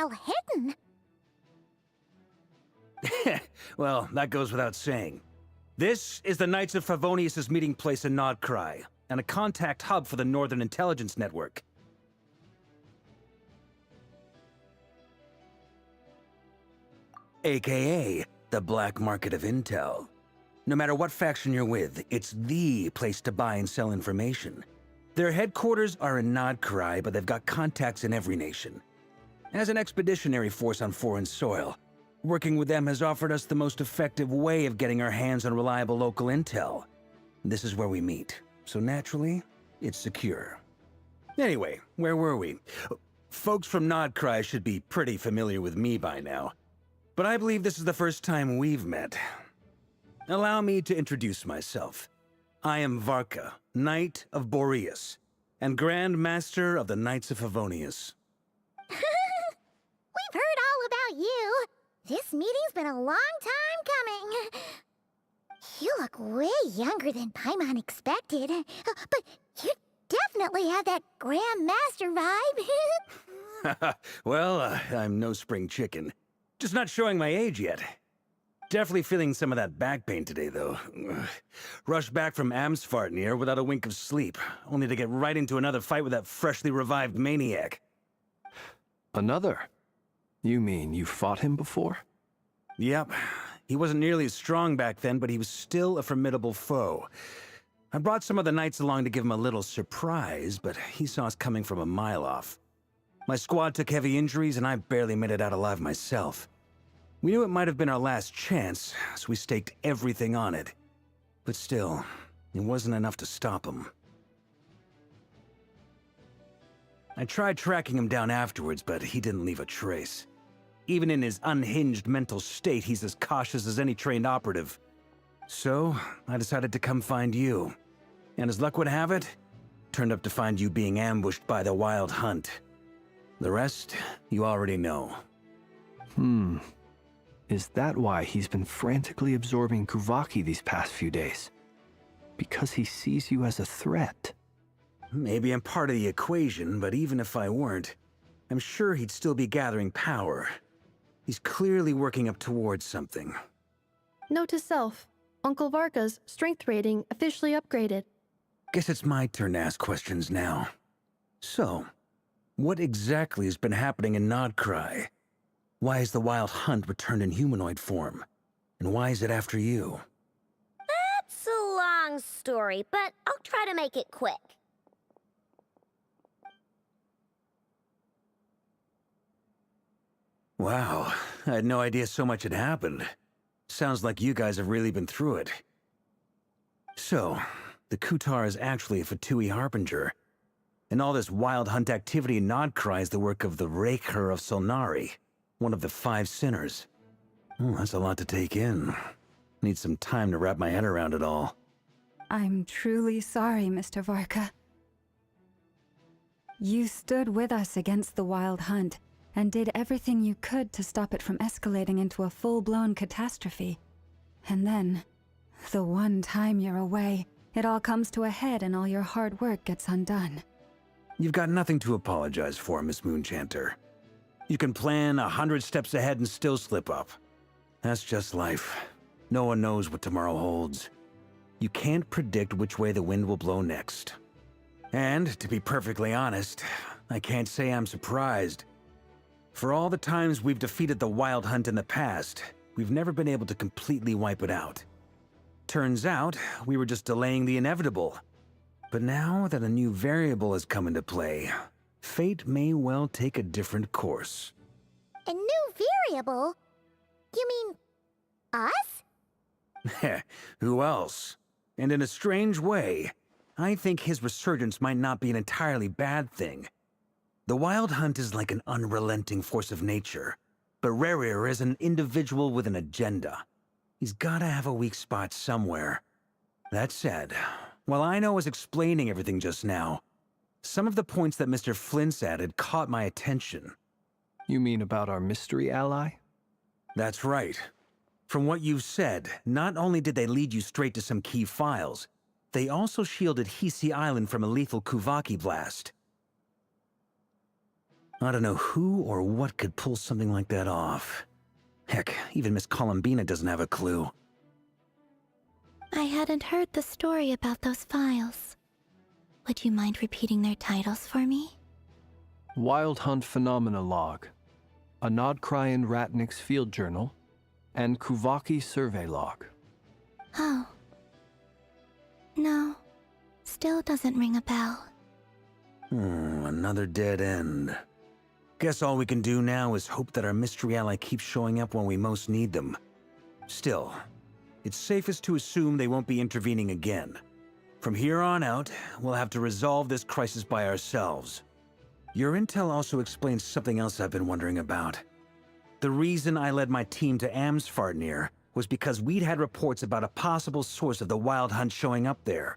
well hidden. Well, that goes without saying. This is the Knights of Favonius' meeting place in Nodcry, and a contact hub for the Northern Intelligence Network. AKA, the black market of intel. No matter what faction you're with, it's the place to buy and sell information. Their headquarters are in Nodcry, but they've got contacts in every nation. As an expeditionary force on foreign soil, working with them has offered us the most effective way of getting our hands on reliable local intel. This is where we meet, so naturally, it's secure. Anyway, where were we? Folks from Nodcry should be pretty familiar with me by now, but I believe this is the first time we've met. Allow me to introduce myself. I am Varka, Knight of Boreas, and Grand Master of the Knights of Favonius. We've heard all about you. This meeting's been a long time coming. You look way younger than Paimon expected, but you definitely have that Grand Master vibe. Well, I'm no spring chicken. Just not showing my age yet. Definitely feeling some of that back pain today, though. Rushed back from Amsfartnir without a wink of sleep, only to get right into another fight with that freshly revived maniac. Another? You mean you fought him before? Yep. He wasn't nearly as strong back then, but he was still a formidable foe. I brought some of the knights along to give him a little surprise, but he saw us coming from a mile off. My squad took heavy injuries, and I barely made it out alive myself. We knew it might have been our last chance, so we staked everything on it. But still, it wasn't enough to stop him. I tried tracking him down afterwards, but he didn't leave a trace. Even in his unhinged mental state, he's as cautious as any trained operative. So, I decided to come find you. And as luck would have it, turned up to find you being ambushed by the Wild Hunt. The rest, you already know. Is that why he's been frantically absorbing Kuvaki these past few days? Because he sees you as a threat? Maybe I'm part of the equation, but even if I weren't, I'm sure he'd still be gathering power. He's clearly working up towards something. Note to self, Uncle Varka's strength rating officially upgraded. Guess it's my turn to ask questions now. So, what exactly has been happening in Nodcry? Why is the Wild Hunt returned in humanoid form? And why is it after you? That's a long story, but I'll try to make it quick. Wow, I had no idea so much had happened. Sounds like you guys have really been through it. So, the Kutar is actually a Fatui Harbinger. And all this Wild Hunt activity in Nodcry is the work of the Raker of Solnari, one of the 5 sinners. That's a lot to take in. Need some time to wrap my head around it all. I'm truly sorry, Mr. Varka. You stood with us against the Wild Hunt, and did everything you could to stop it from escalating into a full-blown catastrophe. And then, the one time you're away, it all comes to a head and all your hard work gets undone. You've got nothing to apologize for, Miss Moonchanter. You can plan 100 steps ahead and still slip up. That's just life. No one knows what tomorrow holds. You can't predict which way the wind will blow next. And, to be perfectly honest, I can't say I'm surprised. For all the times we've defeated the Wild Hunt in the past, we've never been able to completely wipe it out. Turns out, we were just delaying the inevitable. But now that a new variable has come into play, fate may well take a different course. A new variable? You mean us? Who else? And in a strange way, I think his resurgence might not be an entirely bad thing. The Wild Hunt is like an unrelenting force of nature, but Rerir is an individual with an agenda. He's gotta have a weak spot somewhere. That said, while I was explaining everything just now, some of the points that Mr. Flint's added caught my attention. You mean about our mystery ally? That's right. From what you've said, not only did they lead you straight to some key files, they also shielded Hisi Island from a lethal Kuvaki blast. I don't know who or what could pull something like that off. Heck, even Miss Columbina doesn't have a clue. I hadn't heard the story about those files. Would you mind repeating their titles for me? Wild Hunt Phenomena Log, a Nodcryan Ratnik's Field Journal, and Kuvaki Survey Log. Oh. No. Still doesn't ring a bell. Another dead end. Guess all we can do now is hope that our mystery ally keeps showing up when we most need them. Still, it's safest to assume they won't be intervening again. From here on out, we'll have to resolve this crisis by ourselves. Your intel also explains something else I've been wondering about. The reason I led my team to Amsfarnir was because we'd had reports about a possible source of the Wild Hunt showing up there.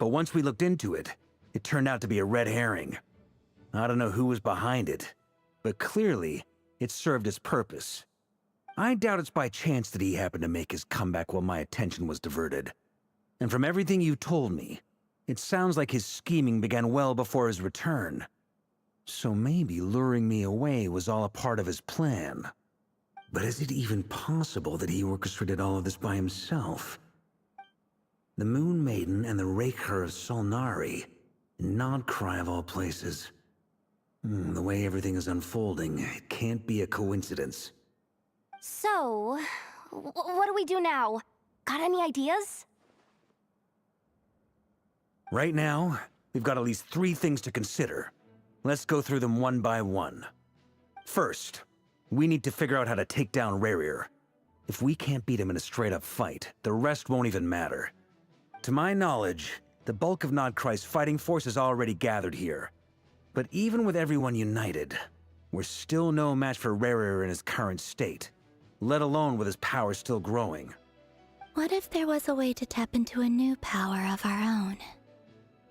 But once we looked into it, it turned out to be a red herring. I don't know who was behind it, but clearly, it served its purpose. I doubt it's by chance that he happened to make his comeback while my attention was diverted. And from everything you told me, it sounds like his scheming began well before his return. So maybe luring me away was all a part of his plan. But is it even possible that he orchestrated all of this by himself? The Moon Maiden and the Raker of Solnari, Nodcry of all places. The way everything is unfolding, it can't be a coincidence. So, what do we do now? Got any ideas? Right now, we've got at least 3 things to consider. Let's go through them one by one. First, we need to figure out how to take down Rarir. If we can't beat him in a straight-up fight, the rest won't even matter. To my knowledge, the bulk of Nodcry's fighting force is already gathered here. But even with everyone united, we're still no match for Rarir in his current state, let alone with his power still growing. What if there was a way to tap into a new power of our own?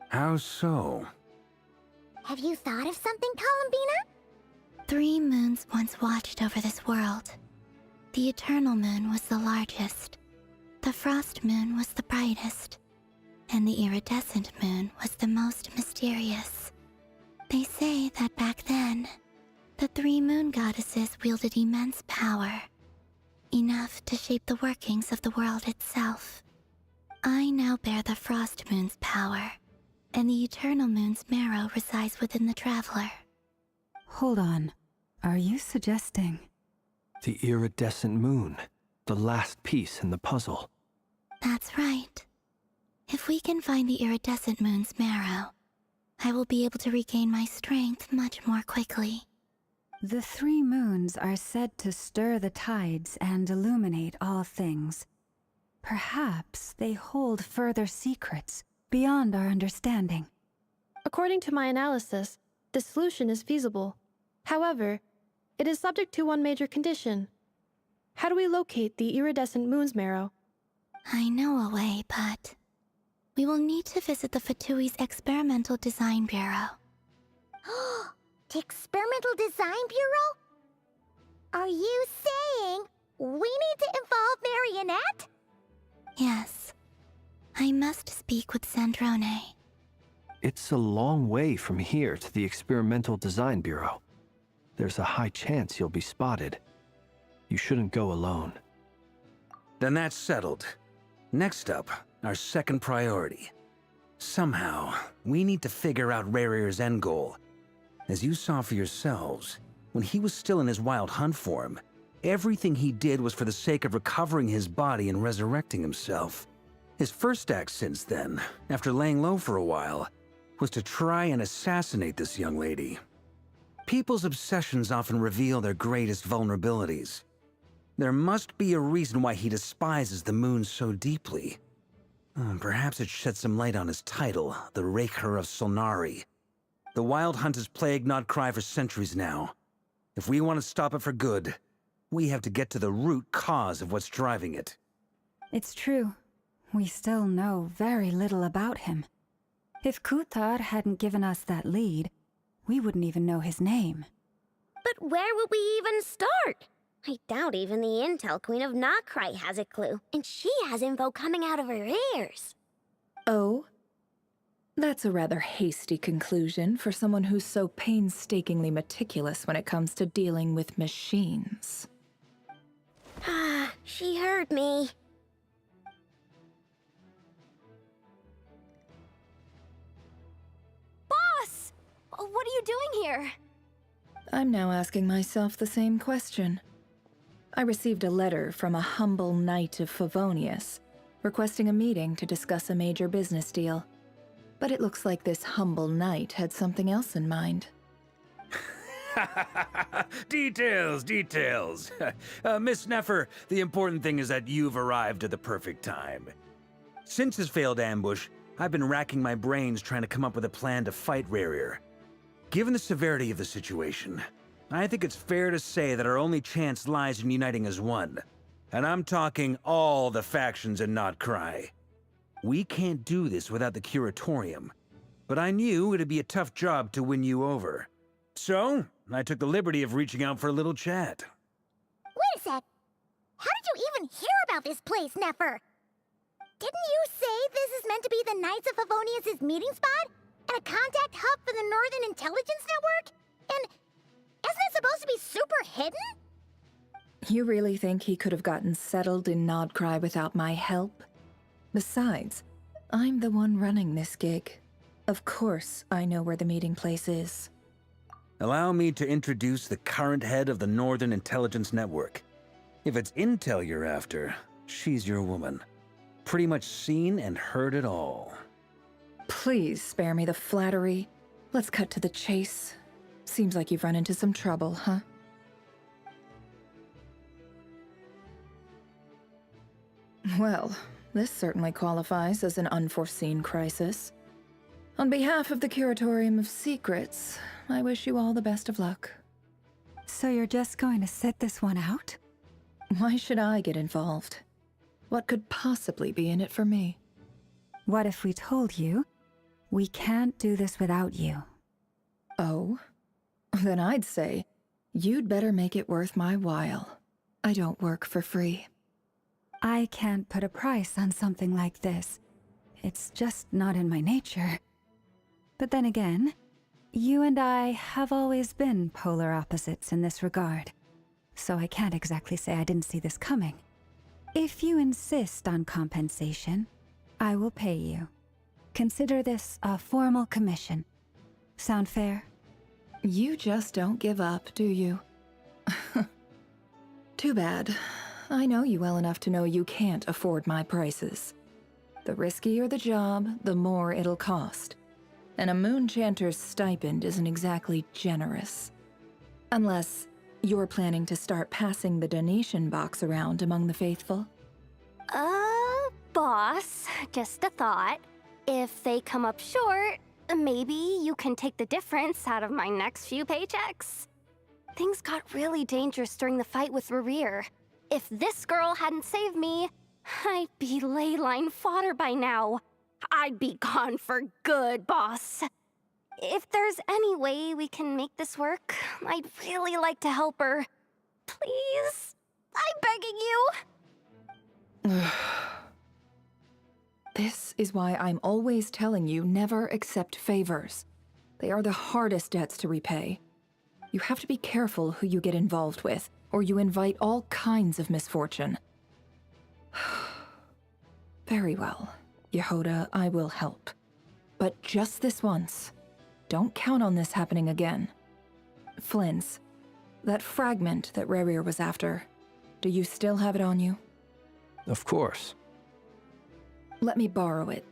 How so? Have you thought of something, Columbina? 3 moons once watched over this world. The Eternal Moon was the largest. The Frost Moon was the brightest. And the Iridescent Moon was the most mysterious. They say that back then, the 3 moon goddesses wielded immense power. Enough to shape the workings of the world itself. I now bear the Frost Moon's power, and the Eternal Moon's marrow resides within the Traveler. Hold on. Are you suggesting? The Iridescent Moon, the last piece in the puzzle. That's right. If we can find the Iridescent Moon's marrow, I will be able to regain my strength much more quickly. The 3 moons are said to stir the tides and illuminate all things. Perhaps they hold further secrets beyond our understanding. According to my analysis, the solution is feasible. However, it is subject to one major condition. How do we locate the iridescent moon's marrow? I know a way, but we will need to visit the Fatui's Experimental Design Bureau. The Experimental Design Bureau? Are you saying we need to involve Marionette? Yes. I must speak with Sandrone. It's a long way from here to the Experimental Design Bureau. There's a high chance you'll be spotted. You shouldn't go alone. Then that's settled. Next up, our second priority. Somehow, we need to figure out Rarir's end goal. As you saw for yourselves, when he was still in his Wild Hunt form, everything he did was for the sake of recovering his body and resurrecting himself. His first act since then, after laying low for a while, was to try and assassinate this young lady. People's obsessions often reveal their greatest vulnerabilities. There must be a reason why he despises the moon so deeply. Perhaps it sheds some light on his title, the Raker of Solnari. The Wild Hunt has plagued Nodcry for centuries now. If we want to stop it for good, we have to get to the root cause of what's driving it. It's true. We still know very little about him. If Kuthar hadn't given us that lead, we wouldn't even know his name. But where would we even start? I doubt even the Intel Queen of Nodcry has a clue, and she has info coming out of her ears. Oh? That's a rather hasty conclusion for someone who's so painstakingly meticulous when it comes to dealing with machines. Ah, she heard me. Boss! What are you doing here? I'm now asking myself the same question. I received a letter from a humble knight of Favonius, requesting a meeting to discuss a major business deal. But it looks like this humble knight had something else in mind. Details, details. Miss Neffer, the important thing is that you've arrived at the perfect time. Since his failed ambush, I've been racking my brains trying to come up with a plan to fight Rerir. Given the severity of the situation, I think it's fair to say that our only chance lies in uniting as one. And I'm talking all the factions in Notcry. We can't do this without the Curatorium, but I knew it'd be a tough job to win you over. So, I took the liberty of reaching out for a little chat. Wait a sec. How did you even hear about this place, Neffer? Didn't you say this is meant to be the Knights of Favonius' meeting spot? And a contact hub for the Northern Intelligence Network? And isn't it supposed to be super hidden? You really think he could have gotten settled in Nodcry without my help? Besides, I'm the one running this gig. Of course I know where the meeting place is. Allow me to introduce the current head of the Northern Intelligence Network. If it's intel you're after, she's your woman. Pretty much seen and heard it all. Please spare me the flattery. Let's cut to the chase. Seems like you've run into some trouble, huh? Well, this certainly qualifies as an unforeseen crisis. On behalf of the Curatorium of Secrets, I wish you all the best of luck. So you're just going to sit this one out? Why should I get involved? What could possibly be in it for me? What if we told you we can't do this without you? Oh? Then I'd say, you'd better make it worth my while. I don't work for free. I can't put a price on something like this. It's just not in my nature. But then again, you and I have always been polar opposites in this regard, so I can't exactly say I didn't see this coming. If you insist on compensation, I will pay you. Consider this a formal commission. Sound fair? You just don't give up, do you? Too bad. I know you well enough to know you can't afford my prices. The riskier the job, the more it'll cost. And a Moonchanter's stipend isn't exactly generous. Unless you're planning to start passing the donation box around among the faithful. Boss, just a thought. If they come up short, maybe you can take the difference out of my next few paychecks. Things got really dangerous during the fight with Rerir. If this girl hadn't saved me, I'd be ley line fodder by now. I'd be gone for good, boss. If there's any way we can make this work, I'd really like to help her. Please, I'm begging you. This is why I'm always telling you never accept favors. They are the hardest debts to repay. You have to be careful who you get involved with, or you invite all kinds of misfortune. Very well, Yehoda, I will help. But just this once. Don't count on this happening again. Flynn's, that fragment that Rerir was after, do you still have it on you? Of course. Let me borrow it.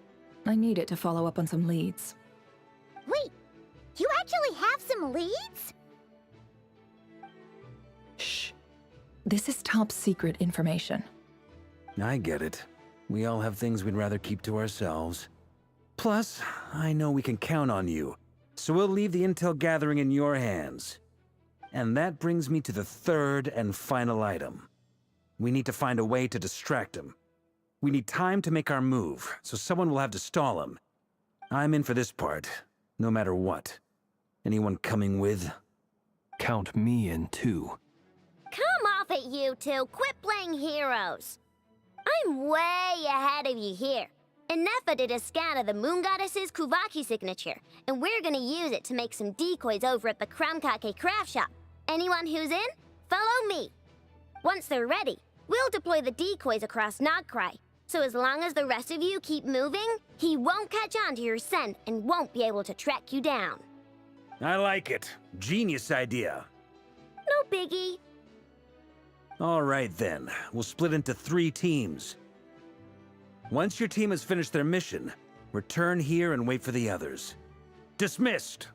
I need it to follow up on some leads. Wait, you actually have some leads? Shh. This is top secret information. I get it. We all have things we'd rather keep to ourselves. Plus, I know we can count on you, so we'll leave the intel gathering in your hands. And that brings me to the third and final item. We need to find a way to distract him. We need time to make our move, so someone will have to stall him. I'm in for this part, no matter what. Anyone coming with? Count me in too. Come off it, you two. Quit playing heroes. I'm way ahead of you here. Ineffa did a scan of the Moon Goddess's Kuvaki signature, and we're gonna use it to make some decoys over at the Krumkake craft shop. Anyone who's in, follow me. Once they're ready, we'll deploy the decoys across Nogcry. So as long as the rest of you keep moving, he won't catch on to your scent and won't be able to track you down. I like it. Genius idea. No biggie. All right then, we'll split into 3 teams. Once your team has finished their mission, return here and wait for the others. Dismissed!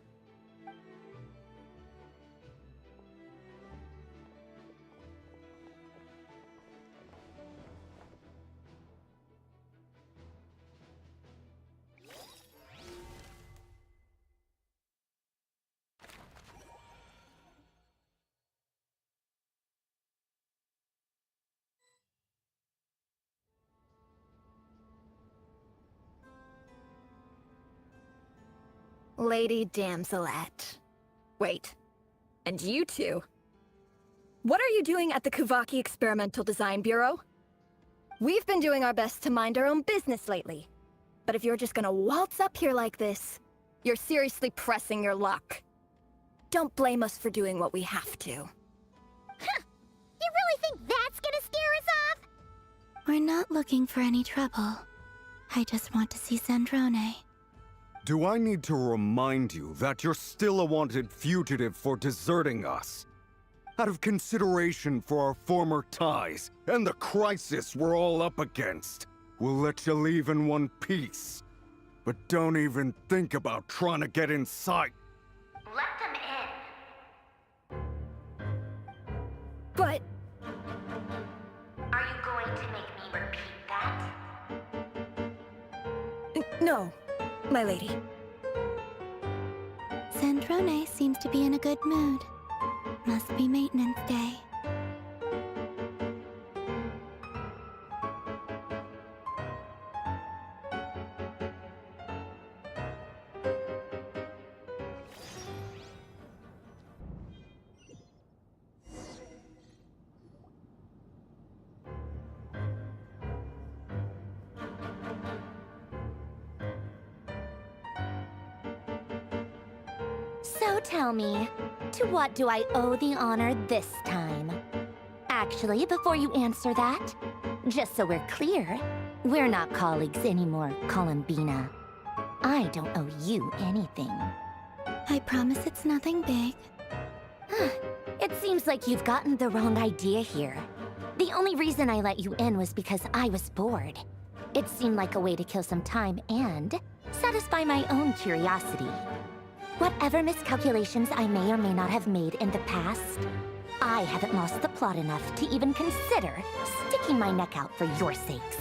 Lady Damselette. Wait, and you two? What are you doing at the Kuvaki Experimental Design Bureau? We've been doing our best to mind our own business lately. But if you're just gonna waltz up here like this, you're seriously pressing your luck. Don't blame us for doing what we have to. Huh. You really think that's gonna scare us off? We're not looking for any trouble. I just want to see Zandrone. Do I need to remind you that you're still a wanted fugitive for deserting us? Out of consideration for our former ties and the crisis we're all up against, we'll let you leave in one piece. But don't even think about trying to get inside. Let them in. But... Are you going to make me repeat that? no, my lady. Zandrone seems to be in a good mood. Must be maintenance day. So tell me, to what do I owe the honor this time? Actually, before you answer that, just so we're clear, we're not colleagues anymore, Columbina. I don't owe you anything. I promise it's nothing big. It seems like you've gotten the wrong idea here. The only reason I let you in was because I was bored. It seemed like a way to kill some time and satisfy my own curiosity. Whatever miscalculations I may or may not have made in the past, I haven't lost the plot enough to even consider sticking my neck out for your sakes.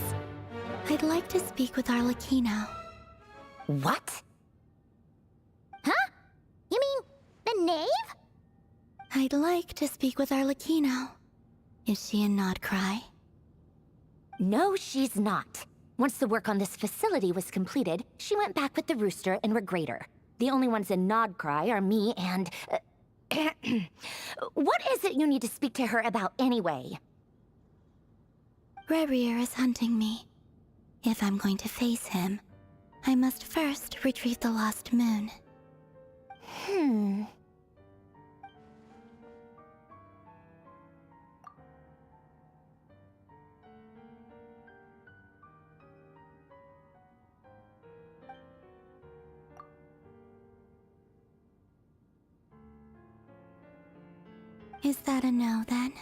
I'd like to speak with Arlecchino. What? Huh? You mean the knave? I'd like to speak with Arlecchino. Is she in Nodcry? No, she's not. Once the work on this facility was completed, she went back with the Rooster and Regrator. The only ones in Nodcry are me and... What is it you need to speak to her about anyway? Rerir is hunting me. If I'm going to face him, I must first retrieve the lost moon. Is that a no, then?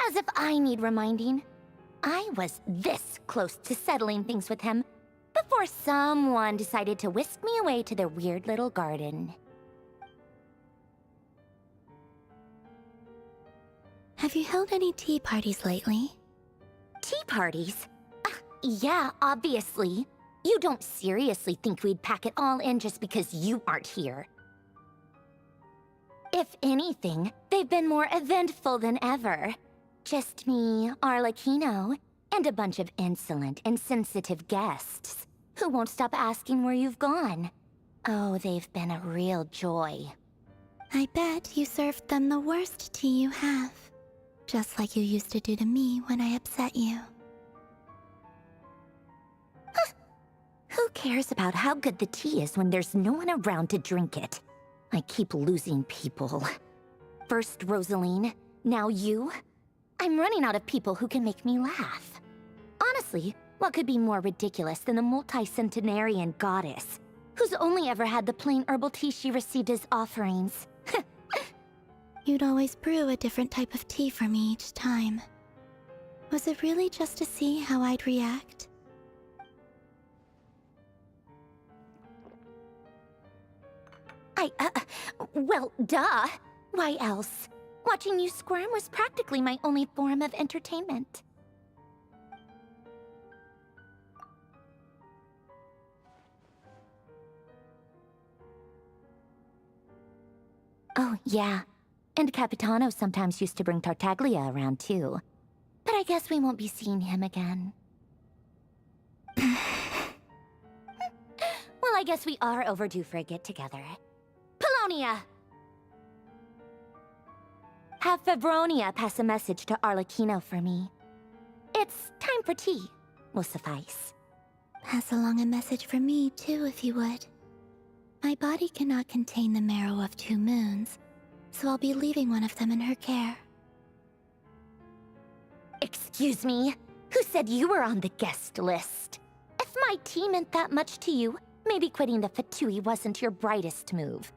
As if I need reminding. I was this close to settling things with him before someone decided to whisk me away to their weird little garden. Have you held any tea parties lately? Tea parties? Yeah, obviously. You don't seriously think we'd pack it all in just because you aren't here. If anything, they've been more eventful than ever. Just me, Arlecchino, and a bunch of insolent and sensitive guests who won't stop asking where you've gone. Oh, they've been a real joy. I bet you served them the worst tea you have. Just like you used to do to me when I upset you. Who cares about how good the tea is when there's no one around to drink it? I keep losing people. First Rosaline, now you. I'm running out of people who can make me laugh. Honestly, what could be more ridiculous than a multi-centenarian goddess who's only ever had the plain herbal tea she received as offerings? You'd always brew a different type of tea for me each time. Was it really just to see how I'd react? Well, duh. Why else? Watching you squirm was practically my only form of entertainment. Oh, yeah. And Capitano sometimes used to bring Tartaglia around, too. But I guess we won't be seeing him again. Well, I guess we are overdue for a get-together. Paulownia! Have Febronia pass a message to Arlecchino for me. It's time for tea. Will suffice. Pass along a message for me, too, if you would. My body cannot contain the marrow of 2 moons, so I'll be leaving one of them in her care. Excuse me? Who said you were on the guest list? If my tea meant that much to you, maybe quitting the Fatui wasn't your brightest move.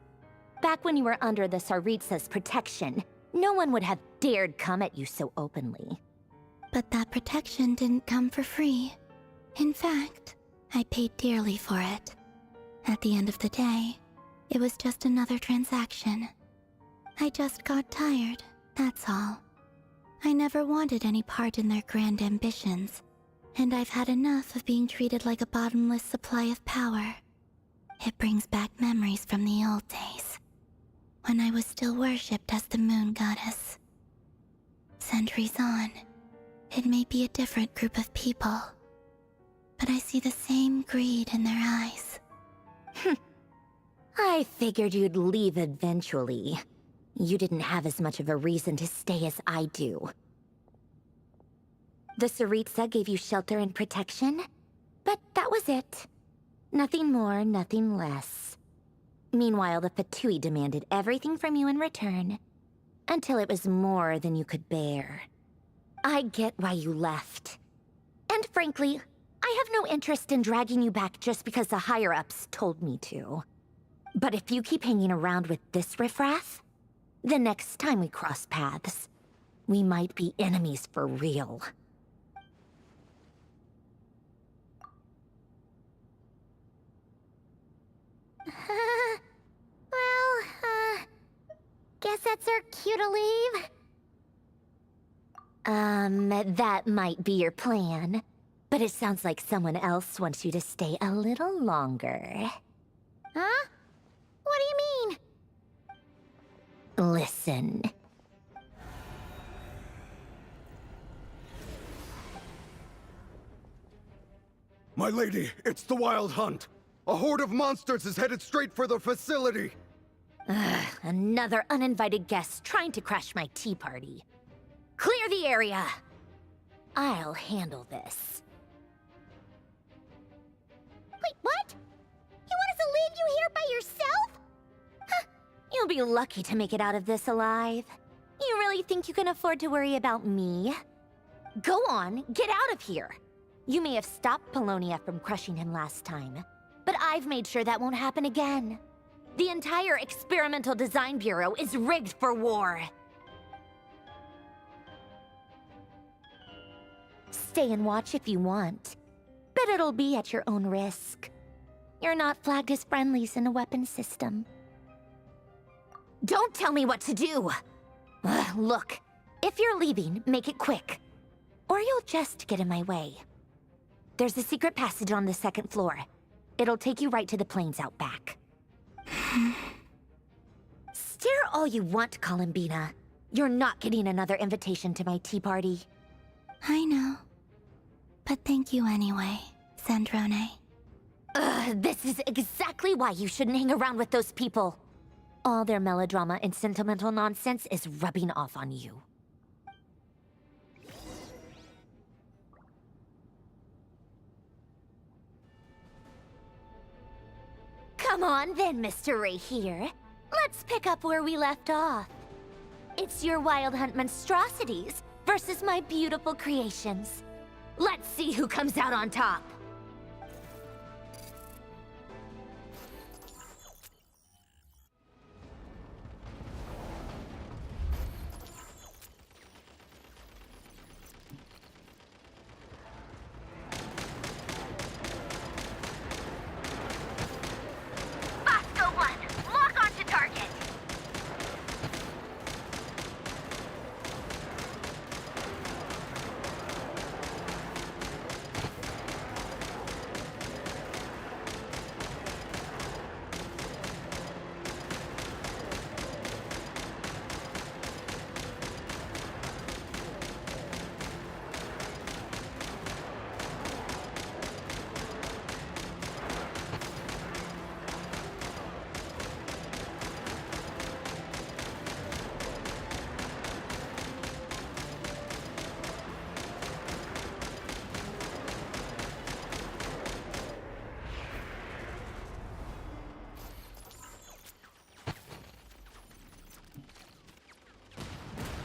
Back when you were under the Tsaritsa's protection, no one would have dared come at you so openly. But that protection didn't come for free. In fact, I paid dearly for it. At the end of the day, it was just another transaction. I just got tired, that's all. I never wanted any part in their grand ambitions, and I've had enough of being treated like a bottomless supply of power. It brings back memories from the old days, when I was still worshipped as the moon goddess. Centuries on, it may be a different group of people, but I see the same greed in their eyes. I figured you'd leave eventually. You didn't have as much of a reason to stay as I do. The Tsaritsa gave you shelter and protection, but that was it. Nothing more, nothing less. Meanwhile, the Fatui demanded everything from you in return, until it was more than you could bear. I get why you left. And frankly, I have no interest in dragging you back just because the higher-ups told me to. But if you keep hanging around with this riffraff, the next time we cross paths, we might be enemies for real. Guess that's our cue to leave. That might be your plan. But it sounds like someone else wants you to stay a little longer. Huh? What do you mean? Listen. My lady, it's the Wild Hunt. A horde of monsters is headed straight for the facility. Ugh, another uninvited guest trying to crash my tea party. Clear the area! I'll handle this. Wait, what? You want us to leave you here by yourself? Huh, you'll be lucky to make it out of this alive. You really think you can afford to worry about me? Go on, get out of here. You may have stopped Paulownia from crushing him last time, but I've made sure that won't happen again. The entire Experimental Design Bureau is rigged for war. Stay and watch if you want, but it'll be at your own risk. You're not flagged as friendlies in the weapons system. Don't tell me what to do! Ugh, look, if you're leaving, make it quick, or you'll just get in my way. There's a secret passage on the 2nd floor. It'll take you right to the plains out back. Stare all you want, Columbina. You're not getting another invitation to my tea party. I know. But thank you anyway, Sandrone. Ugh, this is exactly why you shouldn't hang around with those people. All their melodrama and sentimental nonsense is rubbing off on you. Come on then, Mr. Ray here. Let's pick up where we left off. It's your Wild Hunt monstrosities versus my beautiful creations. Let's see who comes out on top. Bosco 1, lock onto target.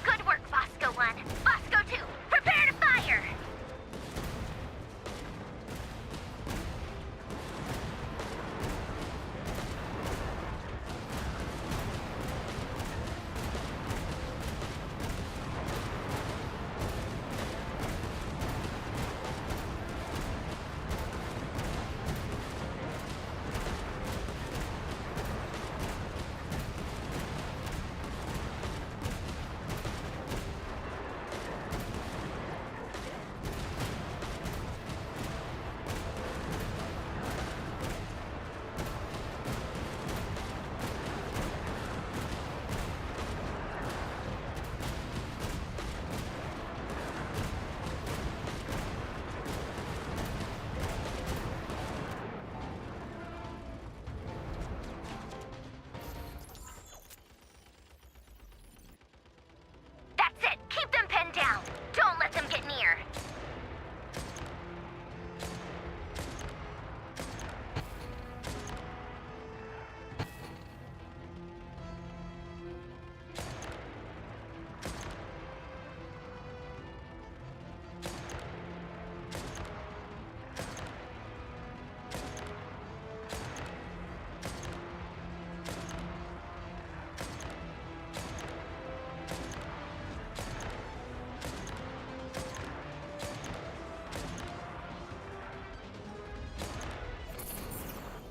Good work, Bosco 1. Bosco 2, prepare to fire! That's it, keep them pinned down. Don't let them get near.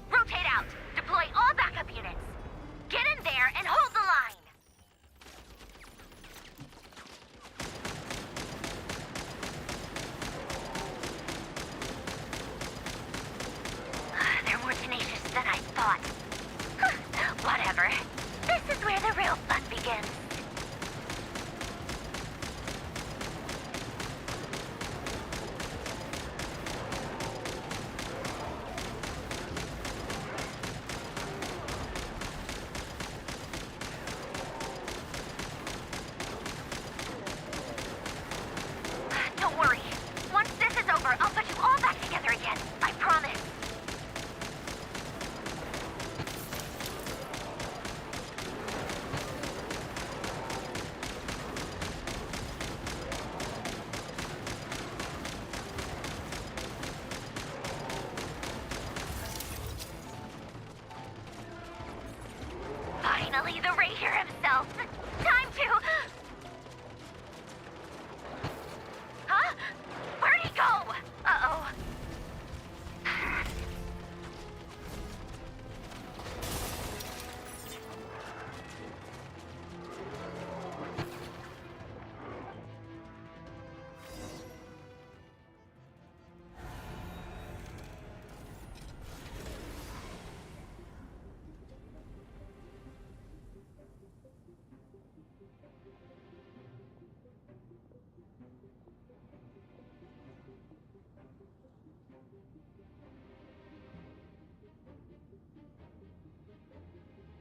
Rotate out. Deploy all backup units. Get in there and hold the line. They're more tenacious than I thought. Whatever. This is where the real fun begins. Don't worry. Once this is over, I'll put you all back together again. I promise. Finally, the Ranger himself. Time to... Huh? Where'd he go? Uh-oh.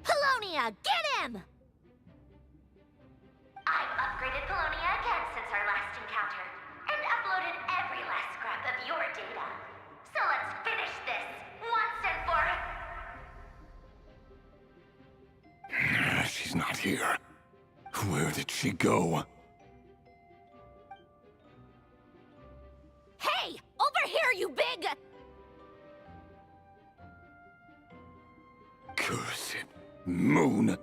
Polonia, get him! I've upgraded Polonia again since our last encounter, and uploaded every last scrap of your data. So let's finish this, once and for... here. Where did she go? Hey! Over here, you big... Cursed moon.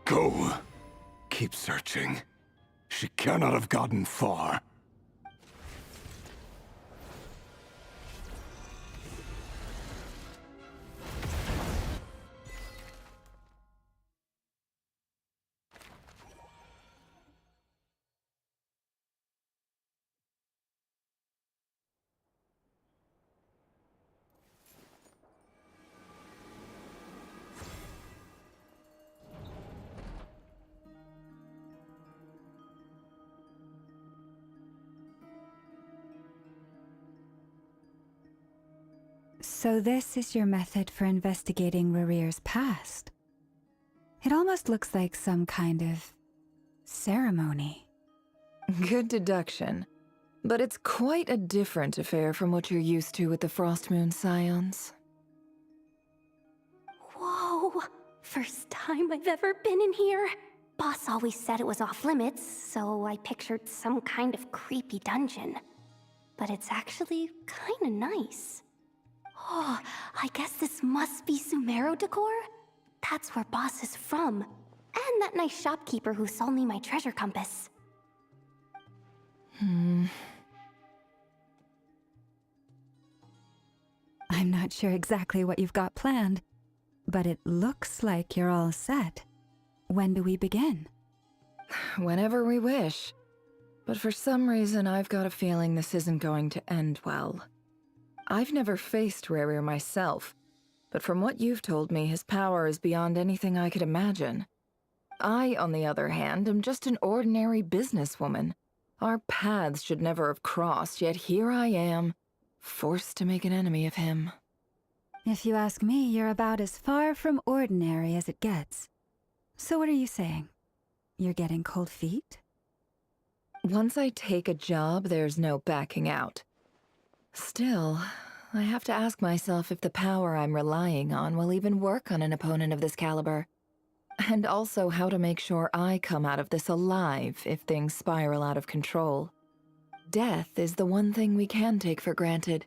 Go. Keep searching. She cannot have gotten far. So this is your method for investigating Rarir's past. It almost looks like some kind of ceremony. Good deduction. But it's quite a different affair from what you're used to with the Frost Moon Scions. Whoa! First time I've ever been in here. Boss always said it was off limits, so I pictured some kind of creepy dungeon. But it's actually kinda nice. Oh, I guess this must be Sumero decor? That's where Boss is from. And that nice shopkeeper who sold me my treasure compass. I'm not sure exactly what you've got planned, but it looks like you're all set. When do we begin? Whenever we wish. But for some reason, I've got a feeling this isn't going to end well. I've never faced Rarir myself, but from what you've told me, his power is beyond anything I could imagine. I, on the other hand, am just an ordinary businesswoman. Our paths should never have crossed, yet here I am, forced to make an enemy of him. If you ask me, you're about as far from ordinary as it gets. So what are you saying? You're getting cold feet? Once I take a job, there's no backing out. Still, I have to ask myself if the power I'm relying on will even work on an opponent of this caliber. And also how to make sure I come out of this alive if things spiral out of control. Death is the one thing we can take for granted.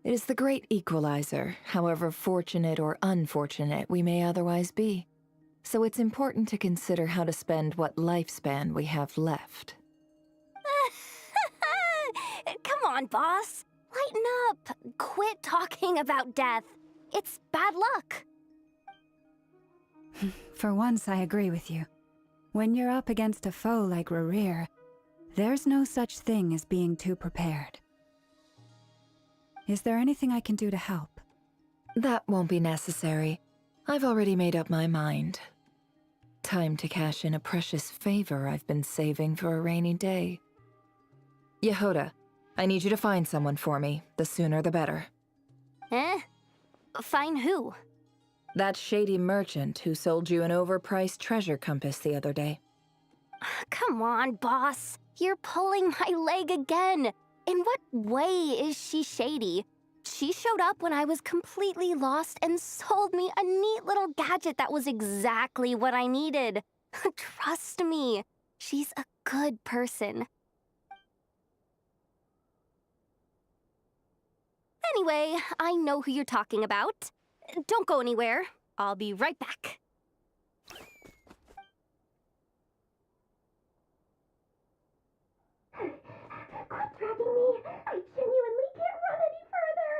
It is the great equalizer, however fortunate or unfortunate we may otherwise be. So it's important to consider how to spend what lifespan we have left. Come on, boss. Lighten up. Quit talking about death. It's bad luck. For once, I agree with you. When you're up against a foe like Rarir, there's no such thing as being too prepared. Is there anything I can do to help? That won't be necessary. I've already made up my mind. Time to cash in a precious favor I've been saving for a rainy day. Yehoda, I need you to find someone for me. The sooner the better. Eh? Find who? That shady merchant who sold you an overpriced treasure compass the other day. Come on, boss. You're pulling my leg again. In what way is she shady? She showed up when I was completely lost and sold me a neat little gadget that was exactly what I needed. Trust me, she's a good person. Anyway, I know who you're talking about. Don't go anywhere. I'll be right back. Quit dragging me. I genuinely can't run any further.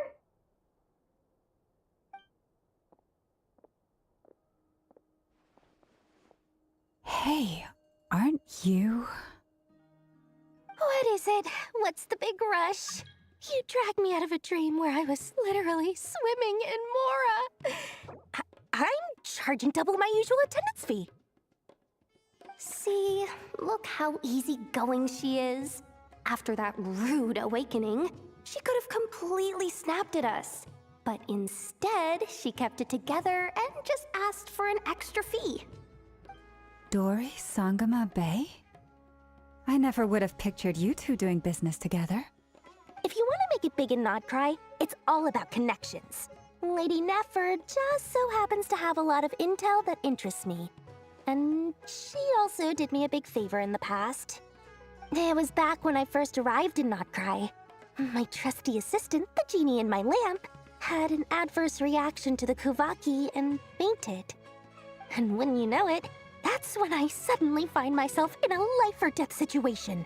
Hey, aren't you? What is it? What's the big rush? You dragged me out of a dream where I was literally swimming in Mora. I'm charging double my usual attendance fee. See, look how easygoing she is. After that rude awakening, she could have completely snapped at us. But instead, she kept it together and just asked for an extra fee. Dori Sangama Bay? I never would have pictured you two doing business together. If you want to make it big and not cry, it's all about connections. Lady Nefer just so happens to have a lot of intel that interests me. And she also did me a big favor in the past. It was back when I first arrived in Notcry. My trusty assistant, the genie in my lamp, had an adverse reaction to the Kuvaki and fainted. And wouldn't you know it, that's when I suddenly find myself in a life-or-death situation.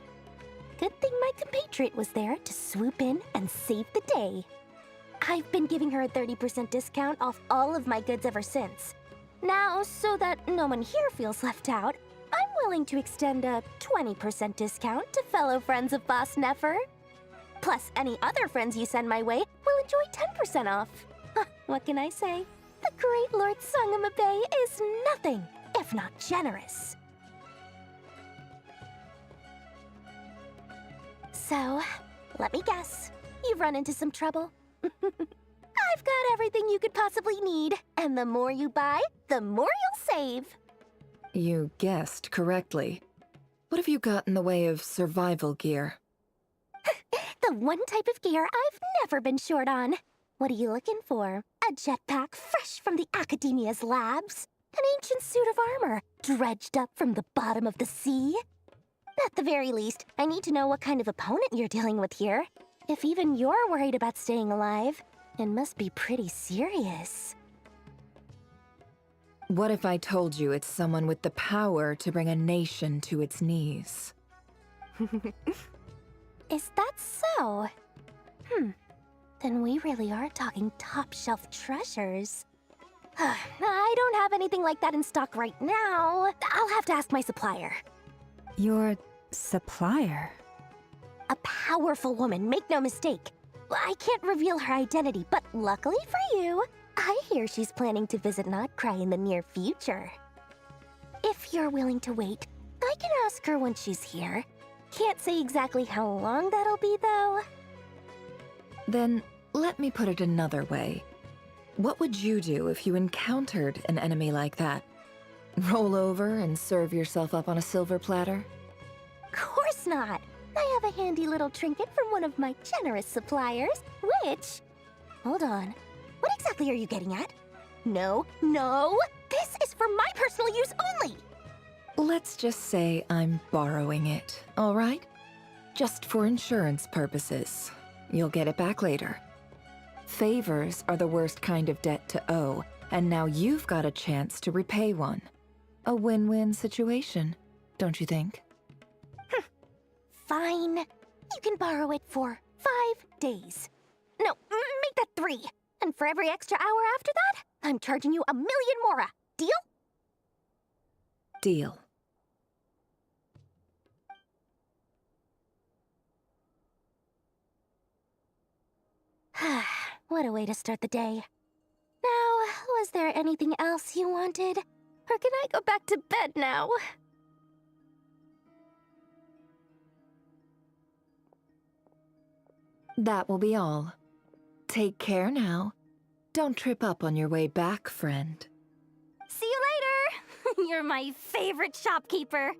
Good thing my compatriot was there to swoop in and save the day. I've been giving her a 30% discount off all of my goods ever since. Now, so that no one here feels left out, I'm willing to extend a 20% discount to fellow friends of Boss Nefer. Plus, any other friends you send my way will enjoy 10% off. What can I say? The great Lord Sangamabe is nothing if not generous. So, let me guess. You've run into some trouble? I've got everything you could possibly need, and the more you buy, the more you'll save. You guessed correctly. What have you got in the way of survival gear? The one type of gear I've never been short on. What are you looking for? A jetpack fresh from the Academia's labs? An ancient suit of armor dredged up from the bottom of the sea? At the very least, I need to know what kind of opponent you're dealing with here. If even you're worried about staying alive, it must be pretty serious. What if I told you it's someone with the power to bring a nation to its knees? Is that so? Then we really are talking top-shelf treasures. I don't have anything like that in stock right now. I'll have to ask my supplier. Your supplier? A powerful woman, make no mistake. I can't reveal her identity, but luckily for you, I hear she's planning to visit Notcry in the near future. If you're willing to wait, I can ask her when she's here. Can't say exactly how long that'll be, though. Then, let me put it another way. What would you do if you encountered an enemy like that? Roll over and serve yourself up on a silver platter? Course not! I have a handy little trinket from one of my generous suppliers, which... Hold on. What exactly are you getting at? No, no! This is for my personal use only! Let's just say I'm borrowing it, all right? Just for insurance purposes. You'll get it back later. Favors are the worst kind of debt to owe, and now you've got a chance to repay one. A win-win situation, don't you think? Fine. You can borrow it for 5 days. No, make that 3. And for every extra hour after that, I'm charging you 1,000,000 mora. Deal? Deal. What a way to start the day. Now, was there anything else you wanted? Or can I go back to bed now? That will be all. Take care now. Don't trip up on your way back, friend. See you later! You're my favorite shopkeeper.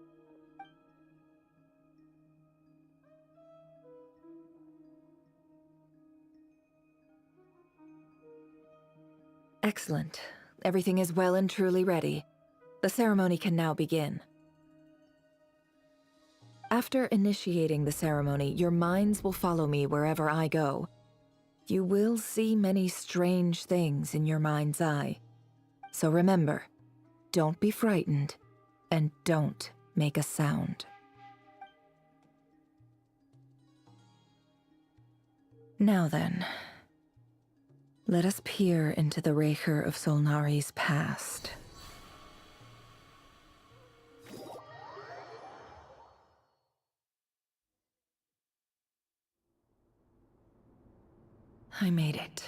Excellent. Everything is well and truly ready. The ceremony can now begin. After initiating the ceremony, your minds will follow me wherever I go. You will see many strange things in your mind's eye. So remember, don't be frightened, and don't make a sound. Now then, let us peer into the Raker of Solnari's past. I made it.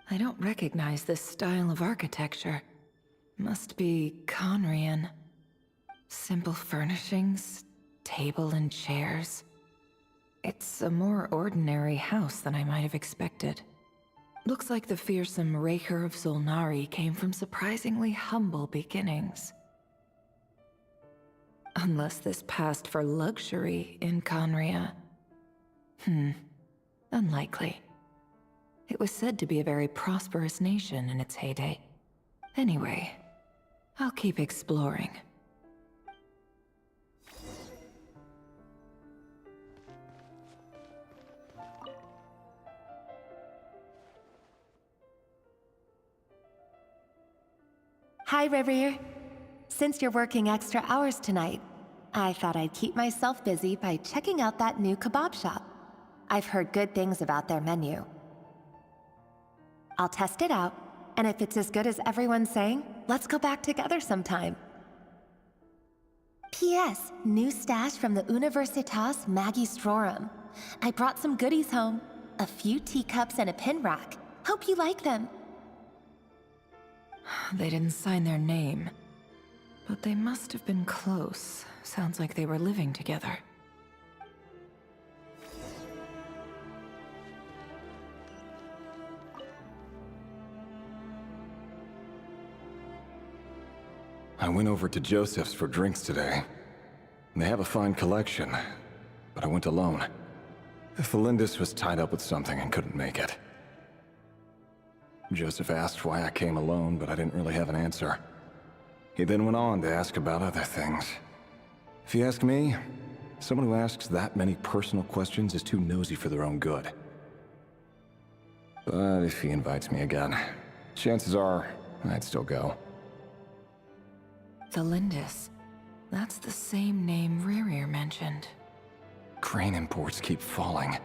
I don't recognize this style of architecture. Must be Conrian. Simple furnishings, table and chairs. It's a more ordinary house than I might have expected. Looks like the fearsome Raker of Solnari came from surprisingly humble beginnings. Unless this passed for luxury in Conria. Unlikely. It was said to be a very prosperous nation in its heyday. Anyway, I'll keep exploring. Hi, Rivier. Since you're working extra hours tonight, I thought I'd keep myself busy by checking out that new kebab shop. I've heard good things about their menu. I'll test it out, and if it's as good as everyone's saying, let's go back together sometime. P.S. New stash from the Universitas Magistrorum. I brought some goodies home. A few teacups and a pin rack. Hope you like them. They didn't sign their name, but they must have been close. Sounds like they were living together. I went over to Joseph's for drinks today. They have a fine collection, but I went alone. Felindis was tied up with something and couldn't make it. Joseph asked why I came alone, but I didn't really have an answer. He then went on to ask about other things. If you ask me, someone who asks that many personal questions is too nosy for their own good. But if he invites me again, chances are I'd still go. Felindis. That's the same name Rerir mentioned. Crane imports keep falling.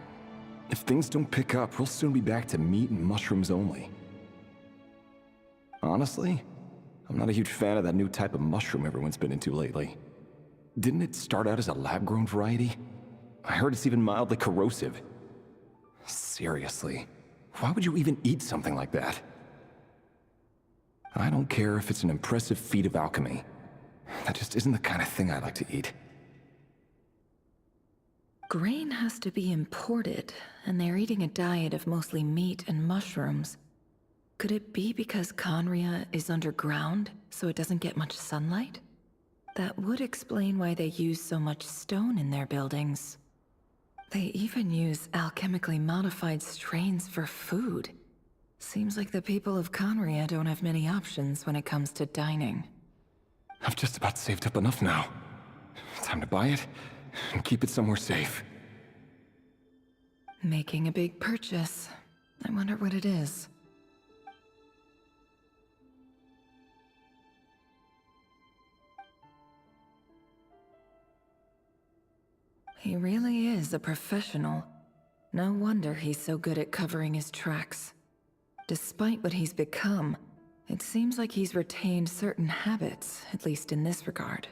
If things don't pick up, we'll soon be back to meat and mushrooms only. Honestly, I'm not a huge fan of that new type of mushroom everyone's been into lately. Didn't it start out as a lab-grown variety? I heard it's even mildly corrosive. Seriously, why would you even eat something like that? I don't care if it's an impressive feat of alchemy. That just isn't the kind of thing I like to eat. Grain has to be imported, and they're eating a diet of mostly meat and mushrooms. Could it be because Conria is underground, so it doesn't get much sunlight? That would explain why they use so much stone in their buildings. They even use alchemically modified strains for food. Seems like the people of Conria don't have many options when it comes to dining. I've just about saved up enough now. Time to buy it and keep it somewhere safe. Making a big purchase. I wonder what it is. He really is a professional. No wonder he's so good at covering his tracks. Despite what he's become, it seems like he's retained certain habits, at least in this regard.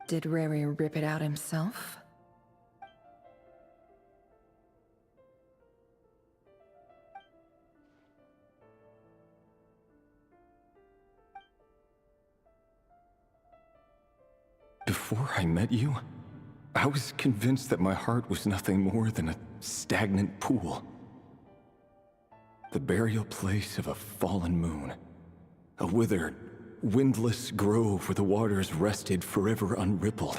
Did Rary rip it out himself? Before I met you, I was convinced that my heart was nothing more than a stagnant pool. The burial place of a fallen moon. A withered, windless grove where the waters rested forever unrippled.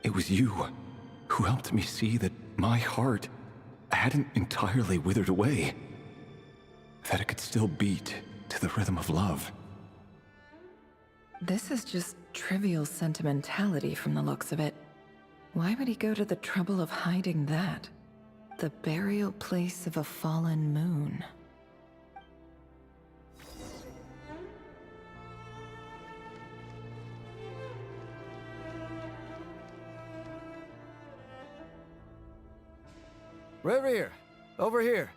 It was you who helped me see that my heart hadn't entirely withered away. That it could still beat to the rhythm of love. This is just trivial sentimentality from the looks of it. Why would he go to the trouble of hiding that? The burial place of a fallen moon. Rerir, over here.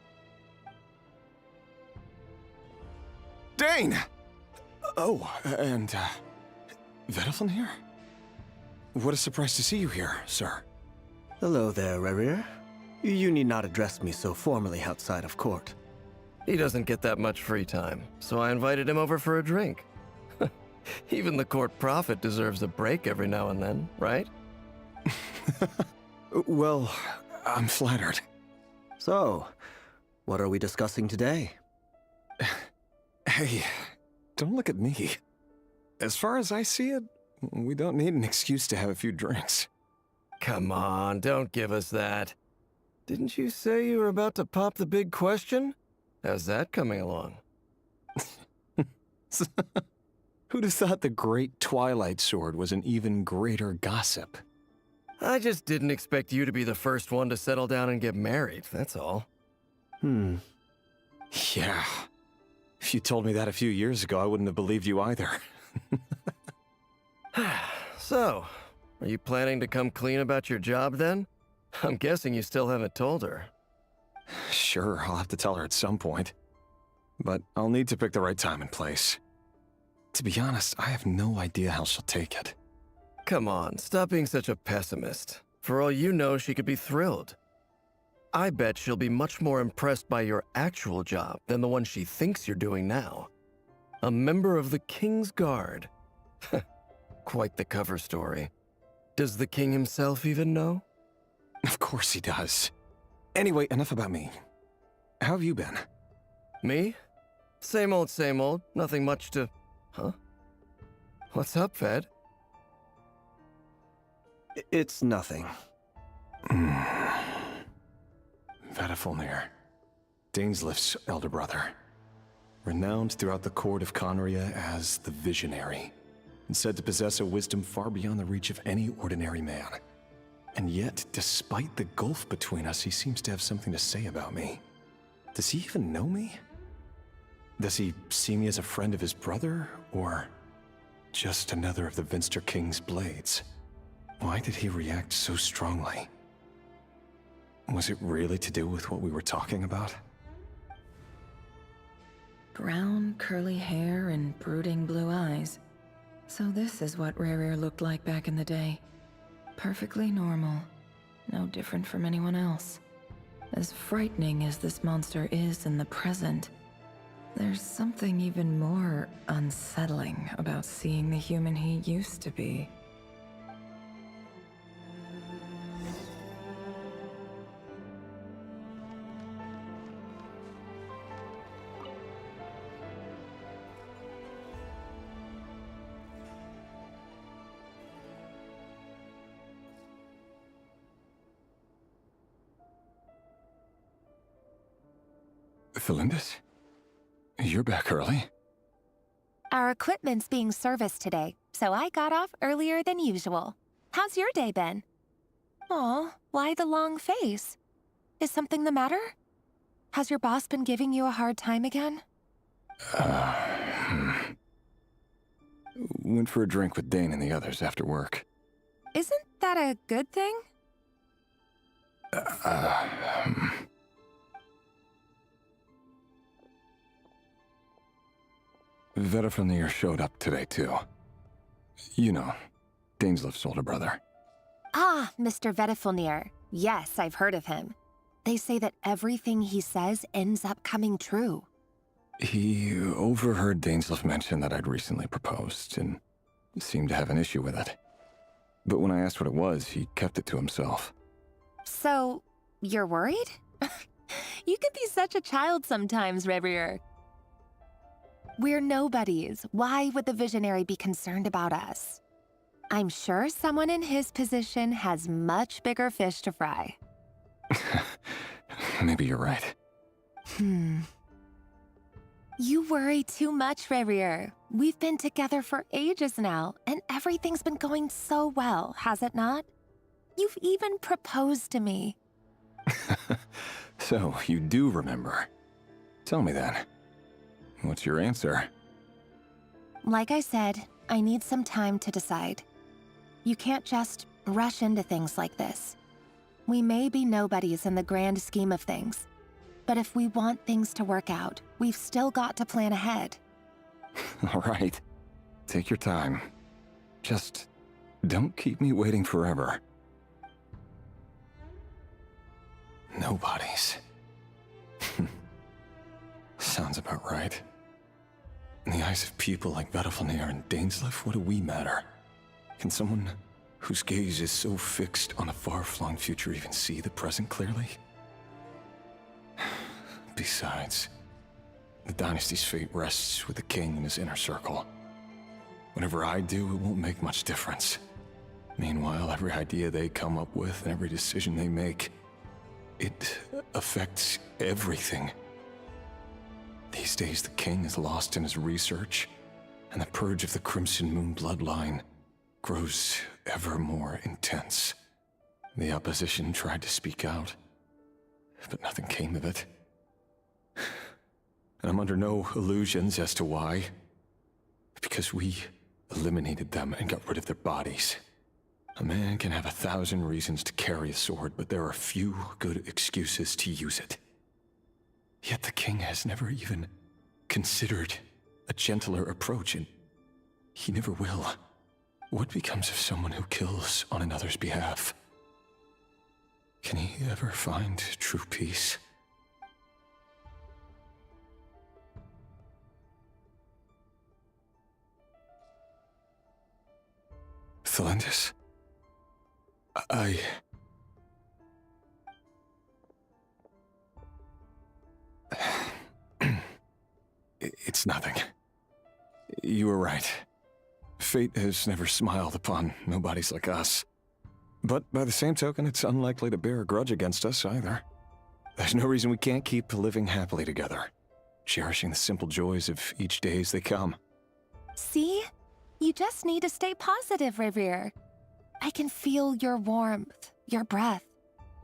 Dane! Oh, and, Vedalfin here? What a surprise to see you here, sir. Hello there, Rerir. You need not address me so formally outside of court. He doesn't get that much free time, so I invited him over for a drink. Even the court prophet deserves a break every now and then, right? Well, I'm flattered. So, what are we discussing today? Hey, don't look at me. As far as I see it, we don't need an excuse to have a few drinks. Come on, don't give us that. Didn't you say you were about to pop the big question? How's that coming along? Who'd have thought the great Twilight Sword was an even greater gossip? I just didn't expect you to be the first one to settle down and get married, that's all. Yeah. If you told me that a few years ago, I wouldn't have believed you either. So, are you planning to come clean about your job then? I'm guessing you still haven't told her. Sure, I'll have to tell her at some point. But I'll need to pick the right time and place. To be honest, I have no idea how she'll take it. Come on, stop being such a pessimist. For all you know, she could be thrilled. I bet she'll be much more impressed by your actual job than the one she thinks you're doing now. A member of the King's Guard. Quite the cover story. Does the king himself even know? Of course he does. Anyway, enough about me. How have you been? Me? Same old, same old. Nothing much to... Huh? What's up, Fed? It's nothing. Vedifulnir, Dainsleif's elder brother. Renowned throughout the court of Conria as the Visionary, and said to possess a wisdom far beyond the reach of any ordinary man. And yet, despite the gulf between us, he seems to have something to say about me. Does he even know me? Does he see me as a friend of his brother, or just another of the Vinster King's blades? Why did he react so strongly? Was it really to do with what we were talking about? Brown, curly hair and brooding blue eyes. So this is what Rerir looked like back in the day. Perfectly normal. No different from anyone else. As frightening as this monster is in the present, there's something even more unsettling about seeing the human he used to be. Felindis? You're back early? Our equipment's being serviced today, so I got off earlier than usual. How's your day been? Aw, why the long face? Is something the matter? Has your boss been giving you a hard time again? Went for a drink with Dane and the others after work. Isn't that a good thing? Vedifulnir showed up today, too. You know, Dainsleif's older brother. Ah, Mr. Vedifulnir. Yes, I've heard of him. They say that everything he says ends up coming true. He overheard Dainsleif mention that I'd recently proposed, and seemed to have an issue with it. But when I asked what it was, he kept it to himself. So, you're worried? You can be such a child sometimes, Rerir. We're nobodies. Why would the Visionary be concerned about us? I'm sure someone in his position has much bigger fish to fry. Maybe you're right. You worry too much, Rerir. We've been together for ages now, and everything's been going so well, has it not? You've even proposed to me. So, you do remember. Tell me then. What's your answer? Like I said, I need some time to decide. You can't just rush into things like this. We may be nobodies in the grand scheme of things, but if we want things to work out, we've still got to plan ahead. All right. Take your time. Just don't keep me waiting forever. Nobodies. Sounds about right. In the eyes of people like Vedifulnir and Dainsleif, what do we matter? Can someone whose gaze is so fixed on a far-flung future even see the present clearly? Besides, the dynasty's fate rests with the king and his inner circle. Whatever I do, it won't make much difference. Meanwhile, every idea they come up with and every decision they make, it affects everything. These days, the king is lost in his research, and the purge of the Crimson Moon bloodline grows ever more intense. The opposition tried to speak out, but nothing came of it. And I'm under no illusions as to why. Because we eliminated them and got rid of their bodies. A man can have 1,000 reasons to carry a sword, but there are few good excuses to use it. Yet the king has never even considered a gentler approach, and he never will. What becomes of someone who kills on another's behalf? Can he ever find true peace? Thelendis? It's nothing. You were right. Fate has never smiled upon nobodies like us. But by the same token, it's unlikely to bear a grudge against us either. There's no reason we can't keep living happily together, cherishing the simple joys of each day as they come. See? You just need to stay positive, Revere. I can feel your warmth, your breath.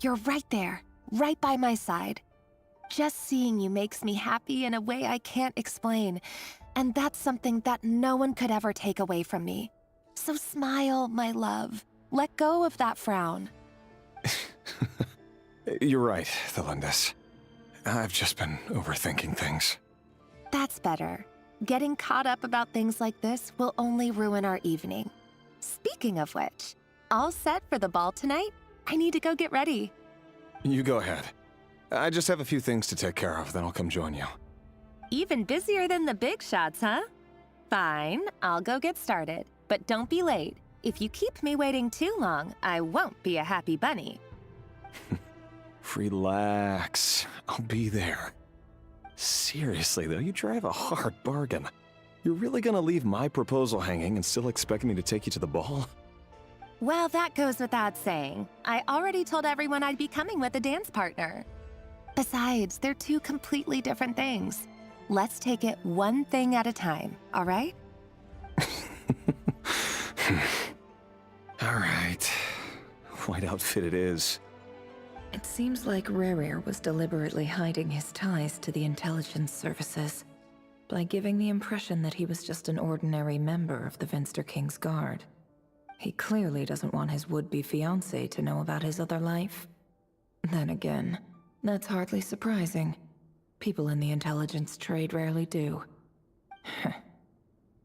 You're right there, right by my side. Just seeing you makes me happy in a way I can't explain, and that's something that no one could ever take away from me. So smile, my love. Let go of that frown. You're right, Thelendis. I've just been overthinking things. That's better. Getting caught up about things like this will only ruin our evening. Speaking of which, all set for the ball tonight? I need to go get ready. You go ahead. I just have a few things to take care of, then I'll come join you. Even busier than the big shots, huh? Fine, I'll go get started. But don't be late. If you keep me waiting too long, I won't be a happy bunny. Relax. I'll be there. Seriously, though, you drive a hard bargain. You're really gonna leave my proposal hanging and still expect me to take you to the ball? Well, that goes without saying. I already told everyone I'd be coming with a dance partner. Besides, they're two completely different things. Let's take it one thing at a time, all right? All right. White outfit it is. It seems like Rere was deliberately hiding his ties to the intelligence services by giving the impression that he was just an ordinary member of the Venster King's Guard. He clearly doesn't want his would-be fiancée to know about his other life. Then again, that's hardly surprising. People in the intelligence trade rarely do.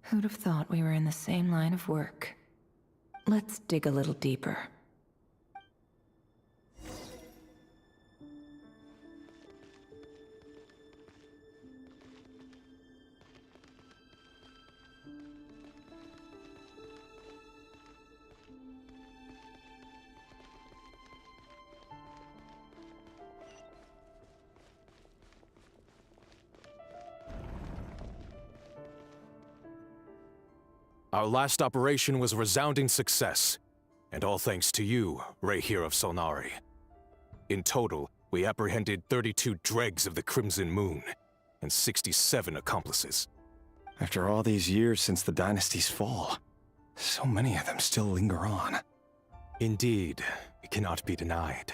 Who'd have thought we were in the same line of work? Let's dig a little deeper. Our last operation was a resounding success, and all thanks to you, Ray here of Solnari. In total, we apprehended 32 dregs of the Crimson Moon, and 67 accomplices. After all these years since the dynasty's fall, so many of them still linger on. Indeed, it cannot be denied.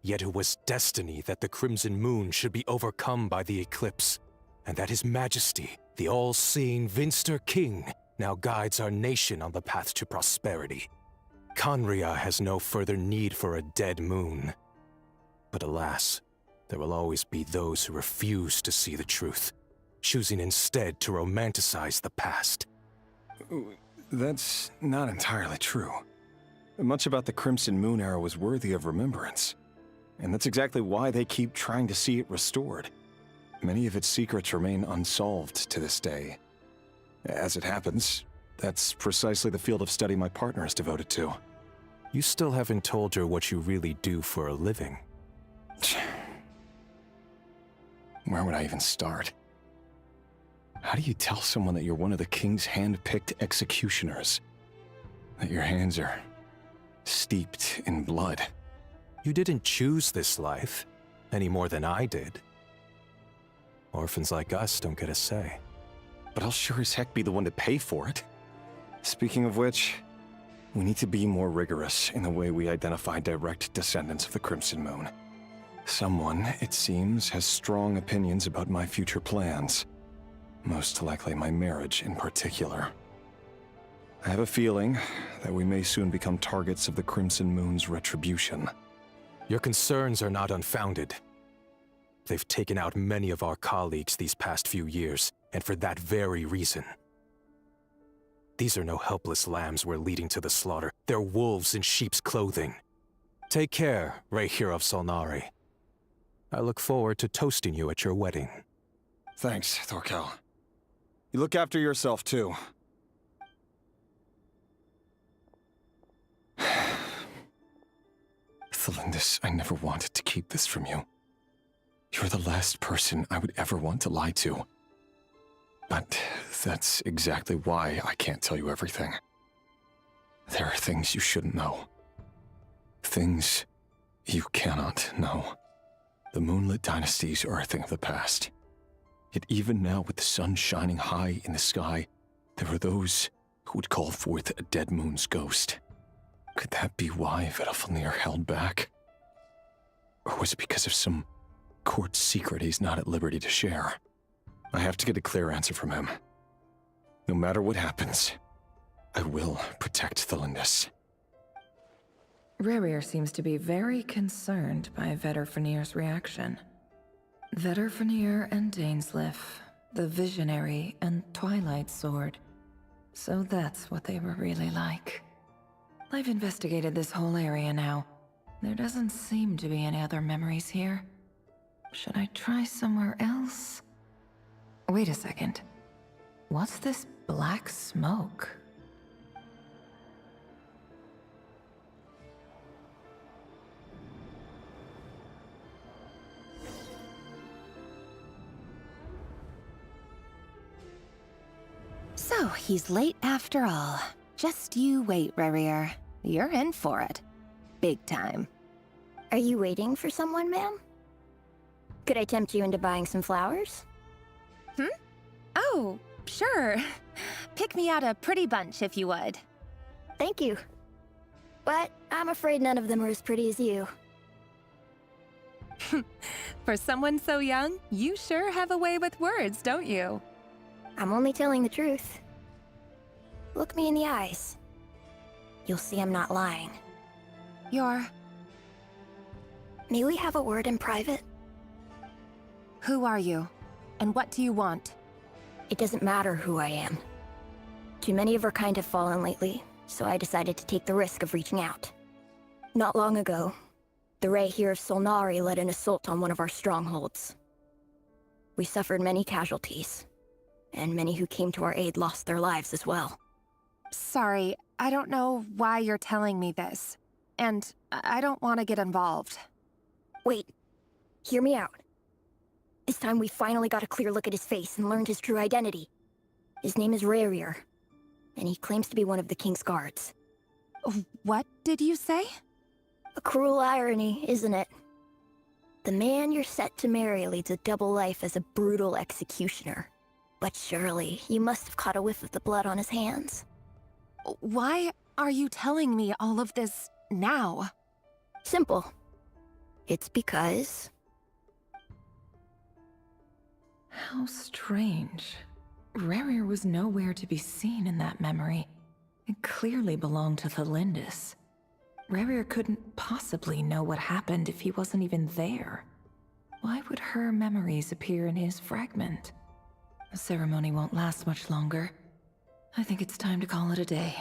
Yet it was destiny that the Crimson Moon should be overcome by the eclipse, and that His Majesty, the all-seeing Venster King, now guides our nation on the path to prosperity. Conria has no further need for a dead moon. But alas, there will always be those who refuse to see the truth, choosing instead to romanticize the past. That's not entirely true. Much about the Crimson Moon era was worthy of remembrance, and that's exactly why they keep trying to see it restored. Many of its secrets remain unsolved to this day. As it happens, that's precisely the field of study my partner is devoted to. You still haven't told her what you really do for a living. Where would I even start? How do you tell someone that you're one of the king's hand-picked executioners? That your hands are steeped in blood? You didn't choose this life, any more than I did. Orphans like us don't get a say. But I'll sure as heck be the one to pay for it. Speaking of which, we need to be more rigorous in the way we identify direct descendants of the Crimson Moon. Someone, it seems, has strong opinions about my future plans. Most likely my marriage in particular. I have a feeling that we may soon become targets of the Crimson Moon's retribution. Your concerns are not unfounded. They've taken out many of our colleagues these past few years, and for that very reason. These are no helpless lambs we're leading to the slaughter. They're wolves in sheep's clothing. Take care, Rehir of Solnari. I look forward to toasting you at your wedding. Thanks, Thorkel. You look after yourself, too. Thelindis, I never wanted to keep this from you. You're the last person I would ever want to lie to. But that's exactly why I can't tell you everything. There are things you shouldn't know. Things you cannot know. The moonlit dynasties are a thing of the past. Yet even now, with the sun shining high in the sky, there are those who would call forth a dead moon's ghost. Could that be why Vedalfnir held back? Or was it because of some court secret he's not at liberty to share? I have to get a clear answer from him. No matter what happens, I will protect Thelindis. Rerir seems to be very concerned by Vedalfnir's reaction. Vedalfnir and Dainsleif, the Visionary and Twilight Sword. So that's what they were really like. I've investigated this whole area now. There doesn't seem to be any other memories here. Should I try somewhere else? Wait a second. What's this black smoke? So, he's late after all. Just you wait, Rerir. You're in for it. Big time. Are you waiting for someone, ma'am? Could I tempt you into buying some flowers? Oh, sure. Pick me out a pretty bunch if you would. Thank you. But I'm afraid none of them are as pretty as you. For someone so young, you sure have a way with words, don't you? I'm only telling the truth. Look me in the eyes. You'll see I'm not lying. May we have a word in private? Who are you? And what do you want? It doesn't matter who I am. Too many of our kind have fallen lately, so I decided to take the risk of reaching out. Not long ago, the Rehir of Solnari led an assault on one of our strongholds. We suffered many casualties, and many who came to our aid lost their lives as well. Sorry, I don't know why you're telling me this. And I don't want to get involved. Wait. Hear me out. This time we finally got a clear look at his face and learned his true identity. His name is Rerir, and he claims to be one of the King's guards. What did you say? A cruel irony, isn't it? The man you're set to marry leads a double life as a brutal executioner. But surely, you must have caught a whiff of the blood on his hands. Why are you telling me all of this now? Simple. It's because... How strange. Rerir was nowhere to be seen in that memory. It clearly belonged to Thelindis. Rerir couldn't possibly know what happened if he wasn't even there. Why would her memories appear in his fragment? The ceremony won't last much longer. I think it's time to call it a day.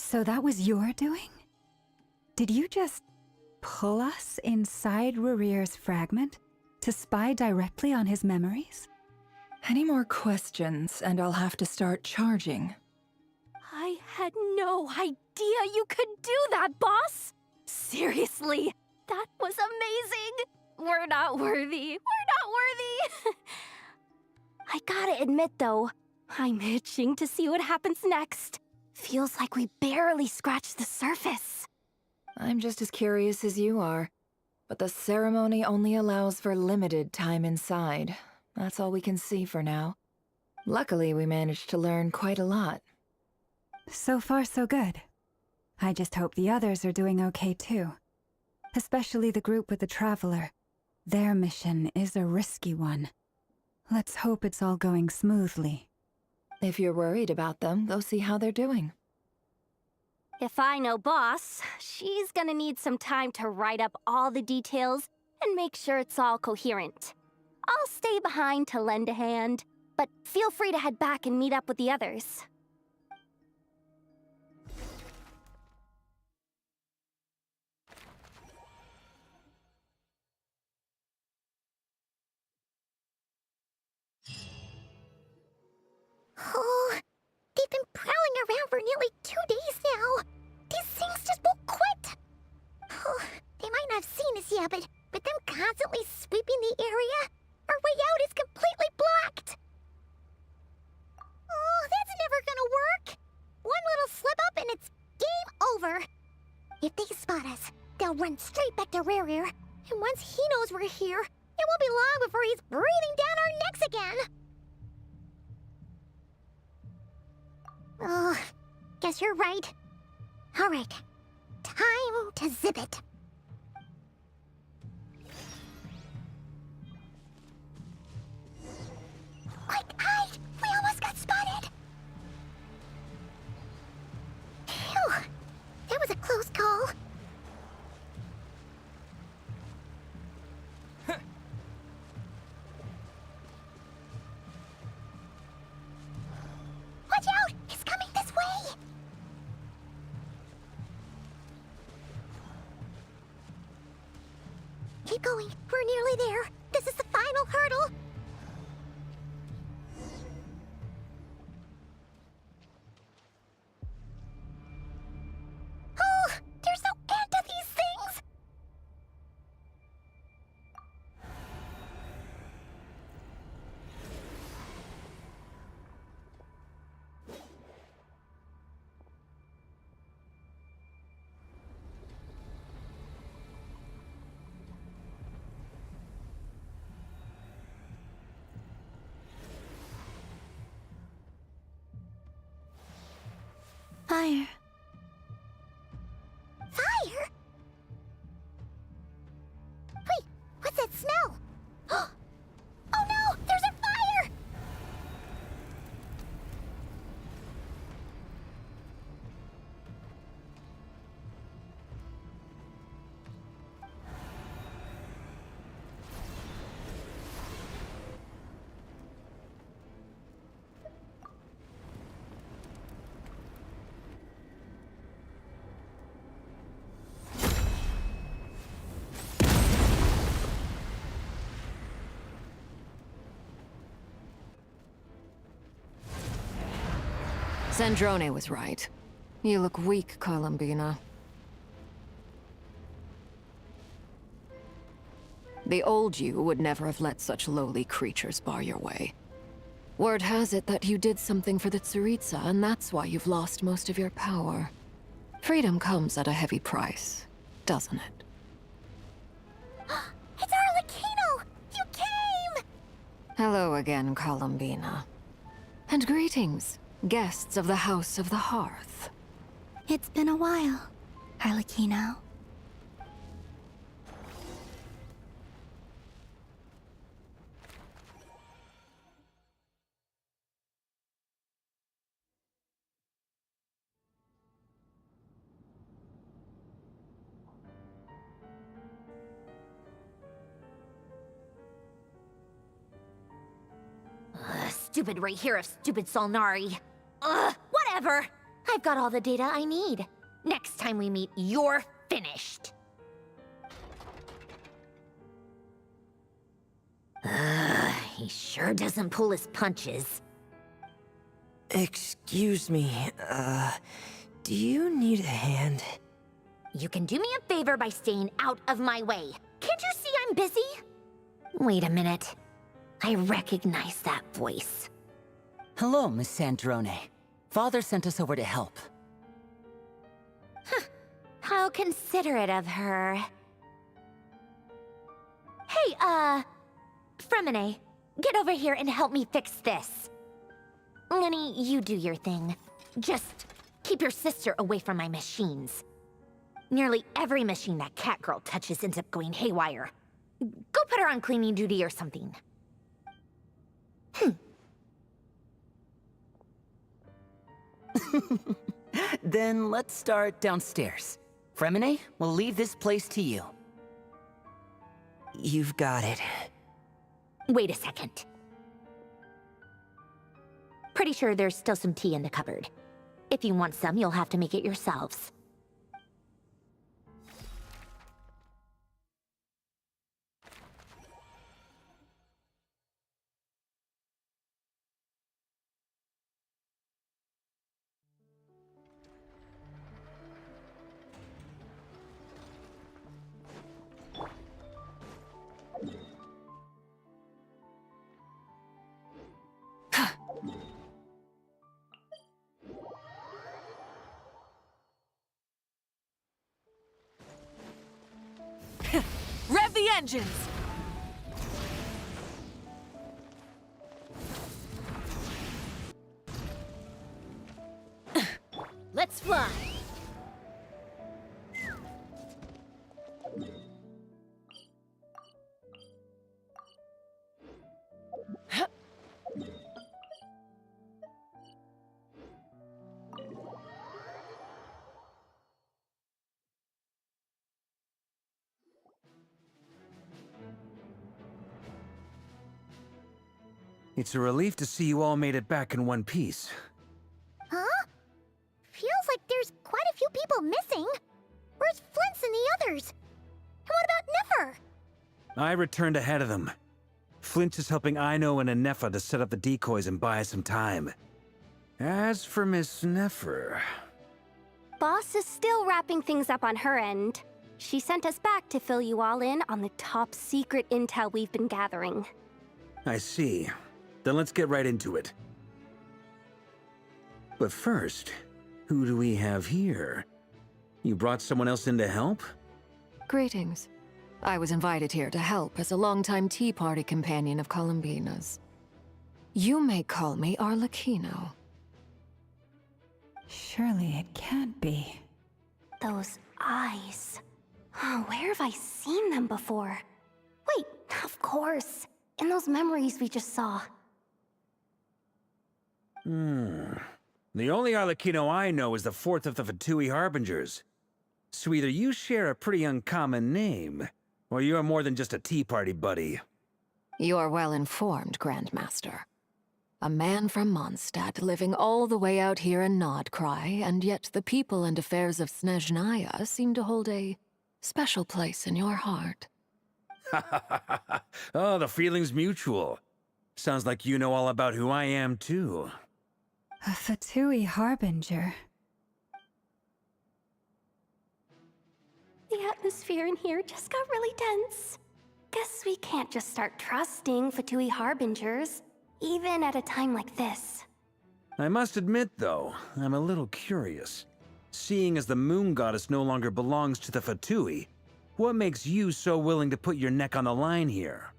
So that was your doing? Did you just pull us inside Rurir's fragment to spy directly on his memories? Any more questions, and I'll have to start charging. I had no idea you could do that, boss! Seriously, that was amazing! We're not worthy. We're not worthy! I gotta admit, though, I'm itching to see what happens next. Feels like we barely scratched the surface. I'm just as curious as you are. But the ceremony only allows for limited time inside. That's all we can see for now. Luckily, we managed to learn quite a lot. So far, so good. I just hope the others are doing okay too. Especially the group with the Traveler. Their mission is a risky one. Let's hope it's all going smoothly. If you're worried about them, go see how they're doing. If I know boss, she's gonna need some time to write up all the details and make sure it's all coherent. I'll stay behind to lend a hand, but feel free to head back and meet up with the others. Oh, they've been prowling around for nearly 2 days now. These things just won't quit. Oh, they might not have seen us yet, but with them constantly sweeping the area, our way out is completely blocked. Oh, that's never gonna work. One little slip up and it's game over. If they spot us, they'll run straight back to Rerir. And once he knows we're here, it won't be long before he's breathing down our necks again. Oh, guess you're right. All right, time to zip it. Quick, hide! We almost got spotted! Phew, that was a close call. Watch out! He's coming this way! Keep going. We're nearly there. This is the final hurdle. Oh, there's no end to these things! Fire. Fire? Wait, what's that smell? Oh no, there's a fire! Sandrone was right. You look weak, Columbina. The old you would never have let such lowly creatures bar your way. Word has it that you did something for the Tsaritsa, and that's why you've lost most of your power. Freedom comes at a heavy price, doesn't it? It's Arlecchino! You came! Hello again, Columbina. And greetings, guests of the House of the Hearth. It's been a while, Arlecchino. Stupid right here of stupid Solnari. Ugh, whatever. I've got all the data I need. Next time we meet, you're finished. He sure doesn't pull his punches. Excuse me, do you need a hand? You can do me a favor by staying out of my way. Can't you see I'm busy? Wait a minute. I recognize that voice. Hello, Miss Sandrone. Father sent us over to help. Huh. How considerate of her. Hey, Fremine, get over here and help me fix this. Lenny, you do your thing. Just keep your sister away from my machines. Nearly every machine that Catgirl touches ends up going haywire. Go put her on cleaning duty or something. Then let's start downstairs. Fremine, we'll leave this place to you. You've got it. Wait a second. Pretty sure there's still some tea in the cupboard. If you want some, you'll have to make it yourselves. Rev the engines! Let's fly! It's a relief to see you all made it back in one piece. Huh? Feels like there's quite a few people missing. Where's Flint's and the others? And what about Niffer? I returned ahead of them. Flint is helping Ino and Anefa to set up the decoys and buy some time. As for Miss Neffer... Boss is still wrapping things up on her end. She sent us back to fill you all in on the top secret intel we've been gathering. I see. Then let's get right into it. But first, who do we have here? You brought someone else in to help? Greetings. I was invited here to help as a longtime Tea Party companion of Columbina's. You may call me Arlecchino. Surely it can't be. Those eyes. Oh, where have I seen them before? Wait, of course. In those memories we just saw. The only Arlecchino I know is the fourth of the Fatui Harbingers. So either you share a pretty uncommon name, or you're more than just a Tea Party buddy. You're well informed, Grandmaster. A man from Mondstadt living all the way out here in Nodcry, and yet the people and affairs of Snezhnaya seem to hold a special place in your heart. Oh, the feeling's mutual. Sounds like you know all about who I am, too. A Fatui Harbinger. The atmosphere in here just got really tense. Guess we can't just start trusting Fatui Harbingers, even at a time like this. I must admit, though, I'm a little curious. Seeing as the Moon Goddess no longer belongs to the Fatui, what makes you so willing to put your neck on the line here?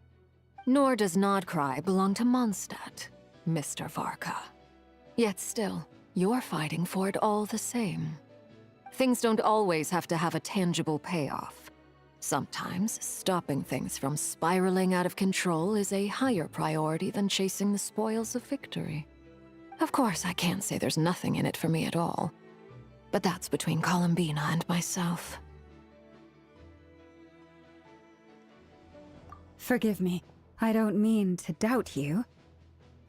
Nor does Nodcry belong to Mondstadt, Mr. Varka. Yet still, you're fighting for it all the same. Things don't always have to have a tangible payoff. Sometimes, stopping things from spiraling out of control is a higher priority than chasing the spoils of victory. Of course, I can't say there's nothing in it for me at all. But that's between Columbina and myself. Forgive me. I don't mean to doubt you.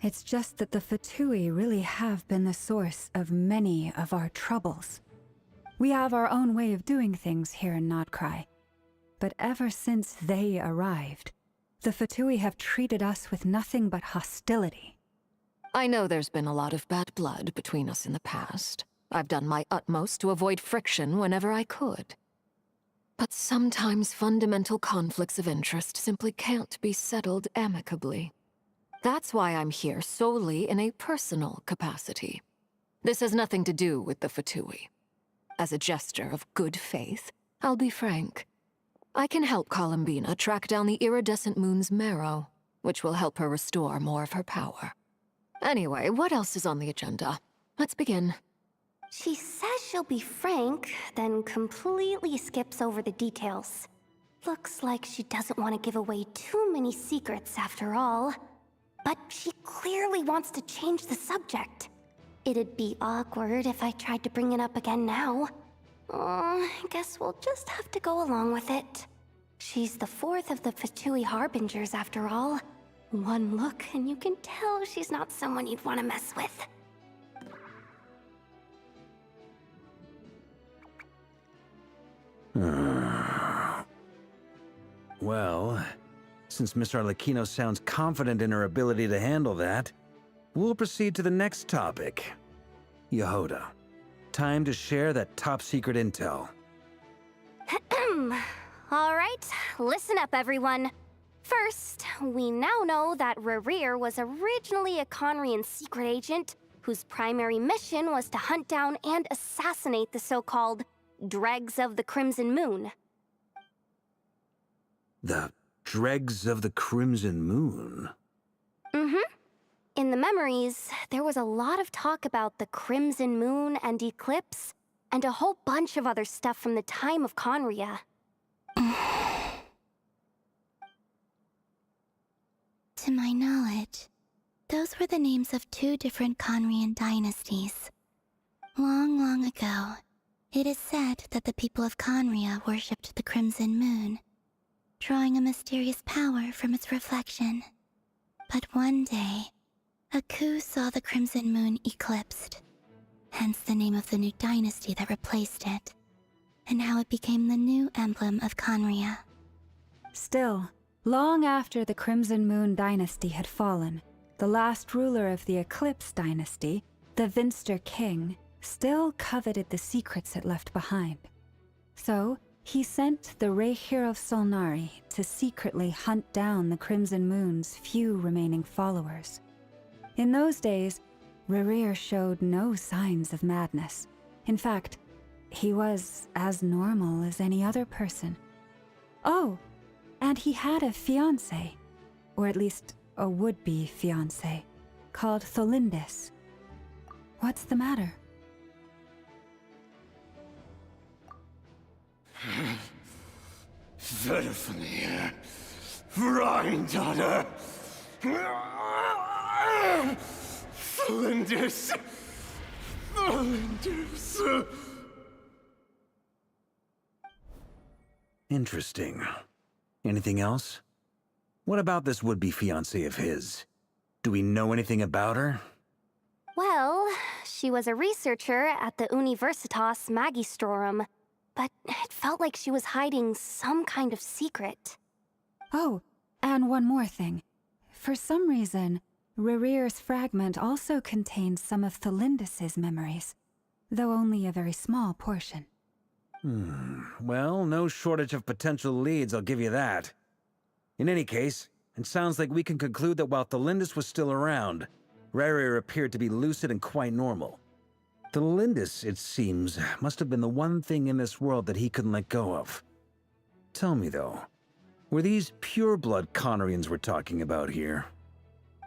It's just that the Fatui really have been the source of many of our troubles. We have our own way of doing things here in Nodcry. But ever since they arrived, the Fatui have treated us with nothing but hostility. I know there's been a lot of bad blood between us in the past. I've done my utmost to avoid friction whenever I could. But sometimes fundamental conflicts of interest simply can't be settled amicably. That's why I'm here solely in a personal capacity. This has nothing to do with the Fatui. As a gesture of good faith, I'll be frank. I can help Columbina track down the iridescent moon's marrow, which will help her restore more of her power. Anyway, what else is on the agenda? Let's begin. She says she'll be frank, then completely skips over the details. Looks like she doesn't want to give away too many secrets after all. But she clearly wants to change the subject. It'd be awkward if I tried to bring it up again now. I guess we'll just have to go along with it. She's the fourth of the Fatui Harbingers after all. One look and you can tell she's not someone you'd want to mess with. Well, since Miss Arlecchino sounds confident in her ability to handle that, we'll proceed to the next topic. Yehoda, time to share that top-secret intel. All right, listen up, everyone. First, we now know that Rerir was originally a Conrian secret agent whose primary mission was to hunt down and assassinate the so-called Dregs of the Crimson Moon. The Dregs of the Crimson Moon? Mm-hmm. In the memories, there was a lot of talk about the Crimson Moon and Eclipse, and a whole bunch of other stuff from the time of Conria. To my knowledge, those were the names of two different Conrian dynasties. Long, long ago, it is said that the people of Conria worshipped the Crimson Moon, drawing a mysterious power from its reflection. But one day, a coup saw the Crimson Moon eclipsed, hence the name of the new dynasty that replaced it, and how it became the new emblem of Conria. Still, long after the Crimson Moon dynasty had fallen, the last ruler of the Eclipse dynasty, the Vinster King, still coveted the secrets it left behind. So, he sent the Rehir of Solnari to secretly hunt down the Crimson Moon's few remaining followers. In those days, Rerir showed no signs of madness. In fact, he was as normal as any other person. Oh, and he had a fiancé, or at least a would-be fiancé, called Tholindis. What's the matter? Verfnir, Rheindaughter, Flinders, Flinders. Interesting. Anything else? What about this would-be fiancé of his? Do we know anything about her? Well, she was a researcher at the Universitas Magistrorum, but it felt like she was hiding some kind of secret. Oh, and one more thing. For some reason, Rerir's fragment also contains some of Tholindis' memories, though only a very small portion. Well, no shortage of potential leads, I'll give you that. In any case, it sounds like we can conclude that while Tholindis was still around, Rerir appeared to be lucid and quite normal. Tholindis, it seems, must have been the one thing in this world that he couldn't let go of. Tell me, though, were these pure-blood Conrians we're talking about here?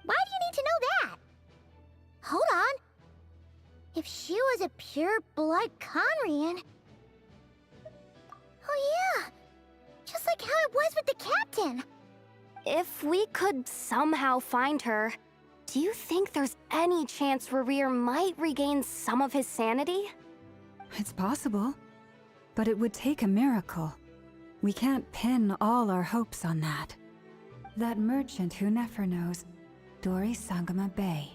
Why do you need to know that? Hold on. If she was a pure-blood Conrian... Oh yeah! Just like how it was with the captain! If we could somehow find her, do you think there's any chance Rerir might regain some of his sanity? It's possible, but it would take a miracle. We can't pin all our hopes on that. That merchant who Nefer knows Dori Sangama Bay.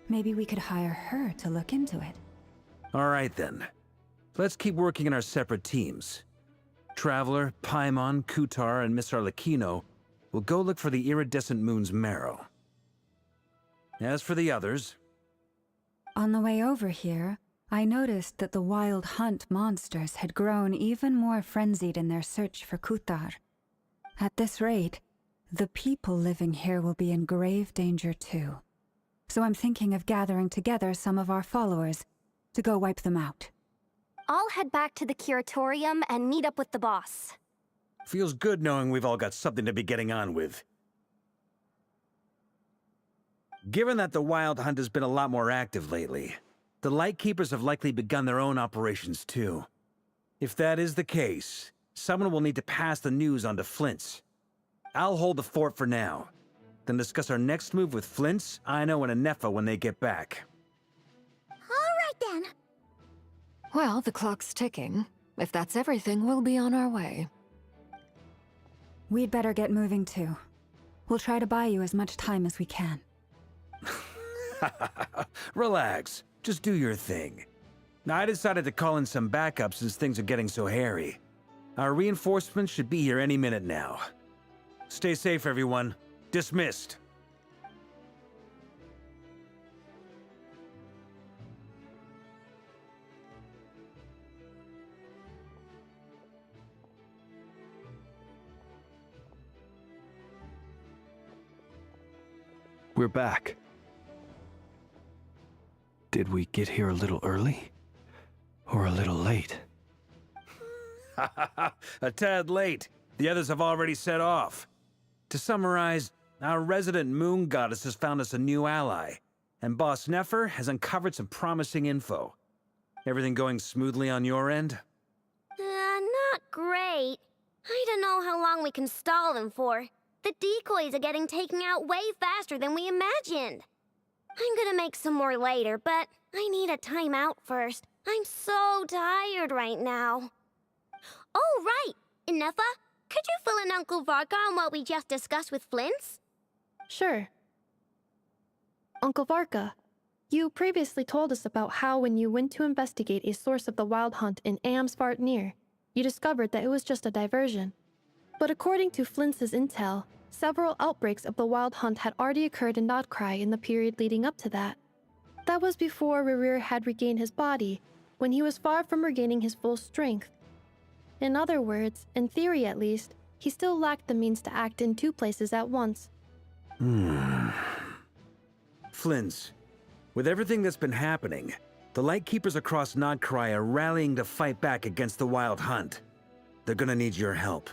Maybe we could hire her to look into it. All right then. Let's keep working in our separate teams. Traveler, Paimon, Kutar, and Miss Arlecchino will go look for the iridescent moon's marrow. As for the others... On the way over here, I noticed that the Wild Hunt monsters had grown even more frenzied in their search for Kutar. At this rate, the people living here will be in grave danger too. So I'm thinking of gathering together some of our followers to go wipe them out. I'll head back to the curatorium and meet up with the boss. Feels good knowing we've all got something to be getting on with. Given that the Wild Hunt has been a lot more active lately, the Lightkeepers have likely begun their own operations too. If that is the case, someone will need to pass the news on to Flint's. I'll hold the fort for now, then discuss our next move with Flint's, Aino, and Anefa when they get back. All right then. Well, the clock's ticking. If that's everything, we'll be on our way. We'd better get moving too. We'll try to buy you as much time as we can. Relax. Just do your thing. Now, I decided to call in some backup since things are getting so hairy. Our reinforcements should be here any minute now. Stay safe, everyone. Dismissed. We're back. Did we get here a little early? Or a little late? A tad late. The others have already set off. To summarize, our resident moon goddess has found us a new ally, and Boss Nefer has uncovered some promising info. Everything going smoothly on your end? Not great. I don't know how long we can stall them for. The decoys are getting taken out way faster than we imagined. I'm gonna make some more later, but I need a timeout first. I'm so tired right now. Oh, right! Inefa, could you fill in Uncle Varka on what we just discussed with Flint's? Sure. Uncle Varka, you previously told us about how when you went to investigate a source of the Wild Hunt in Amsvartnir, you discovered that it was just a diversion. But according to Flint's intel, several outbreaks of the Wild Hunt had already occurred in Nodcry in the period leading up to that. That was before Rerir had regained his body, when he was far from regaining his full strength. In other words, in theory at least, he still lacked the means to act in two places at once. Flint's, with everything that's been happening, the Lightkeepers across Nodcry are rallying to fight back against the Wild Hunt. They're gonna need your help.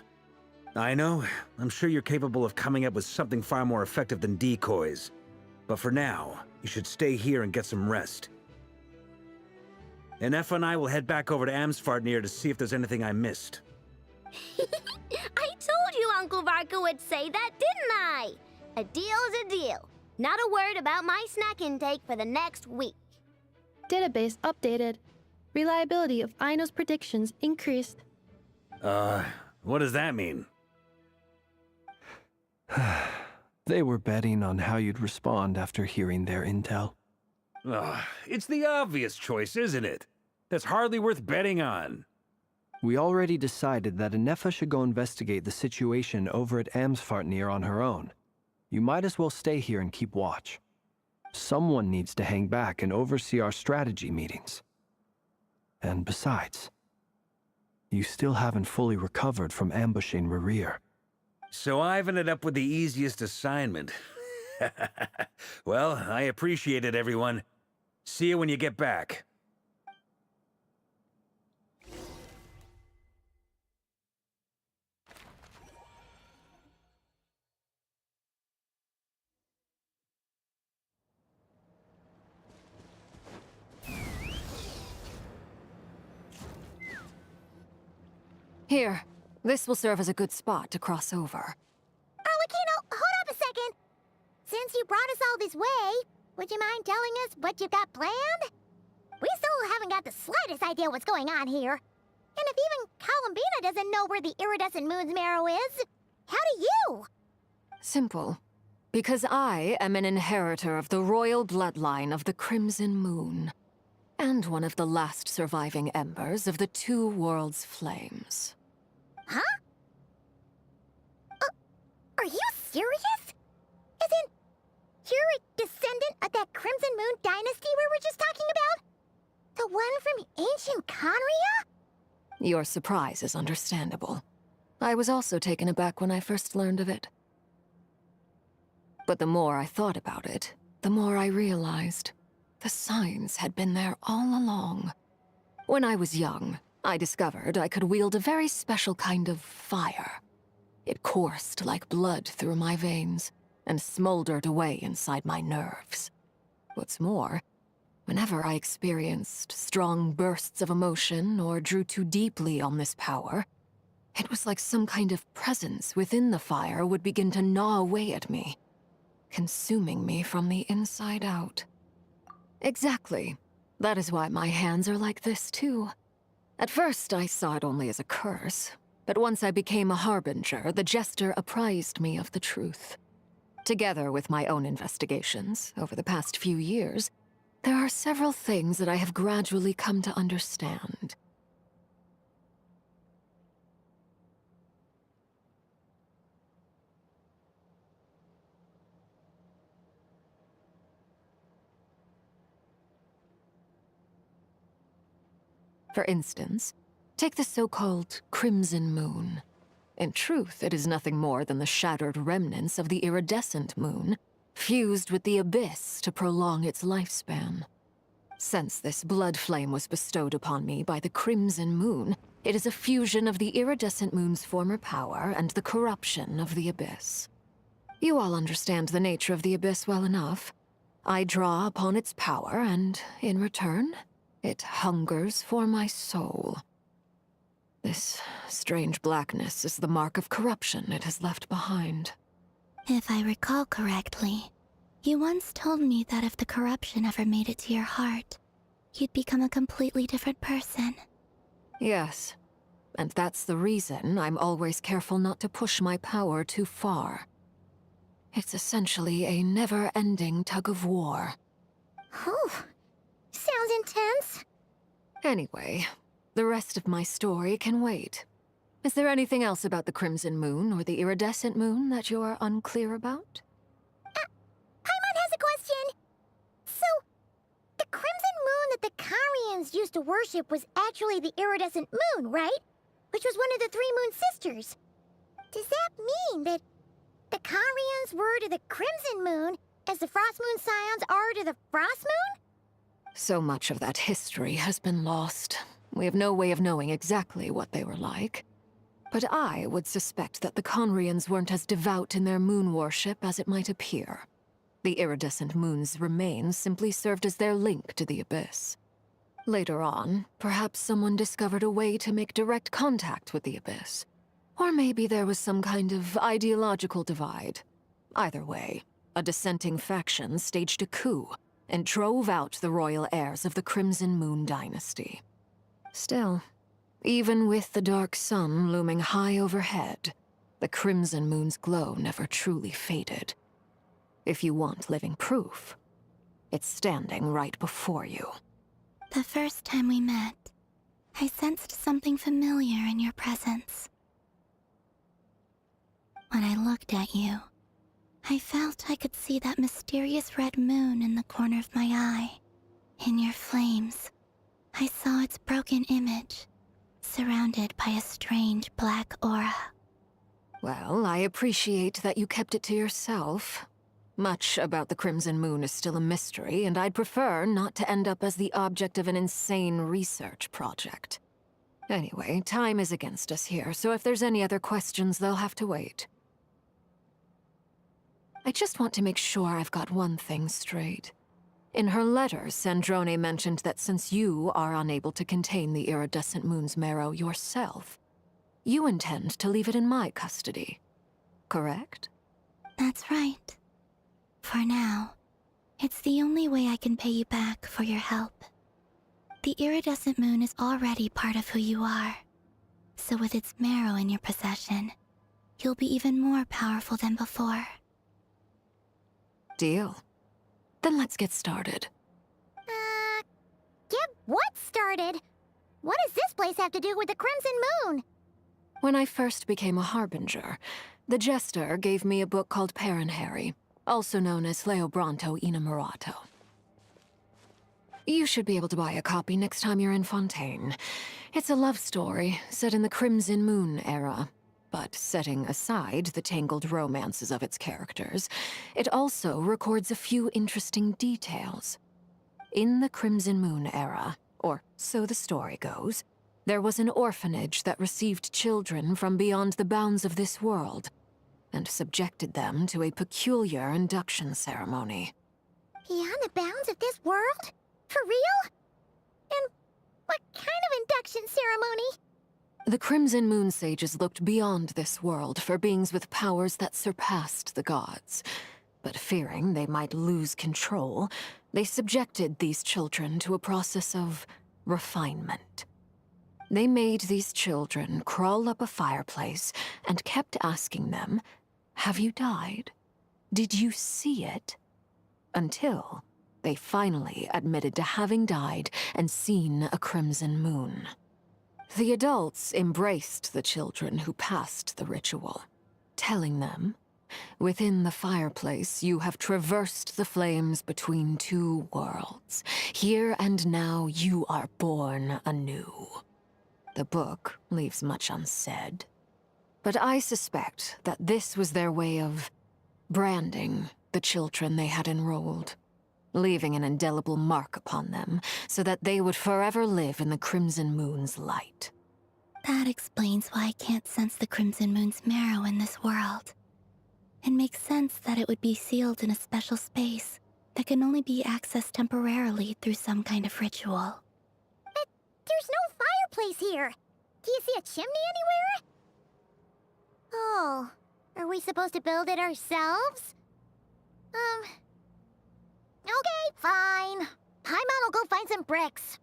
I know, I'm sure you're capable of coming up with something far more effective than decoys. But for now, you should stay here and get some rest. Anefa and I will head back over to Amsvartnir to see if there's anything I missed. I told you Uncle Varka would say that, didn't I? A deal's a deal. Not a word about my snack intake for the next week. Database updated. Reliability of Aino's predictions increased. What does that mean? They were betting on how you'd respond after hearing their intel. It's the obvious choice, isn't it? That's hardly worth betting on. We already decided that Anefa should go investigate the situation over at Amsvartnir on her own. You might as well stay here and keep watch. Someone needs to hang back and oversee our strategy meetings. And besides, you still haven't fully recovered from ambushing Rerir. So I've ended up with the easiest assignment. Well, I appreciate it, everyone. See you when you get back. Here, this will serve as a good spot to cross over. Arlecchino, hold up a second. Since you brought us all this way, would you mind telling us what you've got planned? We still haven't got the slightest idea what's going on here. And if even Columbina doesn't know where the iridescent moon's marrow is, how do you? Simple. Because I am an inheritor of the royal bloodline of the Crimson Moon, and one of the last surviving embers of the Two Worlds' flames. Huh? Are you serious? As in, you're a descendant of that Crimson Moon dynasty we were just talking about? The one from ancient Conria? Your surprise is understandable. I was also taken aback when I first learned of it. But the more I thought about it, the more I realized the signs had been there all along. When I was young, I discovered I could wield a very special kind of fire. It coursed like blood through my veins and smoldered away inside my nerves. What's more, whenever I experienced strong bursts of emotion or drew too deeply on this power, it was like some kind of presence within the fire would begin to gnaw away at me, consuming me from the inside out. Exactly. That is why my hands are like this, too. At first, I saw it only as a curse, but once I became a harbinger, the Jester apprised me of the truth. Together with my own investigations, over the past few years, there are several things that I have gradually come to understand. For instance, take the so-called Crimson Moon. In truth, it is nothing more than the shattered remnants of the iridescent moon, fused with the abyss to prolong its lifespan. Since this blood flame was bestowed upon me by the Crimson Moon, it is a fusion of the iridescent moon's former power and the corruption of the abyss. You all understand the nature of the abyss well enough. I draw upon its power, and in return, it hungers for my soul. This strange blackness is the mark of corruption it has left behind. If I recall correctly, you once told me that if the corruption ever made it to your heart, you'd become a completely different person. Yes, and that's the reason I'm always careful not to push my power too far. It's essentially a never-ending tug-of-war. Whew. Sounds intense. Anyway, the rest of my story can wait. Is there anything else about the Crimson Moon or the Iridescent Moon that you're unclear about? Paimon has a question. So, the Crimson Moon that the Carians used to worship was actually the Iridescent Moon, right? Which was one of the three Moon Sisters. Does that mean that the Carians were to the Crimson Moon as the Frost Moon Scions are to the Frost Moon? So much of that history has been lost. We have no way of knowing exactly what they were like. But I would suspect that the Conrians weren't as devout in their moon worship as it might appear. The iridescent moon's remains simply served as their link to the abyss. Later on, perhaps someone discovered a way to make direct contact with the abyss. Or maybe there was some kind of ideological divide. Either way, a dissenting faction staged a coup and drove out the royal heirs of the Crimson Moon dynasty. Still, even with the dark sun looming high overhead, the Crimson Moon's glow never truly faded. If you want living proof, it's standing right before you. The first time we met, I sensed something familiar in your presence. When I looked at you, I felt I could see that mysterious red moon in the corner of my eye. In your flames, I saw its broken image, surrounded by a strange black aura. Well, I appreciate that you kept it to yourself. Much about the Crimson Moon is still a mystery, and I'd prefer not to end up as the object of an insane research project. Anyway, time is against us here, so if there's any other questions, they'll have to wait. I just want to make sure I've got one thing straight. In her letter, Sandrone mentioned that since you are unable to contain the iridescent moon's marrow yourself, you intend to leave it in my custody. Correct? That's right. For now, it's the only way I can pay you back for your help. The iridescent moon is already part of who you are, so with its marrow in your possession, you'll be even more powerful than before. Deal. Then let's get started. Get what started? What does this place have to do with the Crimson Moon? When I first became a Harbinger, the Jester gave me a book called Paranhari, also known as Leobranto Innamorato. You should be able to buy a copy next time you're in Fontaine. It's a love story set in the Crimson Moon era, but setting aside the tangled romances of its characters, it also records a few interesting details. In the Crimson Moon era, or so the story goes, there was an orphanage that received children from beyond the bounds of this world, and subjected them to a peculiar induction ceremony. Beyond the bounds of this world? For real? And what kind of induction ceremony? The Crimson Moon sages looked beyond this world for beings with powers that surpassed the gods. But fearing they might lose control, they subjected these children to a process of refinement. They made these children crawl up a fireplace and kept asking them, "Have you died? Did you see it?" Until they finally admitted to having died and seen a crimson moon. The adults embraced the children who passed the ritual, telling them, "Within the fireplace, you have traversed the flames between two worlds. Here and now, you are born anew." The book leaves much unsaid, but I suspect that this was their way of branding the children they had enrolled, leaving an indelible mark upon them so that they would forever live in the Crimson Moon's light. That explains why I can't sense the Crimson Moon's marrow in this world. It makes sense that it would be sealed in a special space that can only be accessed temporarily through some kind of ritual. But there's no fireplace here. Do you see a chimney anywhere? Oh, are we supposed to build it ourselves? Okay, fine. Paimon will go find some bricks.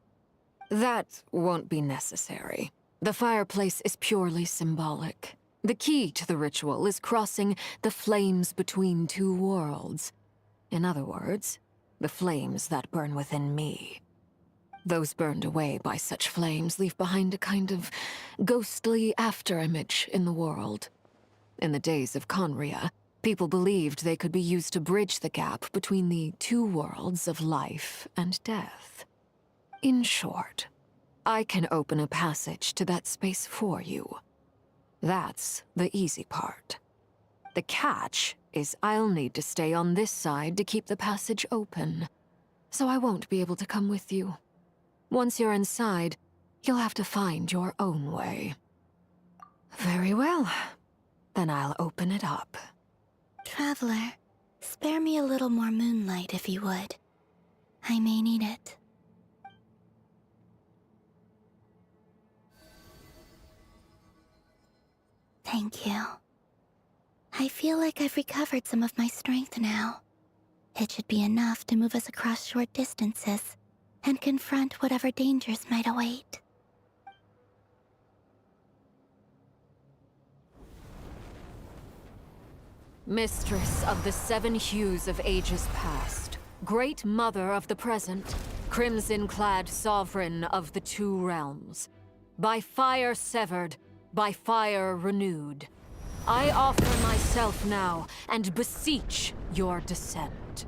That won't be necessary. The fireplace is purely symbolic. The key to the ritual is crossing the flames between two worlds. In other words, the flames that burn within me. Those burned away by such flames leave behind a kind of ghostly afterimage in the world. In the days of Conria, people believed they could be used to bridge the gap between the two worlds of life and death. In short, I can open a passage to that space for you. That's the easy part. The catch is I'll need to stay on this side to keep the passage open, so I won't be able to come with you. Once you're inside, you'll have to find your own way. Very well. Then I'll open it up. Traveler, spare me a little more moonlight if you would. I may need it. Thank you. I feel like I've recovered some of my strength now. It should be enough to move us across short distances and confront whatever dangers might await. Mistress of the seven hues of ages past, great mother of the present, crimson-clad sovereign of the two realms, by fire severed, by fire renewed, I offer myself now and beseech your descent.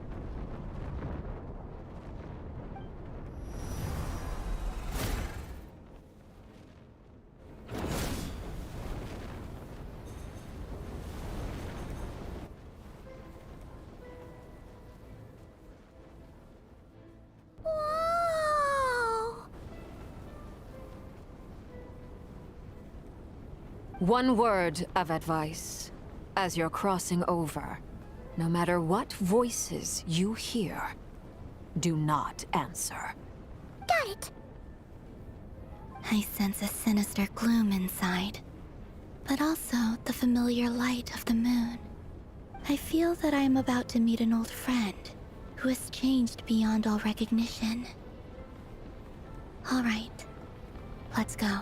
One word of advice. As you're crossing over, no matter what voices you hear, do not answer. Got it. I sense a sinister gloom inside, but also the familiar light of the moon. I feel that I am about to meet an old friend who has changed beyond all recognition. All right, let's go.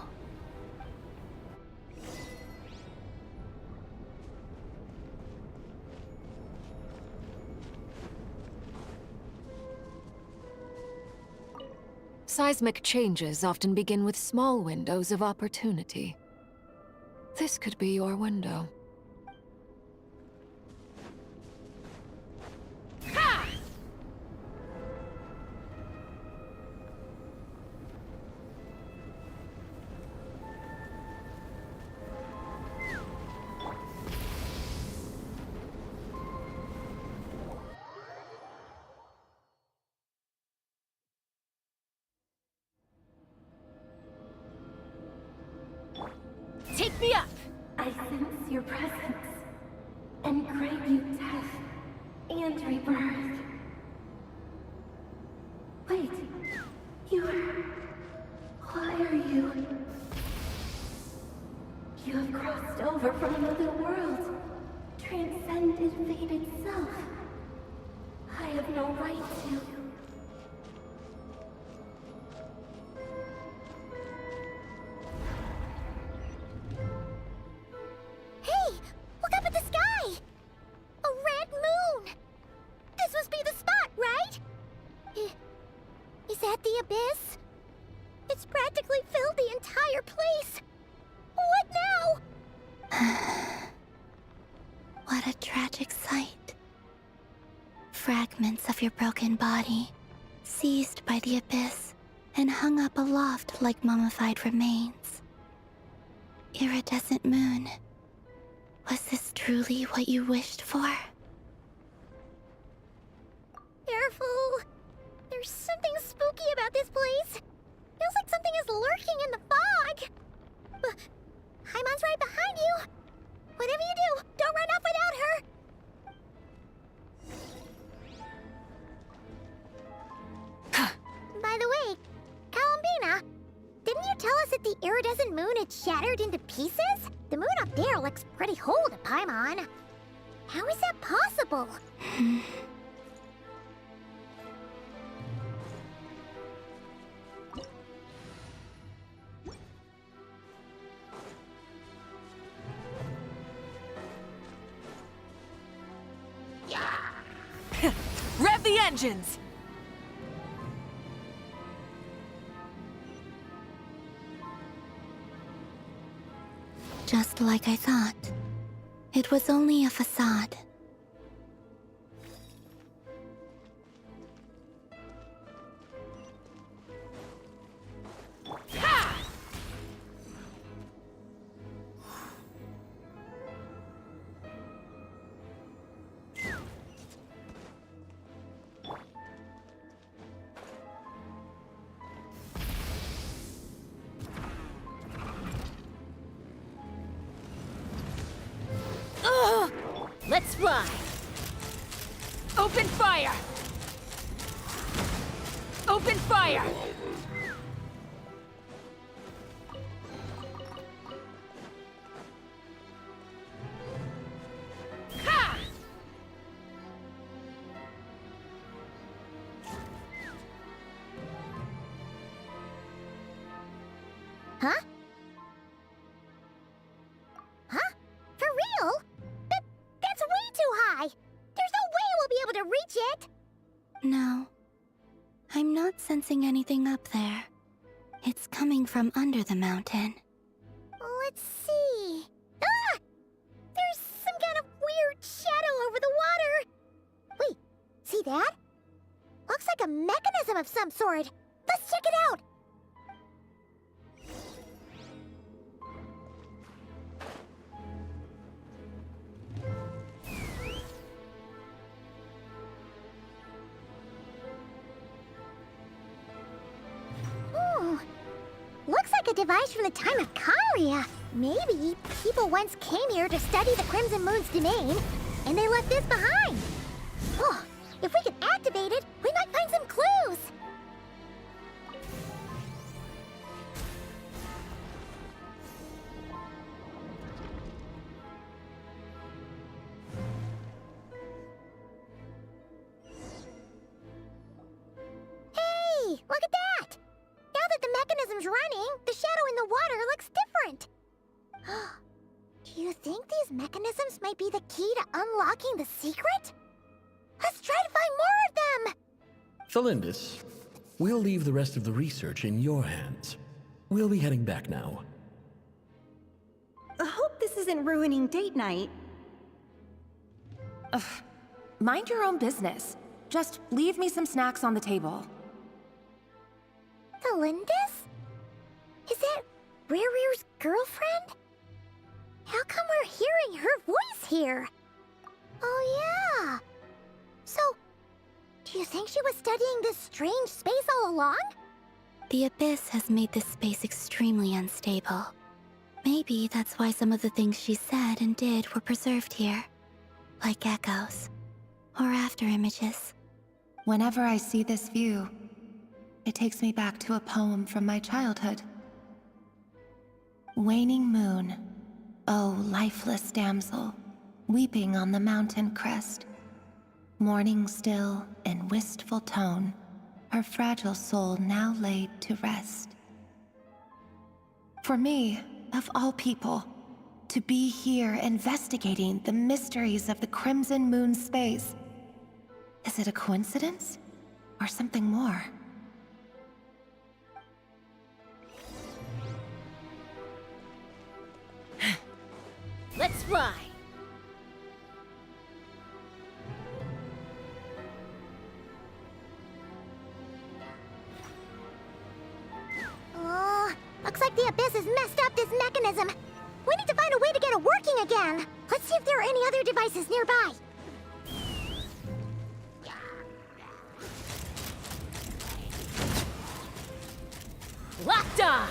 Seismic changes often begin with small windows of opportunity. This could be your window. Take me up! I sense your presence, and grant you death and rebirth. Wait, why are you? You have crossed over from another world, transcended fate itself. I have no right to. Hey! Look up at the sky! A red moon! This must be the spot, right? Is that the abyss? It's practically filled the entire place! What now? What a tragic sight. Fragments of your broken body, seized by the abyss and hung up aloft like mummified remains. Iridescent moon, was this truly what you wished for? Careful! There's something spooky about this place. Feels like something is lurking in the fog. Haimon's right behind you. Whatever you do, don't run off without her. By the way, Columbina, didn't you tell us that the iridescent moon had shattered into pieces? The moon up there looks pretty whole to Paimon. How is that possible? Rev the engines! Just like I thought. It was only a facade. Let's ride! Open fire! Open fire! Ha! Huh? Huh? For real? That's way too high! There's no way we'll be able to reach it! No. I'm not sensing anything up there. It's coming from under the mountain. Let's see... Ah! There's some kind of weird shadow over the water! Wait, see that? Looks like a mechanism of some sort. Let's check it out! Looks like a device from the time of Kyria. Maybe people once came here to study the Crimson Moon's domain, and they left this behind. Oh, if we can activate it, we might find some clues. Hey, look at that! Now that the mechanism's running, the shadow in the water looks different. Do you think these mechanisms might be the key to unlocking the secret? Let's try to find more of them! Thalindis, We'll leave the rest of the research in your hands. We'll be heading back now. I hope this isn't ruining date night. Ugh. Mind your own business. Just leave me some snacks on the table. Galindis? Is that Rere's girlfriend? How come we're hearing her voice here? Oh yeah. So, do you think she was studying this strange space all along? The Abyss has made this space extremely unstable. Maybe that's why some of the things she said and did were preserved here. Like echoes. Or after images. Whenever I see this view, it takes me back to a poem from my childhood. Waning moon, oh lifeless damsel, weeping on the mountain crest. Mourning still in wistful tone, her fragile soul now laid to rest. For me, of all people, to be here investigating the mysteries of the Crimson Moon space, is it a coincidence or something more? Let's fly! Oh, looks like the Abyss has messed up this mechanism. We need to find a way to get it working again. Let's see if there are any other devices nearby. Locked on!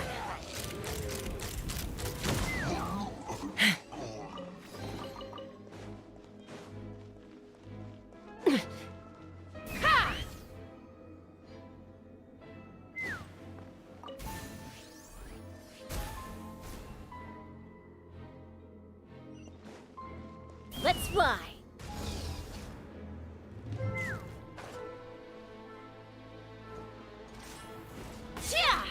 Let's fly! Yeah!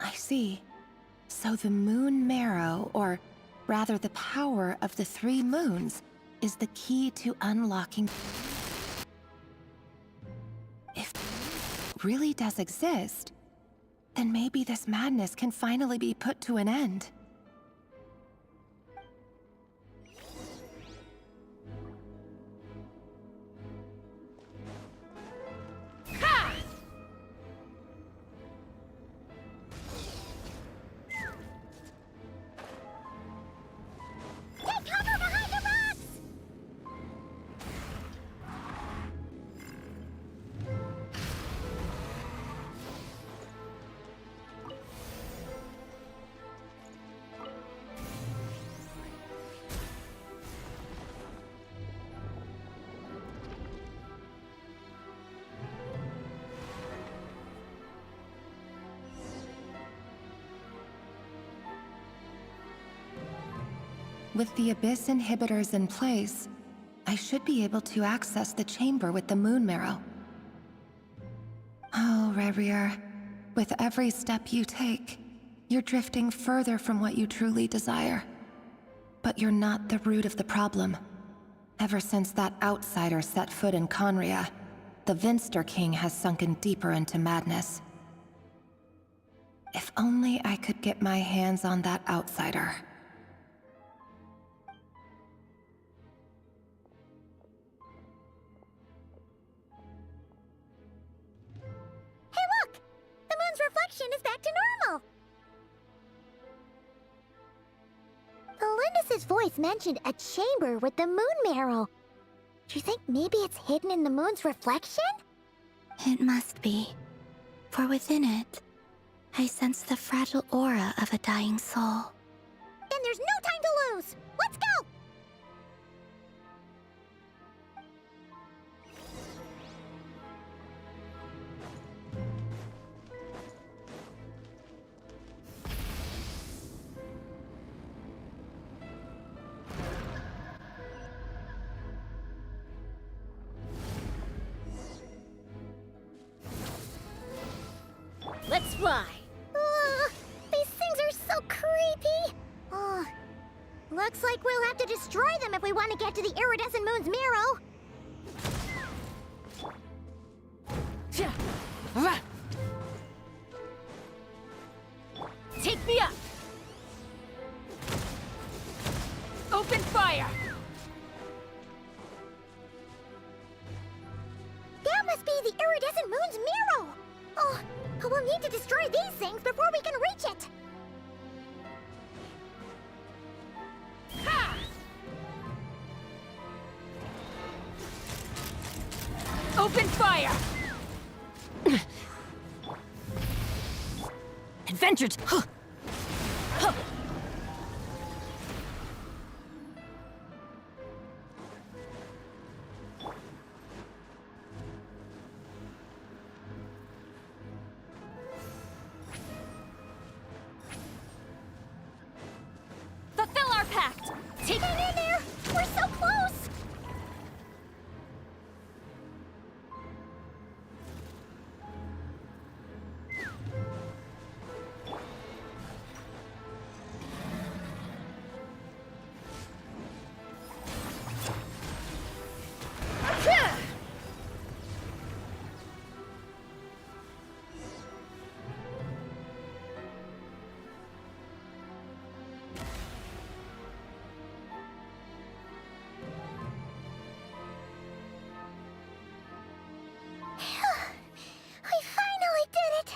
I see. So the moon marrow, or rather the power of the 3 moons, is the key to unlocking. If it really does exist, then maybe this madness can finally be put to an end. Take cover behind the rocks! With the Abyss inhibitors in place, I should be able to access the chamber with the moon marrow. Oh, Rerir, with every step you take, you're drifting further from what you truly desire. But you're not the root of the problem. Ever since that outsider set foot in Conria, the Vinster King has sunken deeper into madness. If only I could get my hands on that outsider. Hey look! The moon's reflection is back to normal! Galindis' voice mentioned a chamber with the moon marrow. Do you think maybe it's hidden in the moon's reflection? It must be. For within it, I sense the fragile aura of a dying soul. Then there's no time to lose! Let's go! fly! These things are so creepy! Looks like we'll have to destroy them if we want to get to the iridescent moon's marrow. Take me up! Open fire! That must be the iridescent moon's marrow! Oh, we'll need to destroy these things before we can reach it! Ha! Open fire! Adventures! Huh. Huh. Fulfill our pact! Take Hang in there! We're so close! We finally did it!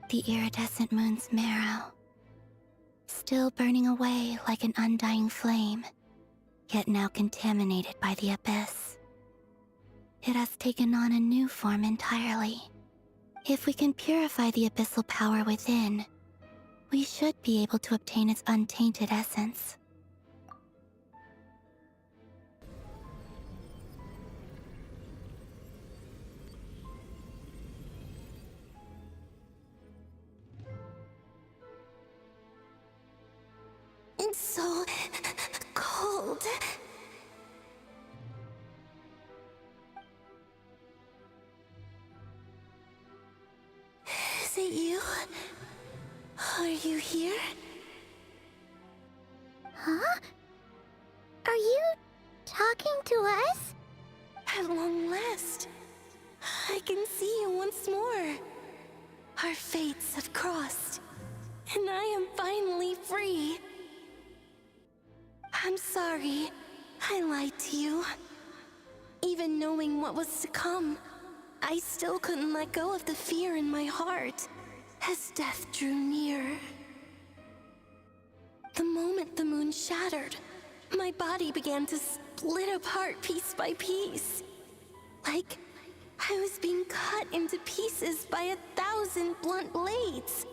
The iridescent moon's marrow. Still burning away like an undying flame, yet now contaminated by the abyss. It has taken on a new form entirely. If we can purify the abyssal power within, we should be able to obtain its untainted essence. It's so cold. Is it you? Are you here? Huh? Are you talking to us? At long last, I can see you once more. Our fates have crossed, and I am finally free. I'm sorry, I lied to you. Even knowing what was to come, I still couldn't let go of the fear in my heart as death drew near. The moment the moon shattered, my body began to split apart piece by piece. Like I was being cut into pieces by 1,000 blunt blades.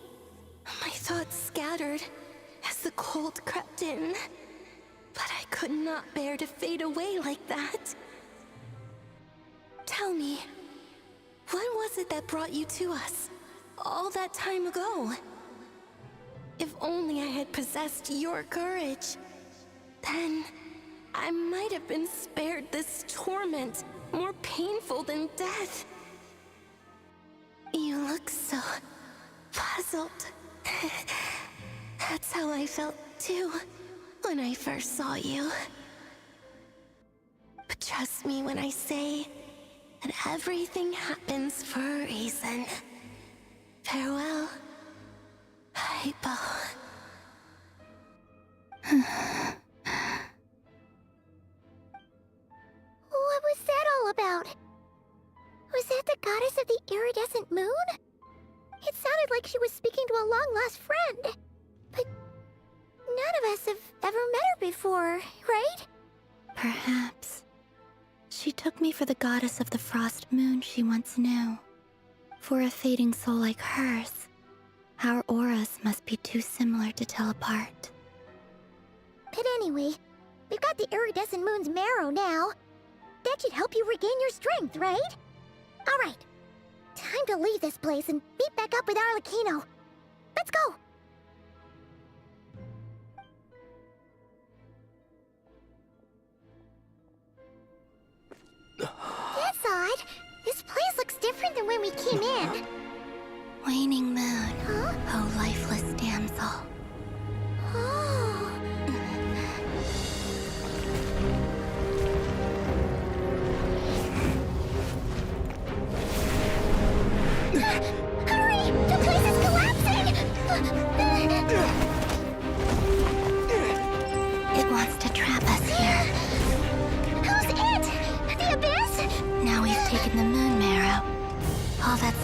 My thoughts scattered as the cold crept in. But I could not bear to fade away like that. Tell me, what was it that brought you to us all that time ago? If only I had possessed your courage, then I might have been spared this torment more painful than death. You look so puzzled. That's how I felt too when I first saw you. But trust me when I say that everything happens for a reason. Farewell, Hypo. What was that all about? Was that the goddess of the iridescent moon? It sounded like she was speaking to a long-lost friend. But none of us have ever met her before, right? Perhaps. She took me for the goddess of the frost moon she once knew. For a fading soul like hers, our auras must be too similar to tell apart. But anyway, we've got the iridescent moon's marrow now. That should help you regain your strength, right? Alright, time to leave this place and meet back up with Arlecchino. Let's go! That's odd. This place looks different than when we came in. Waning moon.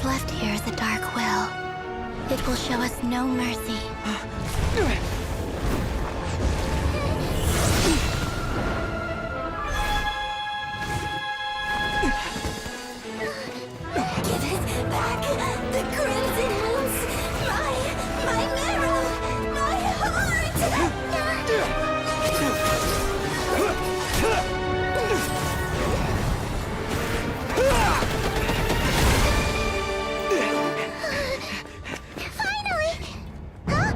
left here is a dark will. It will show us no mercy. Give it back! The Crimson Hounds! My marrow! My heart! Finally! Huh?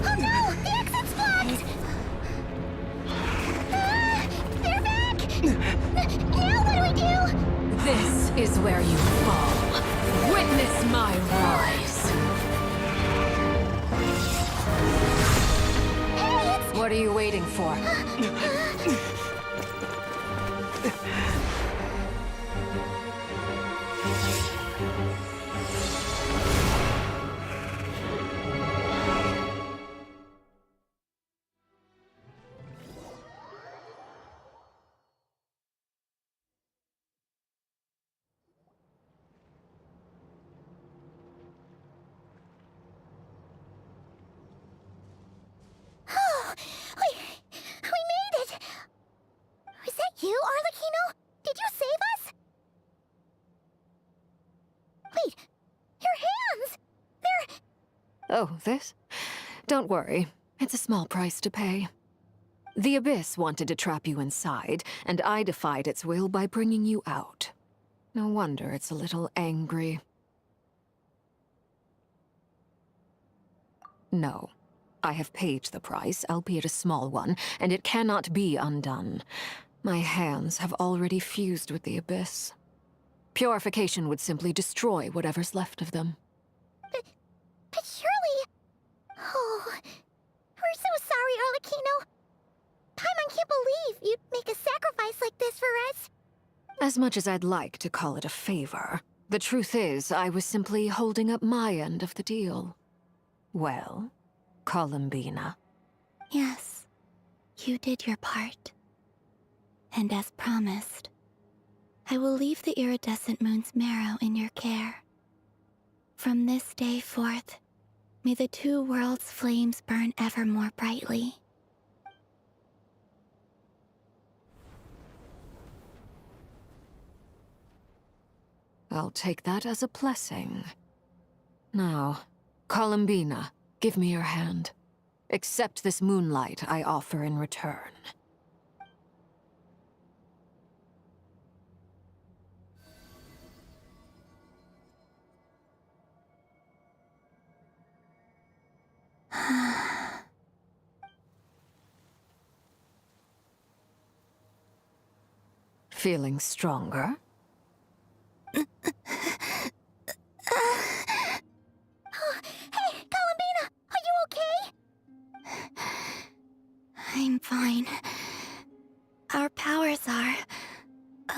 Oh no! The exit's blocked! They're back! Now what do we do? This is where you fall. Witness my rise. Hey, What are you waiting for? Oh, we made it! Was that you, Arlecchino? Did you save us? Wait, your hands! They're... Oh, this? Don't worry. It's a small price to pay. The Abyss wanted to trap you inside, and I defied its will by bringing you out. No wonder it's a little angry. No. I have paid the price, albeit a small one, and it cannot be undone. My hands have already fused with the Abyss. Purification would simply destroy whatever's left of them. But surely... Oh, we're so sorry, Arlecchino. Paimon can't believe you'd make a sacrifice like this for us. As much as I'd like to call it a favor, the truth is I was simply holding up my end of the deal. Well, Columbina. Yes, you did your part. And as promised, I will leave the iridescent moon's marrow in your care. From this day forth, may the two worlds' flames burn ever more brightly. I'll take that as a blessing. Now, Columbina, give me your hand. Accept this moonlight I offer in return. Feeling stronger? Oh, hey, Columbina! Are you okay? I'm fine. Our powers are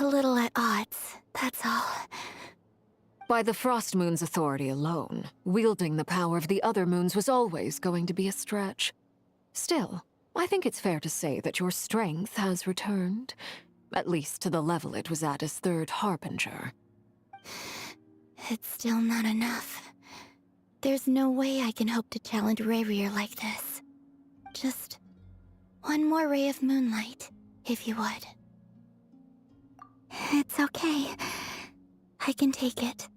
a little at odds, that's all. By the Frost Moon's authority alone, wielding the power of the other moons was always going to be a stretch. Still, I think it's fair to say that your strength has returned, at least to the level it was at as Third Harbinger. It's still not enough. There's no way I can hope to challenge Rayrir like this. Just one more ray of moonlight, if you would. It's okay. I can take it.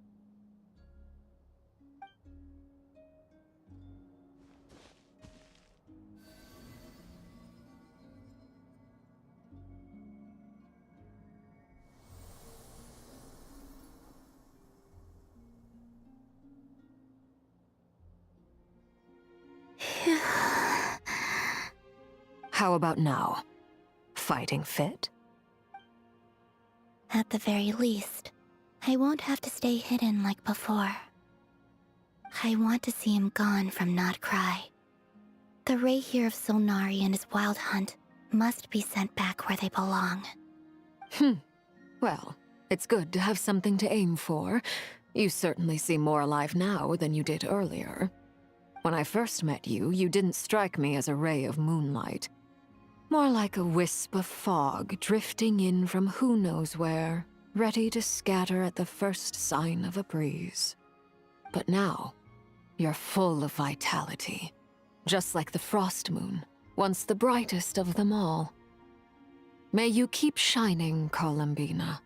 How about now? Fighting fit? At the very least, I won't have to stay hidden like before. I want to see him gone from Not Cry. The Ray here of Solnari and his wild hunt must be sent back where they belong. Well, it's good to have something to aim for. You certainly seem more alive now than you did earlier. When I first met you, you didn't strike me as a ray of moonlight. More like a wisp of fog drifting in from who knows where, ready to scatter at the first sign of a breeze. But now, you're full of vitality. Just like the Frost Moon, once the brightest of them all. May you keep shining, Columbina.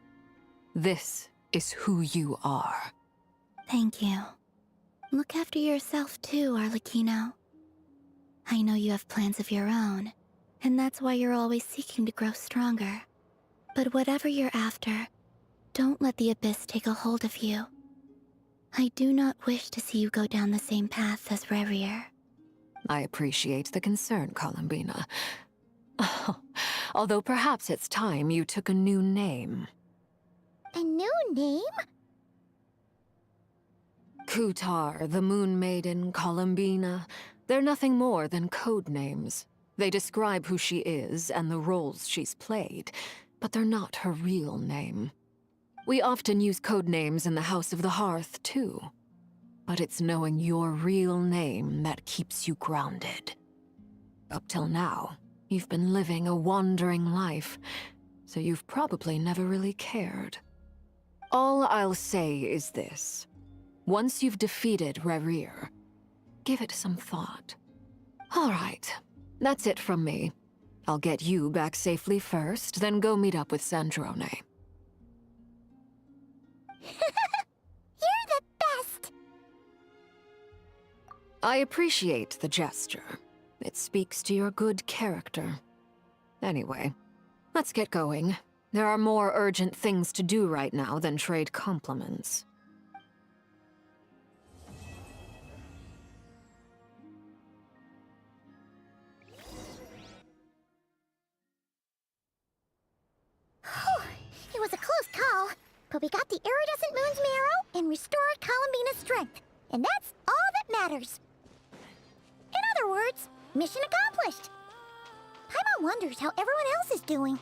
This is who you are. Thank you. Look after yourself too, Arlecchino. I know you have plans of your own, and that's why you're always seeking to grow stronger. But whatever you're after, don't let the Abyss take a hold of you. I do not wish to see you go down the same path as Revier. I appreciate the concern, Columbina. Although perhaps it's time you took a new name. A new name? Kutar, the Moon Maiden, Columbina. They're nothing more than code names. They describe who she is and the roles she's played, but they're not her real name. We often use code names in the House of the Hearth, too. But it's knowing your real name that keeps you grounded. Up till now, you've been living a wandering life, so you've probably never really cared. All I'll say is this. Once you've defeated Revier, give it some thought. All right, that's it from me. I'll get you back safely first, then go meet up with Sandrone. You're the best! I appreciate the gesture. It speaks to your good character. Anyway, let's get going. There are more urgent things to do right now than trade compliments. It was a close call, but we got the iridescent moon's marrow and restored Columbina's strength, and that's all that matters. In other words, mission accomplished. Paimon wonders how everyone else is doing.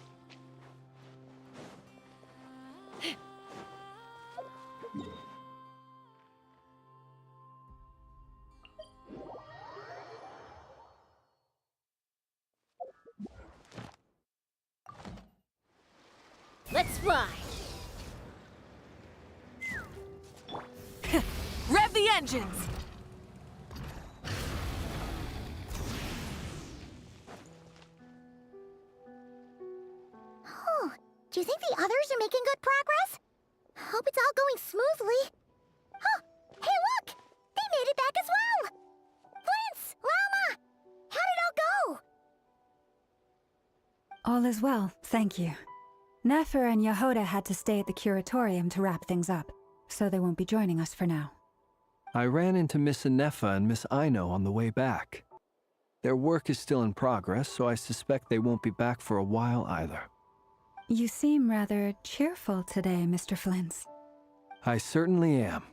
Let's fly! Rev the engines! Oh, do you think the others are making good progress? Hope it's all going smoothly. Oh, hey look! They made it back as well! Flintz! Llama! How did it all go? All is well, thank you. Nefer and Yehoda had to stay at the curatorium to wrap things up, so they won't be joining us for now. I ran into Miss Anefa and Miss Aino on the way back. Their work is still in progress, so I suspect they won't be back for a while either. You seem rather cheerful today, Mr. Flintz. I certainly am.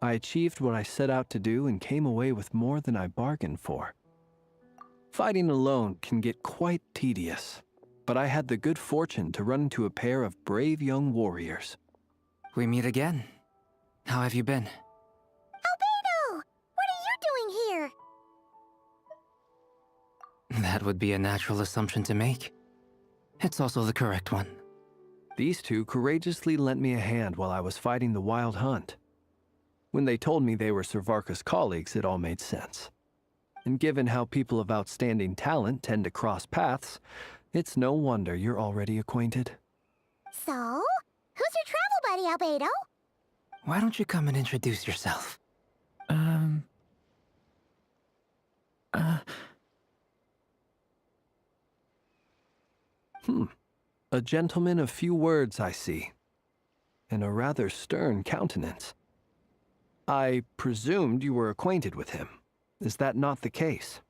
I achieved what I set out to do and came away with more than I bargained for. Fighting alone can get quite tedious, but I had the good fortune to run into a pair of brave young warriors. We meet again. How have you been? Albedo! What are you doing here? That would be a natural assumption to make. It's also the correct one. These two courageously lent me a hand while I was fighting the Wild Hunt. When they told me they were Servarka's colleagues, it all made sense. And given how people of outstanding talent tend to cross paths, it's no wonder you're already acquainted. So, who's your travel buddy, Albedo? Why don't you come and introduce yourself? A gentleman of few words, I see. And a rather stern countenance. I presumed you were acquainted with him. Is that not the case?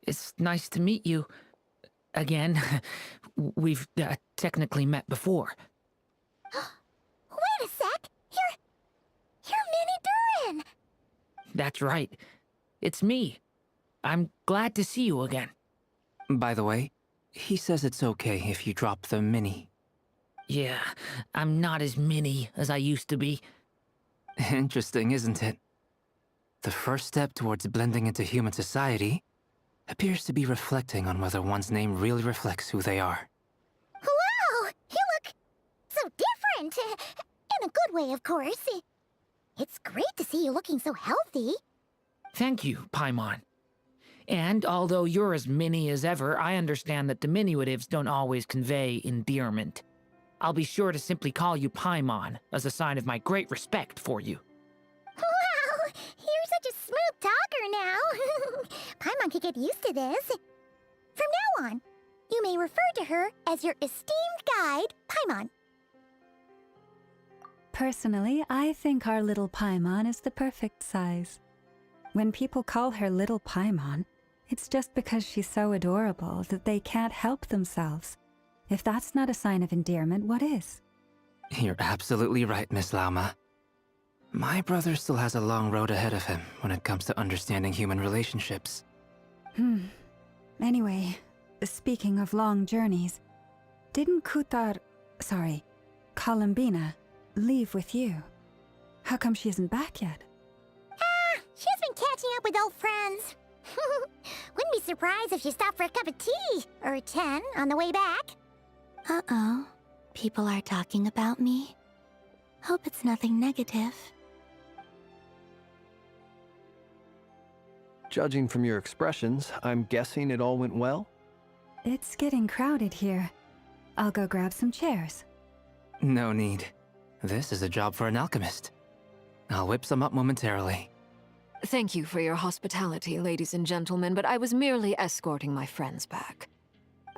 It's nice to meet you. Again. We've technically met before. Wait a sec! You're Minnie Durin! That's right. It's me. I'm glad to see you again. By the way, he says it's okay if you drop the mini. Yeah, I'm not as mini as I used to be. Interesting, isn't it? The first step towards blending into human society appears to be reflecting on whether one's name really reflects who they are. Wow! You look so different! In a good way, of course. It's great to see you looking so healthy. Thank you, Paimon. And although you're as mini as ever, I understand that diminutives don't always convey endearment. I'll be sure to simply call you Paimon, as a sign of my great respect for you. Wow, you're such a smooth talker now. Paimon could get used to this. From now on, you may refer to her as your esteemed guide, Paimon. Personally, I think our little Paimon is the perfect size. When people call her Little Paimon, it's just because she's so adorable that they can't help themselves. If that's not a sign of endearment, what is? You're absolutely right, Miss Lauma. My brother still has a long road ahead of him when it comes to understanding human relationships. Anyway, speaking of long journeys, didn't Columbina, leave with you? How come she isn't back yet? She's been catching up with old friends. Wouldn't be surprised if she stopped for a cup of tea or 10 on the way back. Uh-oh. People are talking about me. Hope it's nothing negative. Judging from your expressions, I'm guessing it all went well? It's getting crowded here. I'll go grab some chairs. No need. This is a job for an alchemist. I'll whip some up momentarily. Thank you for your hospitality, ladies and gentlemen, but I was merely escorting my friends back.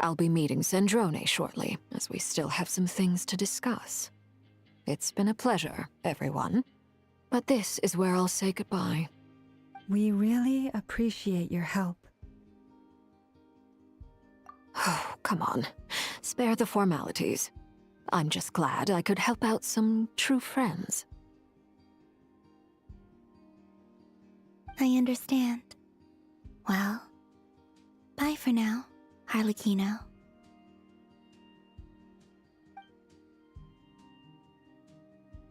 I'll be meeting Zendrone shortly, as we still have some things to discuss. It's been a pleasure, everyone. But this is where I'll say goodbye. We really appreciate your help. Oh, come on. Spare the formalities. I'm just glad I could help out some true friends. I understand. Well, bye for now, Harlequino.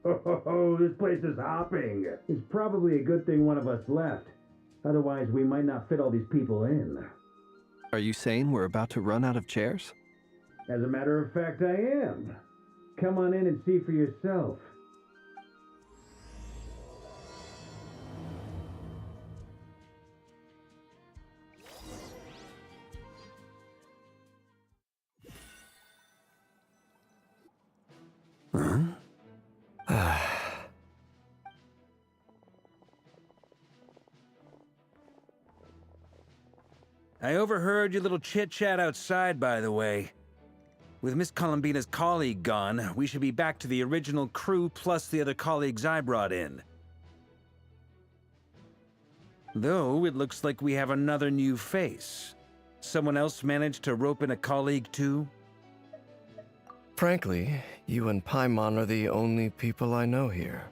Oh, this place is hopping. It's probably a good thing one of us left. Otherwise, we might not fit all these people in. Are you saying we're about to run out of chairs? As a matter of fact, I am. Come on in and see for yourself. I overheard your little chit-chat outside, by the way. With Miss Columbina's colleague gone, we should be back to the original crew plus the other colleagues I brought in. Though, it looks like we have another new face. Someone else managed to rope in a colleague too? Frankly, you and Paimon are the only people I know here.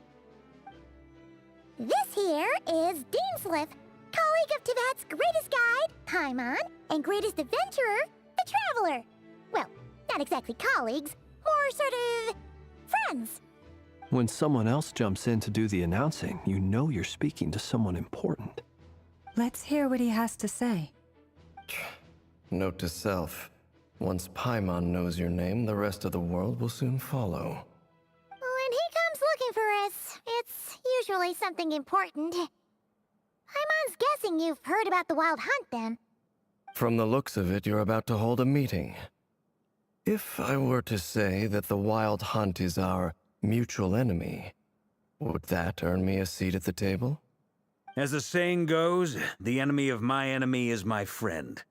This here is Deansliff, colleague of Tibet's greatest guide, Paimon, and greatest adventurer, the Traveler. Well, not exactly colleagues, more sort of friends. When someone else jumps in to do the announcing, you know you're speaking to someone important. Let's hear what he has to say. Note to self, once Paimon knows your name, the rest of the world will soon follow. When he comes looking for us, it's usually something important. Paimon's guessing you've heard about the Wild Hunt, then. From the looks of it, you're about to hold a meeting. If I were to say that the Wild Hunt is our mutual enemy, would that earn me a seat at the table? As the saying goes, the enemy of my enemy is my friend.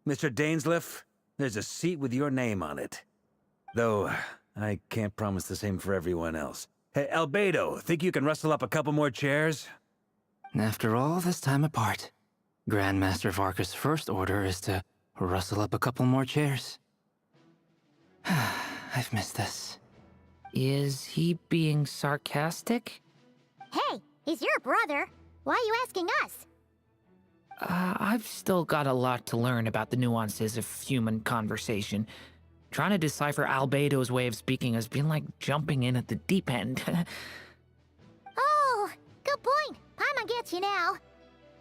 Mr. Dainsliff, there's a seat with your name on it. Though, I can't promise the same for everyone else. Hey, Albedo, think you can rustle up a couple more chairs? After all this time apart, Grandmaster Varka's first order is to rustle up a couple more chairs. I've missed this. Is he being sarcastic? Hey, he's your brother. Why are you asking us? I've still got a lot to learn about the nuances of human conversation. Trying to decipher Albedo's way of speaking has been like jumping in at the deep end. Oh, good point. Paimon gets you now.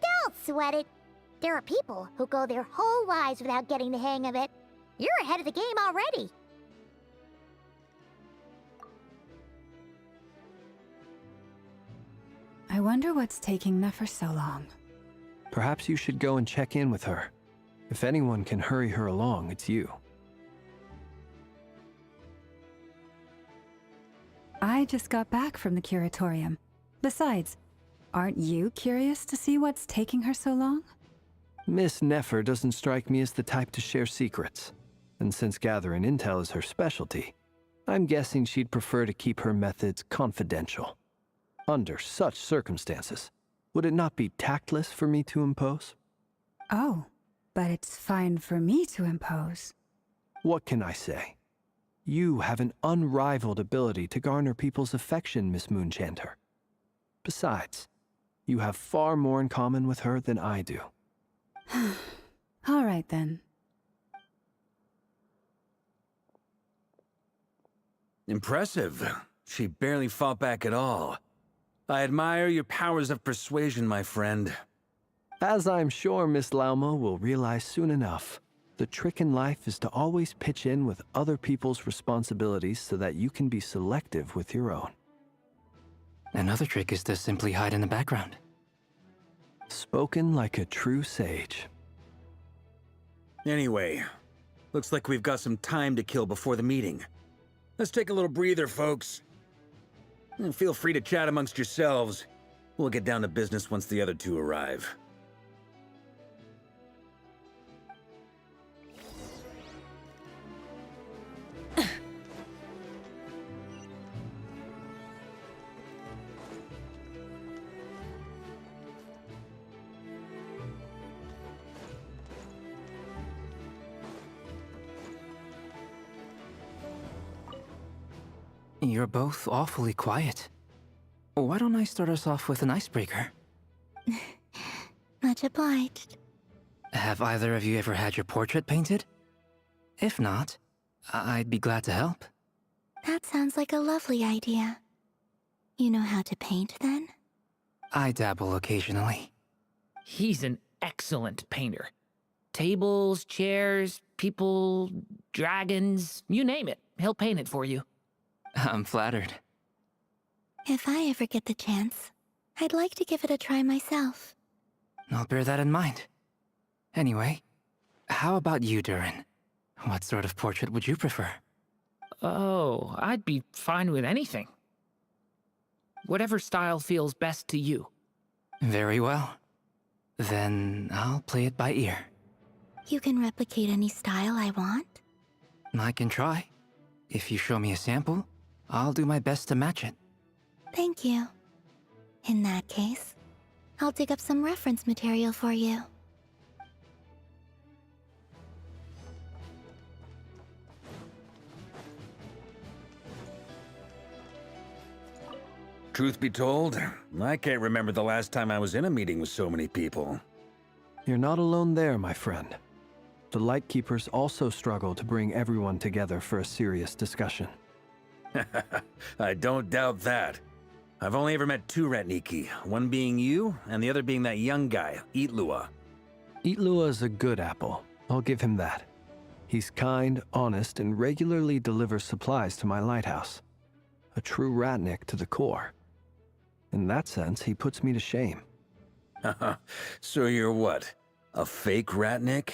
Don't sweat it. There are people who go their whole lives without getting the hang of it. You're ahead of the game already. I wonder what's taking Nefer so long. Perhaps you should go and check in with her. If anyone can hurry her along, it's you. I just got back from the curatorium. Besides, aren't you curious to see what's taking her so long? Miss Nefer doesn't strike me as the type to share secrets. And since gathering intel is her specialty, I'm guessing she'd prefer to keep her methods confidential. Under such circumstances, would it not be tactless for me to impose? Oh, but it's fine for me to impose. What can I say? You have an unrivaled ability to garner people's affection, Miss Moonchanter. Besides, you have far more in common with her than I do. All right, then. Impressive. She barely fought back at all. I admire your powers of persuasion, my friend. As I'm sure Miss Lauma will realize soon enough, the trick in life is to always pitch in with other people's responsibilities so that you can be selective with your own. Another trick is to simply hide in the background. Spoken like a true sage. Anyway, looks like we've got some time to kill before the meeting. Let's take a little breather, folks. And feel free to chat amongst yourselves. We'll get down to business once the other two arrive. You're both awfully quiet. Why don't I start us off with an icebreaker? Much obliged. Have either of you ever had your portrait painted? If not, I'd be glad to help. That sounds like a lovely idea. You know how to paint, then? I dabble occasionally. He's an excellent painter. Tables, chairs, people, dragons, you name it. He'll paint it for you. I'm flattered. If I ever get the chance, I'd like to give it a try myself. I'll bear that in mind. Anyway, how about you, Durin? What sort of portrait would you prefer? Oh, I'd be fine with anything. Whatever style feels best to you. Very well. Then I'll play it by ear. You can replicate any style I want? I can try. If you show me a sample, I'll do my best to match it. Thank you. In that case, I'll dig up some reference material for you. Truth be told, I can't remember the last time I was in a meeting with so many people. You're not alone there, my friend. The Lightkeepers also struggle to bring everyone together for a serious discussion. I don't doubt that. I've only ever met two Ratniki, one being you, and the other being that young guy, Itlua. Itlua is a good apple. I'll give him that. He's kind, honest, and regularly delivers supplies to my lighthouse. A true Ratnik to the core. In that sense, he puts me to shame. So you're what? A fake Ratnik?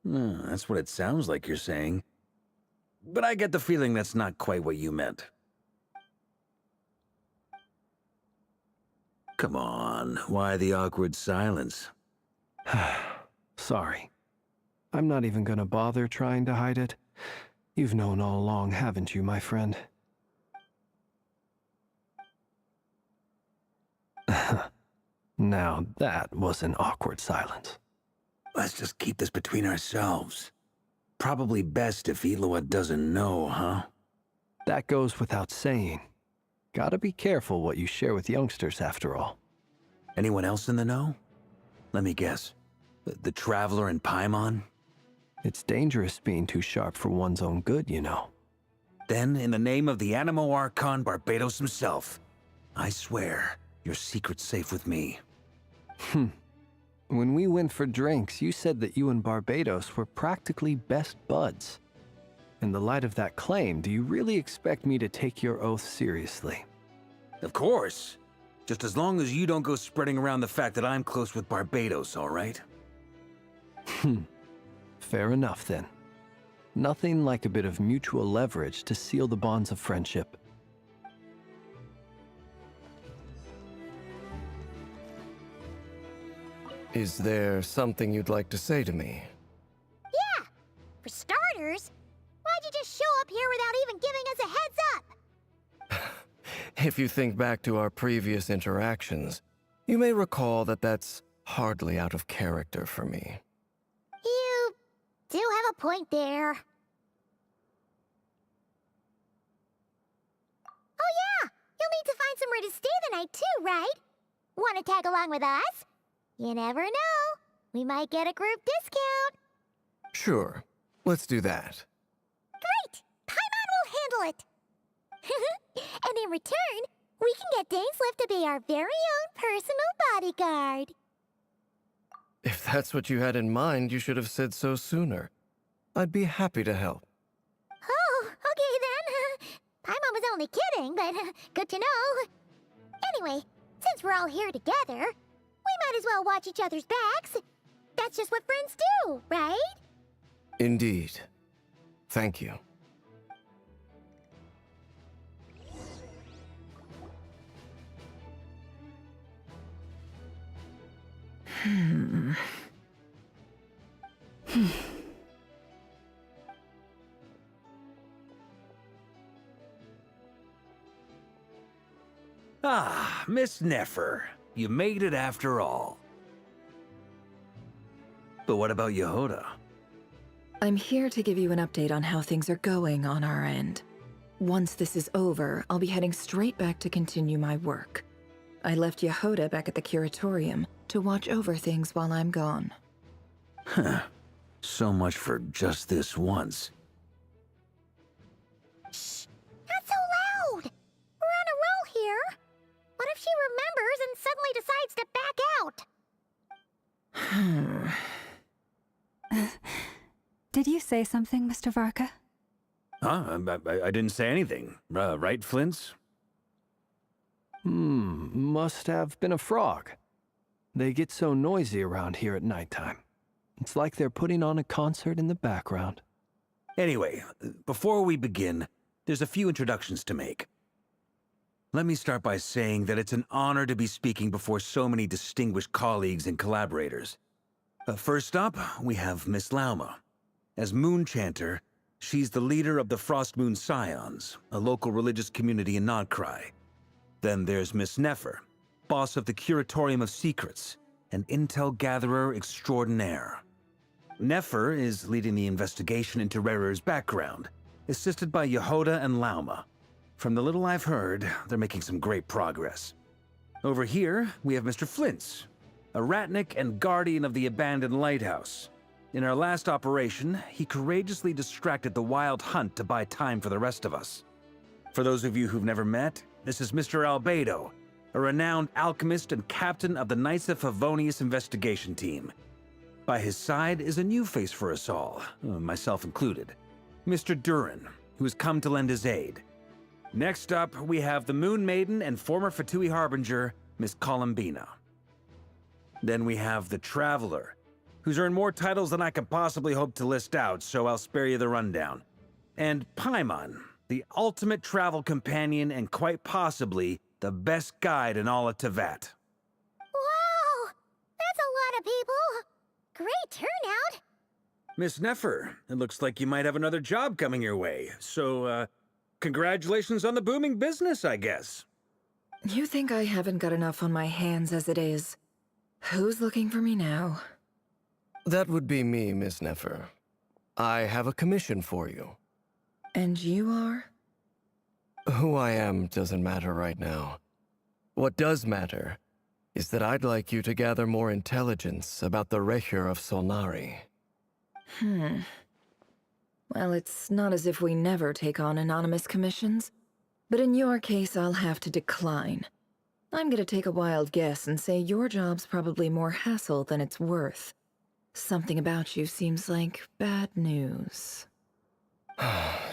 That's what it sounds like you're saying. But I get the feeling that's not quite what you meant. Come on, why the awkward silence? Sorry. I'm not even gonna bother trying to hide it. You've known all along, haven't you, my friend? Now that was an awkward silence. Let's just keep this between ourselves. Probably best if Itlua doesn't know, huh? That goes without saying. Gotta be careful what you share with youngsters, after all. Anyone else in the know? Let me guess. The Traveler and Paimon? It's dangerous being too sharp for one's own good, you know. Then, in the name of the Animo Archon Barbados himself, I swear, your secret's safe with me. When we went for drinks, you said that you and Barbados were practically best buds. In the light of that claim, do you really expect me to take your oath seriously? Of course. Just as long as you don't go spreading around the fact that I'm close with Barbados, all right? Fair enough, then. Nothing like a bit of mutual leverage to seal the bonds of friendship. Is there something you'd like to say to me? Yeah! For starters, why'd you just show up here without even giving us a heads up? If you think back to our previous interactions, you may recall that that's hardly out of character for me. You do have a point there. Oh yeah! You'll need to find somewhere to stay the night too, right? Want to tag along with us? You never know. We might get a group discount. Sure, let's do that. Great! Paimon will handle it! And in return, we can get Dainslift to be our very own personal bodyguard. If that's what you had in mind, you should have said so sooner. I'd be happy to help. Oh, okay then. Paimon was only kidding, but good to know. Anyway, since we're all here together, we might as well watch each other's backs. That's just what friends do, right? Indeed. Thank you. Ah, Miss Nefer. You made it after all. But what about Yehoda? I'm here to give you an update on how things are going on our end. Once this is over, I'll be heading straight back to continue my work. I left Yehoda back at the curatorium to watch over things while I'm gone. Huh. So much for just this once. Shh! Not so loud! We're on a roll here. What if she remembers and suddenly decides to back out? Did you say something, Mr. Varka? Huh? I didn't say anything. Right, Flint's? Must have been a frog. They get so noisy around here at nighttime. It's like they're putting on a concert in the background. Anyway, before we begin, there's a few introductions to make. Let me start by saying that it's an honor to be speaking before so many distinguished colleagues and collaborators. First up, we have Miss Lauma. As Moon Chanter, she's the leader of the Frost Moon Scions, a local religious community in Nodcry. Then there's Miss Nefer, boss of the Curatorium of Secrets, an intel gatherer extraordinaire. Nefer is leading the investigation into Rerer's background, assisted by Yehoda and Lauma. From the little I've heard, they're making some great progress. Over here, we have Mr. Flint's, a ratnik and guardian of the abandoned lighthouse. In our last operation, he courageously distracted the Wild Hunt to buy time for the rest of us. For those of you who've never met, this is Mr. Albedo, a renowned alchemist and captain of the Knights of Favonius investigation team. By his side is a new face for us all, myself included, Mr. Durin, who has come to lend his aid. Next up, we have the Moon Maiden and former Fatui Harbinger, Miss Columbina. Then we have the Traveler, who's earned more titles than I could possibly hope to list out, so I'll spare you the rundown. And Paimon, the ultimate travel companion and quite possibly the best guide in all of Tevat. Wow! That's a lot of people! Great turnout! Miss Nefer, it looks like you might have another job coming your way, so, congratulations on the booming business, I guess. You think I haven't got enough on my hands as it is? Who's looking for me now? That would be me, Miss Nefer. I have a commission for you. And you are? Who I am doesn't matter right now. What does matter is that I'd like you to gather more intelligence about the Recher of Solnari. Well, it's not as if we never take on anonymous commissions. But in your case, I'll have to decline. I'm gonna take a wild guess and say your job's probably more hassle than it's worth. Something about you seems like bad news.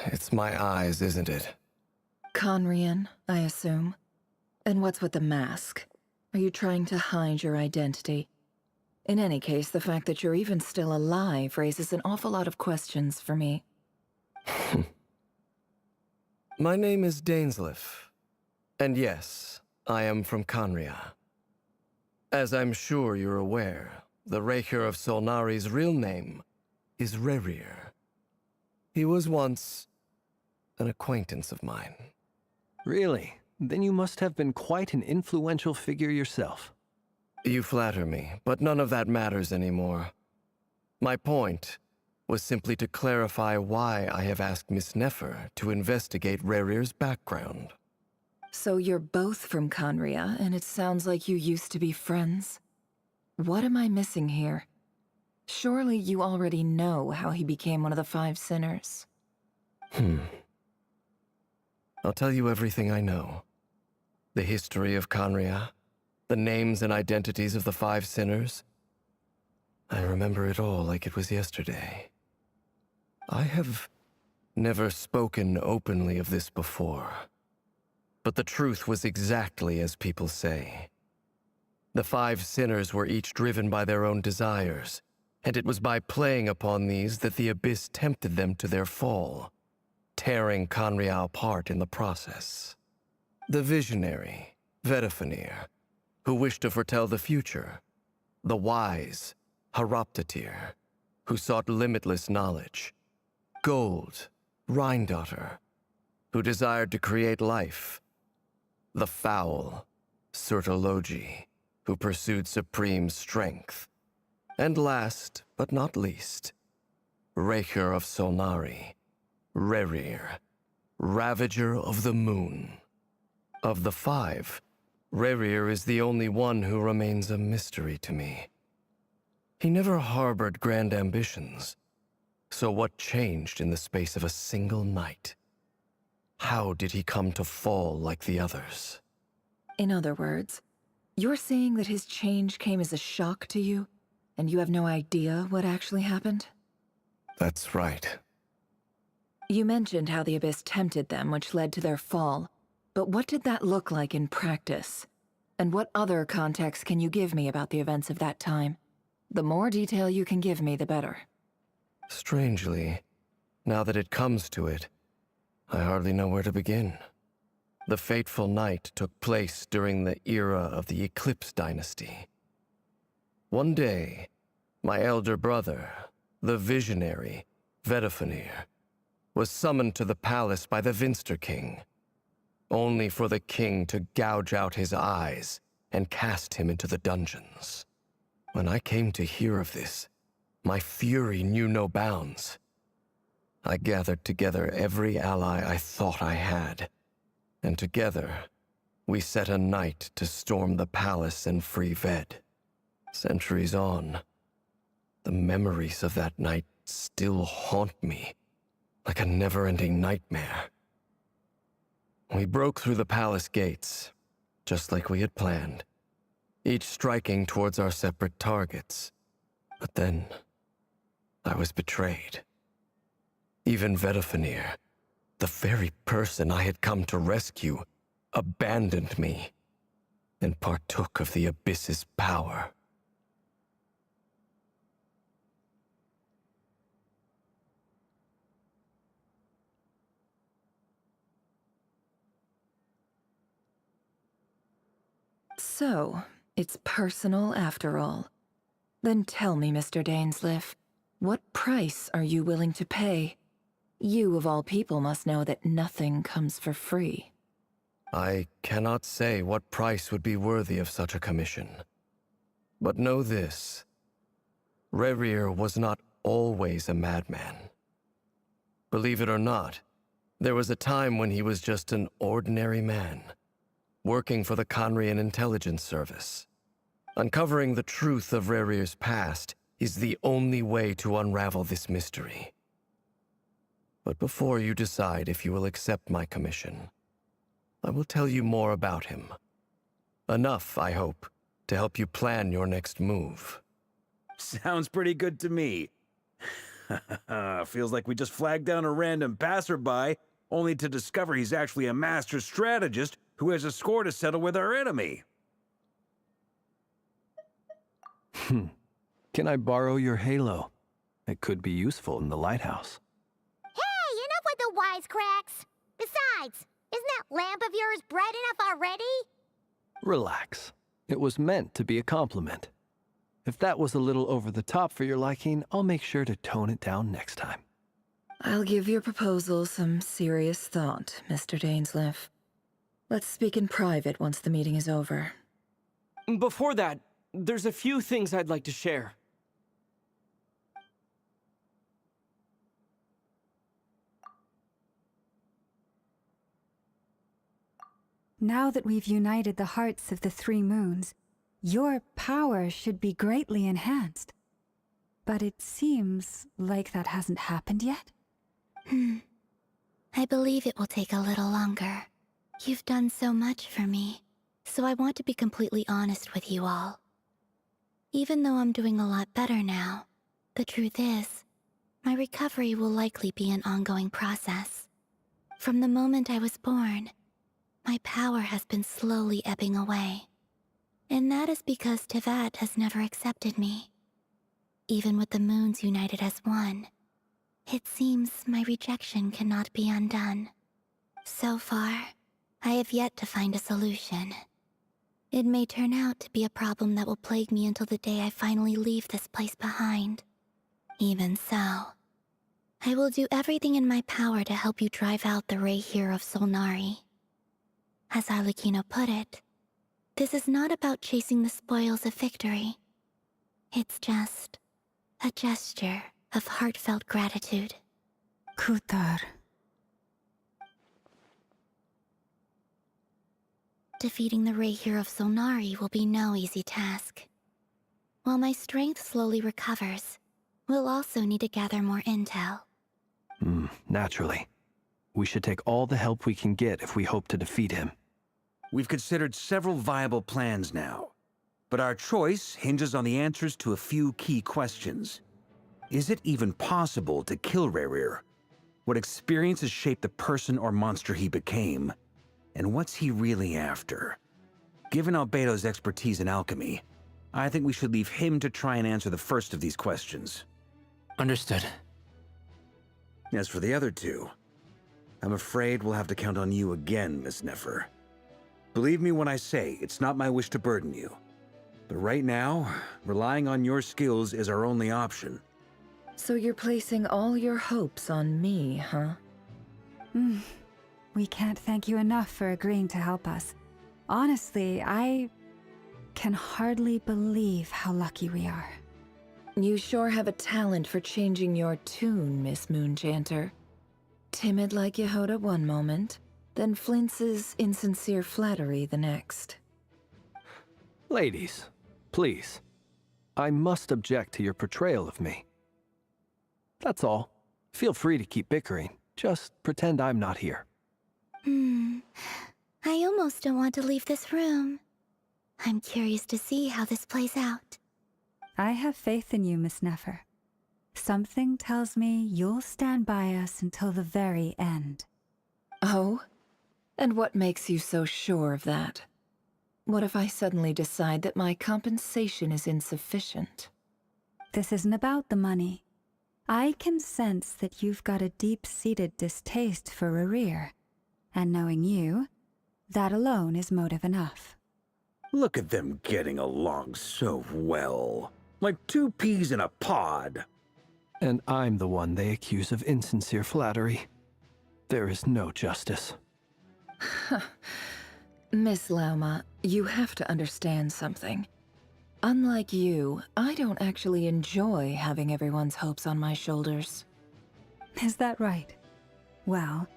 It's my eyes, isn't it? Conrian, I assume. And what's with the mask? Are you trying to hide your identity? In any case, the fact that you're even still alive raises an awful lot of questions for me. My name is Dainsleif. And yes, I am from Conria. As I'm sure you're aware, the Raker of Solnari's real name is Rerir. He was once an acquaintance of mine. Really? Then you must have been quite an influential figure yourself. You flatter me, but none of that matters anymore. My point was simply to clarify why I have asked Miss Nefer to investigate Rerir's background. So you're both from Conria, and it sounds like you used to be friends? What am I missing here? Surely you already know how he became one of the Five Sinners. I'll tell you everything I know. The history of Conria, the names and identities of the Five Sinners. I remember it all like it was yesterday. I have never spoken openly of this before. But the truth was exactly as people say. The Five Sinners were each driven by their own desires, and it was by playing upon these that the Abyss tempted them to their fall, tearing Conria apart in the process. The visionary, Vedifenir, who wished to foretell the future. The wise, Haroptatir, who sought limitless knowledge. Gold, Rhindaughter, who desired to create life. The foul, Surtologi, who pursued supreme strength. And last, but not least, Raker of Solnari, Rerir, Ravager of the Moon. Of the five, Rerir is the only one who remains a mystery to me. He never harbored grand ambitions. So what changed in the space of a single night? How did he come to fall like the others? In other words, you're saying that his change came as a shock to you, and you have no idea what actually happened? That's right. You mentioned how the Abyss tempted them, which led to their fall. But what did that look like in practice? And what other context can you give me about the events of that time? The more detail you can give me, the better. Strangely, now that it comes to it, I hardly know where to begin. The fateful night took place during the era of the Eclipse Dynasty. One day, my elder brother, the visionary, Vedifenir, was summoned to the palace by the Vinster King, only for the king to gouge out his eyes and cast him into the dungeons. When I came to hear of this, my fury knew no bounds. I gathered together every ally I thought I had, and together, we set a night to storm the palace and free Ved. Centuries on, the memories of that night still haunt me, like a never-ending nightmare. We broke through the palace gates, just like we had planned, each striking towards our separate targets. But then, I was betrayed. Even Vedifenir, the very person I had come to rescue, abandoned me and partook of the Abyss's power. So, it's personal after all. Then tell me, Mr. Dainsleif, what price are you willing to pay? You, of all people, must know that nothing comes for free. I cannot say what price would be worthy of such a commission. But know this. Rerir was not always a madman. Believe it or not, there was a time when he was just an ordinary man, working for the Conrian Intelligence Service. Uncovering the truth of Rerir's past is the only way to unravel this mystery. But before you decide if you will accept my commission, I will tell you more about him. Enough, I hope, to help you plan your next move. Sounds pretty good to me. Feels like we just flagged down a random passerby, only to discover he's actually a master strategist who has a score to settle with our enemy. Can I borrow your halo? It could be useful in the lighthouse. Hey, enough with the wisecracks! Besides, isn't that lamp of yours bright enough already? Relax. It was meant to be a compliment. If that was a little over the top for your liking, I'll make sure to tone it down next time. I'll give your proposal some serious thought, Mr. Dainsleif. Let's speak in private once the meeting is over. Before that, there's a few things I'd like to share. Now that we've united the hearts of the three moons, your power should be greatly enhanced. But it seems like that hasn't happened yet? I believe it will take a little longer. You've done so much for me, so I want to be completely honest with you all. Even though I'm doing a lot better now, the truth is, my recovery will likely be an ongoing process. From the moment I was born, my power has been slowly ebbing away. And that is because Tevat has never accepted me. Even with the moons united as one, it seems my rejection cannot be undone. So far, I have yet to find a solution. It may turn out to be a problem that will plague me until the day I finally leave this place behind. Even so, I will do everything in my power to help you drive out the Ray here of Solnari. As Arlecchino put it, this is not about chasing the spoils of victory. It's just a gesture of heartfelt gratitude. Kutar. Defeating the Ray here of Solnari will be no easy task. While my strength slowly recovers, we'll also need to gather more intel. Naturally. We should take all the help we can get if we hope to defeat him. We've considered several viable plans now, but our choice hinges on the answers to a few key questions. Is it even possible to kill Rerir? What experiences shaped the person or monster he became? And what's he really after? Given Albedo's expertise in alchemy, I think we should leave him to try and answer the first of these questions. Understood. As for the other two, I'm afraid we'll have to count on you again, Miss Nefer. Believe me when I say it's not my wish to burden you. But right now, relying on your skills is our only option. So you're placing all your hopes on me, huh? We can't thank you enough for agreeing to help us. Honestly, I can hardly believe how lucky we are. You sure have a talent for changing your tune, Miss Moonchanter. Timid like Yehoda one moment, then flinches insincere flattery the next. Ladies, please. I must object to your portrayal of me. That's all. Feel free to keep bickering. Just pretend I'm not here. I almost don't want to leave this room. I'm curious to see how this plays out. I have faith in you, Miss Nefer. Something tells me you'll stand by us until the very end. Oh? And what makes you so sure of that? What if I suddenly decide that my compensation is insufficient? This isn't about the money. I can sense that you've got a deep-seated distaste for Rerir. And knowing you, that alone is motive enough. Look at them getting along so well. Like two peas in a pod. And I'm the one they accuse of insincere flattery. There is no justice. Miss Lauma, you have to understand something. Unlike you, I don't actually enjoy having everyone's hopes on my shoulders. Is that right? Well,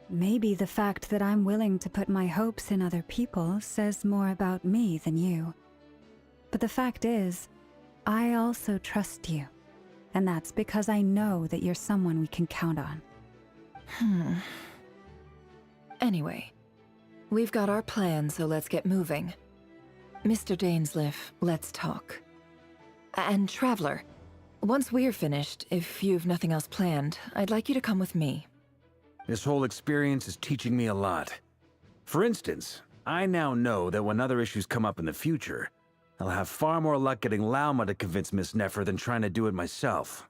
maybe the fact that I'm willing to put my hopes in other people says more about me than you. But the fact is, I also trust you. And that's because I know that you're someone we can count on. Anyway, we've got our plan, so let's get moving. Mr. Dainsleif, let's talk. And Traveler, once we're finished, if you've nothing else planned, I'd like you to come with me. This whole experience is teaching me a lot. For instance, I now know that when other issues come up in the future, I'll have far more luck getting Lauma to convince Miss Nefer than trying to do it myself.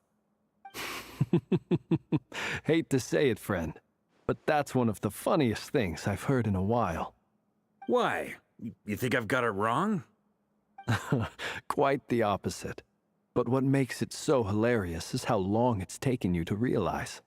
Hate to say it, friend, but that's one of the funniest things I've heard in a while. Why? You think I've got it wrong? Quite the opposite. But what makes it so hilarious is how long it's taken you to realize.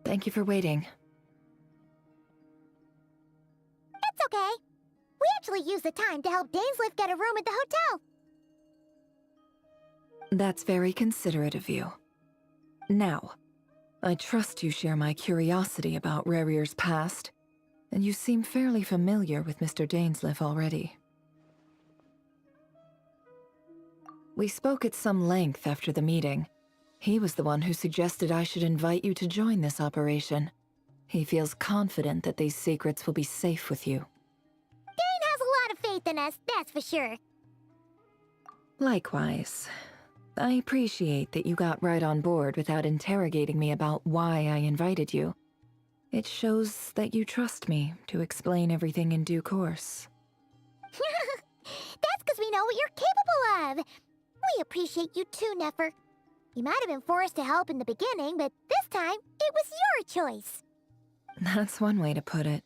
Thank you for waiting. It's okay. We actually used the time to help Dainsliff get a room at the hotel. That's very considerate of you. Now, I trust you share my curiosity about Rarier's past, and you seem fairly familiar with Mr. Dainsliff already. We spoke at some length after the meeting. He was the one who suggested I should invite you to join this operation. He feels confident that these secrets will be safe with you. Dane has a lot of faith in us, that's for sure. Likewise. I appreciate that you got right on board without interrogating me about why I invited you. It shows that you trust me to explain everything in due course. That's because we know what you're capable of. We appreciate you too, Nefer. You might have been forced to help in the beginning, but this time, it was your choice. That's one way to put it.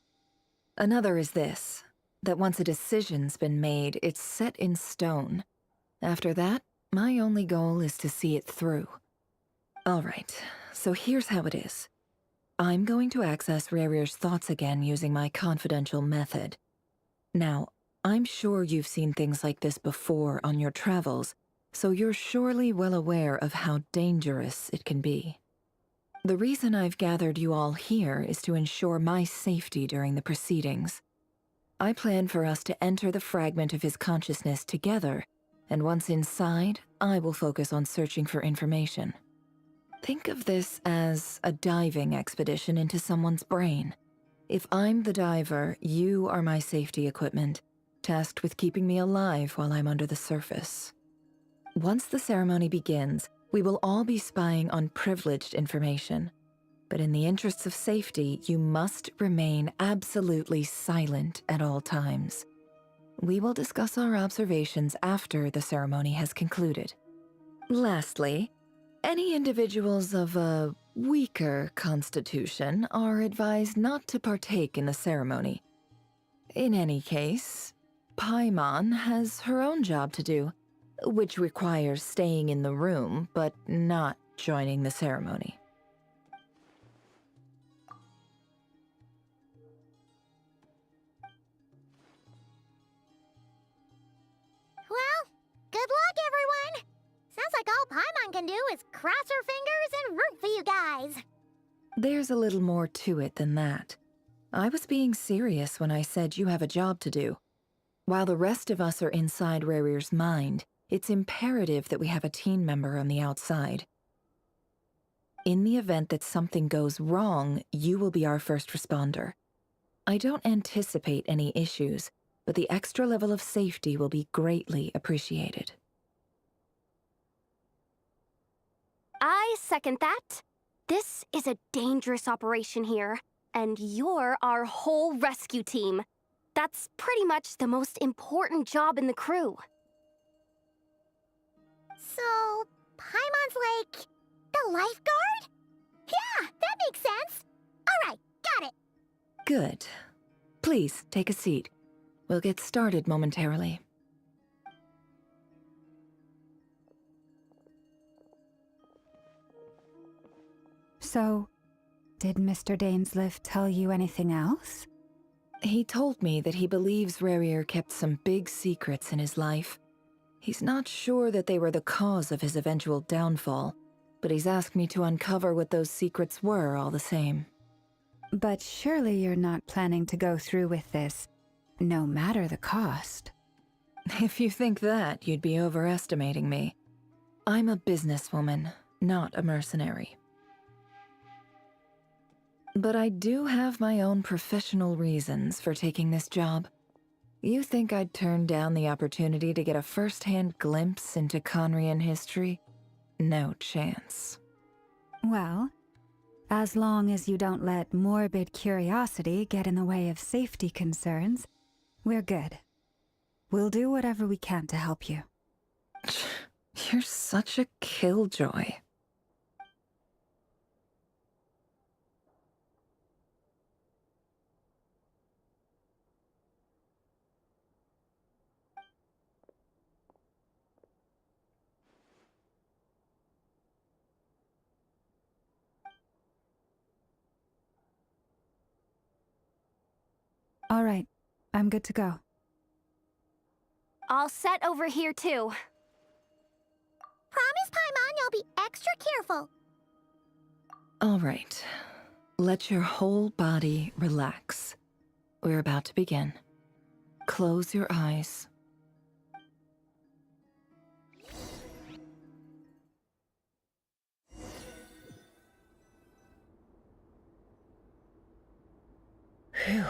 Another is this, that once a decision's been made, it's set in stone. After that, my only goal is to see it through. Alright, so here's how it is. I'm going to access Rarier's thoughts again using my confidential method. Now, I'm sure you've seen things like this before on your travels, so you're surely well aware of how dangerous it can be. The reason I've gathered you all here is to ensure my safety during the proceedings. I plan for us to enter the fragment of his consciousness together, and once inside, I will focus on searching for information. Think of this as a diving expedition into someone's brain. If I'm the diver, you are my safety equipment, tasked with keeping me alive while I'm under the surface. Once the ceremony begins, we will all be spying on privileged information. But in the interests of safety, you must remain absolutely silent at all times. We will discuss our observations after the ceremony has concluded. Lastly, any individuals of a weaker constitution are advised not to partake in the ceremony. In any case, Paimon has her own job to do, which requires staying in the room, but not joining the ceremony. Well, good luck, everyone. Sounds like all Paimon can do is cross her fingers and root for you guys. There's a little more to it than that. I was being serious when I said you have a job to do. While the rest of us are inside Rarier's mind, it's imperative that we have a team member on the outside. In the event that something goes wrong, you will be our first responder. I don't anticipate any issues, but the extra level of safety will be greatly appreciated. I second that. This is a dangerous operation here, and you're our whole rescue team. That's pretty much the most important job in the crew. So, Paimon's like the lifeguard? Yeah, that makes sense. All right, got it. Good. Please, take a seat. We'll get started momentarily. So, did Mr. Dainsliff tell you anything else? He told me that he believes Rarier kept some big secrets in his life, He's not sure that they were the cause of his eventual downfall, but he's asked me to uncover what those secrets were all the same. But surely you're not planning to go through with this, no matter the cost. If you think that, you'd be overestimating me. I'm a businesswoman, not a mercenary. But I do have my own professional reasons for taking this job. You think I'd turn down the opportunity to get a first-hand glimpse into Conrian history? No chance. Well, as long as you don't let morbid curiosity get in the way of safety concerns, we're good. We'll do whatever we can to help you. You're such a killjoy. All right, I'm good to go. All set over here, too. Promise, Paimon, you'll be extra careful. All right. Let your whole body relax. We're about to begin. Close your eyes. Phew.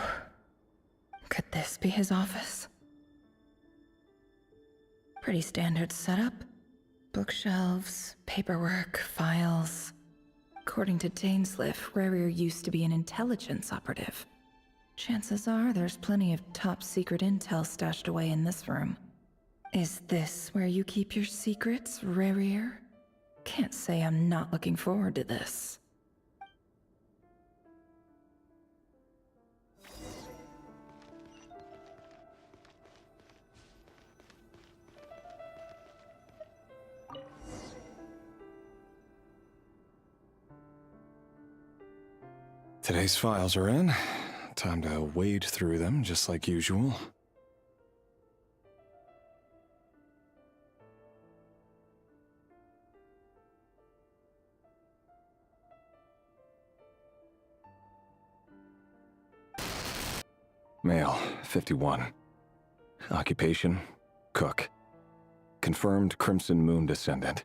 Could this be his office? Pretty standard setup. Bookshelves, paperwork, files. According to Dainsliff, Rarier used to be an intelligence operative. Chances are there's plenty of top-secret intel stashed away in this room. Is this where you keep your secrets, Rarier? Can't say I'm not looking forward to this. Today's files are in. Time to wade through them, just like usual. Male, 51. Occupation, cook. Confirmed Crimson Moon descendant.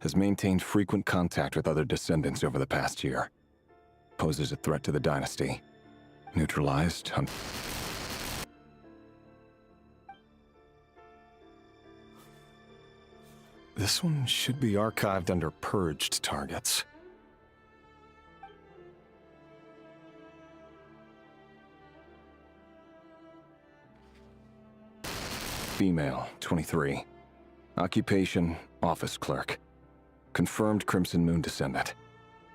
Has maintained frequent contact with other descendants over the past year. Poses a threat to the dynasty. Neutralized. This one should be archived under purged targets. Female, 23. Occupation, office clerk. Confirmed Crimson Moon descendant.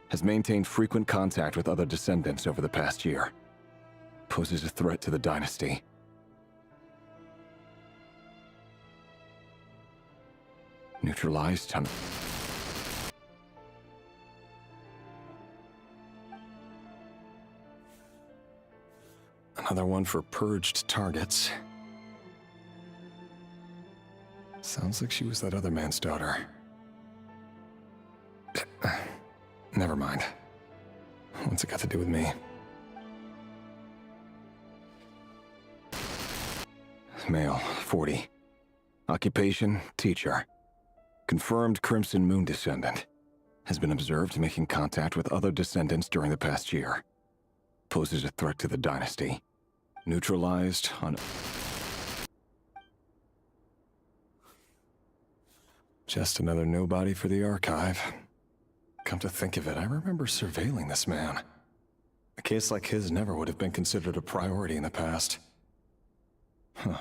Has maintained frequent contact with other descendants over the past year. Poses a threat to the dynasty. Neutralized. Another one for purged targets. Sounds like she was that other man's daughter. Never mind. What's it got to do with me? Male, 40. Occupation, teacher. Confirmed Crimson Moon descendant. Has been observed making contact with other descendants during the past year. Poses a threat to the dynasty. Neutralized on... Just another nobody for the archive. Come to think of it, I remember surveilling this man. A case like his never would have been considered a priority in the past. Huh.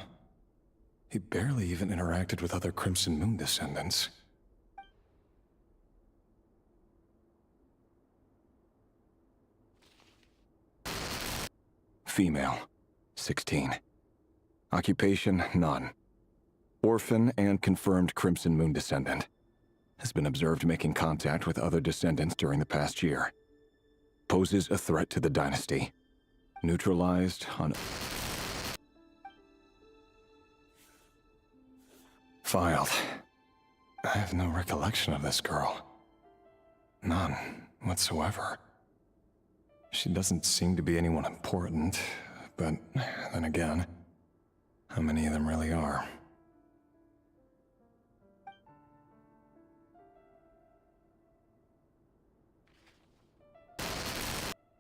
He barely even interacted with other Crimson Moon descendants. Female, 16. Occupation, none. Orphan and confirmed Crimson Moon descendant. Has been observed making contact with other descendants during the past year. Poses a threat to the dynasty. Neutralized on... Filed. I have no recollection of this girl. None whatsoever. She doesn't seem to be anyone important, but then again, how many of them really are?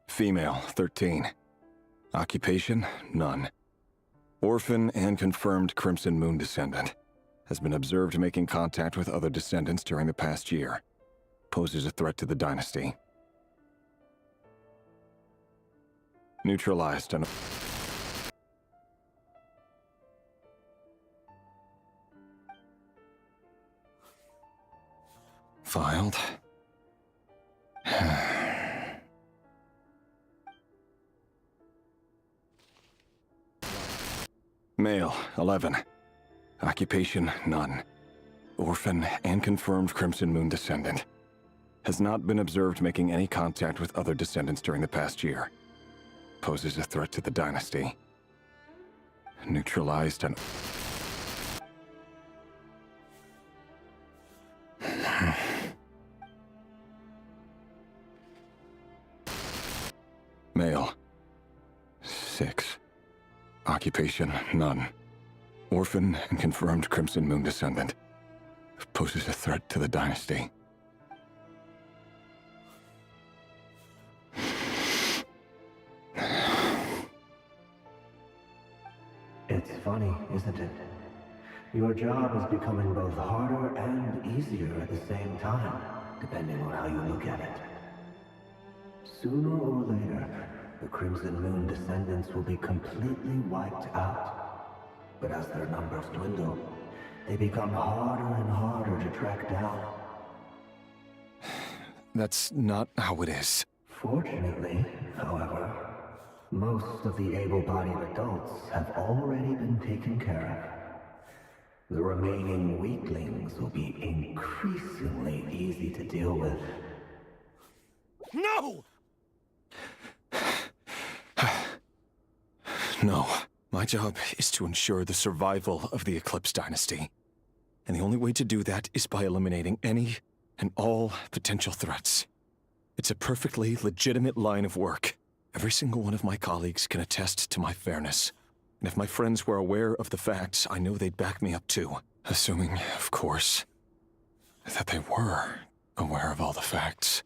Female, 13. Occupation, none. Orphan and confirmed Crimson Moon descendant. Has been observed making contact with other descendants during the past year. Poses a threat to the dynasty. Neutralized and... Filed. Male, 11. Occupation, none. Orphan and confirmed Crimson Moon descendant. Has not been observed making any contact with other descendants during the past year. Poses a threat to the dynasty. Neutralized and... Male. 6. Occupation, none. Orphan and confirmed Crimson Moon descendant. Poses a threat to the dynasty. It's funny, isn't it? Your job is becoming both harder and easier at the same time, depending on how you look at it. Sooner or later, the Crimson Moon descendants will be completely wiped out. But as their numbers dwindle, they become harder and harder to track down. That's not how it is. Fortunately, however, most of the able-bodied adults have already been taken care of. The remaining weaklings will be increasingly easy to deal with. No! No. My job is to ensure the survival of the Eclipse Dynasty. And the only way to do that is by eliminating any and all potential threats. It's a perfectly legitimate line of work. Every single one of my colleagues can attest to my fairness. And if my friends were aware of the facts, I know they'd back me up too. Assuming, of course, that they were aware of all the facts.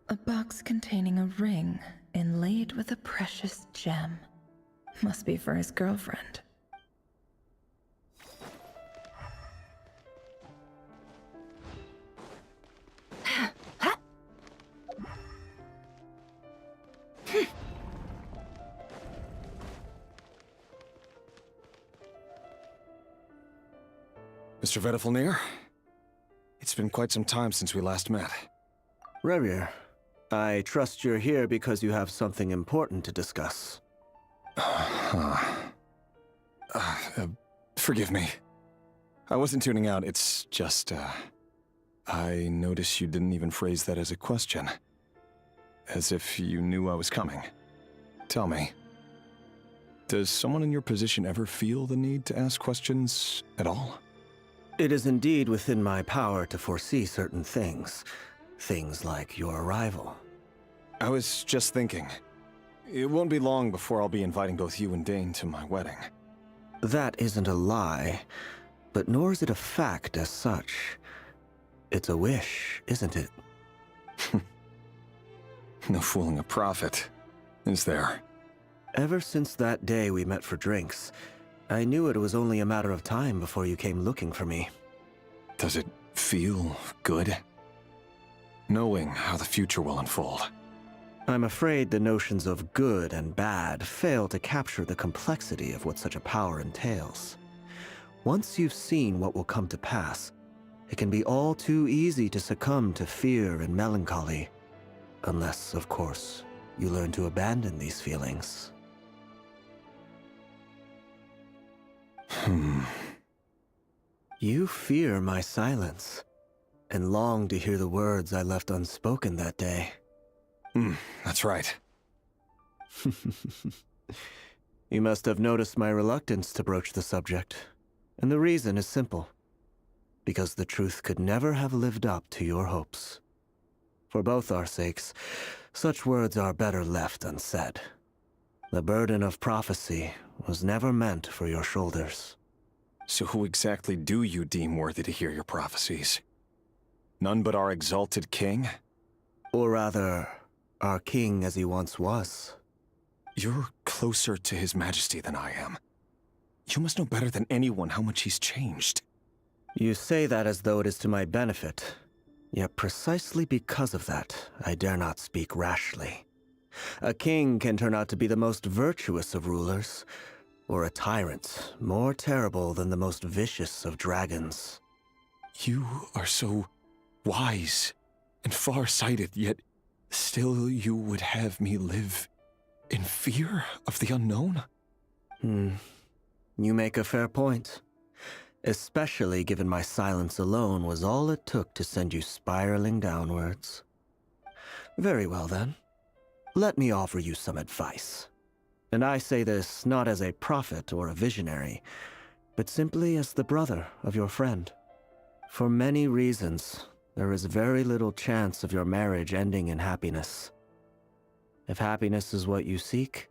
A box containing a ring inlaid with a precious gem. Must be for his girlfriend. Mr. Vedifalnir? It's been quite some time since we last met. Rerir, I trust you're here because you have something important to discuss. Forgive me. I wasn't tuning out, it's just, I noticed you didn't even phrase that as a question. As if you knew I was coming. Tell me, does someone in your position ever feel the need to ask questions at all? It is indeed within my power to foresee certain things. Things like your arrival. I was just thinking. It won't be long before I'll be inviting both you and Dane to my wedding. That isn't a lie, but nor is it a fact as such. It's a wish, isn't it? No fooling a prophet, is there? Ever since that day we met for drinks, I knew it was only a matter of time before you came looking for me. Does it feel good? Knowing how the future will unfold. I'm afraid the notions of good and bad fail to capture the complexity of what such a power entails. Once you've seen what will come to pass, it can be all too easy to succumb to fear and melancholy. Unless, of course, you learn to abandon these feelings. You fear my silence, and long to hear the words I left unspoken that day. That's right. You must have noticed my reluctance to broach the subject, and the reason is simple. Because the truth could never have lived up to your hopes. For both our sakes, such words are better left unsaid. The burden of prophecy was never meant for your shoulders. So who exactly do you deem worthy to hear your prophecies? None but our exalted king? Or rather, our king as he once was. You're closer to his majesty than I am. You must know better than anyone how much he's changed. You say that as though it is to my benefit. Yet precisely because of that, I dare not speak rashly. A king can turn out to be the most virtuous of rulers, or a tyrant more terrible than the most vicious of dragons. You are so wise and far-sighted, yet still you would have me live in fear of the unknown? You make a fair point. Especially given my silence alone was all it took to send you spiraling downwards. Very well then. Let me offer you some advice. And I say this not as a prophet or a visionary, but simply as the brother of your friend. For many reasons, there is very little chance of your marriage ending in happiness. If happiness is what you seek,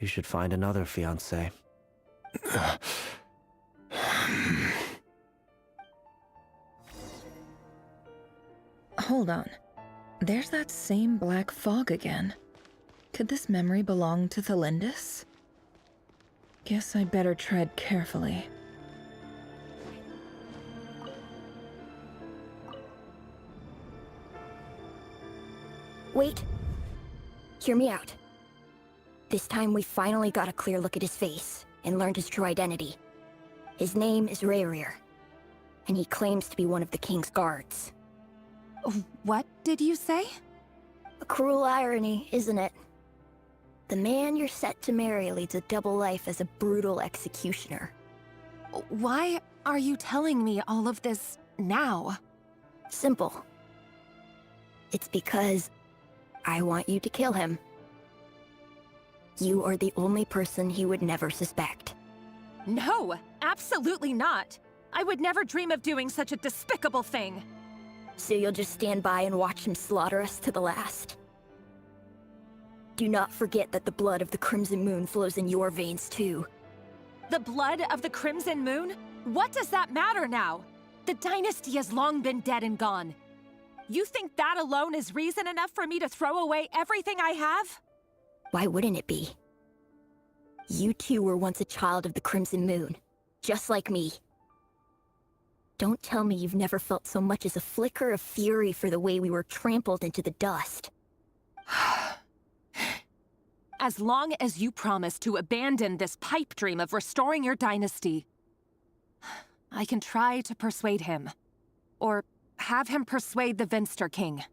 you should find another fiancé. Hold on. There's that same black fog again. Could this memory belong to Thelindis? Guess I'd better tread carefully. Wait. Hear me out. This time we finally got a clear look at his face and learned his true identity. His name is Rayrir, and he claims to be one of the king's guards. What did you say? A cruel irony, isn't it? The man you're set to marry leads a double life as a brutal executioner. Why are you telling me all of this now? Simple. It's because I want you to kill him. You are the only person he would never suspect. No, absolutely not. I would never dream of doing such a despicable thing. So you'll just stand by and watch him slaughter us to the last? Do not forget that the blood of the Crimson Moon flows in your veins too. The blood of the Crimson Moon? What does that matter now? The dynasty has long been dead and gone. You think that alone is reason enough for me to throw away everything I have? Why wouldn't it be? You two were once a child of the Crimson Moon, just like me. Don't tell me you've never felt so much as a flicker of fury for the way we were trampled into the dust. As long as you promise to abandon this pipe dream of restoring your dynasty, I can try to persuade him. Or have him persuade the Vinster King.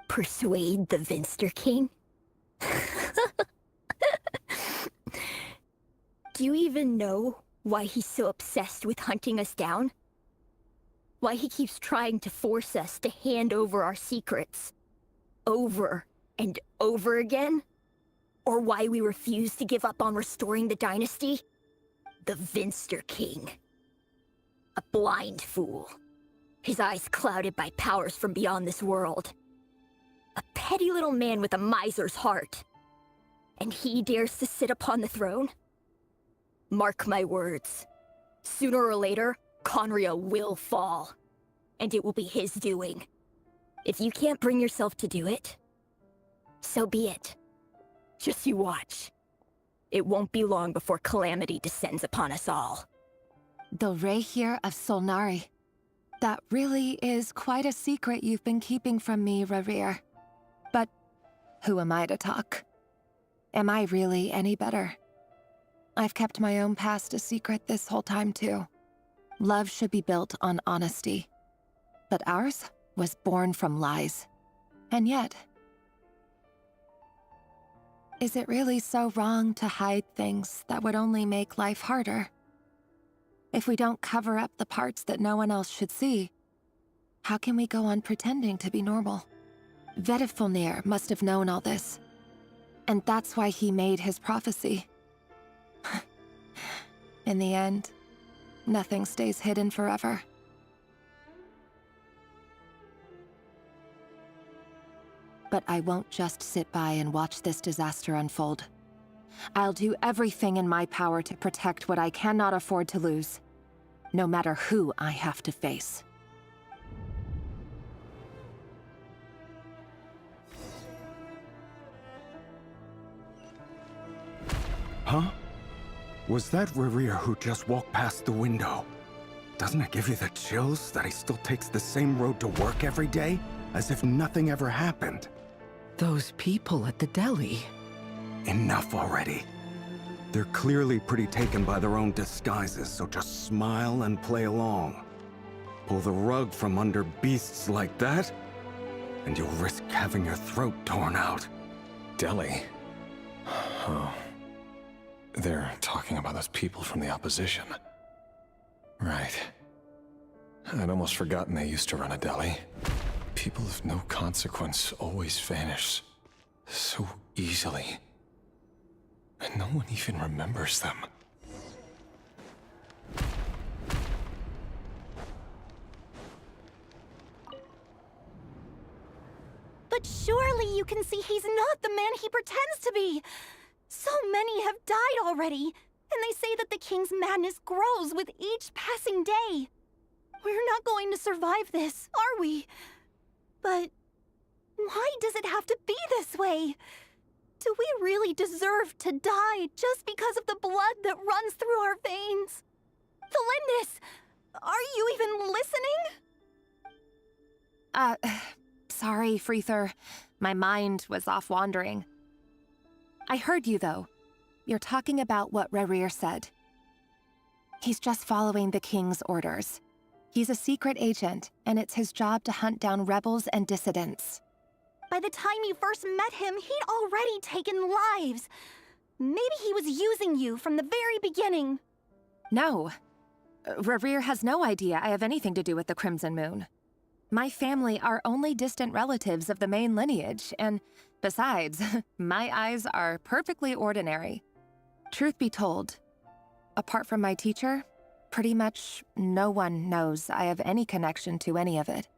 Persuade the Vinster King? Do you even know why he's so obsessed with hunting us down? Why he keeps trying to force us to hand over our secrets over and over again? Or why we refuse to give up on restoring the dynasty? The Vinster King. A blind fool. His eyes clouded by powers from beyond this world. A petty little man with a miser's heart. And he dares to sit upon the throne? Mark my words. Sooner or later, Conria will fall. And it will be his doing. If you can't bring yourself to do it, so be it. Just you watch. It won't be long before calamity descends upon us all. The Rayrir of Solnari. That really is quite a secret you've been keeping from me, Rayrir. But who am I to talk? Am I really any better? I've kept my own past a secret this whole time, too. Love should be built on honesty, But ours was born from lies. And yet, is it really so wrong to hide things that would only make life harder? If we don't cover up the parts that no one else should see, how can we go on pretending to be normal? Vedifulnir must have known all this. And that's why he made his prophecy. In the end, nothing stays hidden forever. But I won't just sit by and watch this disaster unfold. I'll do everything in my power to protect what I cannot afford to lose, no matter who I have to face. Huh? Was that Rerir who just walked past the window? Doesn't it give you the chills that he still takes the same road to work every day, as if nothing ever happened? Those people at the deli. Enough already. They're clearly pretty taken by their own disguises, so just smile and play along. Pull the rug from under beasts like that, and you'll risk having your throat torn out. Deli? Oh. They're talking about those people from the opposition. Right. I'd almost forgotten they used to run a deli. People of no consequence always vanish so easily. And no one even remembers them. But surely you can see he's not the man he pretends to be. So many have died already, and they say that the king's madness grows with each passing day. We're not going to survive this, are we? But why does it have to be this way? Do we really deserve to die just because of the blood that runs through our veins? Felindis, are you even listening? Sorry, Freether. My mind was off wandering. I heard you, though. You're talking about what Rerir said. He's just following the king's orders. He's a secret agent, and it's his job to hunt down rebels and dissidents. By the time you first met him, he'd already taken lives. Maybe he was using you from the very beginning. No. Rerir has no idea I have anything to do with the Crimson Moon. My family are only distant relatives of the main lineage, and besides, my eyes are perfectly ordinary. Truth be told, apart from my teacher, pretty much no one knows I have any connection to any of it.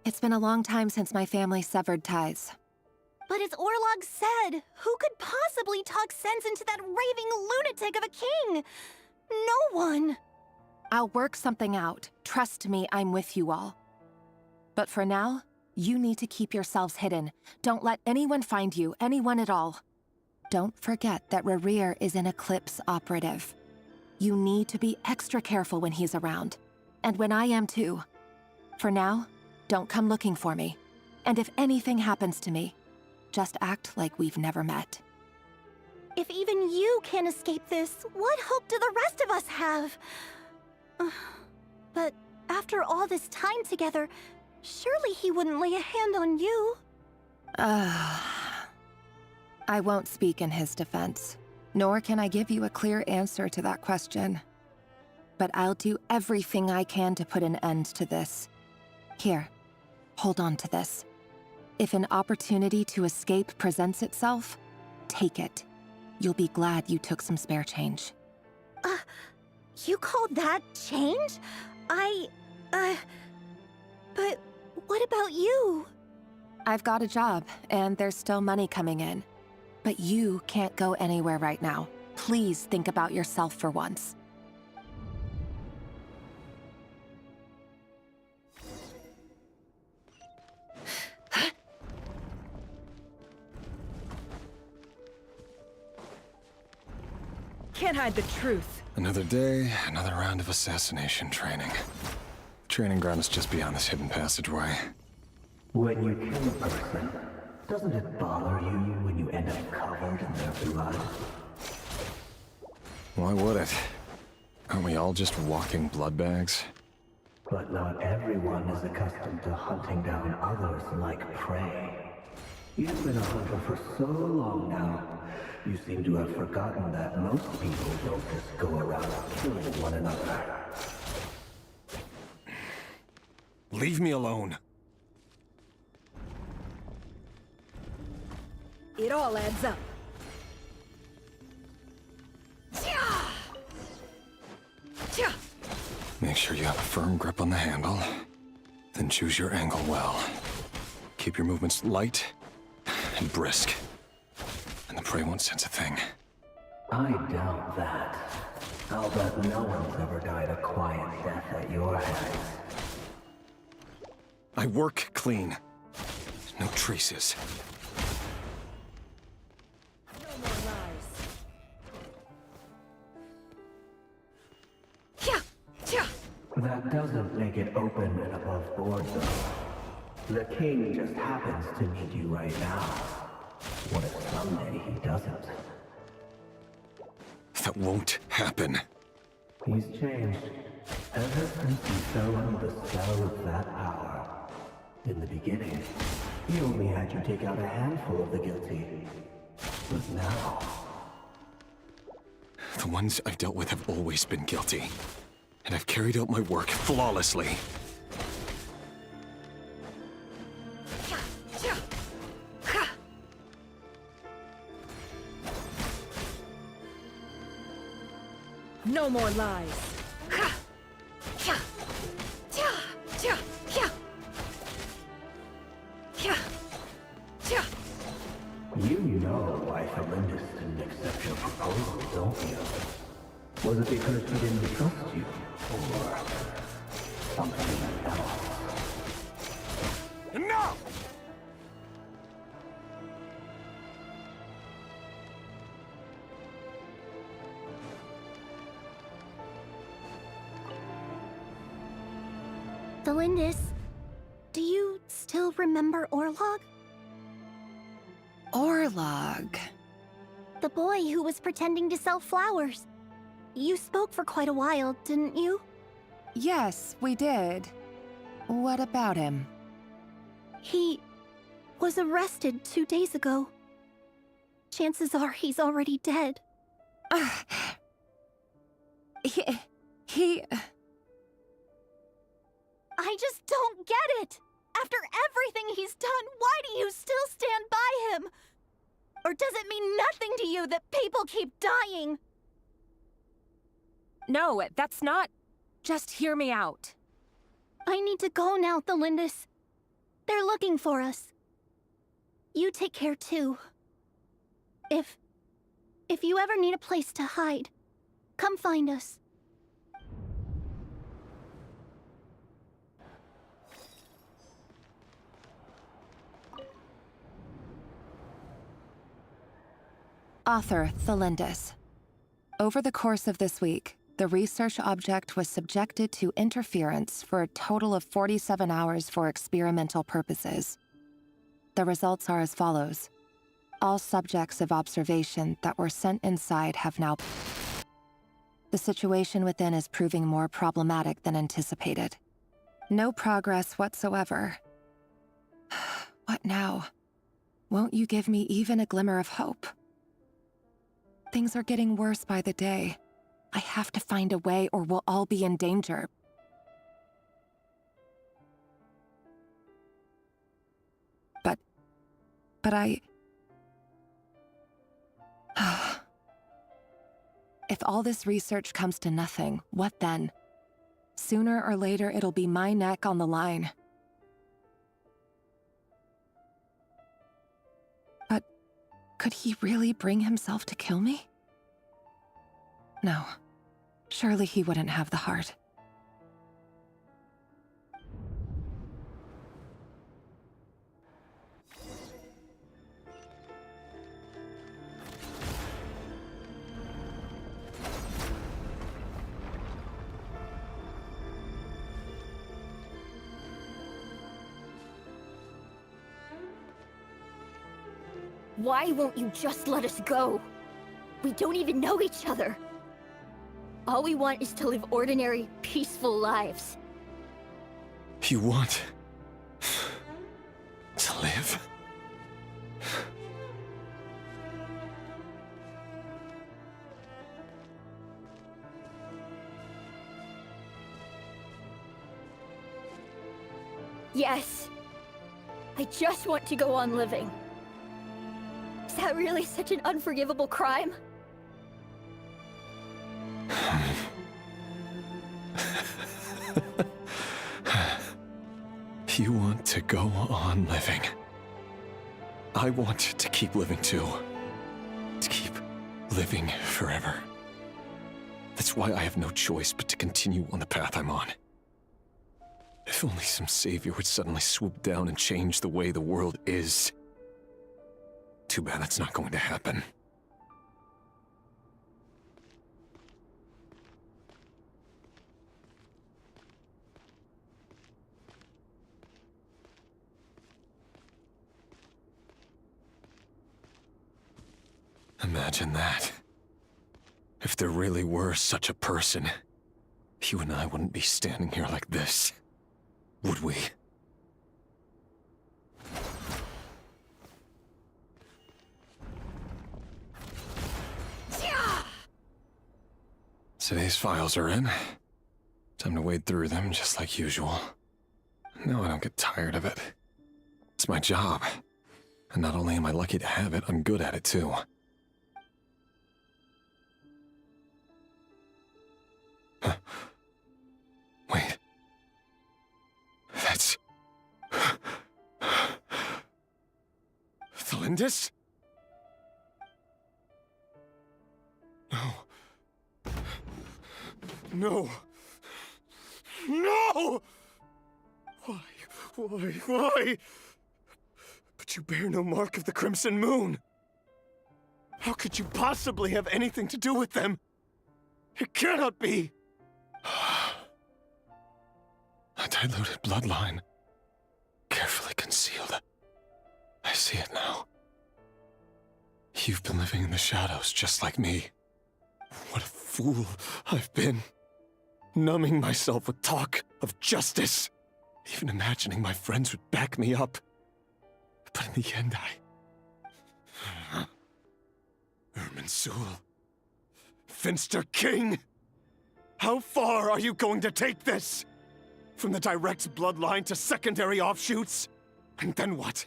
It's been a long time since my family severed ties. But as Orlog said, who could possibly talk sense into that raving lunatic of a king? No one. I'll work something out. Trust me, I'm with you all. But for now, you need to keep yourselves hidden. Don't let anyone find you, anyone at all. Don't forget that Rerir is an Eclipse operative. You need to be extra careful when he's around. And when I am too. For now, don't come looking for me. And if anything happens to me, just act like we've never met. If even you can't escape this, what hope do the rest of us have? But after all this time together, surely he wouldn't lay a hand on you. I won't speak in his defense, nor can I give you a clear answer to that question. But I'll do everything I can to put an end to this. Here, hold on to this. If an opportunity to escape presents itself, take it. You'll be glad you took some spare change. You call that change? But what about you? I've got a job, and there's still money coming in. But you can't go anywhere right now. Please think about yourself for once. Can't hide the truth. Another day, another round of assassination training. Training ground is just beyond this hidden passageway. When you kill a person, doesn't it bother you when you end up covered in their blood? Why would it? Aren't we all just walking blood bags? But not everyone is accustomed to hunting down others like prey. You've been a hunter for so long now, you seem to have forgotten that most people don't just go around killing one another. Leave me alone. It all adds up. Make sure you have a firm grip on the handle, then choose your angle well. Keep your movements light and brisk, and the prey won't sense a thing. I doubt that. I'll bet no one's ever died a quiet death at your hands. I work clean. No traces. That doesn't make it open and above board, though. The king just happens to need you right now. What if someday he doesn't? That won't happen. He's changed. Ever since he fell under the spell of that power. In the beginning, he only had you take out a handful of the guilty. But now... The ones I've dealt with have always been guilty. And I've carried out my work flawlessly. No more lies. You know why Felindis didn't accept your proposal, don't you? Was it because she didn't trust you? Or something else? Enough! Felindis, do you still remember Orlog? Orlog. The boy who was pretending to sell flowers. You spoke for quite a while, didn't you? Yes, we did. What about him? He was arrested 2 days ago. Chances are he's already dead. He... I just don't get it! After everything he's done, why do you still stand by him? Or does it mean nothing to you that people keep dying? No, that's not... Just hear me out. I need to go now, Thelindis. They're looking for us. You take care too. If you ever need a place to hide, come find us. Author Thelindis. Over the course of this week, the research object was subjected to interference for a total of 47 hours for experimental purposes. The results are as follows. All subjects of observation that were sent inside have now... The situation within is proving more problematic than anticipated. No progress whatsoever. What now? Won't you give me even a glimmer of hope? Things are getting worse by the day. I have to find a way or we'll all be in danger. But I... If all this research comes to nothing, what then? Sooner or later, it'll be my neck on the line. But could he really bring himself to kill me? No. Surely he wouldn't have the heart. Why won't you just let us go? We don't even know each other. All we want is to live ordinary, peaceful lives. You want to live? Yes. I just want to go on living. Is that really such an unforgivable crime? You want to go on living. I want to keep living too. To keep living forever. That's why I have no choice but to continue on the path I'm on. If only some savior would suddenly swoop down and change the way the world is. Too bad that's not going to happen. Imagine that. If there really were such a person, you and I wouldn't be standing here like this, would we? Today's files are in. Time to wade through them just like usual. No, I don't get tired of it. It's my job. And not only am I lucky to have it, I'm good at it too. Wait. That's... Thalindis? No. No. No! Why? But you bear no mark of the Crimson Moon. How could you possibly have anything to do with them? It cannot be! A diluted bloodline. Carefully concealed. I see it now. You've been living in the shadows just like me. What a fool I've been. Numbing myself with talk of justice. Even imagining my friends would back me up. But in the end, Irminsul. Finster King! How far are you going to take this? From the direct bloodline to secondary offshoots? And then what?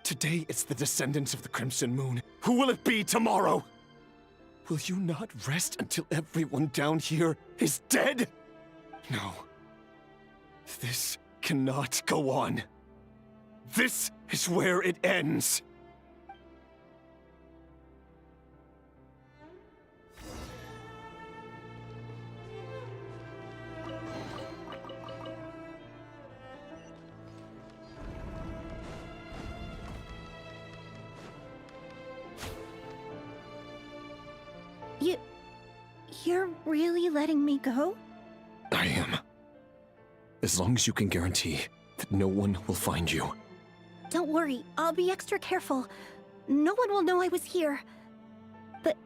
Today it's the descendants of the Crimson Moon. Who will it be tomorrow? Will you not rest until everyone down here is dead? No. This cannot go on. This is where it ends. You're really letting me go? I am. As long as you can guarantee that no one will find you. Don't worry, I'll be extra careful. No one will know I was here. But...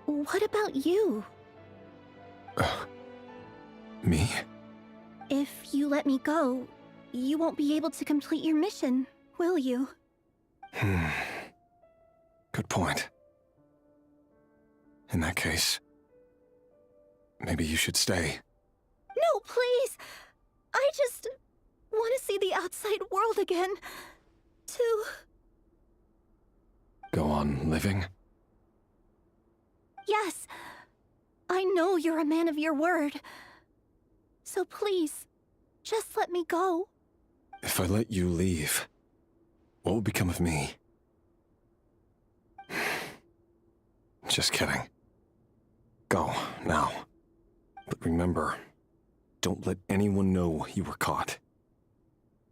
what about you? Me? If you let me go, you won't be able to complete your mission, will you? Good point. In that case, maybe you should stay. No, please! I just want to see the outside world again. To... Go on living? Yes. I know you're a man of your word. So please, just let me go. If I let you leave, what will become of me? Just kidding. Go, now. But remember, don't let anyone know you were caught.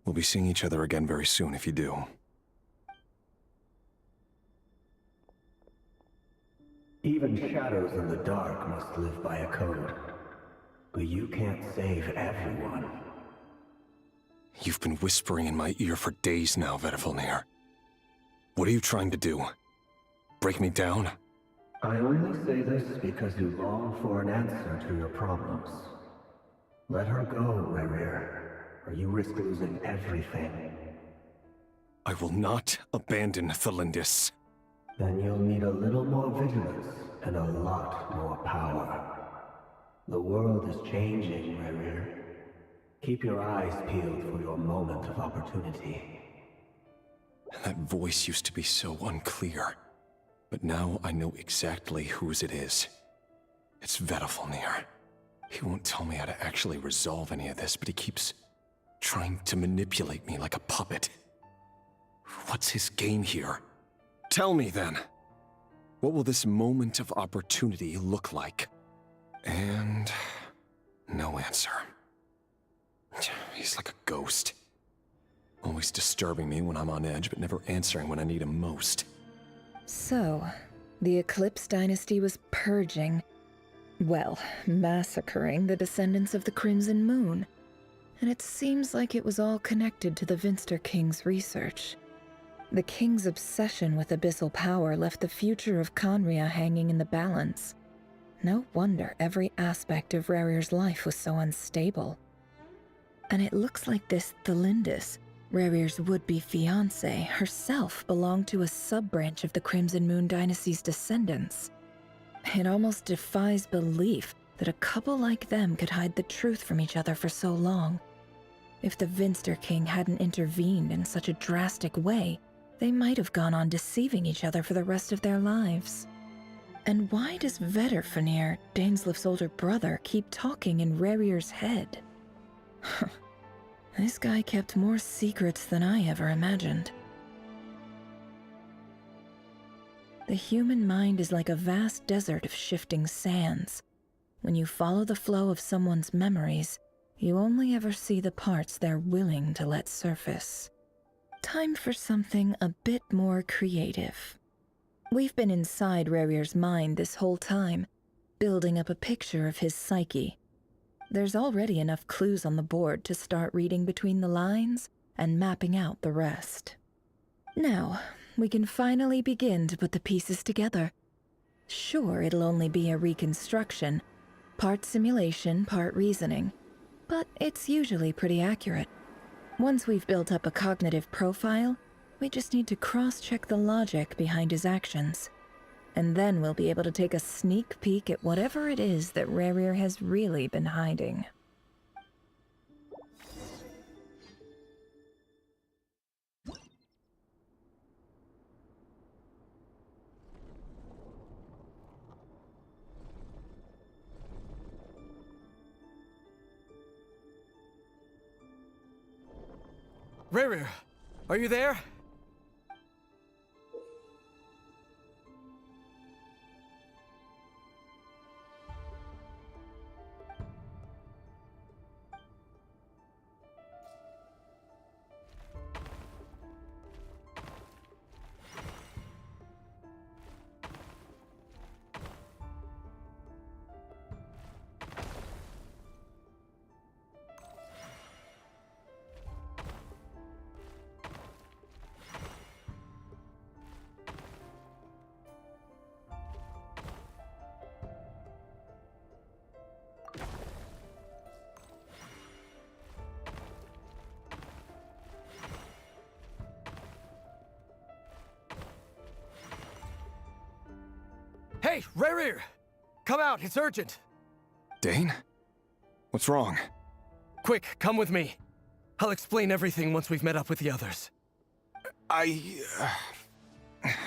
We'll be seeing each other again very soon if you do. Even shadows in the dark must live by a code. But you can't save everyone. You've been whispering in my ear for days now, Vedifilnir. What are you trying to do? Break me down? I only say this because you long for an answer to your problems. Let her go, Rerir, or you risk losing everything. I will not abandon Thelindis. Then you'll need a little more vigilance and a lot more power. The world is changing, Rerir. Keep your eyes peeled for your moment of opportunity. That voice used to be so unclear, but now I know exactly whose it is. It's Vedafalnir. He won't tell me how to actually resolve any of this, but he keeps trying to manipulate me like a puppet. What's his game here? Tell me then. What will this moment of opportunity look like? And no answer. He's like a ghost. Always disturbing me when I'm on edge, but never answering when I need him most. So, the Eclipse Dynasty was purging, well, massacring the descendants of the Crimson Moon. And it seems like it was all connected to the Vinster King's research. The King's obsession with abyssal power left the future of Conria hanging in the balance. No wonder every aspect of Rerir's life was so unstable. And it looks like this Thelindis, Rerir's would-be fiancée, herself belonged to a sub-branch of the Crimson Moon Dynasty's descendants. It almost defies belief that a couple like them could hide the truth from each other for so long. If the Vinster King hadn't intervened in such a drastic way, they might have gone on deceiving each other for the rest of their lives. And why does Vedafalnir, Daneslif's older brother, keep talking in Rerir's head? This guy kept more secrets than I ever imagined. The human mind is like a vast desert of shifting sands. When you follow the flow of someone's memories, you only ever see the parts they're willing to let surface. Time for something a bit more creative. We've been inside Rerir's mind this whole time, building up a picture of his psyche. There's already enough clues on the board to start reading between the lines and mapping out the rest. Now, we can finally begin to put the pieces together. Sure, it'll only be a reconstruction, part simulation, part reasoning, but it's usually pretty accurate. Once we've built up a cognitive profile, we just need to cross-check the logic behind his actions. And then we'll be able to take a sneak peek at whatever it is that Rerir has really been hiding. Rerir, are you there? Hey, Rerir! Come out, it's urgent! Dane? What's wrong? Quick, come with me. I'll explain everything once we've met up with the others.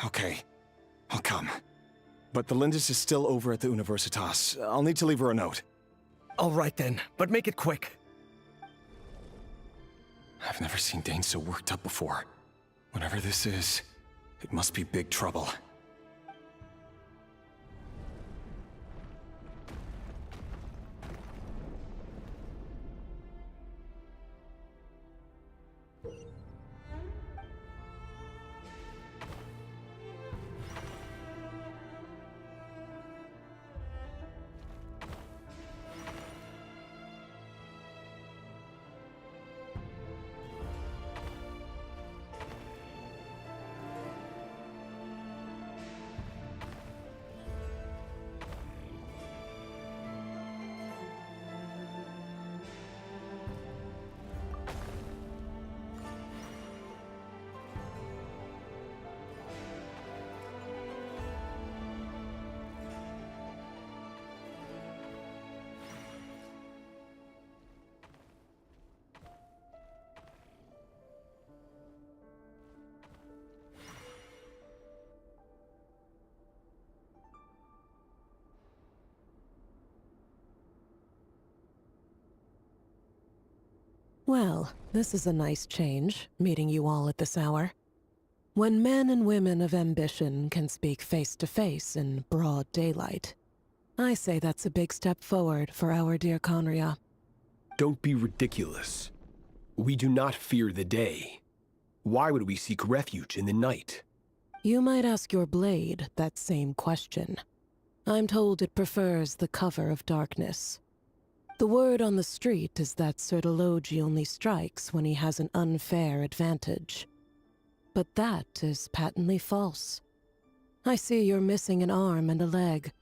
Okay, I'll come. But the Lindis is still over at the Universitas. I'll need to leave her a note. All right then, but make it quick. I've never seen Dane so worked up before. Whatever this is, it must be big trouble. Well, this is a nice change, meeting you all at this hour. When men and women of ambition can speak face to face in broad daylight, I say that's a big step forward for our dear Conria. Don't be ridiculous. We do not fear the day. Why would we seek refuge in the night? You might ask your blade that same question. I'm told it prefers the cover of darkness. The word on the street is that Sertologi only strikes when he has an unfair advantage. But that is patently false. I see you're missing an arm and a leg.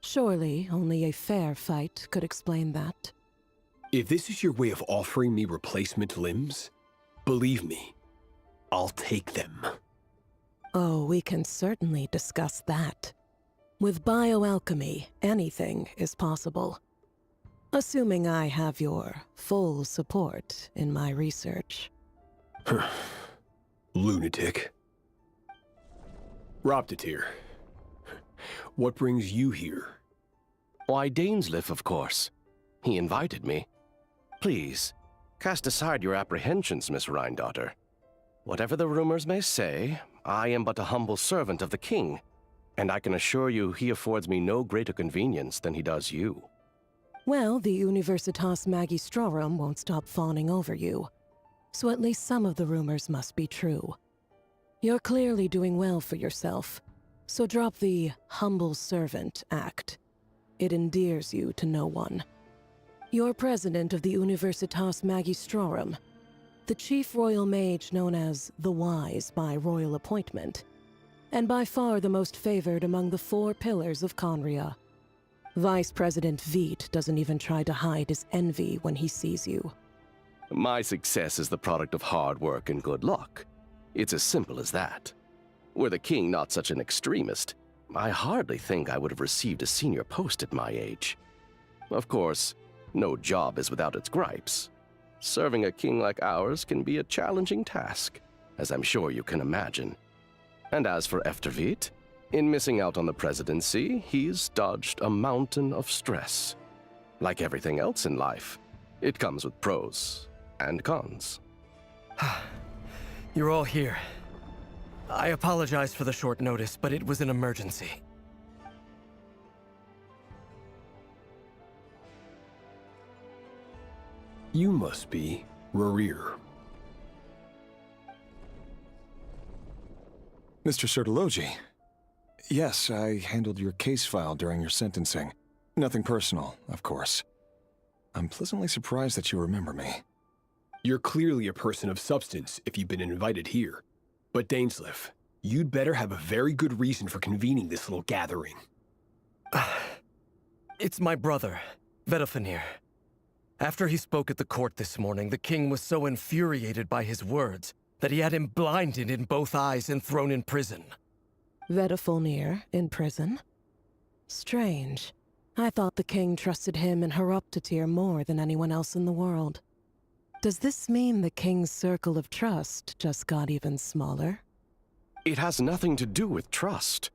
Surely only a fair fight could explain that. If this is your way of offering me replacement limbs, believe me, I'll take them. Oh, we can certainly discuss that. With bioalchemy, anything is possible. Assuming I have your full support in my research. Lunatic. Roptatir, what brings you here? Why, Dainsleif, of course. He invited me. Please, cast aside your apprehensions, Miss Rhindaughter. Whatever the rumors may say, I am but a humble servant of the king, and I can assure you he affords me no greater convenience than he does you. Well, the Universitas Magistrorum won't stop fawning over you, so at least some of the rumors must be true. You're clearly doing well for yourself, so drop the humble servant act. It endears you to no one. You're president of the Universitas Magistrorum, the chief royal mage known as the Wise by royal appointment, and by far the most favored among the 4 pillars of Conria. Vice President Veit doesn't even try to hide his envy when he sees you. My success is the product of hard work and good luck. It's as simple as that. Were the king not such an extremist, I hardly think I would have received a senior post at my age. Of course, no job is without its gripes. Serving a king like ours can be a challenging task, as I'm sure you can imagine. And as for Efterveit, in missing out on the presidency, he's dodged a mountain of stress. Like everything else in life, it comes with pros and cons. You're all here. I apologize for the short notice, but it was an emergency. You must be Rerir. Mr. Sertologi. Yes, I handled your case file during your sentencing. Nothing personal, of course. I'm pleasantly surprised that you remember me. You're clearly a person of substance if you've been invited here. But Dainsleif, you'd better have a very good reason for convening this little gathering. It's my brother, Vedalfenir. After he spoke at the court this morning, the king was so infuriated by his words that he had him blinded in both eyes and thrown in prison. Vedalfenir in prison? Strange. I thought the king trusted him and Horoptatir more than anyone else in the world. Does this mean the king's circle of trust just got even smaller? It has nothing to do with trust.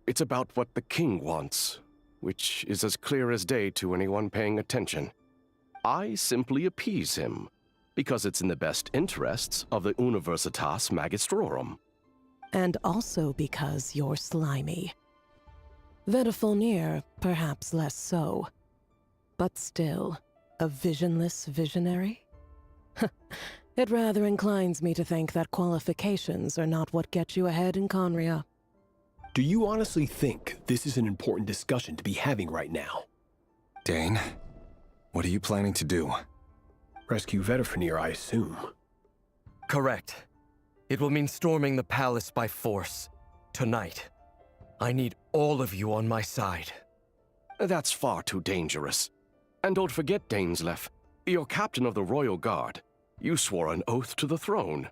It's about what the king wants, which is as clear as day to anyone paying attention. I simply appease him, because it's in the best interests of the Universitas Magistrorum. And also because you're slimy. Vedalfenir, perhaps less so. But still, a visionless visionary? It rather inclines me to think that qualifications are not what get you ahead in Conria. Do you honestly think this is an important discussion to be having right now? Dane, what are you planning to do? Rescue Vedalfenir, I assume. Correct. It will mean storming the palace by force. Tonight. I need all of you on my side. That's far too dangerous. And don't forget, Dainsleif, you're captain of the Royal Guard. You swore an oath to the throne.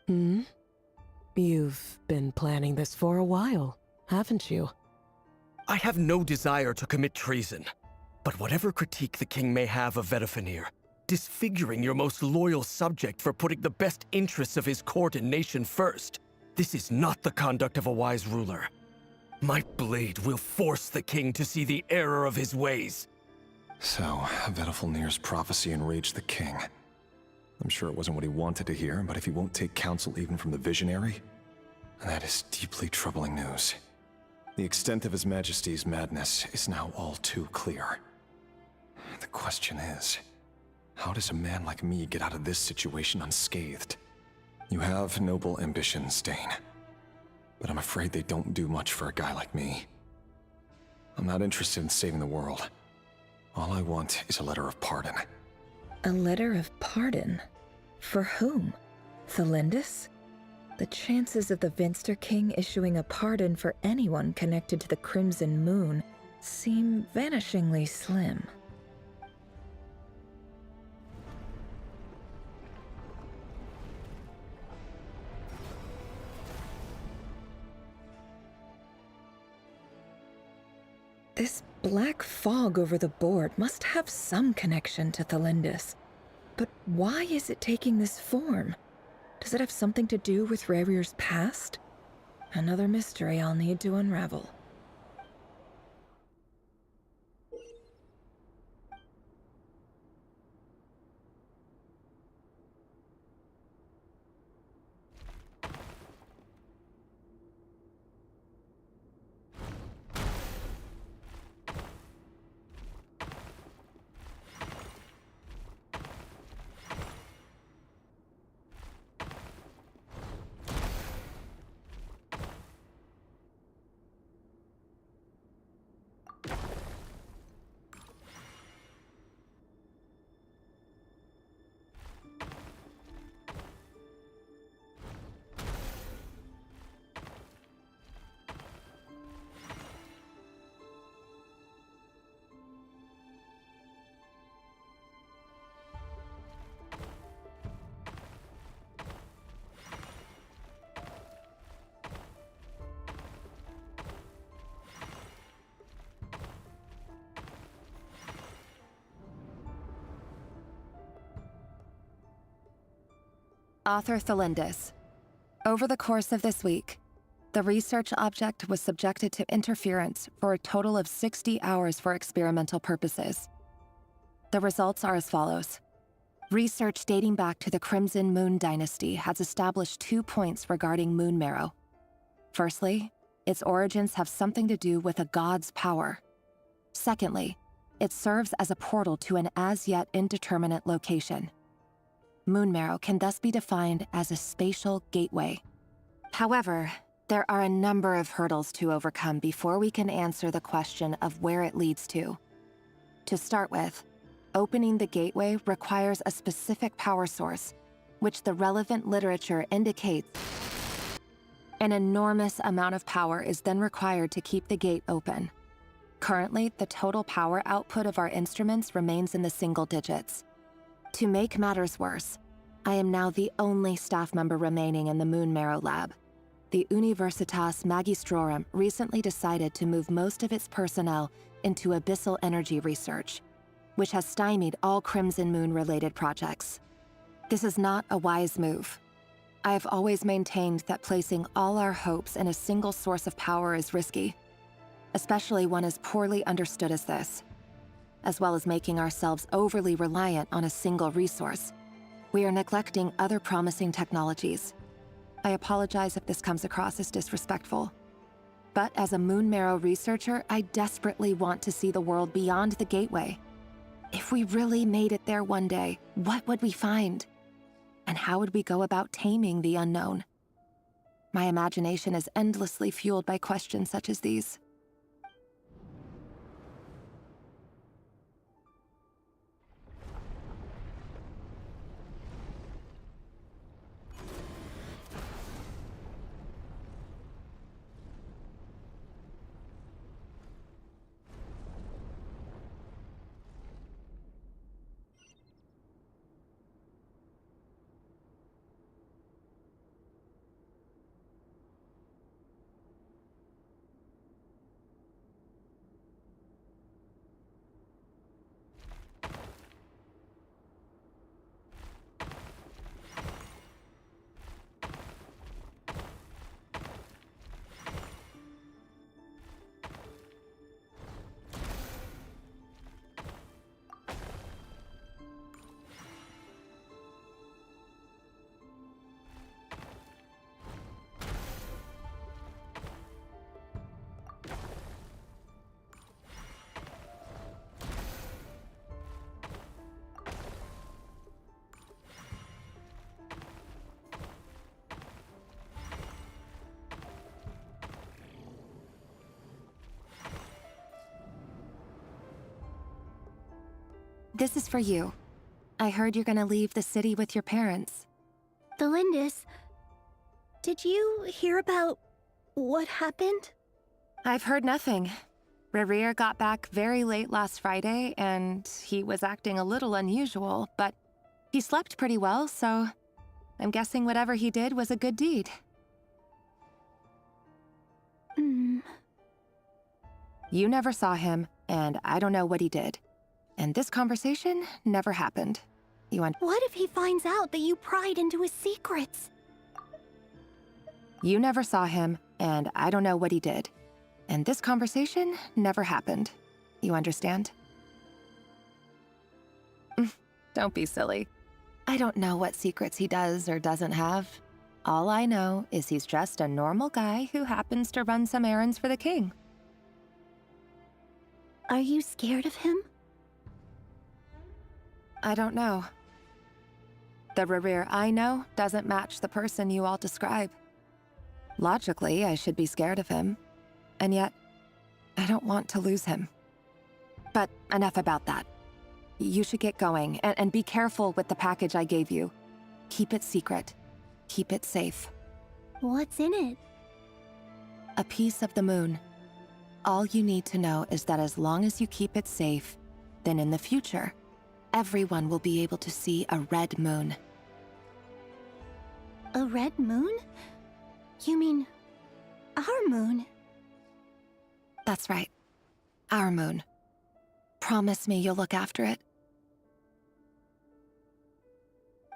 Hmm? You've been planning this for a while, haven't you? I have no desire to commit treason. But whatever critique the king may have of Vedalfenir, disfiguring your most loyal subject for putting the best interests of his court and nation first, this is not the conduct of a wise ruler. My blade will force the king to see the error of his ways. So, Vedalfenir's prophecy enraged the king. I'm sure it wasn't what he wanted to hear, but if he won't take counsel even from the visionary, that is deeply troubling news. The extent of His Majesty's madness is now all too clear. The question is, how does a man like me get out of this situation unscathed? You have noble ambitions, Dane, but I'm afraid they don't do much for a guy like me. I'm not interested in saving the world. All I want is a letter of pardon. A letter of pardon? For whom? Thelindis? The chances of the Vinster King issuing a pardon for anyone connected to the Crimson Moon seem vanishingly slim. This black fog over the board must have some connection to Thelindis. But why is it taking this form? Does it have something to do with Rerir's past? Another mystery I'll need to unravel. Author Thelindis. Over the course of this week, the research object was subjected to interference for a total of 60 hours for experimental purposes. The results are as follows. Research dating back to the Crimson Moon Dynasty has established 2 points regarding moon marrow. Firstly, its origins have something to do with a god's power. Secondly, it serves as a portal to an as-yet indeterminate location. Moon marrow can thus be defined as a spatial gateway. However, there are a number of hurdles to overcome before we can answer the question of where it leads to. To start with, opening the gateway requires a specific power source, which the relevant literature indicates. An enormous amount of power is then required to keep the gate open. Currently, the total power output of our instruments remains in the single digits. To make matters worse, I am now the only staff member remaining in the Moon Marrow lab. The Universitas Magistrorum recently decided to move most of its personnel into abyssal energy research, which has stymied all Crimson Moon-related projects. This is not a wise move. I have always maintained that placing all our hopes in a single source of power is risky, especially one as poorly understood as this. As well as making ourselves overly reliant on a single resource, we are neglecting other promising technologies. I apologize if this comes across as disrespectful. But as a Moon Marrow researcher, I desperately want to see the world beyond the gateway. If we really made it there one day, what would we find? And how would we go about taming the unknown? My imagination is endlessly fueled by questions such as these. This is for you. I heard you're gonna leave the city with your parents. Thelindis, did you hear about what happened? I've heard nothing. Rerir got back very late last Friday, and he was acting a little unusual, but he slept pretty well, so I'm guessing whatever he did was a good deed. You never saw him, and I don't know what he did. And this conversation never happened. What if he finds out that you pried into his secrets? You never saw him, and I don't know what he did. And this conversation never happened. You understand? Don't be silly. I don't know what secrets he does or doesn't have. All I know is he's just a normal guy who happens to run some errands for the king. Are you scared of him? I don't know. The Rerir I know doesn't match the person you all describe. Logically, I should be scared of him. And yet, I don't want to lose him. But enough about that. You should get going, and be careful with the package I gave you. Keep it secret. Keep it safe. What's in it? A piece of the moon. All you need to know is that as long as you keep it safe, then in the future, everyone will be able to see a red moon. A red moon? You mean our moon? That's right. Our moon. Promise me you'll look after it.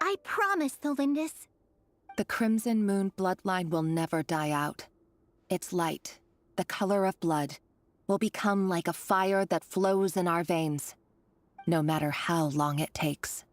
I promise, Thelindis. The Crimson Moon bloodline will never die out. Its light, the color of blood, will become like a fire that flows in our veins, no matter how long it takes.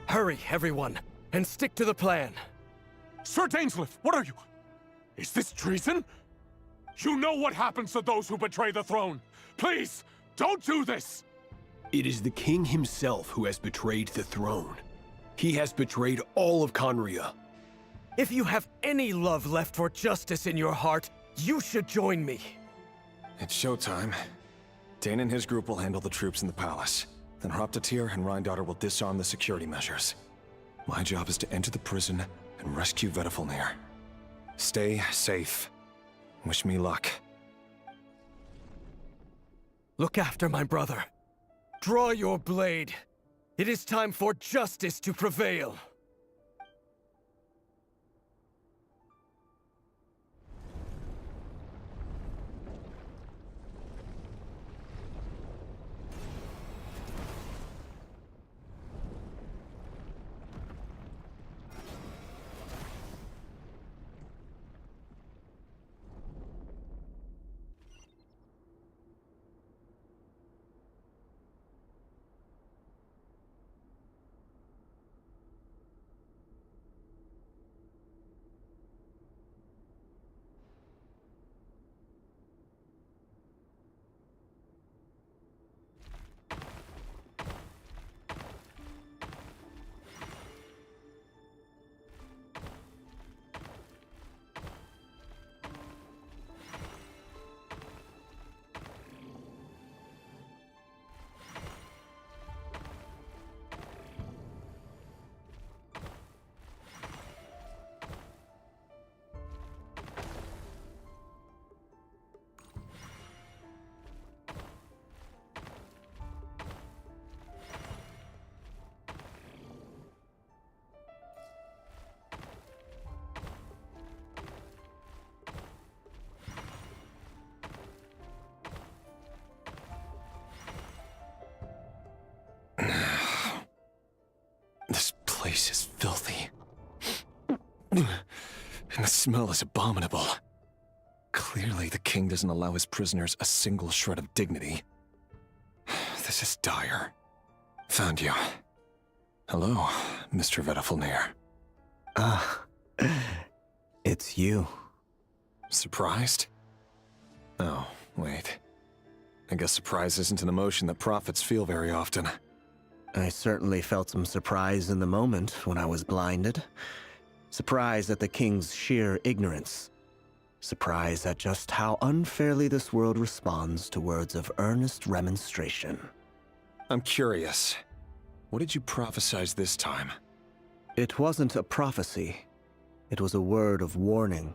Hurry, everyone, and stick to the plan. Sir Dainsleif, what are you? Is this treason? You know what happens to those who betray the throne. Please, don't do this! It is the king himself who has betrayed the throne. He has betrayed all of Conria. If you have any love left for justice in your heart, you should join me. It's showtime. Dane and his group will handle the troops in the palace. Then Hraptatir and Rhindaughter will disarm the security measures. My job is to enter the prison and rescue Vedifalnir. Stay safe. Wish me luck. Look after my brother. Draw your blade. It is time for justice to prevail. place is filthy. And the smell is abominable. Clearly, the king doesn't allow his prisoners a single shred of dignity. This is dire. Found you. Hello, Mr. Vedafilnir. Ah, it's you. Surprised? Oh, wait. I guess surprise isn't an emotion that prophets feel very often. I certainly felt some surprise in the moment when I was blinded. Surprise at the king's sheer ignorance. Surprise at just how unfairly this world responds to words of earnest remonstration. I'm curious. What did you prophesize this time? It wasn't a prophecy. It was a word of warning.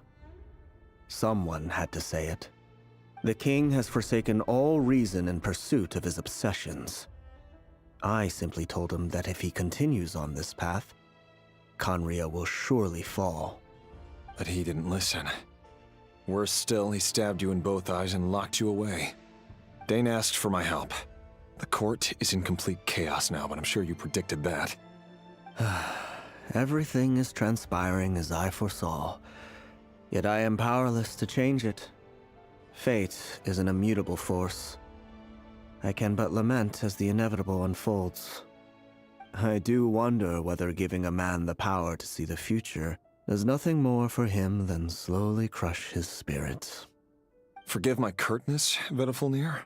Someone had to say it. The king has forsaken all reason in pursuit of his obsessions. I simply told him that if he continues on this path, Conria will surely fall. But he didn't listen. Worse still, he stabbed you in both eyes and locked you away. Dane asked for my help. The court is in complete chaos now, but I'm sure you predicted that. Everything is transpiring as I foresaw, yet I am powerless to change it. Fate is an immutable force. I can but lament as the inevitable unfolds. I do wonder whether giving a man the power to see the future does nothing more for him than slowly crush his spirit. Forgive my curtness, Vedafilnir,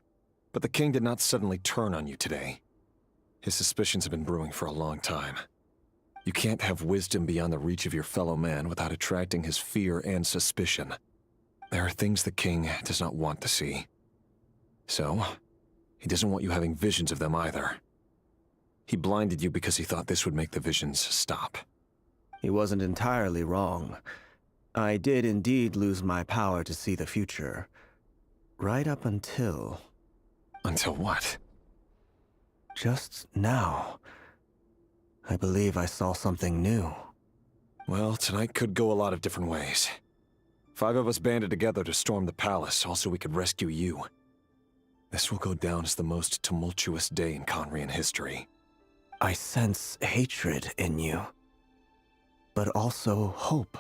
but the king did not suddenly turn on you today. His suspicions have been brewing for a long time. You can't have wisdom beyond the reach of your fellow man without attracting his fear and suspicion. There are things the king does not want to see. So, he doesn't want you having visions of them either. He blinded you because he thought this would make the visions stop. He wasn't entirely wrong. I did indeed lose my power to see the future. Right up until... Until what? Just now. I believe I saw something new. Well, tonight could go a lot of different ways. 5 of us banded together to storm the palace, also we could rescue you. This will go down as the most tumultuous day in Conrian history. I sense hatred in you, but also hope.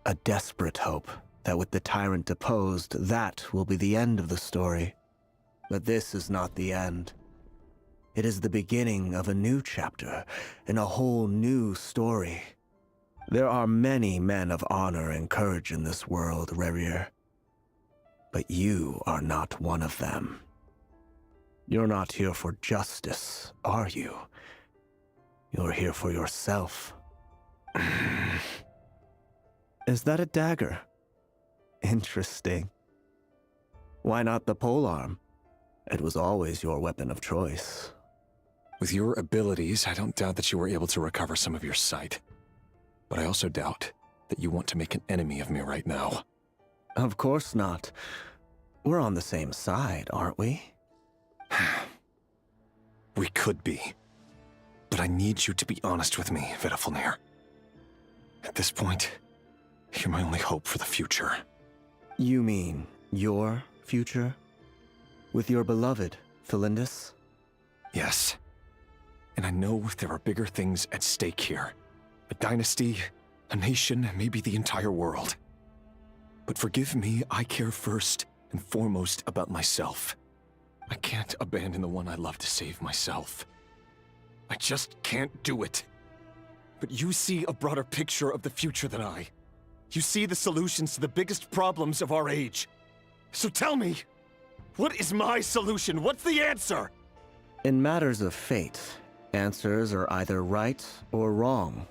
A desperate hope that with the tyrant deposed, that will be the end of the story. But this is not the end. It is the beginning of a new chapter, in a whole new story. There are many men of honor and courage in this world, Rerir. But you are not one of them. You're not here for justice, are you? You're here for yourself. Is that a dagger? Interesting. Why not the polearm? It was always your weapon of choice. With your abilities, I don't doubt that you were able to recover some of your sight. But I also doubt that you want to make an enemy of me right now. Of course not. We're on the same side, aren't we? We could be. But I need you to be honest with me, Vedafilnir. At this point, you're my only hope for the future. You mean your future? With your beloved, Felindis? Yes. And I know there are bigger things at stake here. A dynasty, a nation, maybe the entire world. But forgive me, I care first and foremost about myself. I can't abandon the one I love to save myself. I just can't do it. But you see a broader picture of the future than I. You see the solutions to the biggest problems of our age. So tell me, what is my solution? What's the answer? In matters of fate, answers are either right or wrong.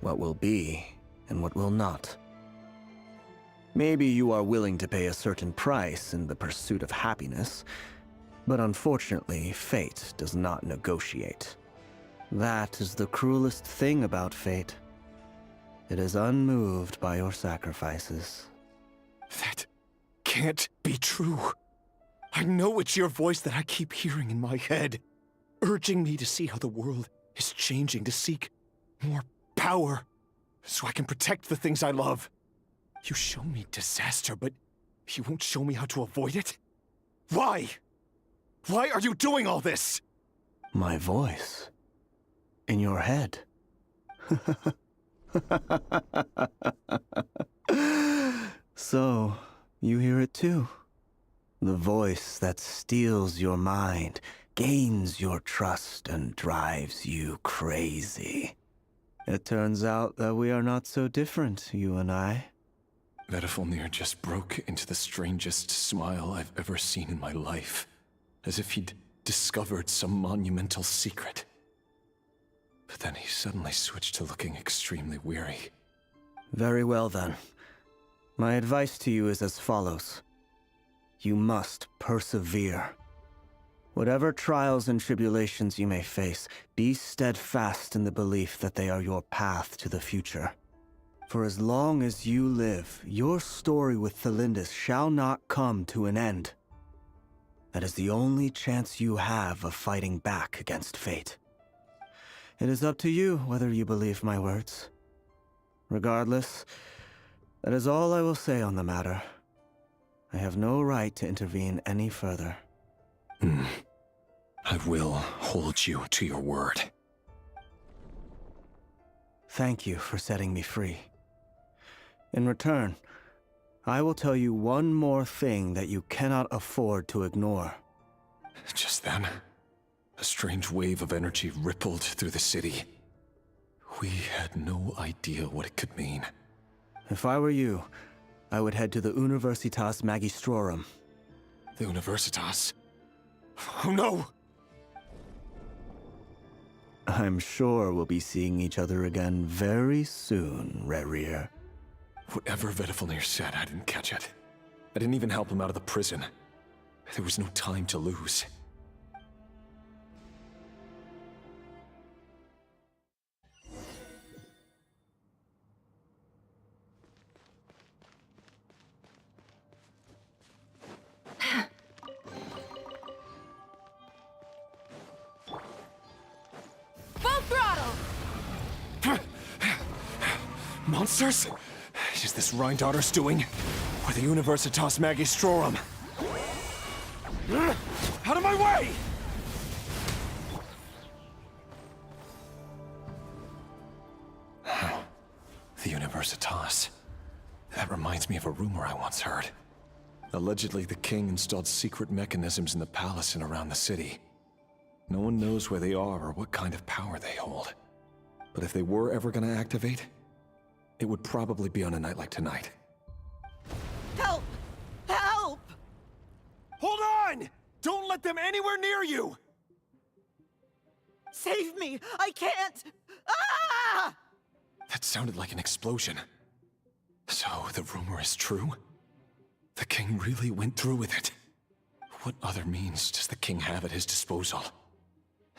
What will be and what will not. Maybe you are willing to pay a certain price in the pursuit of happiness, but unfortunately, fate does not negotiate. That is the cruelest thing about fate. It is unmoved by your sacrifices. That can't be true. I know it's your voice that I keep hearing in my head, urging me to see how the world is changing, to seek more power, so I can protect the things I love. You show me disaster, but you won't show me how to avoid it? Why? Why are you doing all this? My voice. In your head. So, you hear it too? The voice that steals your mind, gains your trust, and drives you crazy. It turns out that we are not so different, you and I. Vedifalnir just broke into the strangest smile I've ever seen in my life, as if he'd discovered some monumental secret. But then he suddenly switched to looking extremely weary. Very well then. My advice to you is as follows. You must persevere. Whatever trials and tribulations you may face, be steadfast in the belief that they are your path to the future. For as long as you live, your story with Thelindis shall not come to an end. That is the only chance you have of fighting back against fate. It is up to you whether you believe my words. Regardless, that is all I will say on the matter. I have no right to intervene any further. I will hold you to your word. Thank you for setting me free. In return, I will tell you one more thing that you cannot afford to ignore. Just then, a strange wave of energy rippled through the city. We had no idea what it could mean. If I were you, I would head to the Universitas Magistrorum. The Universitas? Oh no! I'm sure we'll be seeing each other again very soon, Rerir. Whatever Vedifalnir said, I didn't catch it. I didn't even help him out of the prison. There was no time to lose. Full throttle! Monsters? Is this Rhindaughter's doing? Or the Universitas Magistrorum? Out of my way! The Universitas. That reminds me of a rumor I once heard. Allegedly, the king installed secret mechanisms in the palace and around the city. No one knows where they are or what kind of power they hold. But if they were ever going to activate, it would probably be on a night like tonight. Help! Help! Hold on! Don't let them anywhere near you! Save me! I can't! Ah! That sounded like an explosion. So, the rumor is true? The king really went through with it. What other means does the king have at his disposal?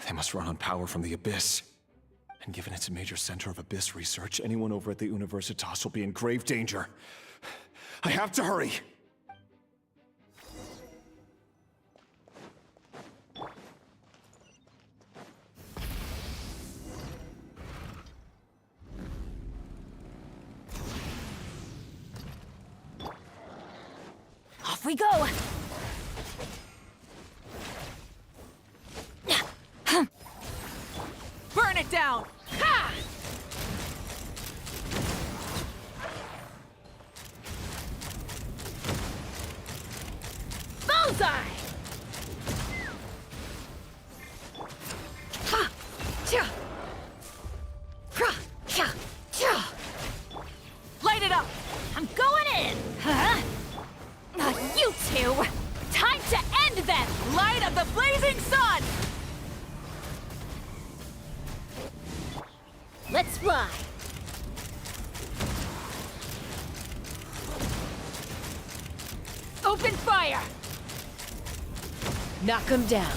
They must run on power from the Abyss. And given it's a major center of Abyss research, anyone over at the Universitas will be in grave danger. I have to hurry! Off we go! Burn it down! Ha! Bullseye! Ha! Cha! Pra! Cha! Cha! Light it up! I'm going in! Huh? You two! Time to end them! Light of the blazing sun! Let's fly! Open fire! Knock him down.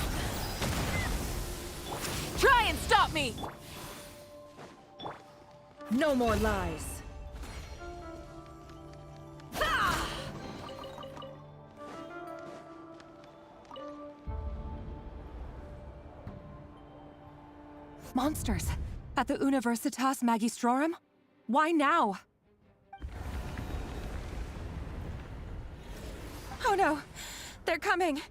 Try and stop me! No more lies. Monsters! At the Universitas Magistrorum? Why now? Oh no! They're coming!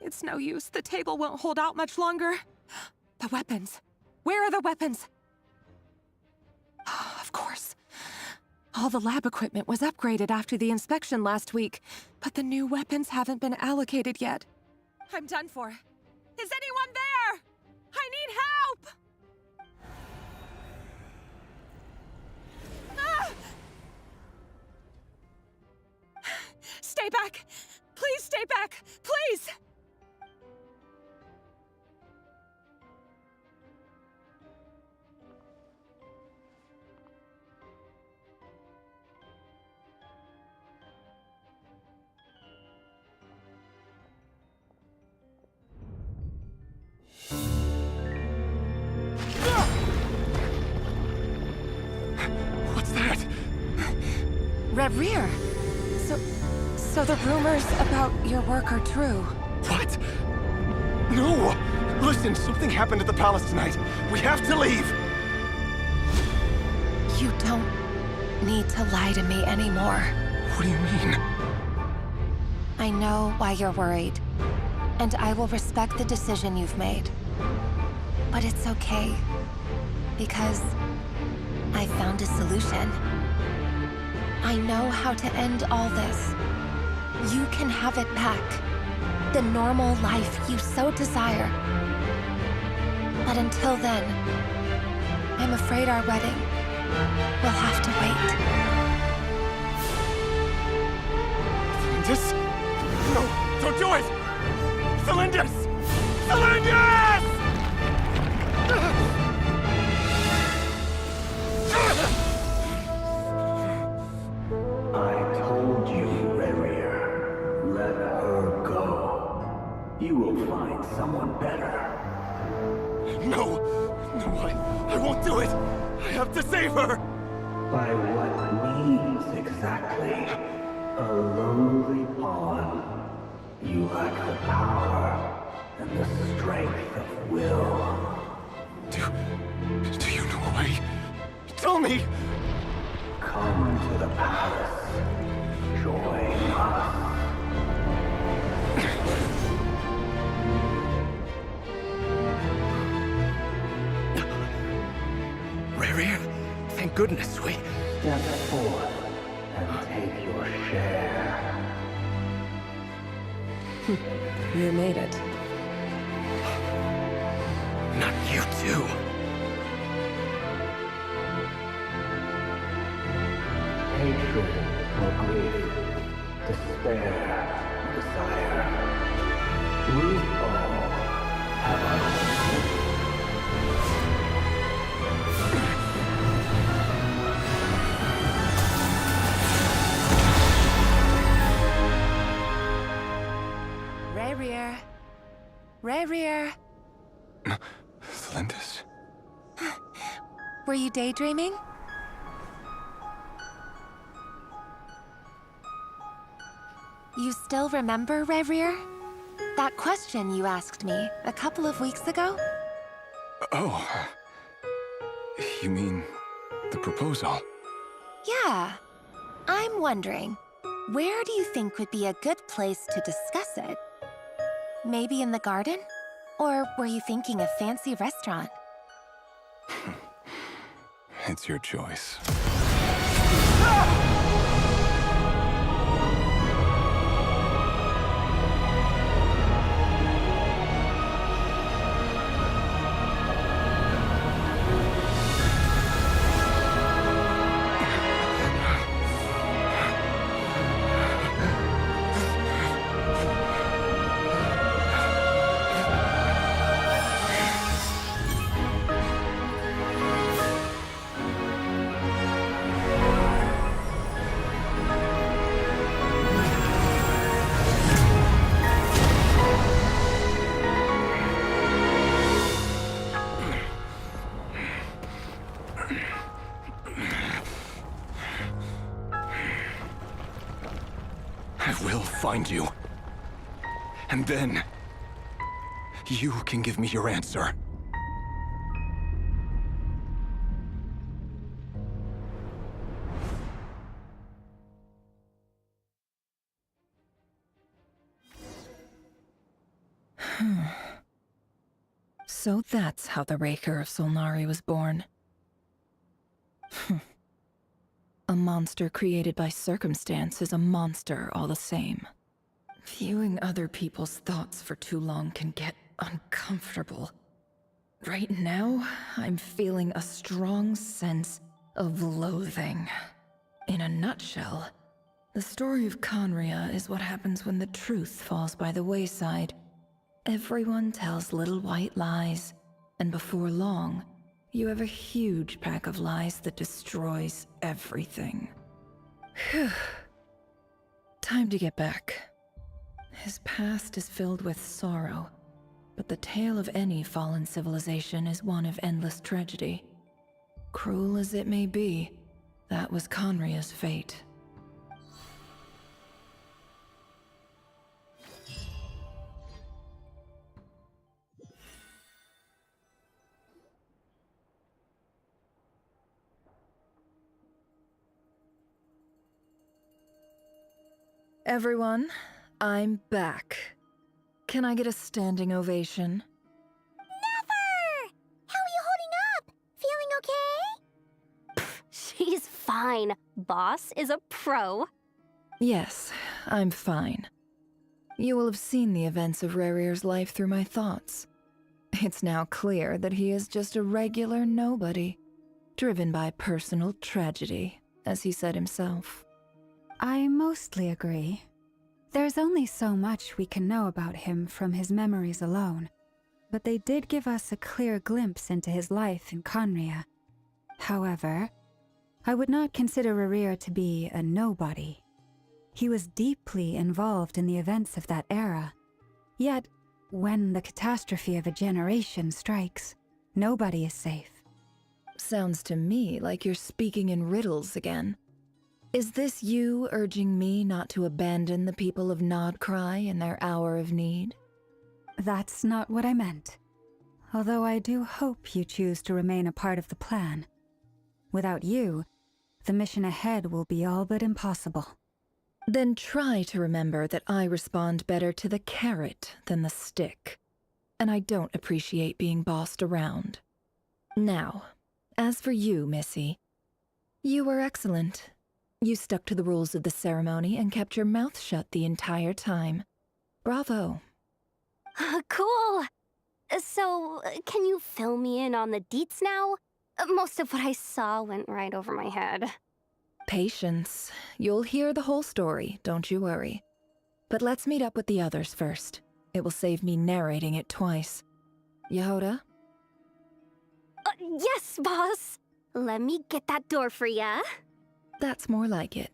It's no use. The table won't hold out much longer. The weapons. Where are the weapons? All the lab equipment was upgraded after the inspection last week, but the new weapons haven't been allocated yet. I'm done for. Is anyone there? I need help! Ah! Stay back! Please stay back! Please! What's that? Rear. So the rumors about your work are true. What? No! Listen, something happened at the palace tonight. We have to leave! You don't need to lie to me anymore. What do you mean? I know why you're worried, and I will respect the decision you've made. But it's okay, because I found a solution. I know how to end all this. You can have it back. The normal life you so desire. But until then, I'm afraid our wedding will have to wait. Cylindus? No, don't do it! Cylindus! Cylindus! I told you, Rerir. Let her go. You will find someone better. No! No, I won't do it! I have to save her! By what means exactly? A lowly pawn. You lack the power and the strength of will. Do you know a way? Tell me! Come to the palace. Join us. Rerir, thank goodness we... Step forth and take your share. You made it. Not you too. Hatred or grief, despair or desire. We all have our own. Rerir. Rerir. Cylindus? Were you daydreaming? You still remember, Rerir? That question you asked me a couple of weeks ago? Oh. You mean the proposal? Yeah. I'm wondering, where do you think would be a good place to discuss it? Maybe in the garden? Or were you thinking a fancy restaurant? It's your choice. I will find you. And then... you can give me your answer. So that's how the Raker of Solnari was born. A monster created by circumstance is a monster all the same. Viewing other people's thoughts for too long can get uncomfortable. Right now, I'm feeling a strong sense of loathing. In a nutshell, the story of Conria is what happens when the truth falls by the wayside. Everyone tells little white lies, and before long, you have a huge pack of lies that destroys everything. Phew. Time to get back. His past is filled with sorrow, but the tale of any fallen civilization is one of endless tragedy. Cruel as it may be, that was Conria's fate. Everyone, I'm back. Can I get a standing ovation? Never! How are you holding up? Feeling okay? She's fine. Boss is a pro. Yes, I'm fine. You will have seen the events of Rerir's life through my thoughts. It's now clear that he is just a regular nobody, driven by personal tragedy, as he said himself. I mostly agree. There's only so much we can know about him from his memories alone, but they did give us a clear glimpse into his life in Conria. However, I would not consider Rerir to be a nobody. He was deeply involved in the events of that era. Yet, when the catastrophe of a generation strikes, nobody is safe. Sounds to me like you're speaking in riddles again. Is this you urging me not to abandon the people of Nodcry in their hour of need? That's not what I meant. Although I do hope you choose to remain a part of the plan. Without you, the mission ahead will be all but impossible. Then try to remember that I respond better to the carrot than the stick. And I don't appreciate being bossed around. Now, as for you, Missy, you were excellent. You stuck to the rules of the ceremony and kept your mouth shut the entire time. Bravo. Cool. So, can you fill me in on the deets now? Most of what I saw went right over my head. Patience. You'll hear the whole story, don't you worry. But let's meet up with the others first. It will save me narrating it twice. Yehoda? Yes, boss. Let me get that door for ya. That's more like it.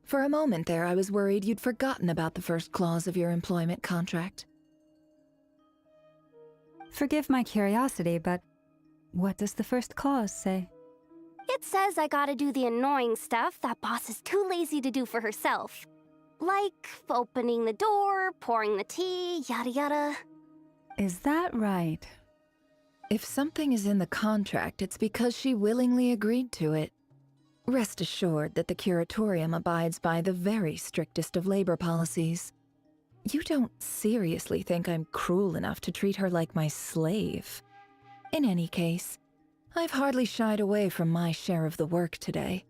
For a moment there, I was worried you'd forgotten about the first clause of your employment contract. Forgive my curiosity, but what does the first clause say? It says I gotta do the annoying stuff that boss is too lazy to do for herself. Like opening the door, pouring the tea, yada yada. Is that right? If something is in the contract, it's because she willingly agreed to it. Rest assured that the Curatorium abides by the very strictest of labor policies. You don't seriously think I'm cruel enough to treat her like my slave? In any case, I've hardly shied away from my share of the work today.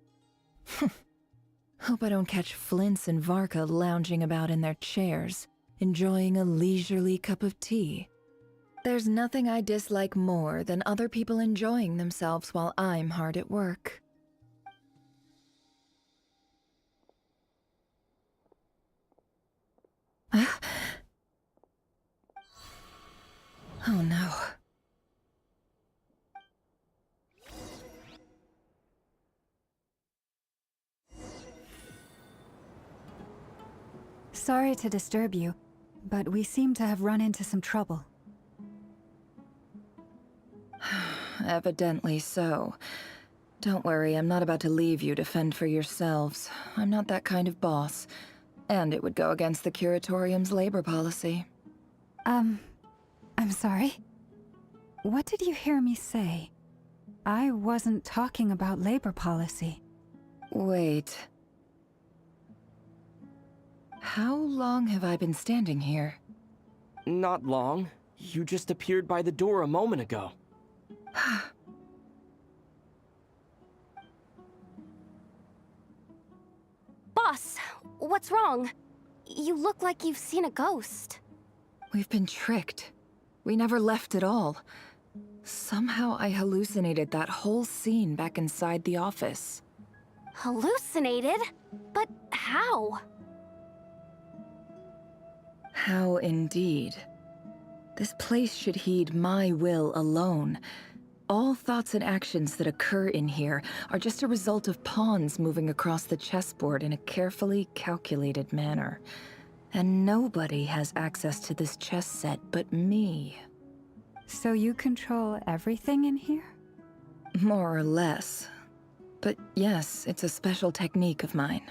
Hope I don't catch Flintz and Varka lounging about in their chairs, enjoying a leisurely cup of tea. There's nothing I dislike more than other people enjoying themselves while I'm hard at work. Oh no. Sorry to disturb you, but we seem to have run into some trouble. Evidently so. Don't worry, I'm not about to leave you to fend for yourselves. I'm not that kind of boss. And it would go against the Curatorium's labor policy. I'm sorry? What did you hear me say? I wasn't talking about labor policy. Wait. How long have I been standing here? Not long. You just appeared by the door a moment ago. what's wrong? You look like you've seen a ghost. We've been tricked. We never left at all. Somehow I hallucinated that whole scene back inside the office. Hallucinated? But how? How indeed. This place should heed my will alone. All thoughts and actions that occur in here are just a result of pawns moving across the chessboard in a carefully calculated manner. And nobody has access to this chess set but me. So you control everything in here? More or less. But yes, it's a special technique of mine.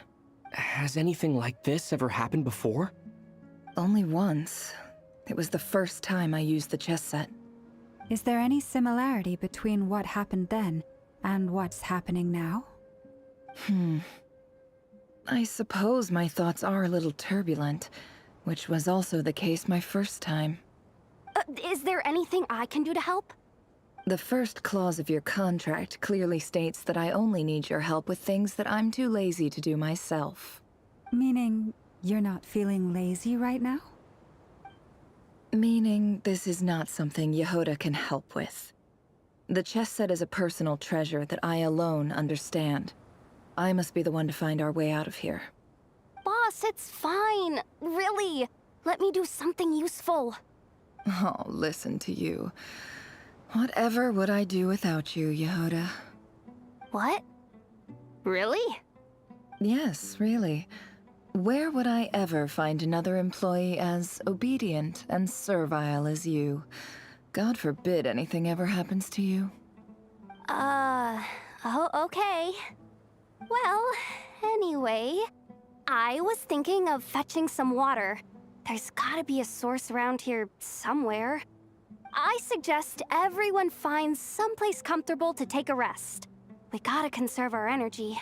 Has anything like this ever happened before? Only once. It was the first time I used the chess set. Is there any similarity between what happened then and what's happening now? I suppose my thoughts are a little turbulent, which was also the case my first time. Is there anything I can do to help? The first clause of your contract clearly states that I only need your help with things that I'm too lazy to do myself. Meaning you're not feeling lazy right now? Meaning this is not something Yehoda can help with. The chess set is a personal treasure that I alone understand. I must be the one to find our way out of here. Boss, it's fine. Really. Let me do something useful. Oh, listen to you. Whatever would I do without you, Yehoda? What? Really? Yes, really. Where would I ever find another employee as obedient and servile as you? God forbid anything ever happens to you. Oh, okay. Well, anyway, I was thinking of fetching some water. There's gotta be a source around here somewhere. I suggest everyone finds someplace comfortable to take a rest. We gotta conserve our energy.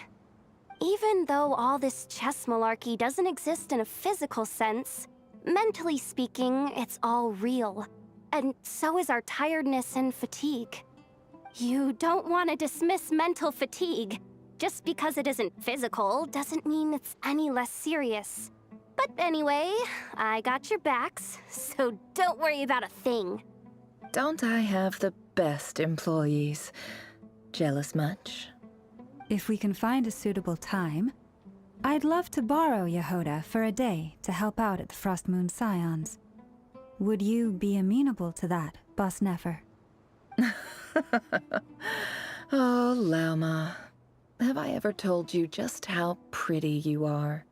Even though all this chess malarkey doesn't exist in a physical sense, mentally speaking, it's all real. And so is our tiredness and fatigue. You don't want to dismiss mental fatigue. Just because it isn't physical doesn't mean it's any less serious. But anyway, I got your backs, so don't worry about a thing. Don't I have the best employees? Jealous much? If we can find a suitable time, I'd love to borrow Yehoda for a day to help out at the Frost Moon Scions. Would you be amenable to that, Boss Nefer? Oh, Lauma. Have I ever told you just how pretty you are?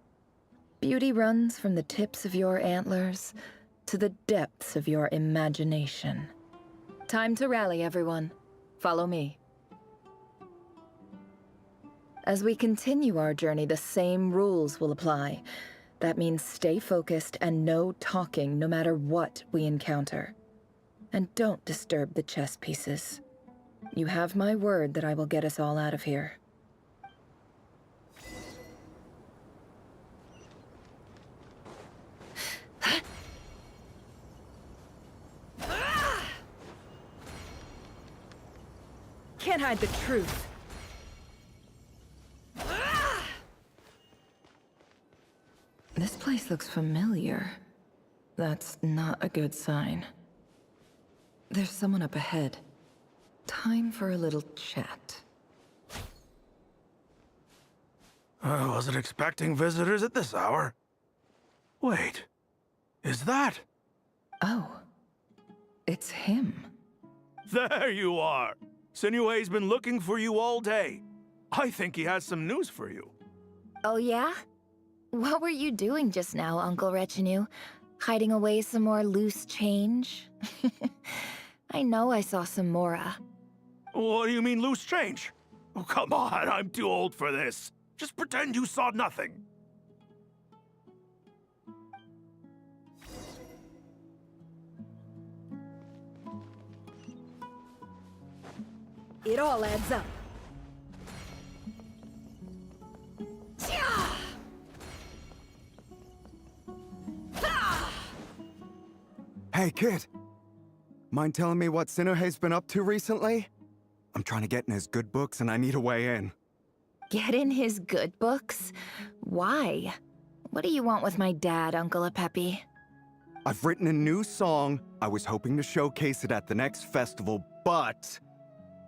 Beauty runs from the tips of your antlers to the depths of your imagination. Time to rally, everyone. Follow me. As we continue our journey, the same rules will apply. That means stay focused and no talking no matter what we encounter. And don't disturb the chess pieces. You have my word that I will get us all out of here. Can't hide the truth. This place looks familiar. That's not a good sign. There's someone up ahead. Time for a little chat. I wasn't expecting visitors at this hour. Wait, is that? Oh, it's him. There you are! Sinue's been looking for you all day. I think he has some news for you. Oh yeah? What were you doing just now, Uncle Retinue? Hiding away some more loose change? I know I saw some Mora. What do you mean, loose change? Oh, come on, I'm too old for this. Just pretend you saw nothing. It all adds up. Hey, kid. Mind telling me what Sinuhe's been up to recently? I'm trying to get in his good books and I need a way in. Get in his good books? Why? What do you want with my dad, Uncle Apepi? I've written a new song. I was hoping to showcase it at the next festival, but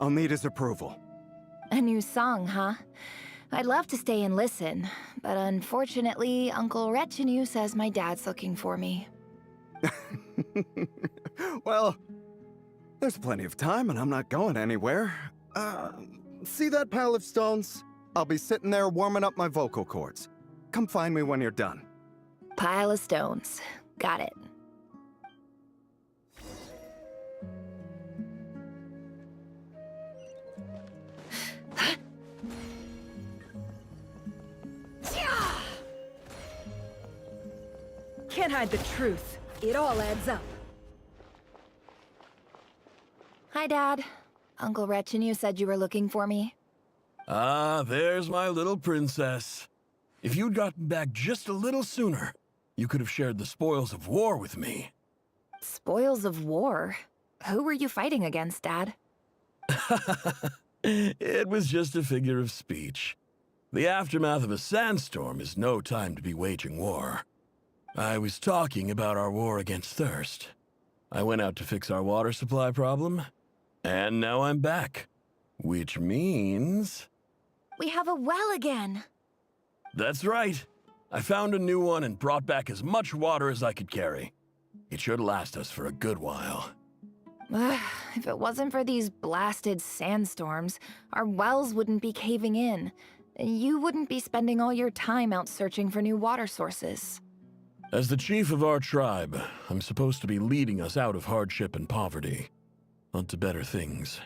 I'll need his approval. A new song, huh? I'd love to stay and listen, but unfortunately, Uncle Retinue says my dad's looking for me. Well, there's plenty of time and I'm not going anywhere. See that pile of stones? I'll be sitting there warming up my vocal cords. Come find me when you're done. Pile of stones. Got it. Can't hide the truth. It all adds up. Hi, Dad. Uncle Retinue said you were looking for me. Ah, there's my little princess. If you'd gotten back just a little sooner, you could have shared the spoils of war with me. Spoils of war? Who were you fighting against, Dad? It was just a figure of speech. The aftermath of a sandstorm is no time to be waging war. I was talking about our war against thirst. I went out to fix our water supply problem, and now I'm back. Which means... We have a well again! That's right. I found a new one and brought back as much water as I could carry. It should last us for a good while. If it wasn't for these blasted sandstorms, our wells wouldn't be caving in. You wouldn't be spending all your time out searching for new water sources. As the chief of our tribe, I'm supposed to be leading us out of hardship and poverty, onto better things.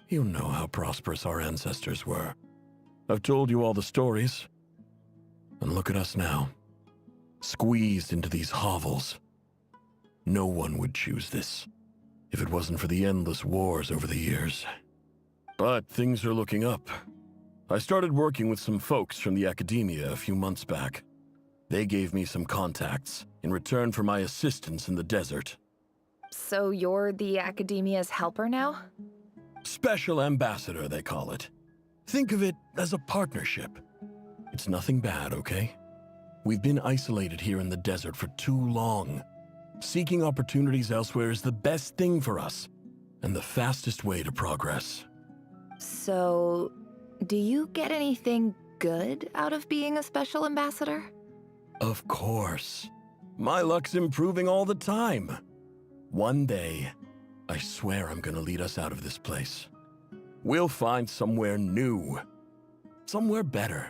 You know how prosperous our ancestors were. I've told you all the stories. And look at us now, squeezed into these hovels. No one would choose this, if it wasn't for the endless wars over the years. But things are looking up. I started working with some folks from the academia a few months back. They gave me some contacts in return for my assistance in the desert. So you're the academia's helper now? Special ambassador, they call it. Think of it as a partnership. It's nothing bad, okay? We've been isolated here in the desert for too long. Seeking opportunities elsewhere is the best thing for us, and the fastest way to progress. So, do you get anything good out of being a special ambassador? Of course. My luck's improving all the time. One day, I swear I'm gonna lead us out of this place. We'll find somewhere new. Somewhere better.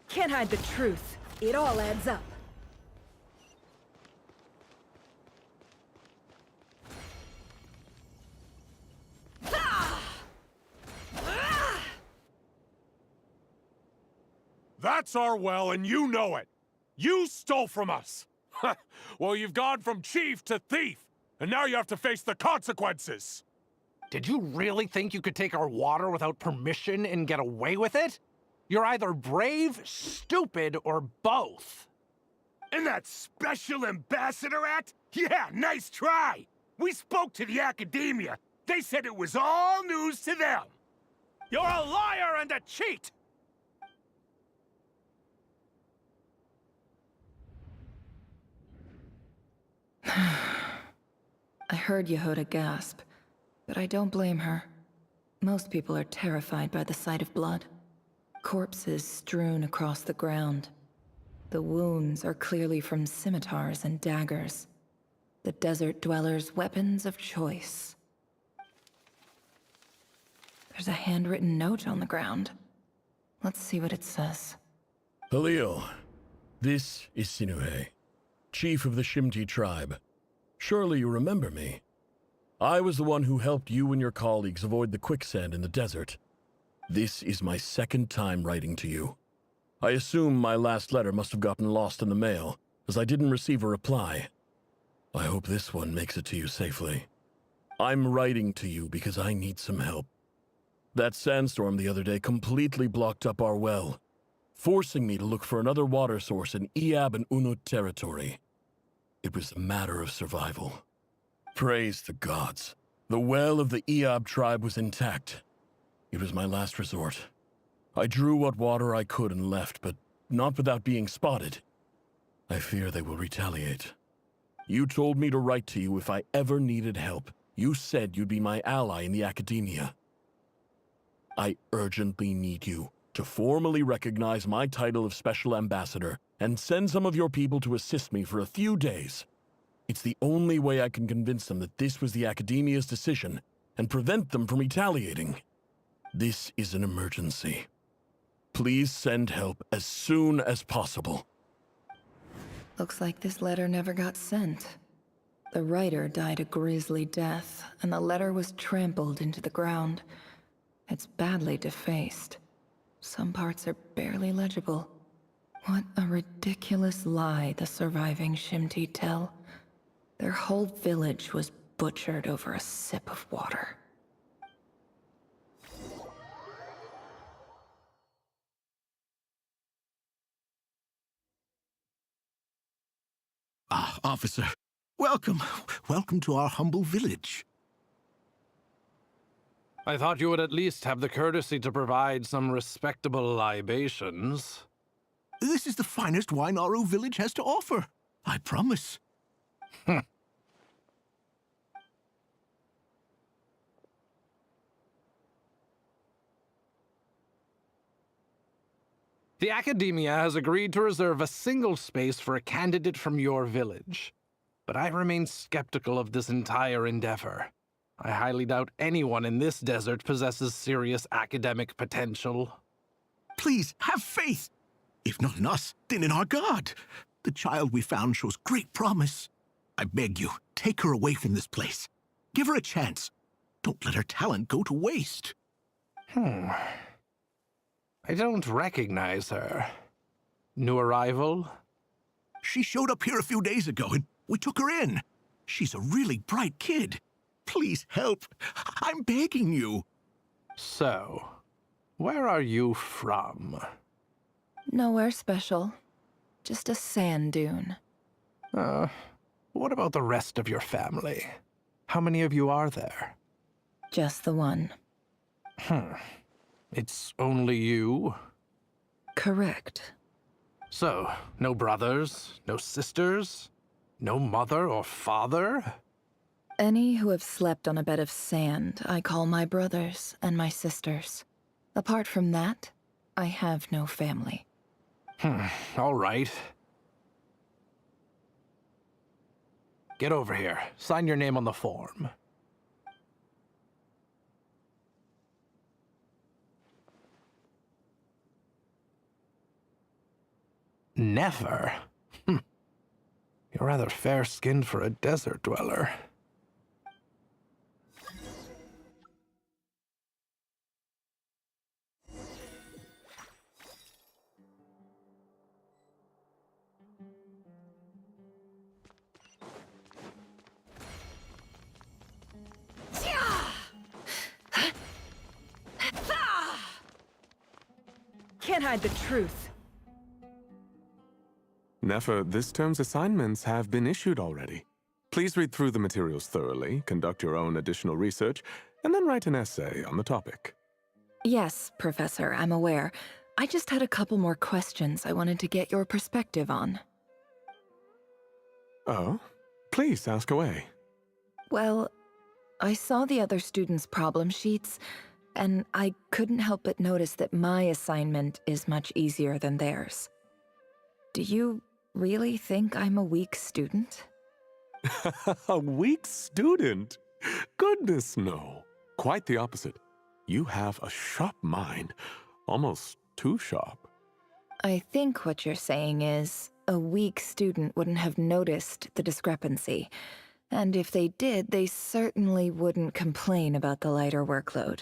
Can't hide the truth. It all adds up. That's our well, and you know it. You stole from us. Well, you've gone from chief to thief, and now you have to face the consequences. Did you really think you could take our water without permission and get away with it? You're either brave, stupid, or both. And that Special Ambassador Act? Yeah, nice try! We spoke to the academia. They said it was all news to them. You're a liar and a cheat! I heard Yehuda gasp, but I don't blame her. Most people are terrified by the sight of blood. Corpses strewn across the ground. The wounds are clearly from scimitars and daggers. The desert dwellers' weapons of choice. There's a handwritten note on the ground. Let's see what it says. Halil, this is Sinuhe, chief of the Shimti tribe. Surely you remember me. I was the one who helped you and your colleagues avoid the quicksand in the desert. This is my second time writing to you. I assume my last letter must have gotten lost in the mail, as I didn't receive a reply. I hope this one makes it to you safely. I'm writing to you because I need some help. That sandstorm the other day completely blocked up our well, forcing me to look for another water source in Iab and Unut territory. It was a matter of survival. Praise the gods. The well of the Iab tribe was intact. It was my last resort. I drew what water I could and left, but not without being spotted. I fear they will retaliate. You told me to write to you if I ever needed help. You said you'd be my ally in the academia. I urgently need you to formally recognize my title of Special Ambassador and send some of your people to assist me for a few days. It's the only way I can convince them that this was the academia's decision and prevent them from retaliating. This is an emergency. Please send help as soon as possible. Looks like this letter never got sent. The writer died a grisly death, and the letter was trampled into the ground. It's badly defaced. Some parts are barely legible. What a ridiculous lie the surviving Shimti tell. Their whole village was butchered over a sip of water. Ah, officer. Welcome. Welcome to our humble village. I thought you would at least have the courtesy to provide some respectable libations. This is the finest wine Aru village has to offer. I promise. The Academia has agreed to reserve a single space for a candidate from your village. But I remain skeptical of this entire endeavor. I highly doubt anyone in this desert possesses serious academic potential. Please, have faith. If not in us, then in our god. The child we found shows great promise. I beg you, take her away from this place. Give her a chance. Don't let her talent go to waste. I don't recognize her. New arrival? She showed up here a few days ago and we took her in. She's a really bright kid. Please help. I'm begging you. So, where are you from? Nowhere special. Just a sand dune. What about the rest of your family? How many of you are there? Just the one. It's only you? Correct. So, no brothers, no sisters, no mother or father? Any who have slept on a bed of sand, I call my brothers and my sisters. Apart from that, I have no family. All right. Get over here. Sign your name on the form. Never? You're rather fair-skinned for a desert dweller. Can't hide the truth. Nefer, this term's assignments have been issued already. Please read through the materials thoroughly, conduct your own additional research, and then write an essay on the topic. Yes, Professor, I'm aware. I just had a couple more questions I wanted to get your perspective on. Oh? Please ask away. Well, I saw the other students' problem sheets, and I couldn't help but notice that my assignment is much easier than theirs. Do you really think I'm a weak student? A weak student? Goodness, no. Quite the opposite. You have a sharp mind, almost too sharp. I think what you're saying is, a weak student wouldn't have noticed the discrepancy. And if they did, they certainly wouldn't complain about the lighter workload.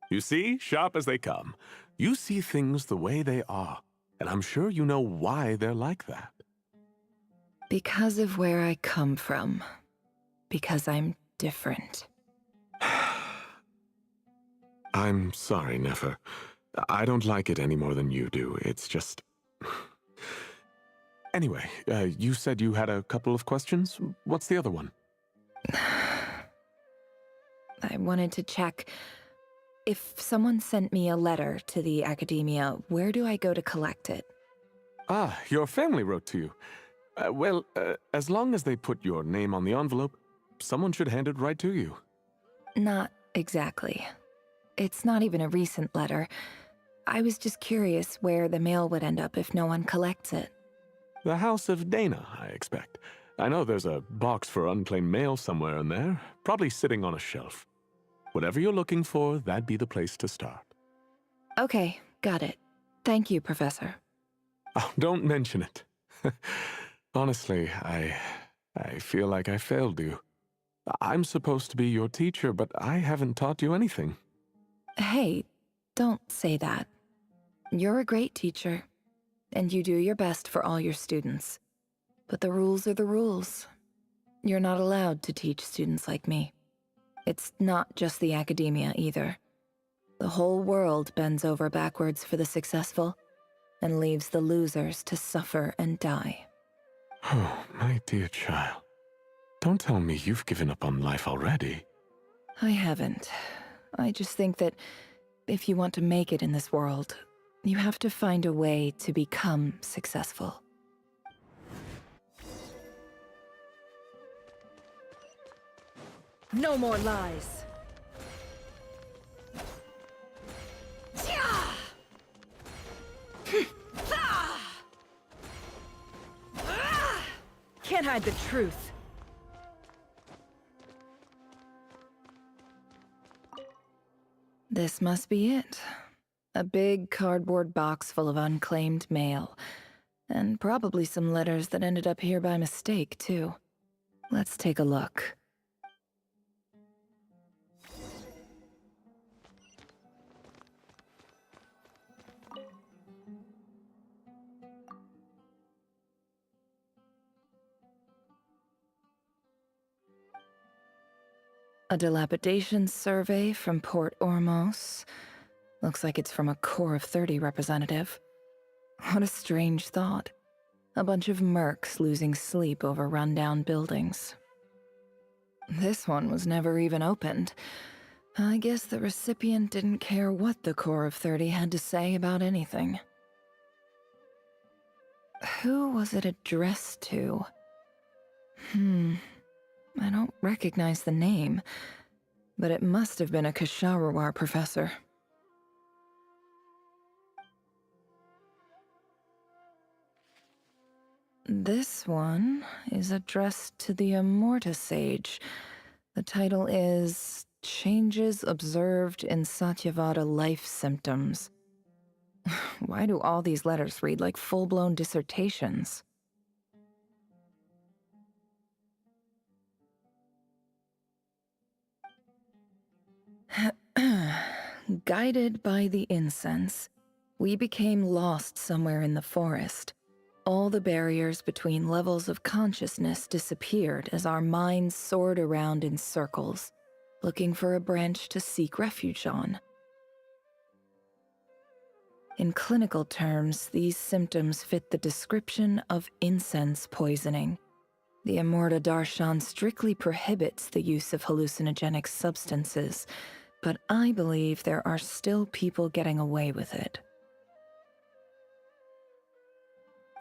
You see, sharp as they come. You see things the way they are, and I'm sure you know why they're like that. Because of where I come from. Because I'm different. I'm sorry, Nefer. I don't like it any more than you do. It's just... Anyway, you said you had a couple of questions. What's the other one? I wanted to check. If someone sent me a letter to the academia, where do I go to collect it? Ah, your family wrote to you. Well, as long as they put your name on the envelope, someone should hand it right to you. Not exactly. It's not even a recent letter. I was just curious where the mail would end up if no one collects it. The House of Dana, I expect. I know there's a box for unclaimed mail somewhere in there, probably sitting on a shelf. Whatever you're looking for, that'd be the place to start. Okay, got it. Thank you, Professor. Oh, don't mention it. Honestly, I feel like I failed you. I'm supposed to be your teacher, but I haven't taught you anything. Hey, don't say that. You're a great teacher, and you do your best for all your students. But the rules are the rules. You're not allowed to teach students like me. It's not just the academia either. The whole world bends over backwards for the successful and leaves the losers to suffer and die. Oh, my dear child. Don't tell me you've given up on life already. I haven't. I just think that if you want to make it in this world, you have to find a way to become successful. No more lies. Can't hide the truth. This must be it. A big cardboard box full of unclaimed mail. And probably some letters that ended up here by mistake, too. Let's take a look. A dilapidation survey from Port Ormos. Looks like it's from a Core of 30 representative. What a strange thought. A bunch of mercs losing sleep over rundown buildings. This one was never even opened. I guess the recipient didn't care what the Core of 30 had to say about anything. Who was it addressed to? I don't recognize the name, but it must have been a Kasharawar professor. This one is addressed to the Immorta Sage. The title is Changes Observed in Satyavada Life Symptoms. Why do all these letters read like full-blown dissertations? Guided by the incense, we became lost somewhere in the forest. All the barriers between levels of consciousness disappeared as our minds soared around in circles, looking for a branch to seek refuge on. In clinical terms, these symptoms fit the description of incense poisoning. The Immorta Darshan strictly prohibits the use of hallucinogenic substances, but I believe there are still people getting away with it.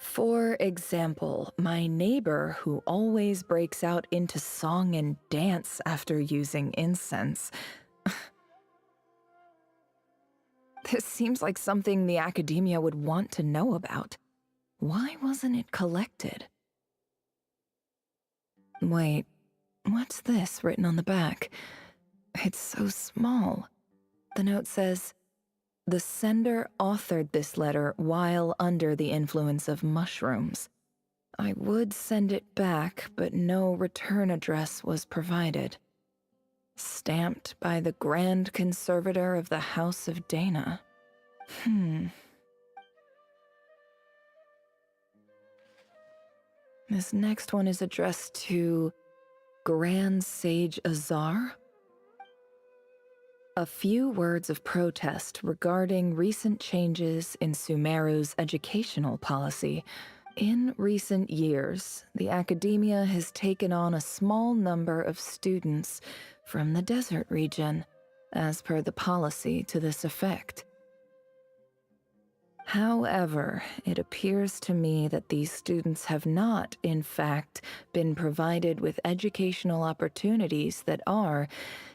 For example, my neighbor who always breaks out into song and dance after using incense. This seems like something the academia would want to know about. Why wasn't it collected? Wait, what's this written on the back? It's so small. The note says, "The sender authored this letter while under the influence of mushrooms. I would send it back, but no return address was provided. Stamped by the Grand Conservator of the House of Dana." This next one is addressed to Grand Sage Azar? A few words of protest regarding recent changes in Sumeru's educational policy. In recent years, the academia has taken on a small number of students from the desert region, as per the policy to this effect. However, it appears to me that these students have not, in fact, been provided with educational opportunities that are,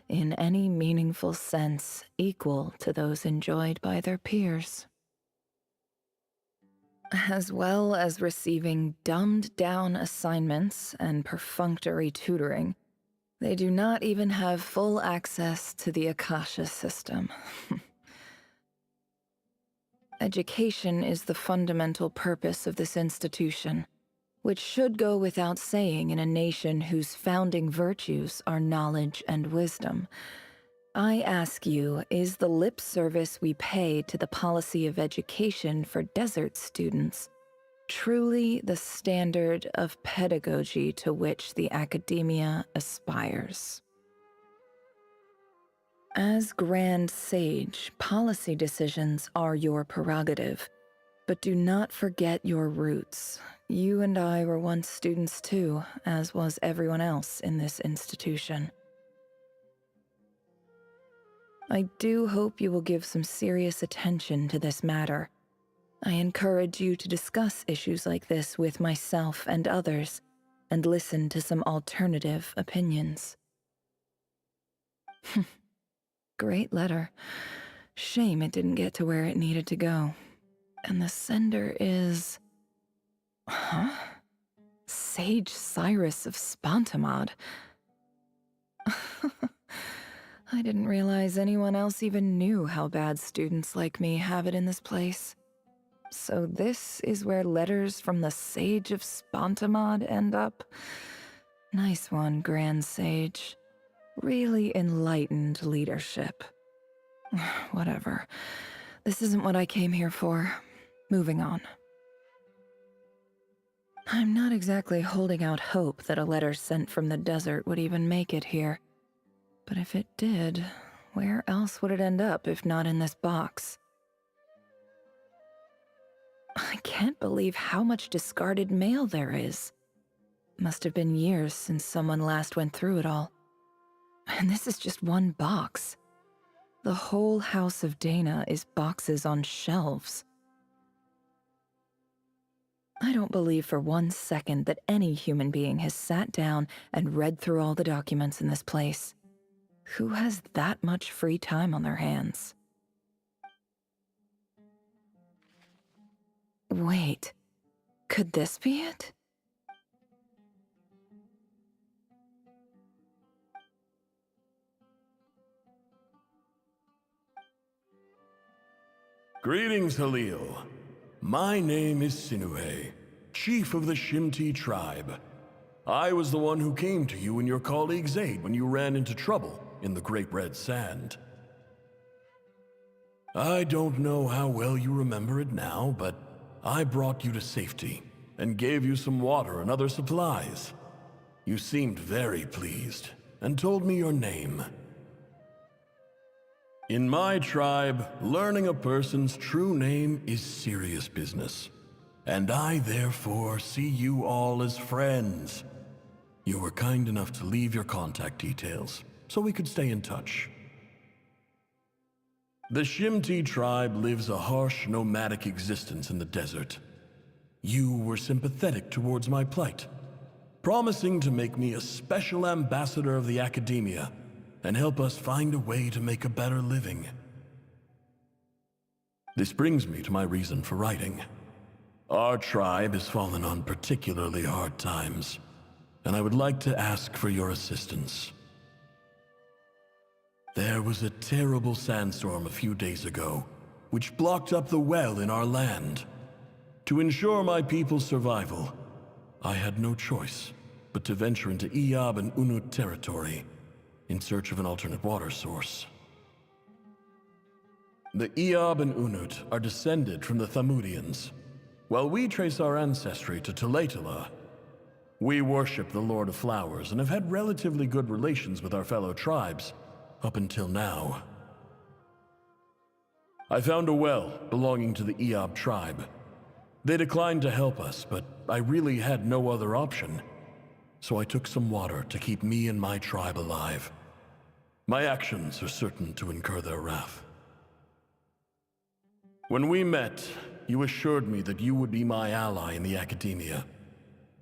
in any meaningful sense, equal to those enjoyed by their peers. As well as receiving dumbed-down assignments and perfunctory tutoring, they do not even have full access to the Akasha system. Education is the fundamental purpose of this institution, which should go without saying in a nation whose founding virtues are knowledge and wisdom. I ask you, is the lip service we pay to the policy of education for desert students truly the standard of pedagogy to which the academia aspires? As Grand Sage, policy decisions are your prerogative, but do not forget your roots. You and I were once students too, as was everyone else in this institution. I do hope you will give some serious attention to this matter. I encourage you to discuss issues like this with myself and others, and listen to some alternative opinions. Great letter. Shame it didn't get to where it needed to go. And the sender is... Huh? Sage Cyrus of Spontamod. I didn't realize anyone else even knew how bad students like me have it in this place. So this is where letters from the Sage of Spontamod end up? Nice one, Grand Sage. Really enlightened leadership. Whatever. This isn't what I came here for. Moving on. I'm not exactly holding out hope that a letter sent from the desert would even make it here. But if it did, where else would it end up if not in this box? I can't believe how much discarded mail there is. Must have been years since someone last went through it all. And this is just one box. The whole house of Dana is boxes on shelves. I don't believe for 1 second that any human being has sat down and read through all the documents in this place. Who has that much free time on their hands? Wait, could this be it? Greetings, Halil. My name is Sinuhe, chief of the Shimti tribe. I was the one who came to you and your colleague's aid when you ran into trouble in the Great Red Sand. I don't know how well you remember it now, but I brought you to safety and gave you some water and other supplies. You seemed very pleased and told me your name. In my tribe, learning a person's true name is serious business, and I therefore see you all as friends. You were kind enough to leave your contact details, so we could stay in touch. The Shimti tribe lives a harsh, nomadic existence in the desert. You were sympathetic towards my plight, promising to make me a special ambassador of the academia and help us find a way to make a better living. This brings me to my reason for writing. Our tribe has fallen on particularly hard times, and I would like to ask for your assistance. There was a terrible sandstorm a few days ago, which blocked up the well in our land. To ensure my people's survival, I had no choice but to venture into Iyab and Unut territory in search of an alternate water source. The Iyab and Unut are descended from the Thamudians, while we trace our ancestry to Tulatala. We worship the Lord of Flowers and have had relatively good relations with our fellow tribes, up until now. I found a well belonging to the Eob tribe. They declined to help us, but I really had no other option. So I took some water to keep me and my tribe alive. My actions are certain to incur their wrath. When we met, you assured me that you would be my ally in the academia.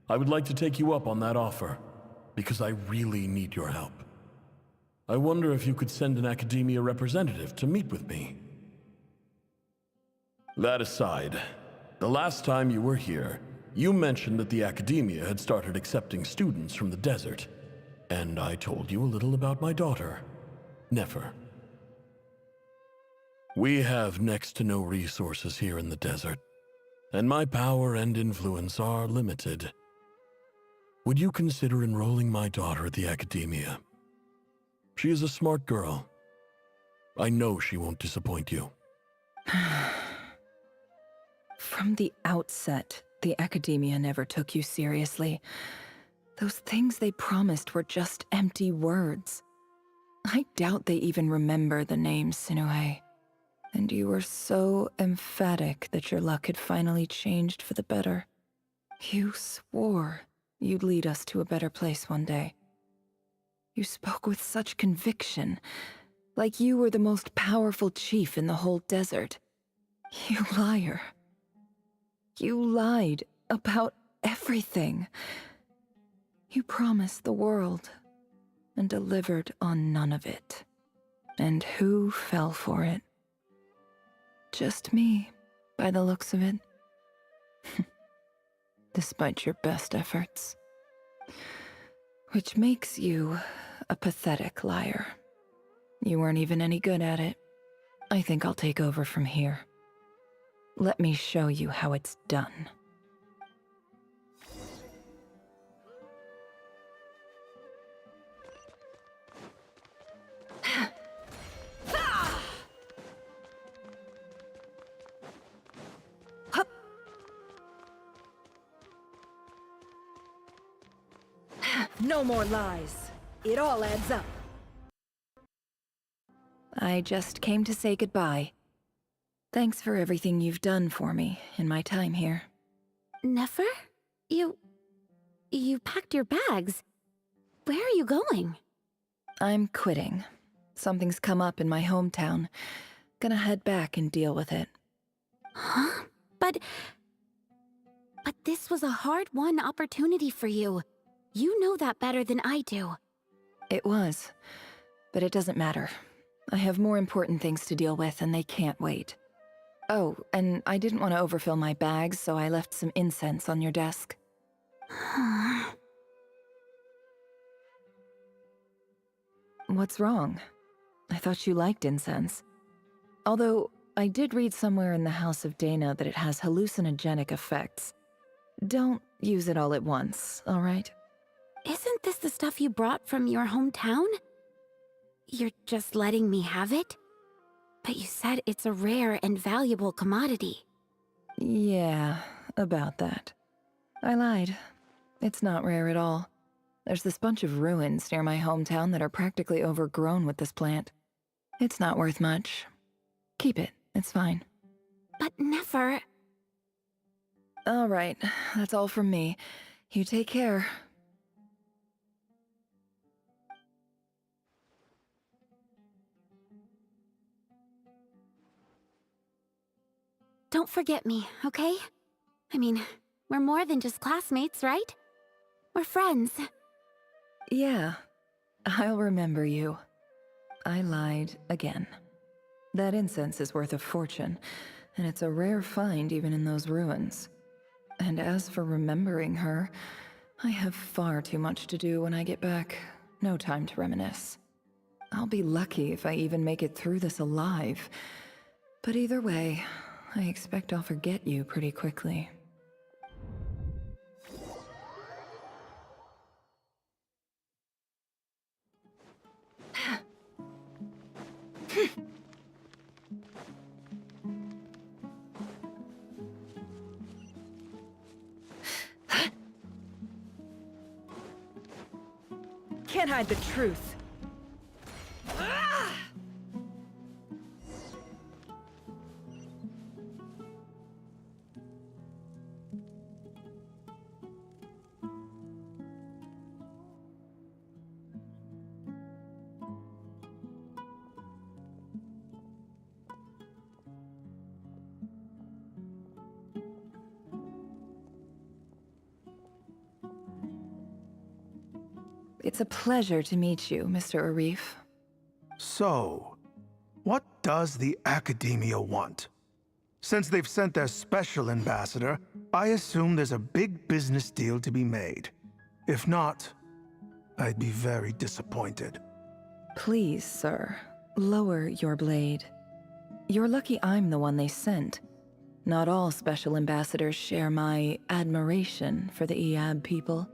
I would like to take you up on that offer, because I really need your help. I wonder if you could send an academia representative to meet with me. That aside, the last time you were here, you mentioned that the academia had started accepting students from the desert, and I told you a little about my daughter, Nefer. We have next to no resources here in the desert, and my power and influence are limited. Would you consider enrolling my daughter at the academia? She is a smart girl. I know she won't disappoint you. From the outset, the academia never took you seriously. Those things they promised were just empty words. I doubt they even remember the name Sinuhe. And you were so emphatic that your luck had finally changed for the better. You swore you'd lead us to a better place one day. You spoke with such conviction, like you were the most powerful chief in the whole desert. You liar. You lied about everything. You promised the world and delivered on none of it. And who fell for it? Just me, by the looks of it. Despite your best efforts. Which makes you a pathetic liar. You weren't even any good at it. I think I'll take over from here. Let me show you how it's done. No more lies. It all adds up. I just came to say goodbye. Thanks for everything you've done for me in my time here. Nefer? You packed your bags. Where are you going? I'm quitting. Something's come up in my hometown. Gonna head back and deal with it. Huh? But this was a hard-won opportunity for you. You know that better than I do. It was. But it doesn't matter. I have more important things to deal with and they can't wait. Oh, and I didn't want to overfill my bags, so I left some incense on your desk. What's wrong? I thought you liked incense. Although, I did read somewhere in the House of Dana that it has hallucinogenic effects. Don't use it all at once, all right? Isn't this the stuff you brought from your hometown? You're just letting me have it? But you said it's a rare and valuable commodity. Yeah, about that. I lied. It's not rare at all. There's this bunch of ruins near my hometown that are practically overgrown with this plant. It's not worth much. Keep it, it's fine. But Nefer... All right, that's all from me. You take care. Don't forget me, okay? I mean, we're more than just classmates, right? We're friends. Yeah, I'll remember you. I lied again. That incense is worth a fortune, and it's a rare find even in those ruins. And as for remembering her, I have far too much to do when I get back. No time to reminisce. I'll be lucky if I even make it through this alive. But either way, I expect I'll forget you pretty quickly. Can't hide the truth. It's a pleasure to meet you, Mr. Arif. So, what does the Academia want? Since they've sent their special ambassador, I assume there's a big business deal to be made. If not, I'd be very disappointed. Please, sir, lower your blade. You're lucky I'm the one they sent. Not all special ambassadors share my admiration for the Eab people.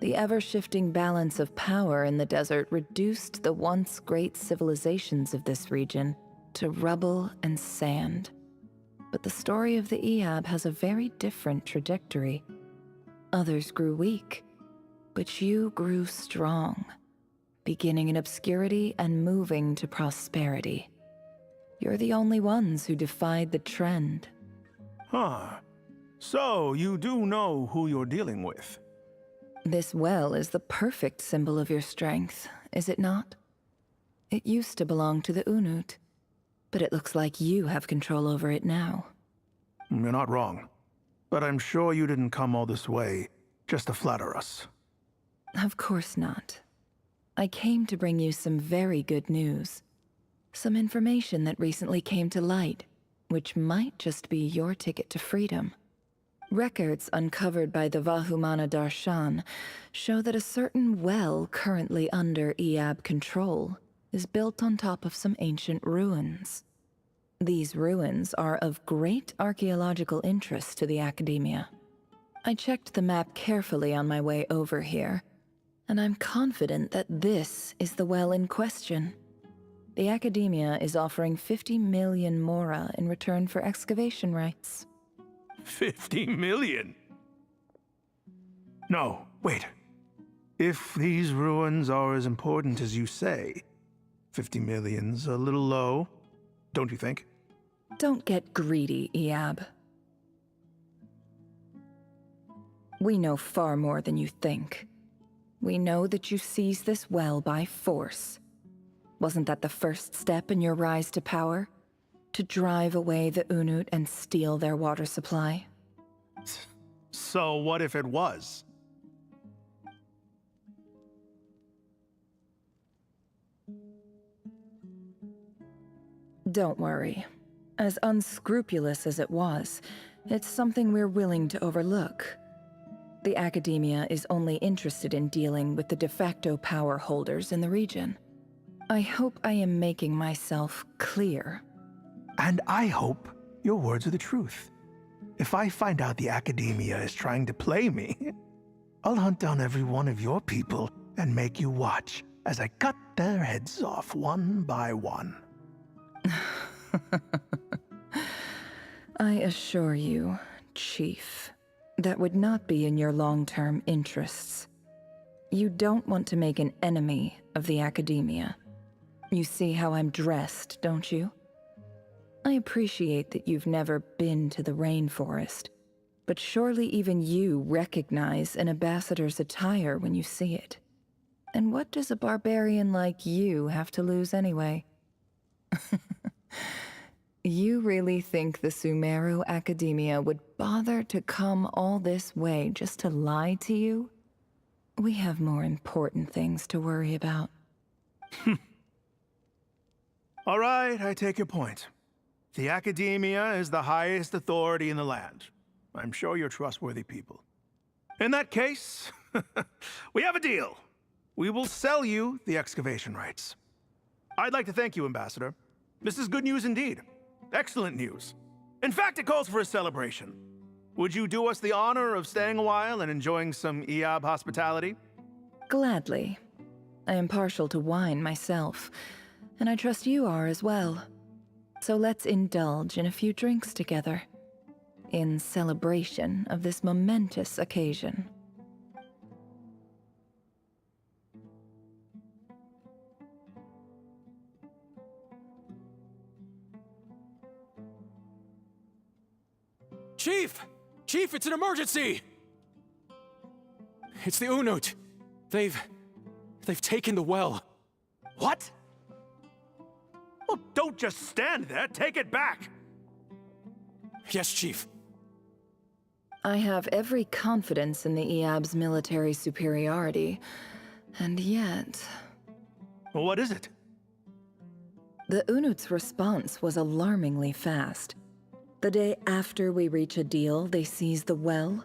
The ever-shifting balance of power in the desert reduced the once great civilizations of this region to rubble and sand. But the story of the Eab has a very different trajectory. Others grew weak, but you grew strong, beginning in obscurity and moving to prosperity. You're the only ones who defied the trend. Huh. So, you do know who you're dealing with? This well is the perfect symbol of your strength, is it not? It used to belong to the Unut, but it looks like you have control over it now. You're not wrong. But I'm sure you didn't come all this way just to flatter us. Of course not. I came to bring you some very good news. Some information that recently came to light, which might just be your ticket to freedom. Records uncovered by the Vahumana Darshan show that a certain well currently under Eab control is built on top of some ancient ruins. These ruins are of great archaeological interest to the Academia. I checked the map carefully on my way over here, and I'm confident that this is the well in question. The Academia is offering 50 million mora in return for excavation rights. 50 million? No, wait. If these ruins are as important as you say, 50 million's a little low, don't you think? Don't get greedy, Eab. We know far more than you think. We know that you seized this well by force. Wasn't that the first step in your rise to power? To drive away the Unut and steal their water supply? So what if it was? Don't worry. As unscrupulous as it was, it's something we're willing to overlook. The Academia is only interested in dealing with the de facto power holders in the region. I hope I am making myself clear. And I hope your words are the truth. If I find out the Academia is trying to play me, I'll hunt down every one of your people and make you watch as I cut their heads off one by one. I assure you, Chief, that would not be in your long-term interests. You don't want to make an enemy of the Academia. You see how I'm dressed, don't you? I appreciate that you've never been to the rainforest, but surely even you recognize an ambassador's attire when you see it. And what does a barbarian like you have to lose anyway? You really think the Sumeru Academia would bother to come all this way just to lie to you? We have more important things to worry about. All right, I take your point. The Academia is the highest authority in the land. I'm sure you're trustworthy people. In that case, we have a deal. We will sell you the excavation rights. I'd like to thank you, Ambassador. This is good news indeed. Excellent news. In fact, it calls for a celebration. Would you do us the honor of staying a while and enjoying some Eab hospitality? Gladly. I am partial to wine myself, and I trust you are as well. So let's indulge in a few drinks together, in celebration of this momentous occasion. Chief! Chief, it's an emergency! It's the Unut. They've taken the well. What? Well, don't just stand there. Take it back. Yes, Chief. I have every confidence in the Eab's military superiority, And yet... What is it? The Unut's response was alarmingly fast. The day after we reach a deal, they seize the well.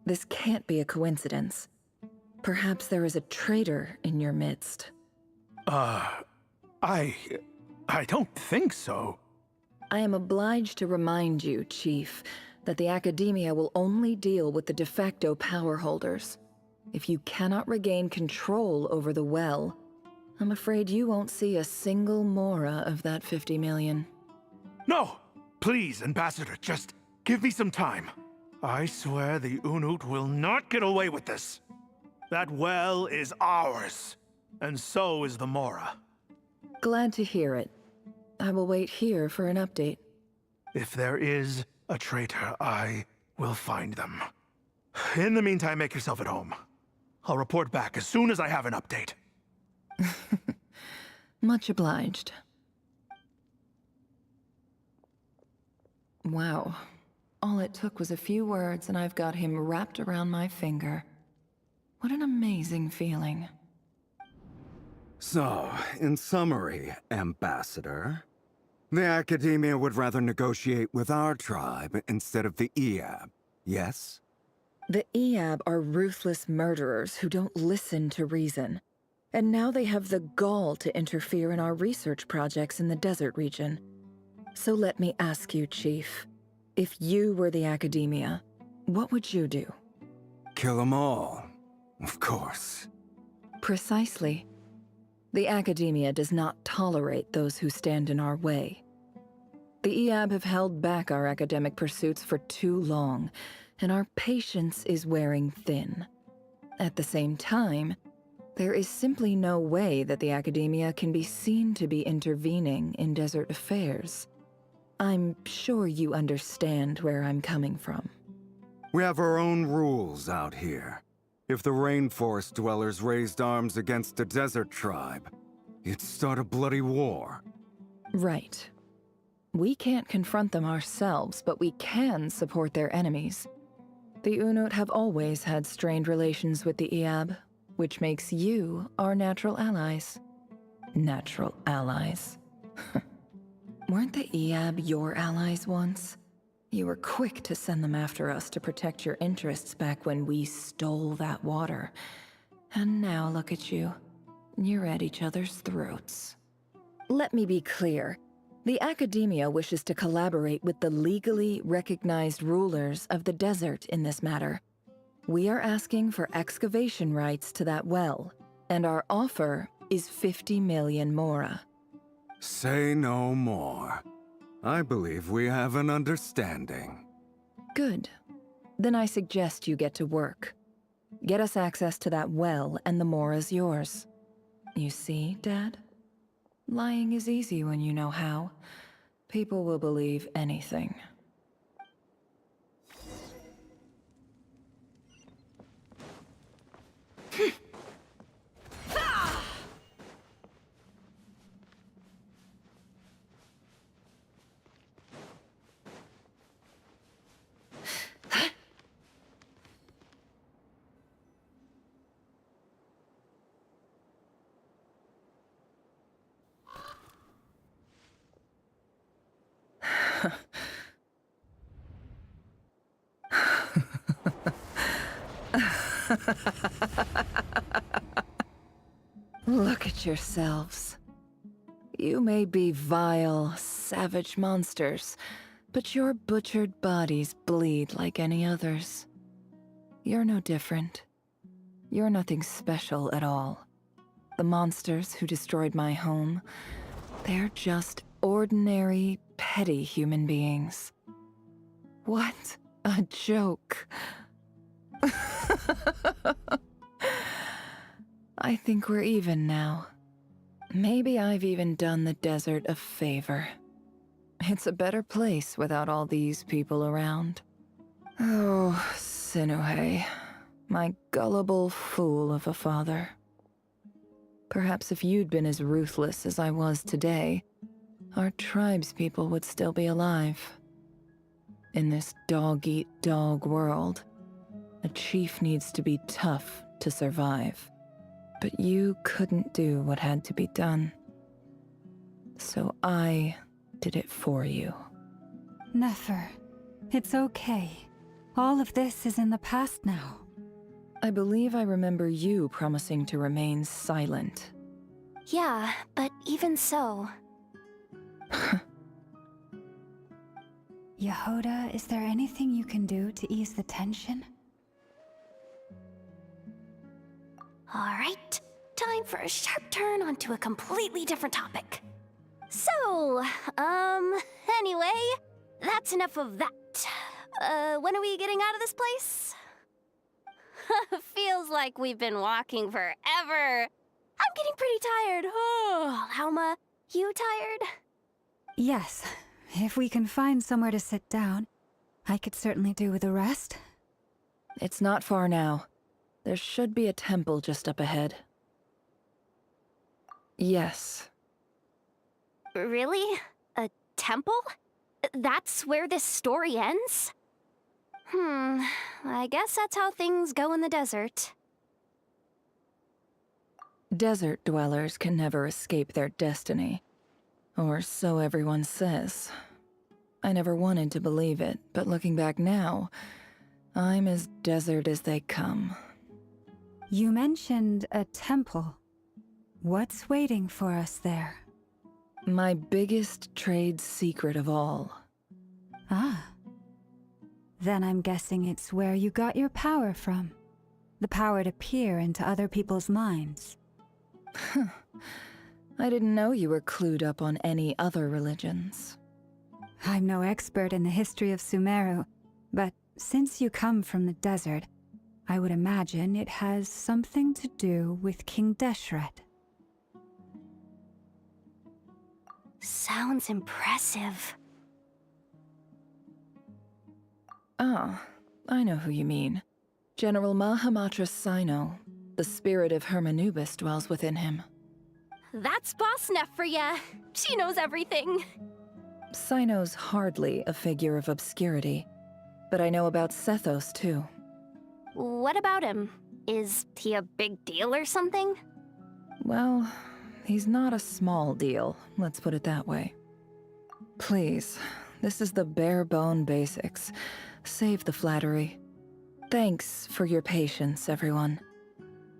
This can't be a coincidence. Perhaps there is a traitor in your midst. I don't think so. I am obliged to remind you, Chief, that the Academia will only deal with the de facto power holders. If you cannot regain control over the well, I'm afraid you won't see a single mora of that 50 million. No! Please, Ambassador, just give me some time. I swear the Unut will not get away with this. That well is ours, and so is the mora. Glad to hear it. I will wait here for an update. If there is a traitor, I will find them. In the meantime, make yourself at home. I'll report back as soon as I have an update. Much obliged. Wow. All it took was a few words and I've got him wrapped around my finger. What an amazing feeling. So, in summary, Ambassador, the Academia would rather negotiate with our tribe instead of the Eab, yes? The Eab are ruthless murderers who don't listen to reason. And now they have the gall to interfere in our research projects in the desert region. So let me ask you, Chief. If you were the Academia, what would you do? Kill them all, of course. Precisely. The Academia does not tolerate those who stand in our way. The Eab have held back our academic pursuits for too long, and our patience is wearing thin. At the same time, there is simply no way that the Academia can be seen to be intervening in desert affairs. I'm sure you understand where I'm coming from. We have our own rules out here. If the rainforest dwellers raised arms against a desert tribe, it'd start a bloody war. Right. We can't confront them ourselves, but we can support their enemies. The Unut have always had strained relations with the Eab, which makes you our natural allies. Natural allies. Weren't the Eab your allies once? You were quick to send them after us to protect your interests back when we stole that water. And now look at you. You're at each other's throats. Let me be clear. The Academia wishes to collaborate with the legally recognized rulers of the desert in this matter. We are asking for excavation rights to that well, and our offer is 50 million mora. Say no more. I believe we have an understanding. Good. Then I suggest you get to work. Get us access to that well, and the mora's yours. You see, Dad? Lying is easy when you know how. People will believe anything. Look at yourselves. You may be vile, savage monsters, but your butchered bodies bleed like any others. You're no different. You're nothing special at all. The monsters who destroyed my home, they're just ordinary, petty human beings. What a joke. I think we're even now. Maybe I've even done the desert a favor. It's a better place without all these people around. Oh, Sinuhe, my gullible fool of a father. Perhaps if you'd been as ruthless as I was today, our tribespeople would still be alive. In this dog-eat-dog world, a chief needs to be tough to survive. But you couldn't do what had to be done. So I did it for you. Nefer, it's okay. All of this is in the past now. I believe I remember you promising to remain silent. Yeah, but even so. Yehoda, is there anything you can do to ease the tension? Alright, time for a sharp turn onto a completely different topic. So, anyway, that's enough of that. When are we getting out of this place? Feels like we've been walking forever. I'm getting pretty tired. Oh, Alma, you tired? Yes. If we can find somewhere to sit down, I could certainly do with a rest. It's not far now. There should be a temple just up ahead. Yes. Really? A temple? That's where this story ends? I guess that's how things go in the desert. Desert dwellers can never escape their destiny. Or so everyone says. I never wanted to believe it, but looking back now, I'm as desert as they come. You mentioned a temple. What's waiting for us there? My biggest trade secret of all. Ah. Then I'm guessing it's where you got your power from. The power to peer into other people's minds. I didn't know you were clued up on any other religions. I'm no expert in the history of Sumeru, but since you come from the desert, I would imagine it has something to do with King Deshret. Sounds impressive. Ah, I know who you mean. General Mahamatra Sino. The spirit of Hermanubis dwells within him. That's Boss Neff for ya. She knows everything. Sino's hardly a figure of obscurity, but I know about Sethos too. What about him? Is he a big deal or something? Well, he's not a small deal, let's put it that way. Please, this is the bare-bone basics. Save the flattery. Thanks for your patience, everyone.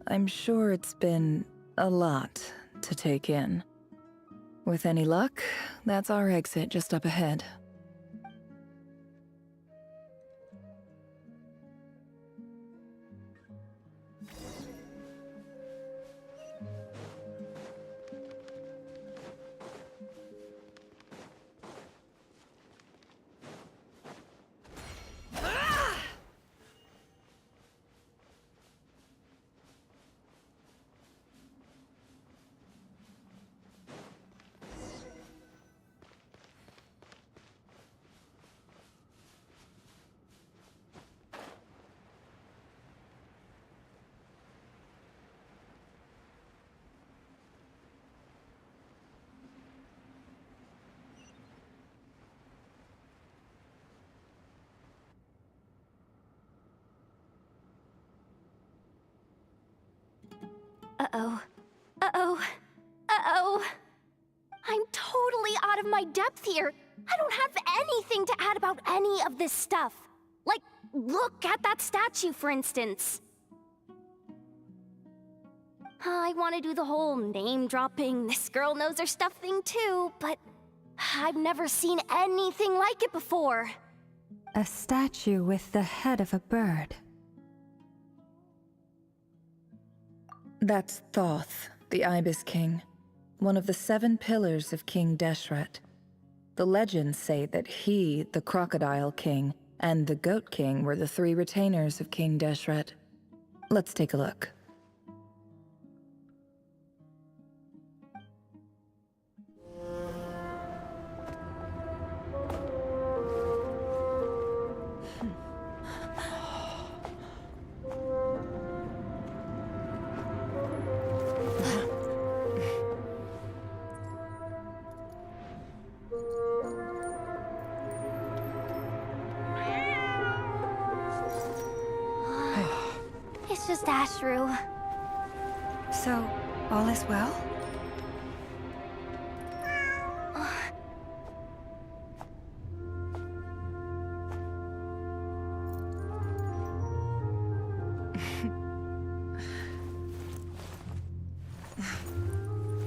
I'm sure it's been a lot to take in. With any luck, that's our exit just up ahead. Uh-oh. Uh-oh. Uh-oh. I'm totally out of my depth here. I don't have anything to add about any of this stuff. Like, look at that statue, for instance. I want to do the whole name-dropping, this girl knows her stuff thing too, but I've never seen anything like it before. A statue with the head of a bird. That's Thoth, the Ibis King, one of the 7 pillars of King Deshret. The legends say that he, the Crocodile King, and the Goat King were the 3 retainers of King Deshret. Let's take a look. It's just Ashru. So, all is well?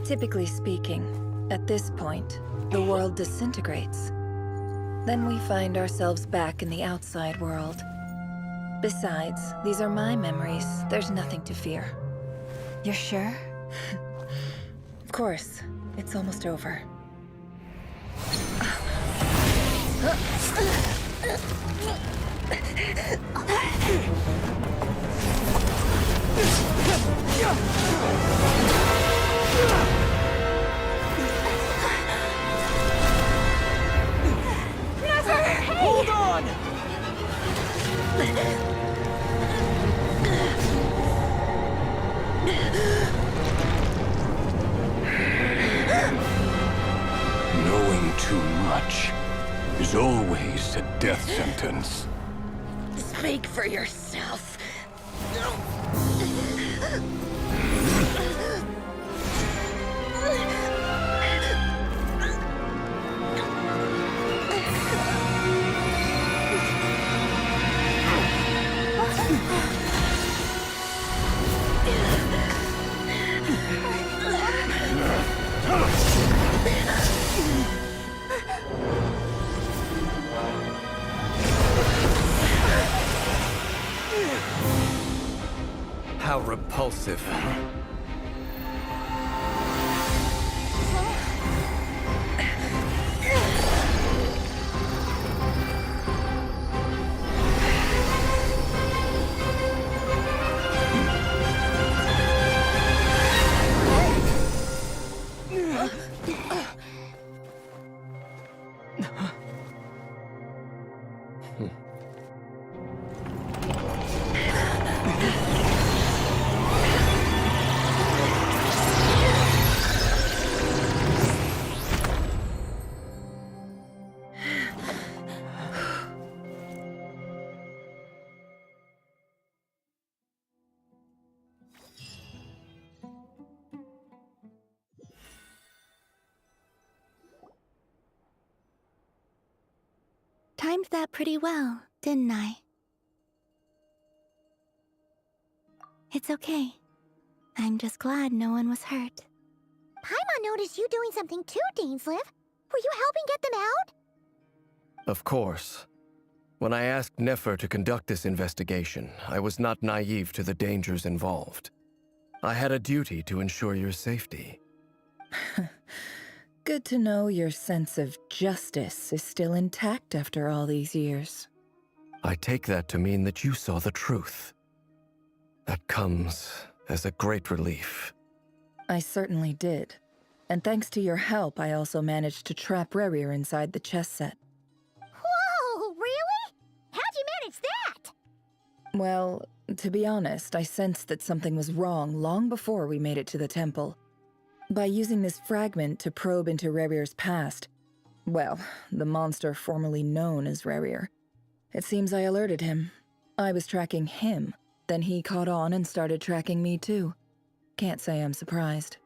Typically speaking, at this point, the world disintegrates. Then we find ourselves back in the outside world. Besides, these are my memories. There's nothing to fear. You're sure? Of course. It's almost over. Hold on! Knowing too much is always a death sentence. Speak for yourself. How repulsive. Timed that pretty well, didn't I? It's okay. I'm just glad no one was hurt. Paimon noticed you doing something too, Dainsleif. Were you helping get them out? Of course. When I asked Nefer to conduct this investigation, I was not naive to the dangers involved. I had a duty to ensure your safety. Good to know your sense of justice is still intact after all these years. I take that to mean that you saw the truth. That comes as a great relief. I certainly did. And thanks to your help, I also managed to trap Rerir inside the chess set. Whoa, really? How'd you manage that? Well, to be honest, I sensed that something was wrong long before we made it to the temple. By using this fragment to probe into Rerir's past, well, the monster formerly known as Rerir, it seems I alerted him. I was tracking him, then he caught on and started tracking me too. Can't say I'm surprised.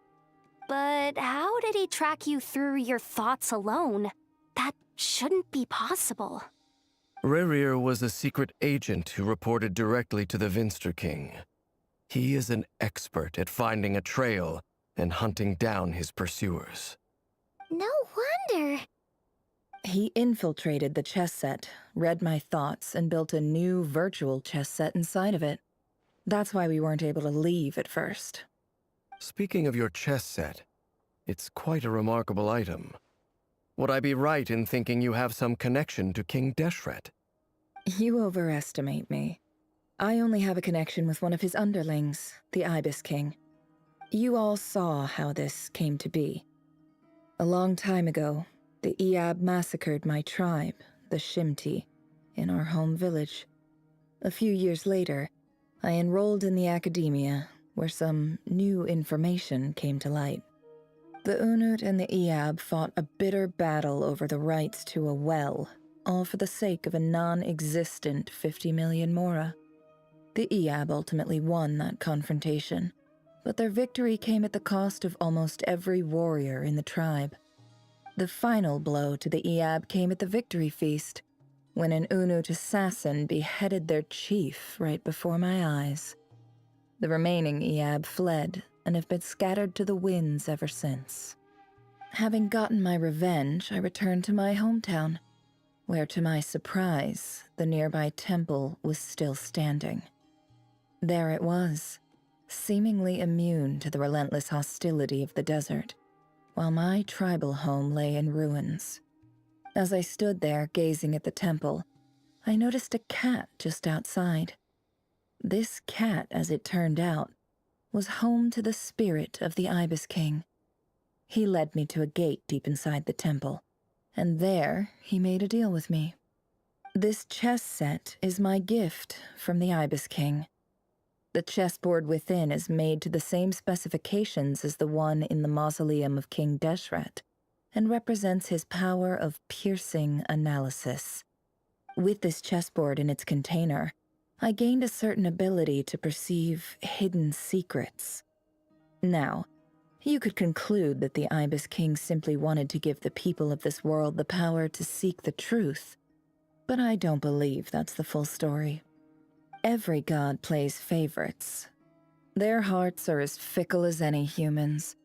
But how did he track you through your thoughts alone? That shouldn't be possible. Rerir was a secret agent who reported directly to the Vinster King. He is an expert at finding a trail and hunting down his pursuers. No wonder. He infiltrated the chess set, read my thoughts, and built a new virtual chess set inside of it. That's why we weren't able to leave at first. Speaking of your chess set, it's quite a remarkable item. Would I be right in thinking you have some connection to King Deshret? You overestimate me. I only have a connection with one of his underlings, the Ibis King. You all saw how this came to be. A long time ago, the Iab massacred my tribe, the Shimti, in our home village. A few years later, I enrolled in the academia, where some new information came to light. The Unut and the Iab fought a bitter battle over the rights to a well, all for the sake of a non-existent 50 million mora. The Iab ultimately won that confrontation, but their victory came at the cost of almost every warrior in the tribe. The final blow to the Iab came at the victory feast, when an Unut assassin beheaded their chief right before my eyes. The remaining Iab fled and have been scattered to the winds ever since. Having gotten my revenge, I returned to my hometown, where to my surprise, the nearby temple was still standing. There it was, seemingly immune to the relentless hostility of the desert, while my tribal home lay in ruins. As I stood there gazing at the temple, I noticed a cat just outside. This cat, as it turned out, was home to the spirit of the Ibis King. He led me to a gate deep inside the temple, and there he made a deal with me. This chess set is my gift from the Ibis King. The chessboard within is made to the same specifications as the one in the mausoleum of King Deshret, and represents his power of piercing analysis. With this chessboard in its container, I gained a certain ability to perceive hidden secrets. Now, you could conclude that the Ibis King simply wanted to give the people of this world the power to seek the truth, but I don't believe that's the full story. Every god plays favorites. Their hearts are as fickle as any human's,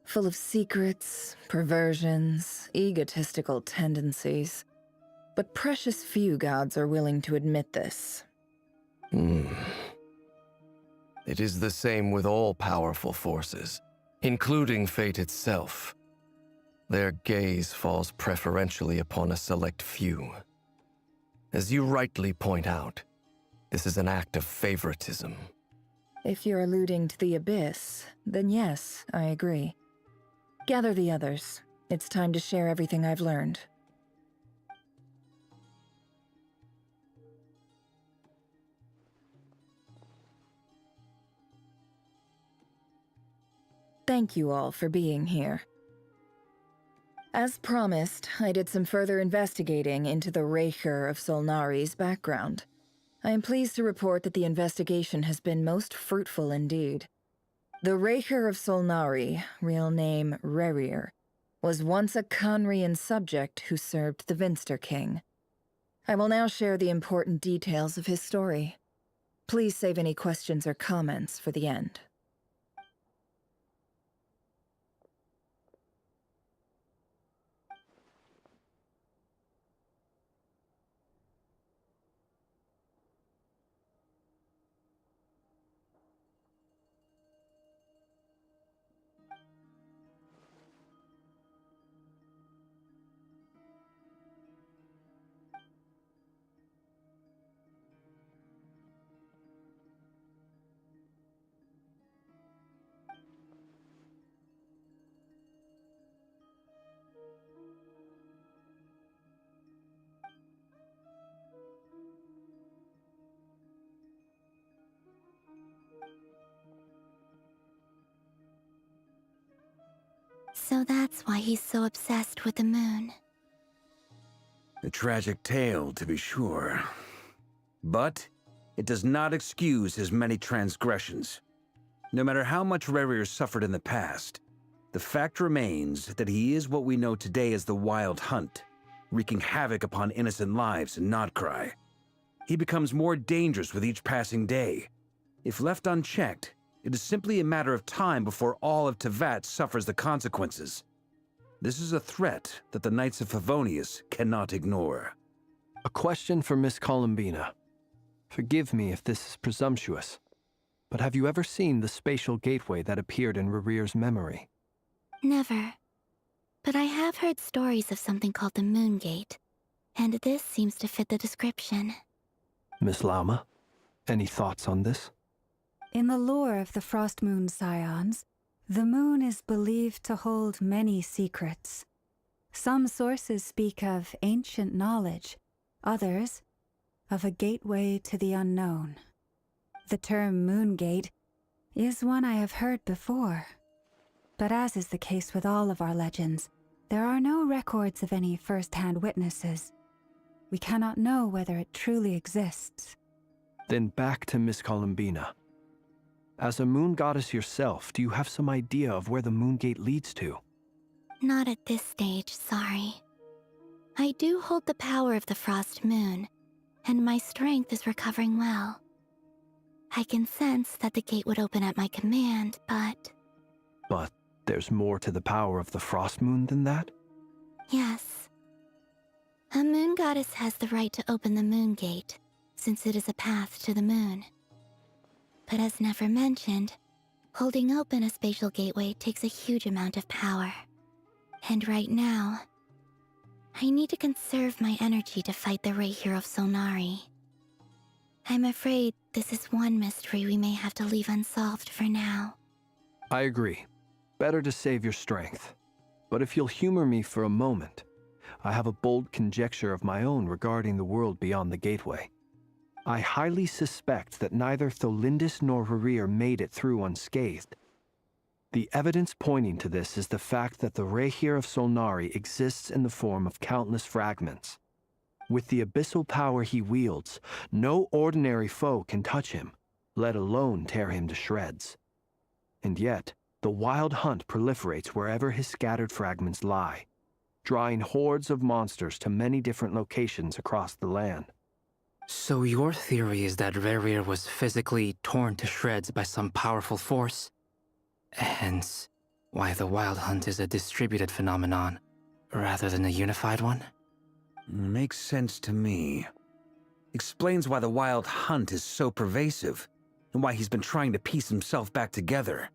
full of secrets, perversions, egotistical tendencies. But precious few gods are willing to admit this. It is the same with all powerful forces, including fate itself. Their gaze falls preferentially upon a select few. As you rightly point out, this is an act of favoritism. If you're alluding to the Abyss, then yes, I agree. Gather the others. It's time to share everything I've learned. Thank you all for being here. As promised, I did some further investigating into the Raker of Solnari's background. I am pleased to report that the investigation has been most fruitful indeed. The Raker of Solnari, real name Rerir, was once a Conrian subject who served the Vinster King. I will now share the important details of his story. Please save any questions or comments for the end. So that's why he's so obsessed with the moon. A tragic tale, to be sure. But it does not excuse his many transgressions. No matter how much Rerir suffered in the past, the fact remains that he is what we know today as the Wild Hunt, wreaking havoc upon innocent lives in Nodcry. He becomes more dangerous with each passing day. If left unchecked, it is simply a matter of time before all of Tevat suffers the consequences. This is a threat that the Knights of Favonius cannot ignore. A question for Miss Columbina. Forgive me if this is presumptuous, but have you ever seen the spatial gateway that appeared in Rerir's memory? Never. But I have heard stories of something called the Moon Gate, and this seems to fit the description. Miss Lauma, any thoughts on this? In the lore of the Frost Moon Scions, the moon is believed to hold many secrets. Some sources speak of ancient knowledge, others of a gateway to the unknown. The term Moon Gate is one I have heard before. But as is the case with all of our legends, there are no records of any first-hand witnesses. We cannot know whether it truly exists. Then back to Miss Columbina. As a moon goddess yourself, do you have some idea of where the moon gate leads to? Not at this stage, sorry. I do hold the power of the Frost Moon, and my strength is recovering well. I can sense that the gate would open at my command, but... But there's more to the power of the Frost Moon than that? Yes. A moon goddess has the right to open the moon gate, since it is a path to the moon. But as Nefer mentioned, holding open a spatial gateway takes a huge amount of power. And right now, I need to conserve my energy to fight the Rayhir of Solnari. I'm afraid this is one mystery we may have to leave unsolved for now. I agree. Better to save your strength. But if you'll humor me for a moment, I have a bold conjecture of my own regarding the world beyond the gateway. I highly suspect that neither Tholindis nor Rerir made it through unscathed. The evidence pointing to this is the fact that the Rayhir of Solnari exists in the form of countless fragments. With the abyssal power he wields, no ordinary foe can touch him, let alone tear him to shreds. And yet, the Wild Hunt proliferates wherever his scattered fragments lie, drawing hordes of monsters to many different locations across the land. So your theory is that Rerir was physically torn to shreds by some powerful force? Hence, why the Wild Hunt is a distributed phenomenon, rather than a unified one? Makes sense to me. Explains why the Wild Hunt is so pervasive, and why he's been trying to piece himself back together.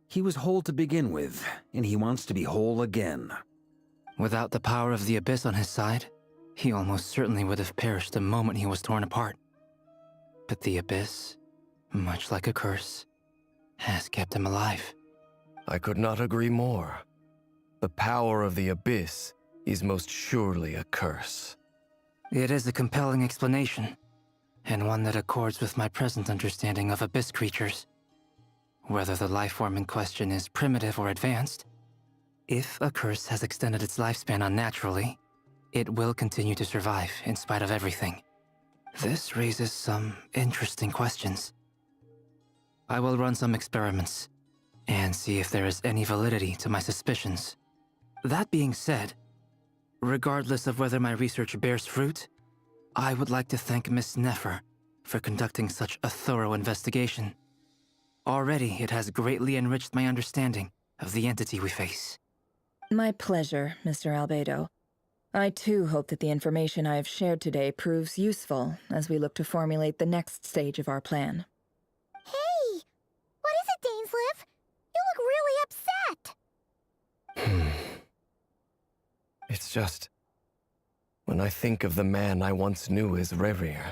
He was whole to begin with, and he wants to be whole again. Without the power of the Abyss on his side, he almost certainly would have perished the moment he was torn apart. But the Abyss, much like a curse, has kept him alive. I could not agree more. The power of the Abyss is most surely a curse. It is a compelling explanation, and one that accords with my present understanding of Abyss creatures. Whether the life form in question is primitive or advanced, if a curse has extended its lifespan unnaturally, it will continue to survive in spite of everything. This raises some interesting questions. I will run some experiments and see if there is any validity to my suspicions. That being said, regardless of whether my research bears fruit, I would like to thank Miss Nefer for conducting such a thorough investigation. Already, it has greatly enriched my understanding of the entity we face. My pleasure, Mr. Albedo. I too hope that the information I have shared today proves useful as we look to formulate the next stage of our plan. Hey! What is it, Dainsleif? You look really upset! It's just... when I think of the man I once knew as Rerir,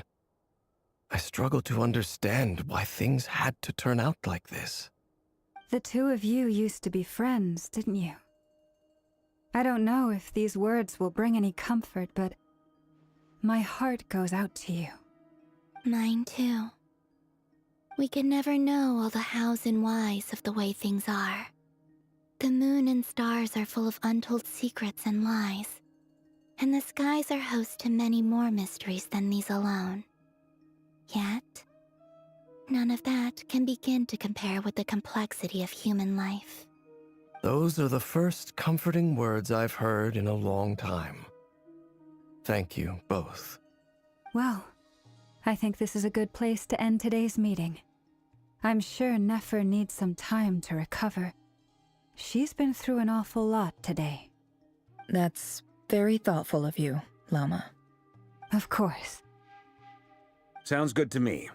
I struggle to understand why things had to turn out like this. The two of you used to be friends, didn't you? I don't know if these words will bring any comfort, but my heart goes out to you. Mine too. We can never know all the hows and whys of the way things are. The moon and stars are full of untold secrets and lies, and the skies are host to many more mysteries than these alone. Yet, none of that can begin to compare with the complexity of human life. Those are the first comforting words I've heard in a long time. Thank you, both. Well, I think this is a good place to end today's meeting. I'm sure Nefer needs some time to recover. She's been through an awful lot today. That's very thoughtful of you, Lama. Of course. Sounds good to me.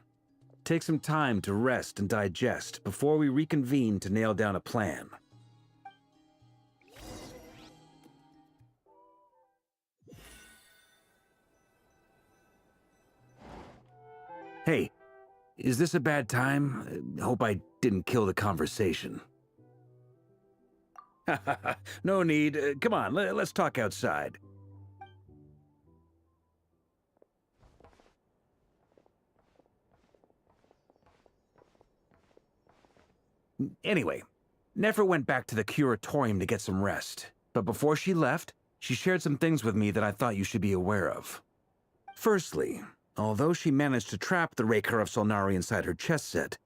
Take some time to rest and digest before we reconvene to nail down a plan. Hey, is this a bad time? Hope I didn't kill the conversation. No need. Come on, let's talk outside. Anyway, Nefer went back to the curatorium to get some rest. But before she left, she shared some things with me that I thought you should be aware of. Firstly, although she managed to trap the Raker of Solnari inside her chess set,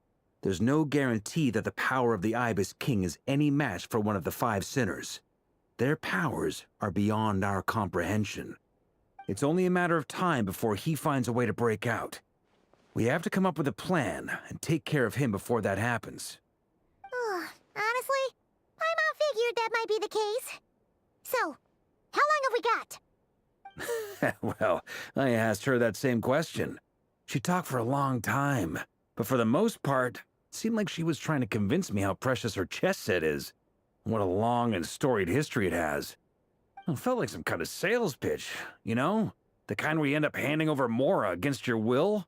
there's no guarantee that the power of the Ibis King is any match for one of the 5 sinners. Their powers are beyond our comprehension. It's only a matter of time before he finds a way to break out. We have to come up with a plan and take care of him before that happens. Honestly, Paimon figured that might be the case. So, how long have we got? Well, I asked her that same question. She talked for a long time, but for the most part, it seemed like she was trying to convince me how precious her chess set is, and what a long and storied history it has. It felt like some kind of sales pitch, you know? The kind where you end up handing over Mora against your will.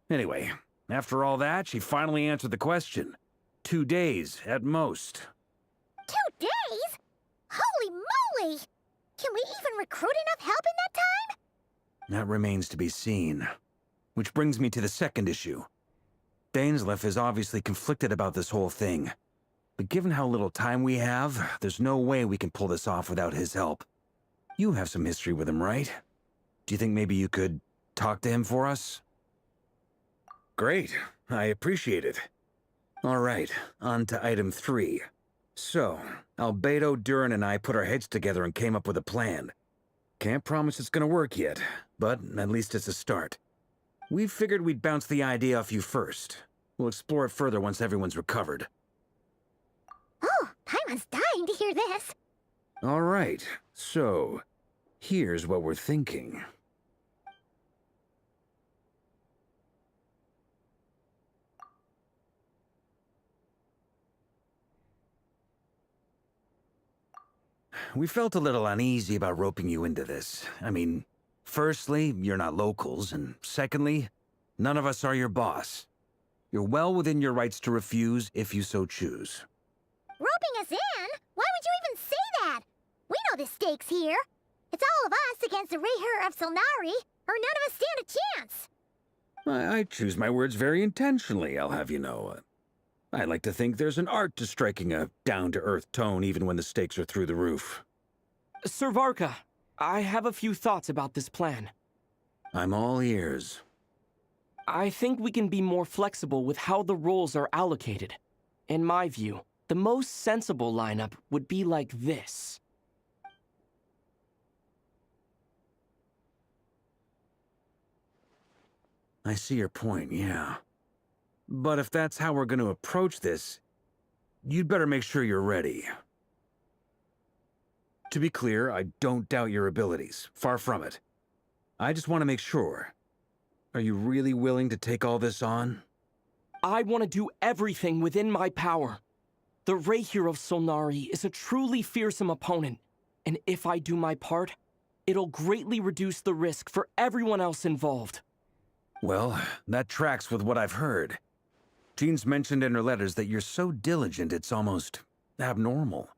Anyway, after all that, she finally answered the question. 2 days, at most. 2 days? Holy moly! Can we even recruit enough help in that time? That remains to be seen. Which brings me to the second issue. Dainsleif is obviously conflicted about this whole thing. But given how little time we have, there's no way we can pull this off without his help. You have some history with him, right? Do you think maybe you could talk to him for us? Great. I appreciate it. All right, on to item 3. So, Albedo, Durin, and I put our heads together and came up with a plan. Can't promise it's gonna work yet, but at least it's a start. We figured we'd bounce the idea off you first. We'll explore it further once everyone's recovered. Oh, Paimon's dying to hear this. All right, so here's what we're thinking. We felt a little uneasy about roping you into this. I mean, firstly, you're not locals, and secondly, none of us are your boss. You're well within your rights to refuse if you so choose. Roping us in? Why would you even say that? We know the stakes here. It's all of us against the Rayher of Solnari, or none of us stand a chance. I choose my words very intentionally, I'll have you know. I like to think there's an art to striking a down-to-earth tone even when the stakes are through the roof. Sir Varka, I have a few thoughts about this plan. I'm all ears. I think we can be more flexible with how the roles are allocated. In my view, the most sensible lineup would be like this. I see your point, yeah. But if that's how we're going to approach this, you'd better make sure you're ready. To be clear, I don't doubt your abilities. Far from it. I just want to make sure. Are you really willing to take all this on? I want to do everything within my power. The Rayher of Solnari is a truly fearsome opponent, and if I do my part, it'll greatly reduce the risk for everyone else involved. Well, that tracks with what I've heard. Jean's mentioned in her letters that you're so diligent it's almost abnormal.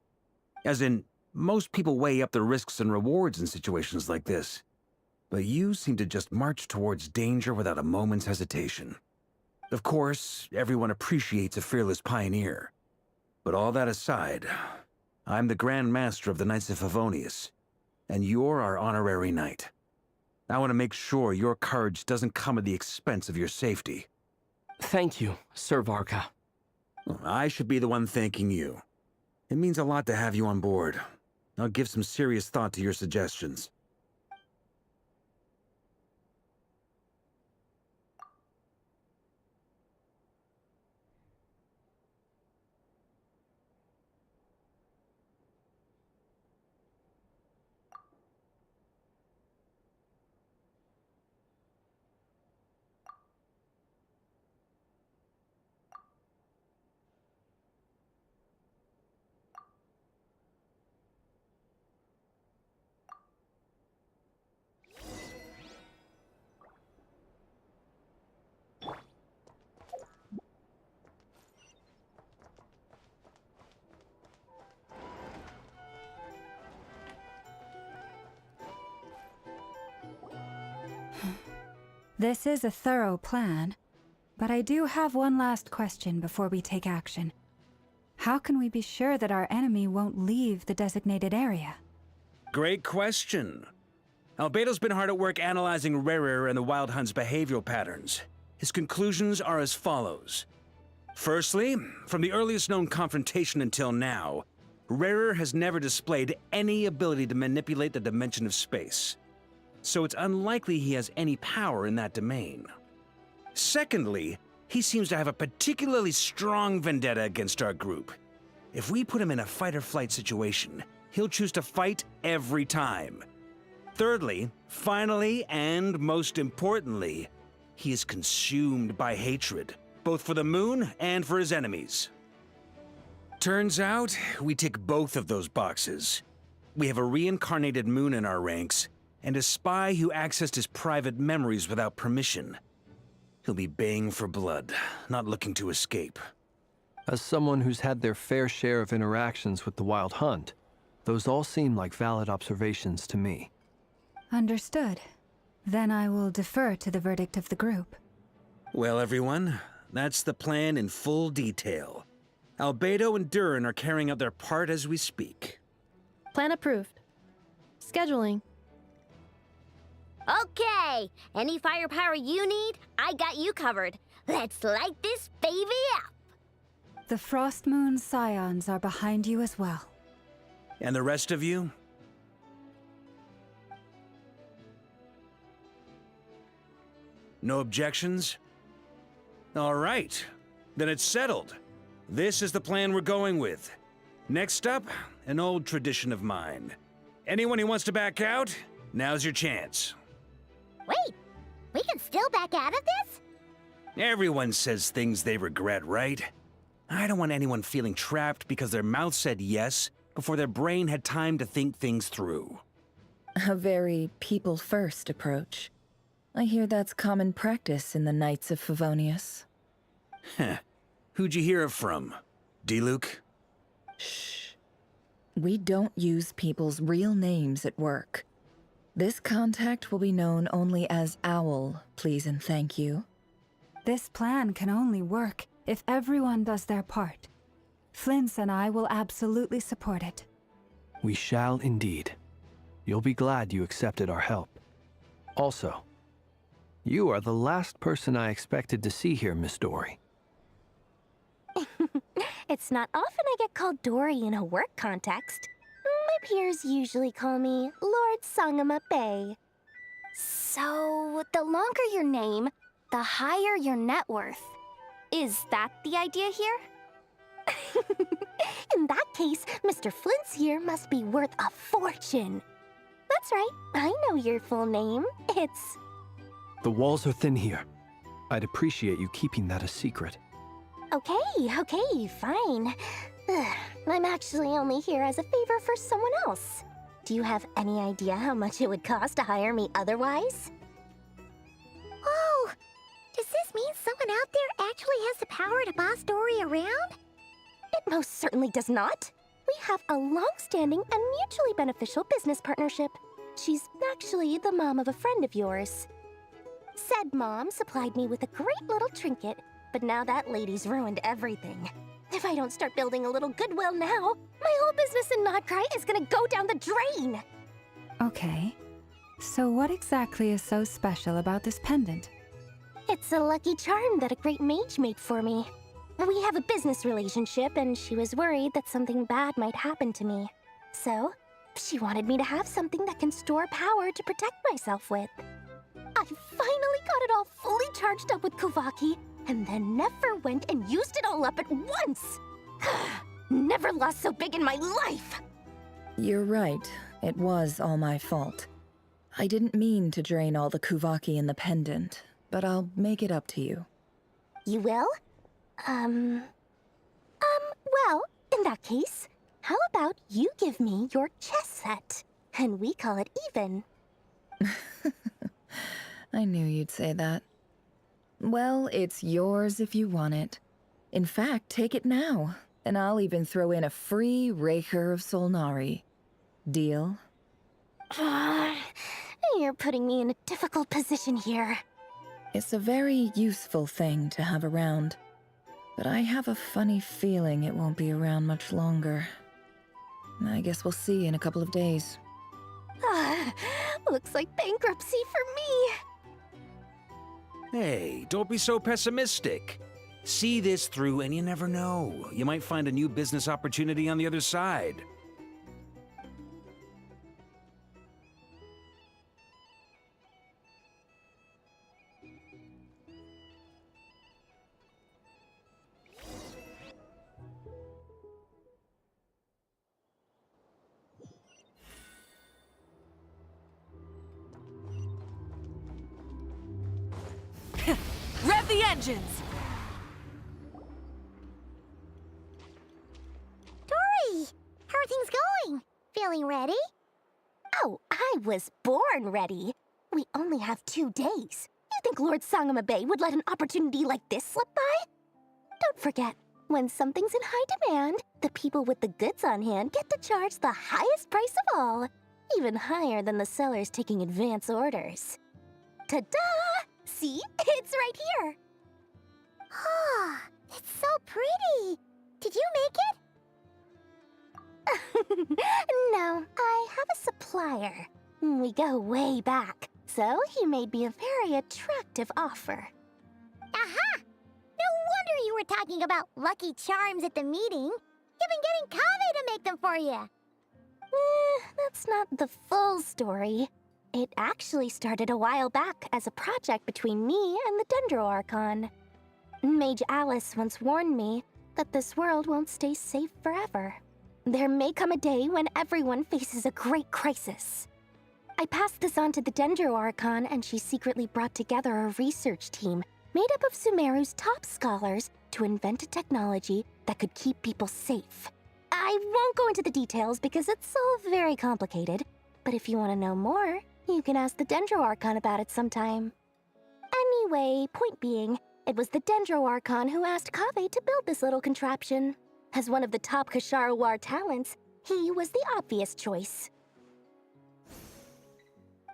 As in, most people weigh up the risks and rewards in situations like this. But you seem to just march towards danger without a moment's hesitation. Of course, everyone appreciates a fearless pioneer. But all that aside, I'm the Grand Master of the Knights of Favonius, and you're our honorary knight. I want to make sure your courage doesn't come at the expense of your safety. Thank you, Sir Varka. I should be the one thanking you. It means a lot to have you on board. I'll give some serious thought to your suggestions. This is a thorough plan, but I do have one last question before we take action. How can we be sure that our enemy won't leave the designated area? Great question. Albedo's been hard at work analyzing Rayher and the Wild Hunt's behavioral patterns. His conclusions are as follows. Firstly, from the earliest known confrontation until now, Rarer has never displayed any ability to manipulate the dimension of space. So it's unlikely he has any power in that domain. Secondly, he seems to have a particularly strong vendetta against our group. If we put him in a fight-or-flight situation, he'll choose to fight every time. Thirdly, finally, and most importantly, he is consumed by hatred, both for the moon and for his enemies. Turns out, we tick both of those boxes. We have a reincarnated moon in our ranks, and a spy who accessed his private memories without permission. He'll be baying for blood, not looking to escape. As someone who's had their fair share of interactions with the Wild Hunt, those all seem like valid observations to me. Understood. Then I will defer to the verdict of the group. Well, everyone, that's the plan in full detail. Albedo and Durin are carrying out their part as we speak. Plan approved. Scheduling. Okay, any firepower you need, I got you covered. Let's light this baby up. The Frost Moon Scions are behind you as well. And the rest of you? No objections? All right, then it's settled. This is the plan we're going with. Next up, an old tradition of mine. Anyone who wants to back out, now's your chance. Wait, we can still back out of this? Everyone says things they regret, right? I don't want anyone feeling trapped because their mouth said yes before their brain had time to think things through. A very people-first approach. I hear that's common practice in the Knights of Favonius. Heh. Who'd you hear it from? D-Luke? Shh. We don't use people's real names at work. This contact will be known only as Owl, please and thank you. This plan can only work if everyone does their part. Flint's and I will absolutely support it. We shall indeed. You'll be glad you accepted our help. Also, you are the last person I expected to see here, Miss Dory. It's not often I get called Dory in a work context. My peers usually call me Lord Sangama Bay. So, the longer your name, the higher your net worth. Is that the idea here? In that case, Mr. Flint's here must be worth a fortune. That's right, I know your full name. It's... The walls are thin here. I'd appreciate you keeping that a secret. Okay, fine. I'm actually only here as a favor for someone else. Do you have any idea how much it would cost to hire me otherwise? Oh, does this mean someone out there actually has the power to boss Dory around? It most certainly does not. We have a long-standing and mutually beneficial business partnership. She's actually the mom of a friend of yours. Said mom supplied me with a great little trinket, but now that lady's ruined everything. If I don't start building a little goodwill now, my whole business in Notcry is gonna go down the drain! Okay. So what exactly is so special about this pendant? It's a lucky charm that a great mage made for me. We have a business relationship, and she was worried that something bad might happen to me. So, she wanted me to have something that can store power to protect myself with. I finally got it all fully charged up with Kuvaki, and then never went and used it all up at once! Never lost so big in my life! You're right. It was all my fault. I didn't mean to drain all the Kuvaki in the pendant, but I'll make it up to you. You will? Well, in that case, how about you give me your chess set, and we call it even? I knew you'd say that. Well, it's yours if you want it. In fact, take it now, and I'll even throw in a free Raker of Solnari. Deal? You're putting me in a difficult position here. It's a very useful thing to have around, but I have a funny feeling it won't be around much longer. I guess we'll see in a couple of days. Looks like bankruptcy for me. Hey, don't be so pessimistic. See this through, and you never know. You might find a new business opportunity on the other side. Rev the engines! Dory, how are things going? Feeling ready? Oh, I was born ready. We only have 2 days. You think Lord Sangama Bay would let an opportunity like this slip by? Don't forget, when something's in high demand, the people with the goods on hand get to charge the highest price of all, even higher than the sellers taking advance orders. Ta-da! See? It's right here. Ah, it's so pretty. Did you make it? No, I have a supplier. We go way back, so he made me a very attractive offer. Aha! No wonder you were talking about Lucky Charms at the meeting. You've been getting Kaveh to make them for you. That's not the full story. It actually started a while back as a project between me and the Dendro Archon. Mage Alice once warned me that this world won't stay safe forever. There may come a day when everyone faces a great crisis. I passed this on to the Dendro Archon, and she secretly brought together a research team made up of Sumeru's top scholars to invent a technology that could keep people safe. I won't go into the details because it's all very complicated, but if you want to know more, you can ask the Dendro Archon about it sometime. Anyway, point being, it was the Dendro Archon who asked Kaveh to build this little contraption. As one of the top Kasharawar talents, he was the obvious choice.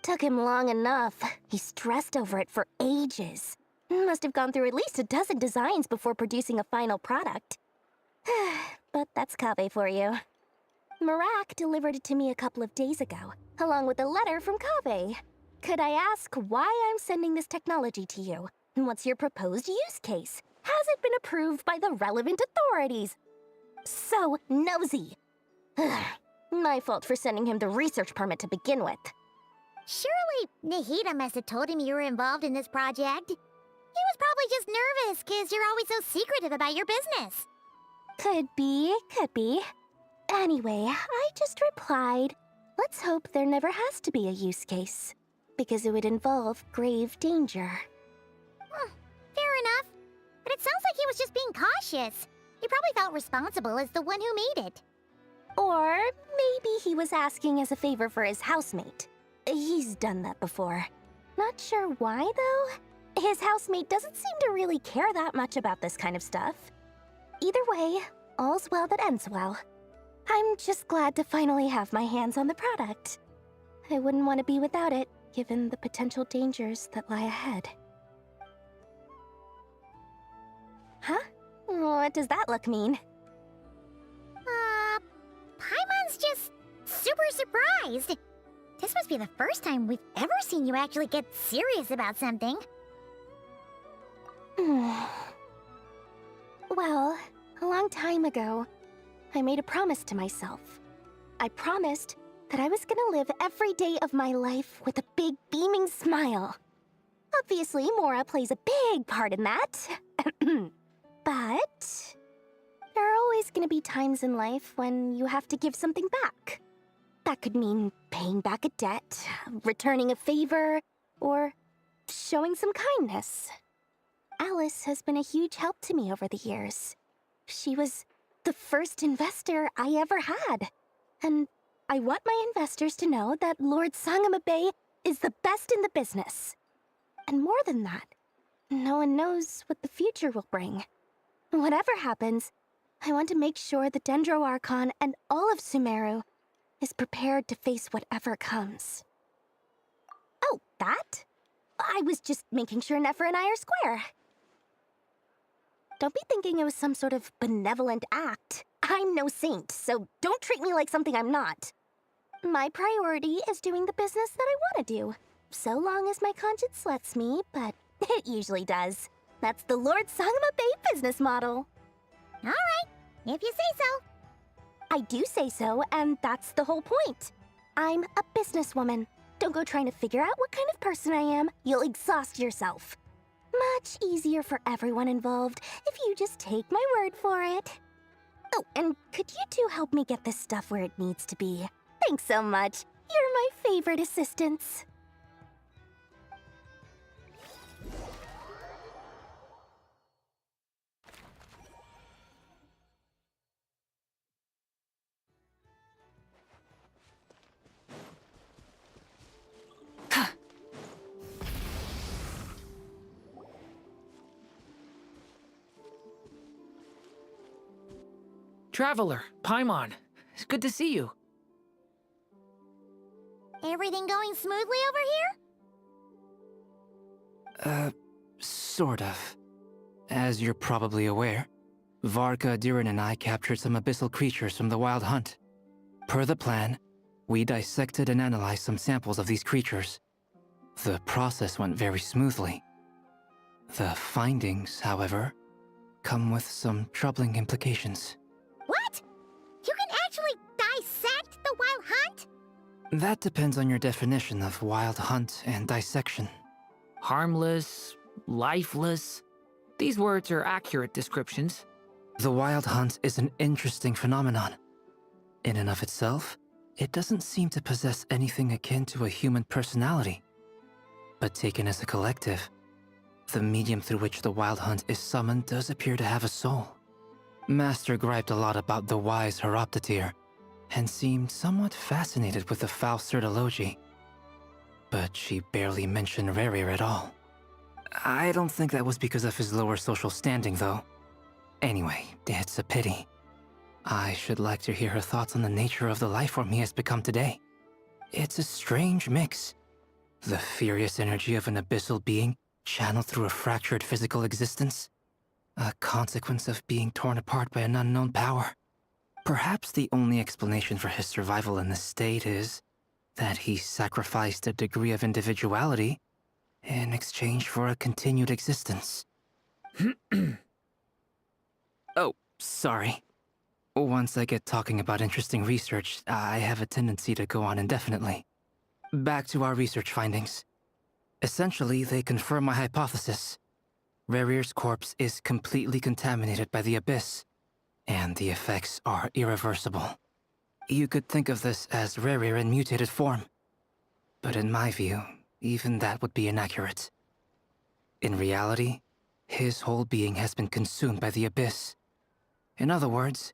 Took him long enough. He stressed over it for ages. Must have gone through at least a dozen designs before producing a final product. But that's Kaveh for you. Marak delivered it to me a couple of days ago, along with a letter from Kaveh. Could I ask why I'm sending this technology to you? What's your proposed use case? Has it been approved by the relevant authorities? So nosy. My fault for sending him the research permit to begin with. Surely Nahida must have told him you were involved in this project. He was probably just nervous because you're always so secretive about your business. Could be, could be. Anyway, I just replied, let's hope there never has to be a use case, because it would involve grave danger. Fair enough. But it sounds like he was just being cautious. He probably felt responsible as the one who made it. Or maybe he was asking as a favor for his housemate. He's done that before. Not sure why, though. His housemate doesn't seem to really care that much about this kind of stuff. Either way, all's well that ends well. I'm just glad to finally have my hands on the product. I wouldn't want to be without it, given the potential dangers that lie ahead. Huh? What does that look mean? Paimon's just super surprised. This must be the first time we've ever seen you actually get serious about something. Well, a long time ago, I made a promise to myself. I promised that I was gonna live every day of my life with a big beaming smile. Obviously, Mora plays a big part in that. But there are always gonna be times in life when you have to give something back. That could mean paying back a debt, returning a favor, or showing some kindness. Alice has been a huge help to me over the years. She was the first investor I ever had. And I want my investors to know that Lord Sangama Bay is the best in the business. And more than that, no one knows what the future will bring. Whatever happens, I want to make sure the Dendro Archon and all of Sumeru is prepared to face whatever comes. Oh, that? I was just making sure Nefer and I are square. Don't be thinking it was some sort of benevolent act. I'm no saint, so don't treat me like something I'm not. My priority is doing the business that I want to do, so long as my conscience lets me, but it usually does. That's the Lord Sangama Bay business model. All right, if you say so. I do say so, and that's the whole point. I'm a businesswoman. Don't go trying to figure out what kind of person I am. You'll exhaust yourself. Much easier for everyone involved if you just take my word for it. Oh, and could you two help me get this stuff where it needs to be? Thanks so much. You're my favorite assistants. Traveler, Paimon, it's good to see you. Everything going smoothly over here? Sort of. As you're probably aware, Varka, Durin, and I captured some abyssal creatures from the Wild Hunt. Per the plan, we dissected and analyzed some samples of these creatures. The process went very smoothly. The findings, however, come with some troubling implications. What? You can actually dissect the Wild Hunt? That depends on your definition of Wild Hunt and dissection. Harmless, lifeless. These words are accurate descriptions. The Wild Hunt is an interesting phenomenon. In and of itself, it doesn't seem to possess anything akin to a human personality. But taken as a collective, the medium through which the Wild Hunt is summoned does appear to have a soul. Master griped a lot about the wise Horoptotire, and seemed somewhat fascinated with the foul Certology. But she barely mentioned Rerir at all. I don't think that was because of his lower social standing, though. Anyway, it's a pity. I should like to hear her thoughts on the nature of the lifeform he has become today. It's a strange mix. The furious energy of an abyssal being channeled through a fractured physical existence. A consequence of being torn apart by an unknown power. Perhaps the only explanation for his survival in this state is that he sacrificed a degree of individuality in exchange for a continued existence. Oh, sorry. Once I get talking about interesting research, I have a tendency to go on indefinitely. Back to our research findings. Essentially, they confirm my hypothesis. Rerir's corpse is completely contaminated by the Abyss, and the effects are irreversible. You could think of this as Rerir in mutated form. But in my view, even that would be inaccurate. In reality, his whole being has been consumed by the Abyss. In other words,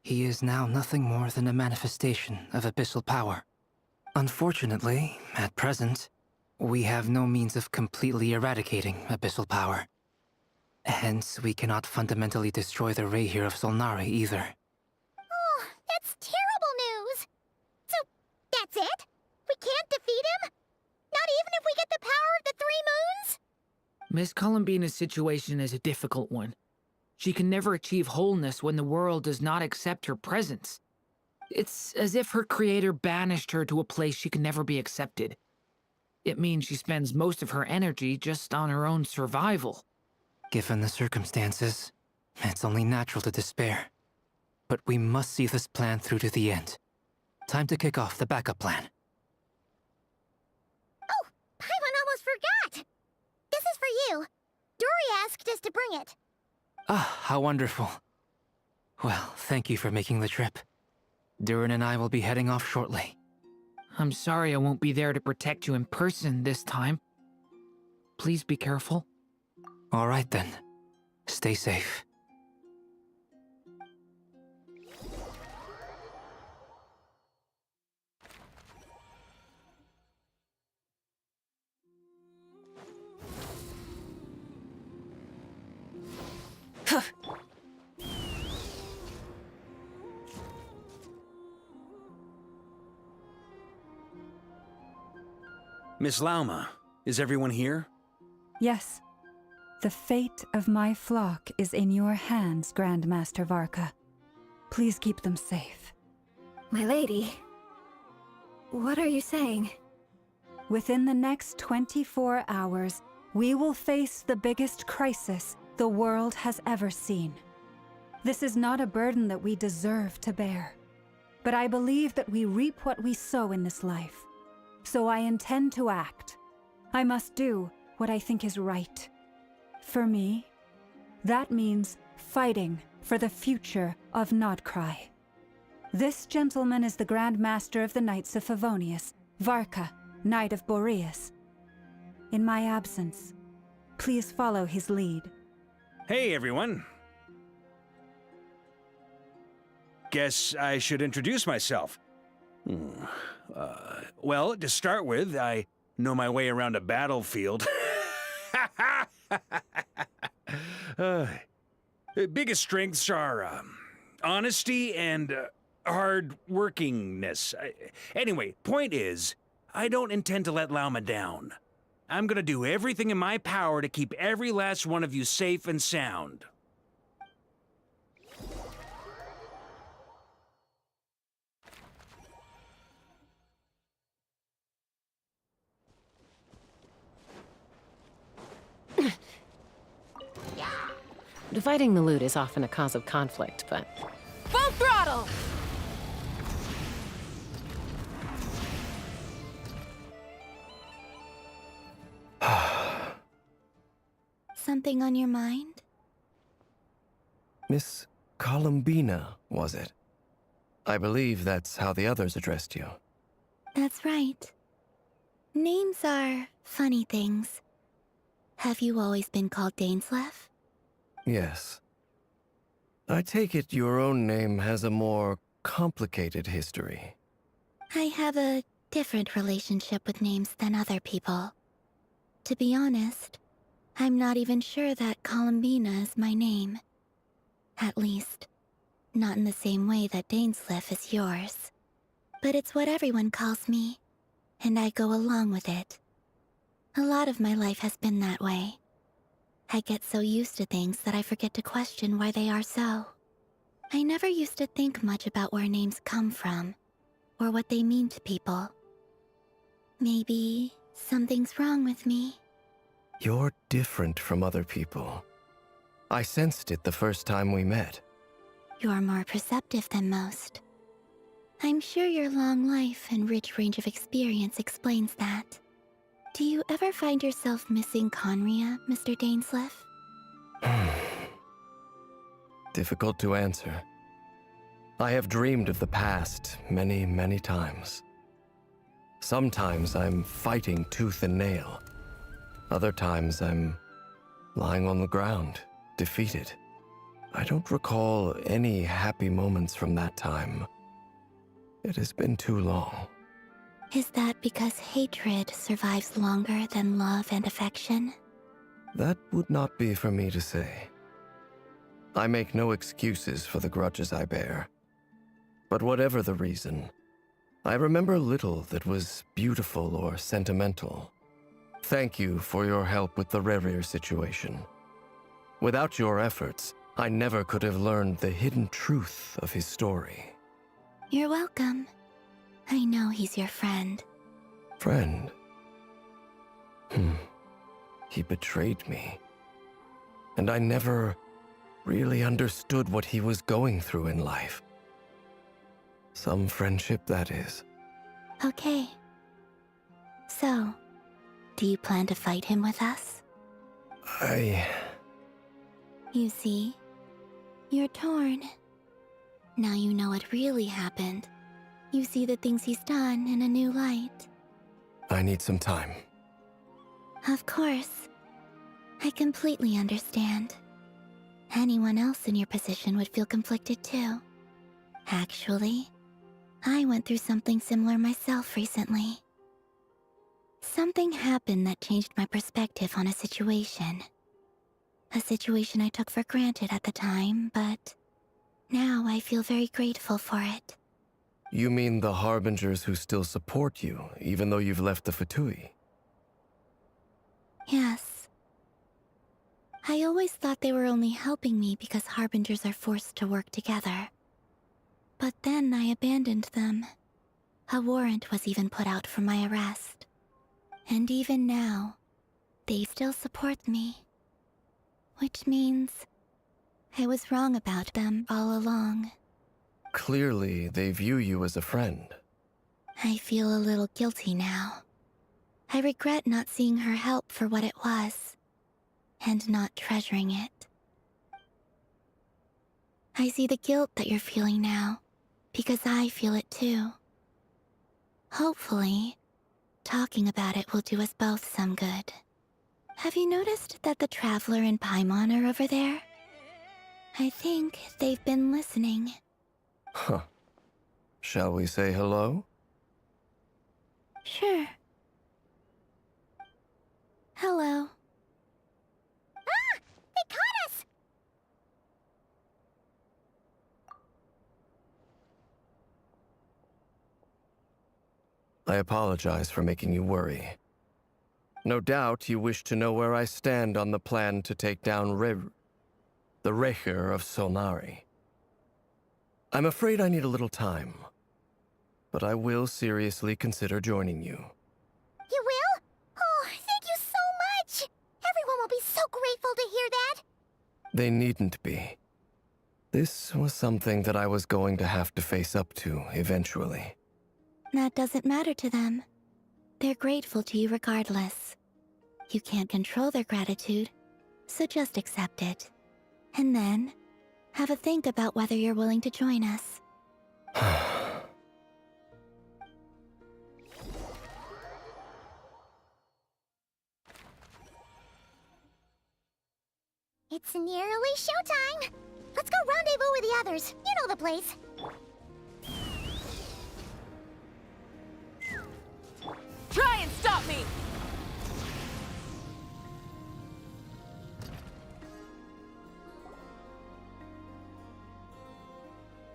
he is now nothing more than a manifestation of abyssal power. Unfortunately, at present, we have no means of completely eradicating abyssal power. Hence, we cannot fundamentally destroy the Rerir of Solnari either. Oh, that's terrible news! So, that's it? We can't defeat him? Not even if we get the power of the Three Moons? Miss Columbina's situation is a difficult one. She can never achieve wholeness when the world does not accept her presence. It's as if her creator banished her to a place she can never be accepted. It means she spends most of her energy just on her own survival. Given the circumstances, it's only natural to despair. But we must see this plan through to the end. Time to kick off the backup plan. Oh, Paimon almost forgot! This is for you. Dory asked us to bring it. Ah, how wonderful. Well, thank you for making the trip. Durin and I will be heading off shortly. I'm sorry I won't be there to protect you in person this time. Please be careful. All right then. Stay safe. Miss Lauma, is everyone here? Yes. The fate of my flock is in your hands, Grandmaster Varka. Please keep them safe. My lady, what are you saying? Within the next 24 hours, we will face the biggest crisis the world has ever seen. This is not a burden that we deserve to bear, but I believe that we reap what we sow in this life. So I intend to act. I must do what I think is right. For me, that means fighting for the future of Nodcry. This gentleman is the Grand Master of the Knights of Favonius, Varka, Knight of Boreas. In my absence, please follow his lead. Hey, everyone. Guess I should introduce myself. Well, to start with, I know my way around a battlefield. Biggest strengths are honesty and hard workingness. Anyway, point is, I don't intend to let Lauma down. I'm gonna do everything in my power to keep every last one of you safe and sound. Dividing the loot is often a cause of conflict, but... Full throttle! Something on your mind? Miss Columbina, was it? I believe that's how the others addressed you. That's right. Names are funny things. Have you always been called Dainsleif? Yes. I take it your own name has a more complicated history. I have a different relationship with names than other people. To be honest, I'm not even sure that Columbina is my name. At least, not in the same way that Dainsleif is yours. But it's what everyone calls me, and I go along with it. A lot of my life has been that way. I get so used to things that I forget to question why they are so. I never used to think much about where names come from, or what they mean to people. Maybe something's wrong with me. You're different from other people. I sensed it the first time we met. You're more perceptive than most. I'm sure your long life and rich range of experience explains that. Do you ever find yourself missing Conria, Mr. Dainsleif? Difficult to answer. I have dreamed of the past many, many times. Sometimes I'm fighting tooth and nail. Other times I'm lying on the ground, defeated. I don't recall any happy moments from that time. It has been too long. Is that because hatred survives longer than love and affection? That would not be for me to say. I make no excuses for the grudges I bear. But whatever the reason, I remember little that was beautiful or sentimental. Thank you for your help with the Rerir situation. Without your efforts, I never could have learned the hidden truth of his story. You're welcome. I know he's your friend. Friend? He betrayed me. And I never really understood what he was going through in life. Some friendship, that is. Okay. So, do you plan to fight him with us? You see, you're torn. Now you know what really happened. You see the things he's done in a new light. I need some time. Of course. I completely understand. Anyone else in your position would feel conflicted too. Actually, I went through something similar myself recently. Something happened that changed my perspective on a situation. A situation I took for granted at the time, but now I feel very grateful for it. You mean the Harbingers who still support you, even though you've left the Fatui? Yes. I always thought they were only helping me because Harbingers are forced to work together. But then I abandoned them. A warrant was even put out for my arrest. And even now, they still support me. Which means I was wrong about them all along. Clearly, they view you as a friend. I feel a little guilty now. I regret not seeing her help for what it was, and not treasuring it. I see the guilt that you're feeling now, because I feel it too. Hopefully, talking about it will do us both some good. Have you noticed that the Traveler and Paimon are over there? I think they've been listening. Huh. Shall we say hello? Sure. Hello. Ah! They caught us! I apologize for making you worry. No doubt you wish to know where I stand on the plan to take down the Recher of Solnari. I'm afraid I need a little time, but I will seriously consider joining you. You will? Oh, thank you so much! Everyone will be so grateful to hear that! They needn't be. This was something that I was going to have to face up to eventually. That doesn't matter to them. They're grateful to you regardless. You can't control their gratitude, so just accept it. And then, have a think about whether you're willing to join us. It's nearly showtime! Let's go rendezvous with the others. You know the place. Try and stop me!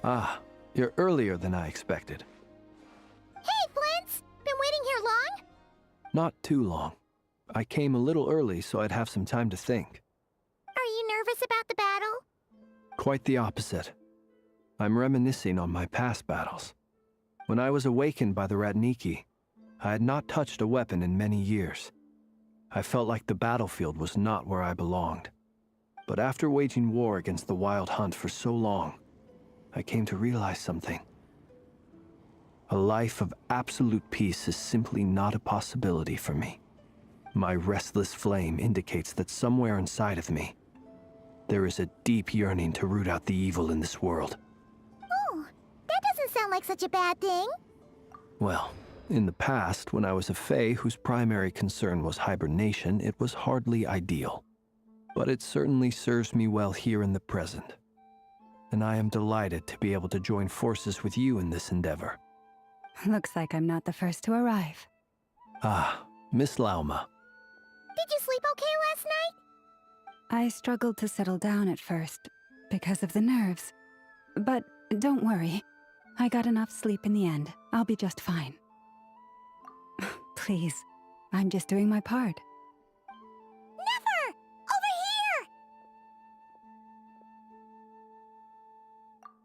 Ah, you're earlier than I expected. Hey, Flint's! Been waiting here long? Not too long. I came a little early so I'd have some time to think. Are you nervous about the battle? Quite the opposite. I'm reminiscing on my past battles. When I was awakened by the Radniki, I had not touched a weapon in many years. I felt like the battlefield was not where I belonged. But after waging war against the Wild Hunt for so long, I came to realize something. A life of absolute peace is simply not a possibility for me. My restless flame indicates that somewhere inside of me, there is a deep yearning to root out the evil in this world. Oh, that doesn't sound like such a bad thing. Well, in the past, when I was a Fae whose primary concern was hibernation, it was hardly ideal. But it certainly serves me well here in the present. And I am delighted to be able to join forces with you in this endeavor. Looks like I'm not the first to arrive. Ah, Miss Lauma. Did you sleep okay last night? I struggled to settle down at first, because of the nerves. But don't worry. I got enough sleep in the end. I'll be just fine. Please, I'm just doing my part. Never! Over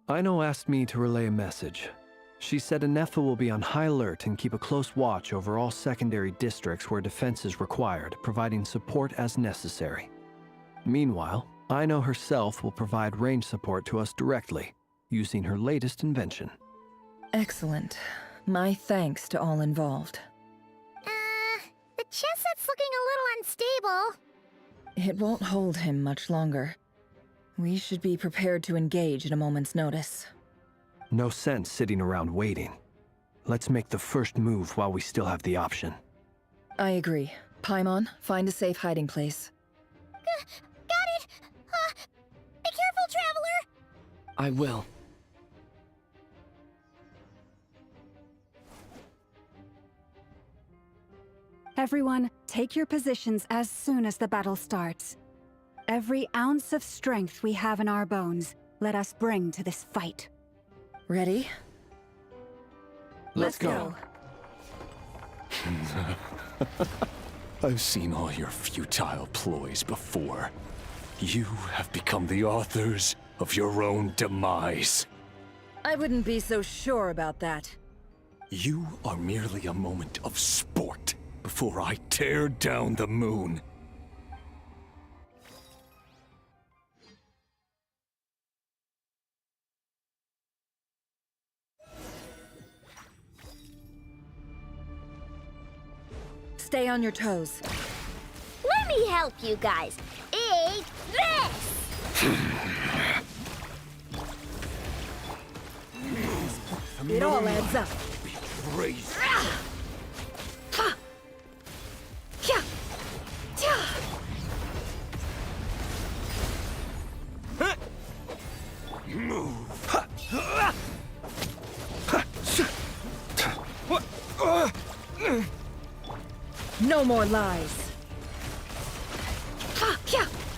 here! Aino asked me to relay a message. She said Anefa will be on high alert and keep a close watch over all secondary districts where defense is required, providing support as necessary. Meanwhile, Aino herself will provide range support to us directly, using her latest invention. Excellent. My thanks to all involved. The chest set's looking a little unstable. It won't hold him much longer. We should be prepared to engage at a moment's notice. No sense sitting around waiting. Let's make the first move while we still have the option. I agree. Paimon, find a safe hiding place. Got it! Be careful, Traveler! I will. Everyone, take your positions as soon as the battle starts. Every ounce of strength we have in our bones, let us bring to this fight. Ready? Let's go. I've seen all your futile ploys before. You have become the authors of your own demise. I wouldn't be so sure about that. You are merely a moment of sport before I tear down the moon Stay on your toes. Let me help you guys. Eat this! It all adds up. No more lies.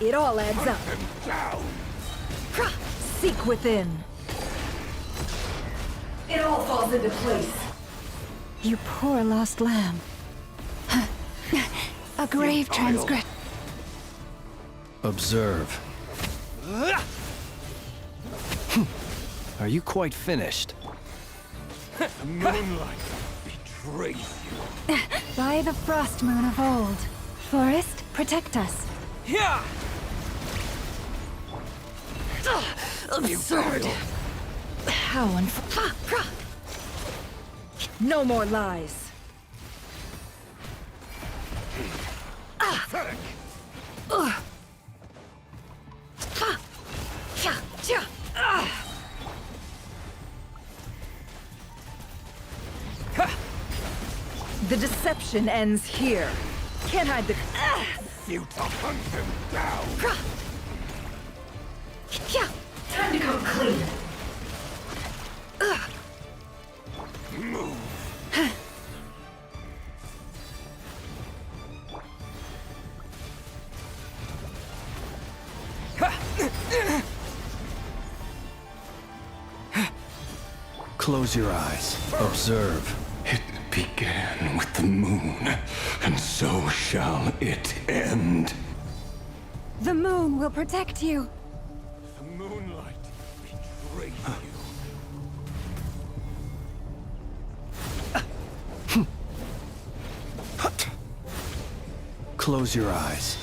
It all adds up. Seek within. It all falls into place. You poor lost lamb. A grave transgression. Observe. Are you quite finished? The moonlight betrays you. By the frost moon of old. Forest, protect us. Yeah! Absurd. How No more lies. The deception ends here. Can't hide the... You to hunt them down. Time to come clean. Move. Close your eyes. Observe. It began with the moon, and so shall it end. The moon will protect you. The moonlight betrays you. Close your eyes.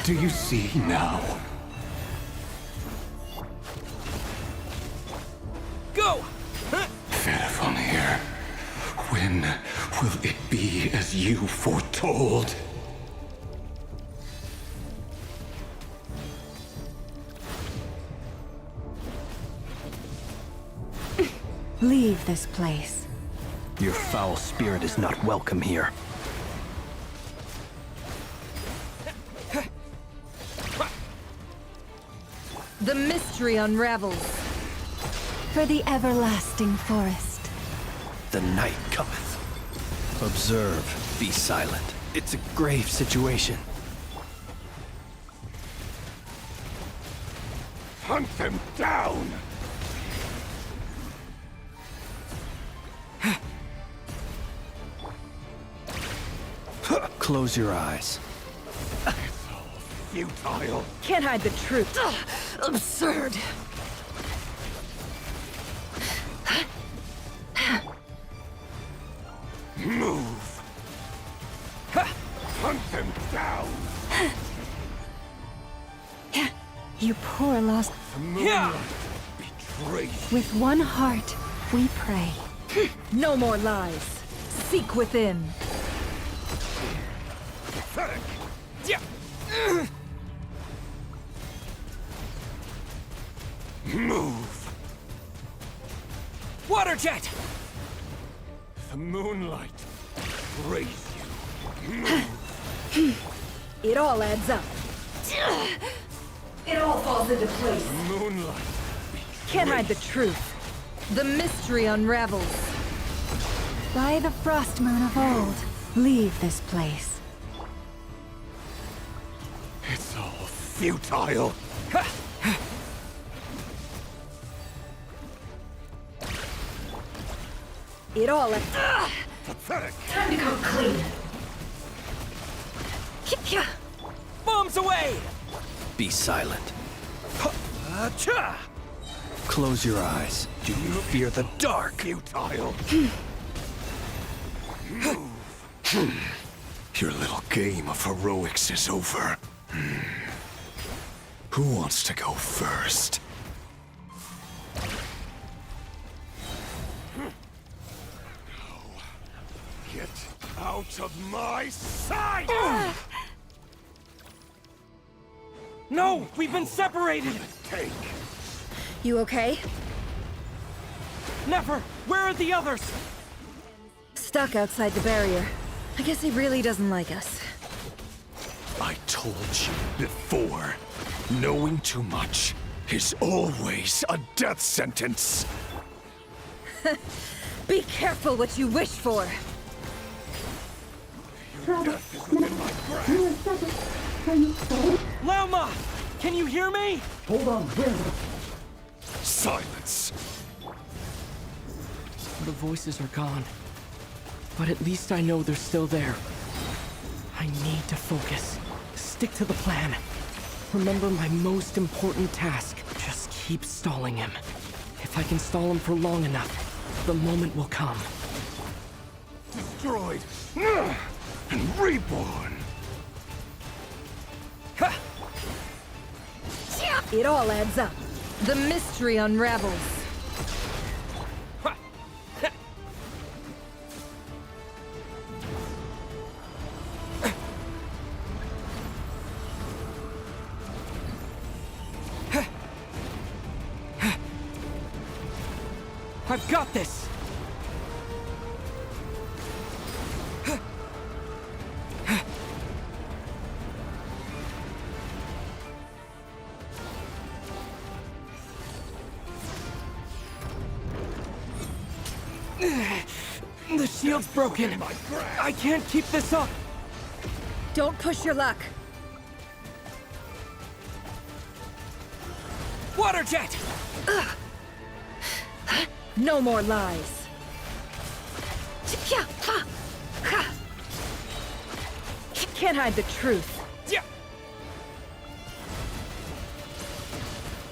Do you see now? Go! Vedifenir, when will it be as you foretold? Leave this place. Your foul spirit is not welcome here. The mystery unravels. For the everlasting forest. The night cometh. Observe. Be silent. It's a grave situation. Hunt them down! Close your eyes. Futile. Can't hide the truth. Absurd. Move. Hunt them down. You poor lost... Moonlight betrays. With one heart, we pray. No more lies. Seek within. Move. Water jet! The moonlight betrays you. It all adds up. It all falls into place. Moonlight. Can't hide the truth. The mystery unravels. By the frost moon of old, leave this place. It's all futile. It all... Pathetic. Time to come clean. Bombs away! Be silent. Achoo! Close your eyes. Do you fear the dark? Futile. Your little game of heroics is over. Who wants to go first? Get out of my sight! No! We've been separated! Take. You okay? Never! Where are the others? Stuck outside the barrier. I guess he really doesn't like us. I told you before, knowing too much is always a death sentence. Be careful what you wish for. Death is within my grasp. Lauma! Can you hear me? Hold on, Silence. The voices are gone. But at least I know they're still there. I need to focus. Stick to the plan. Remember my most important task. Just keep stalling him. If I can stall him for long enough, the moment will come. Destroyed and reborn. It all adds up. The mystery unravels. I've got this! The shield's broken. I can't keep this up. Don't push your luck. Water jet! No more lies. Can't hide the truth.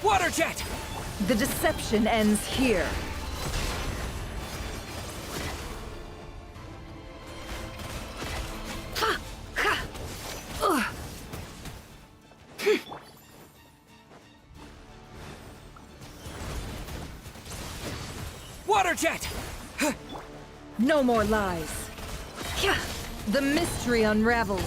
Water jet! The deception ends here. Water jet! No more lies. The mystery unravels.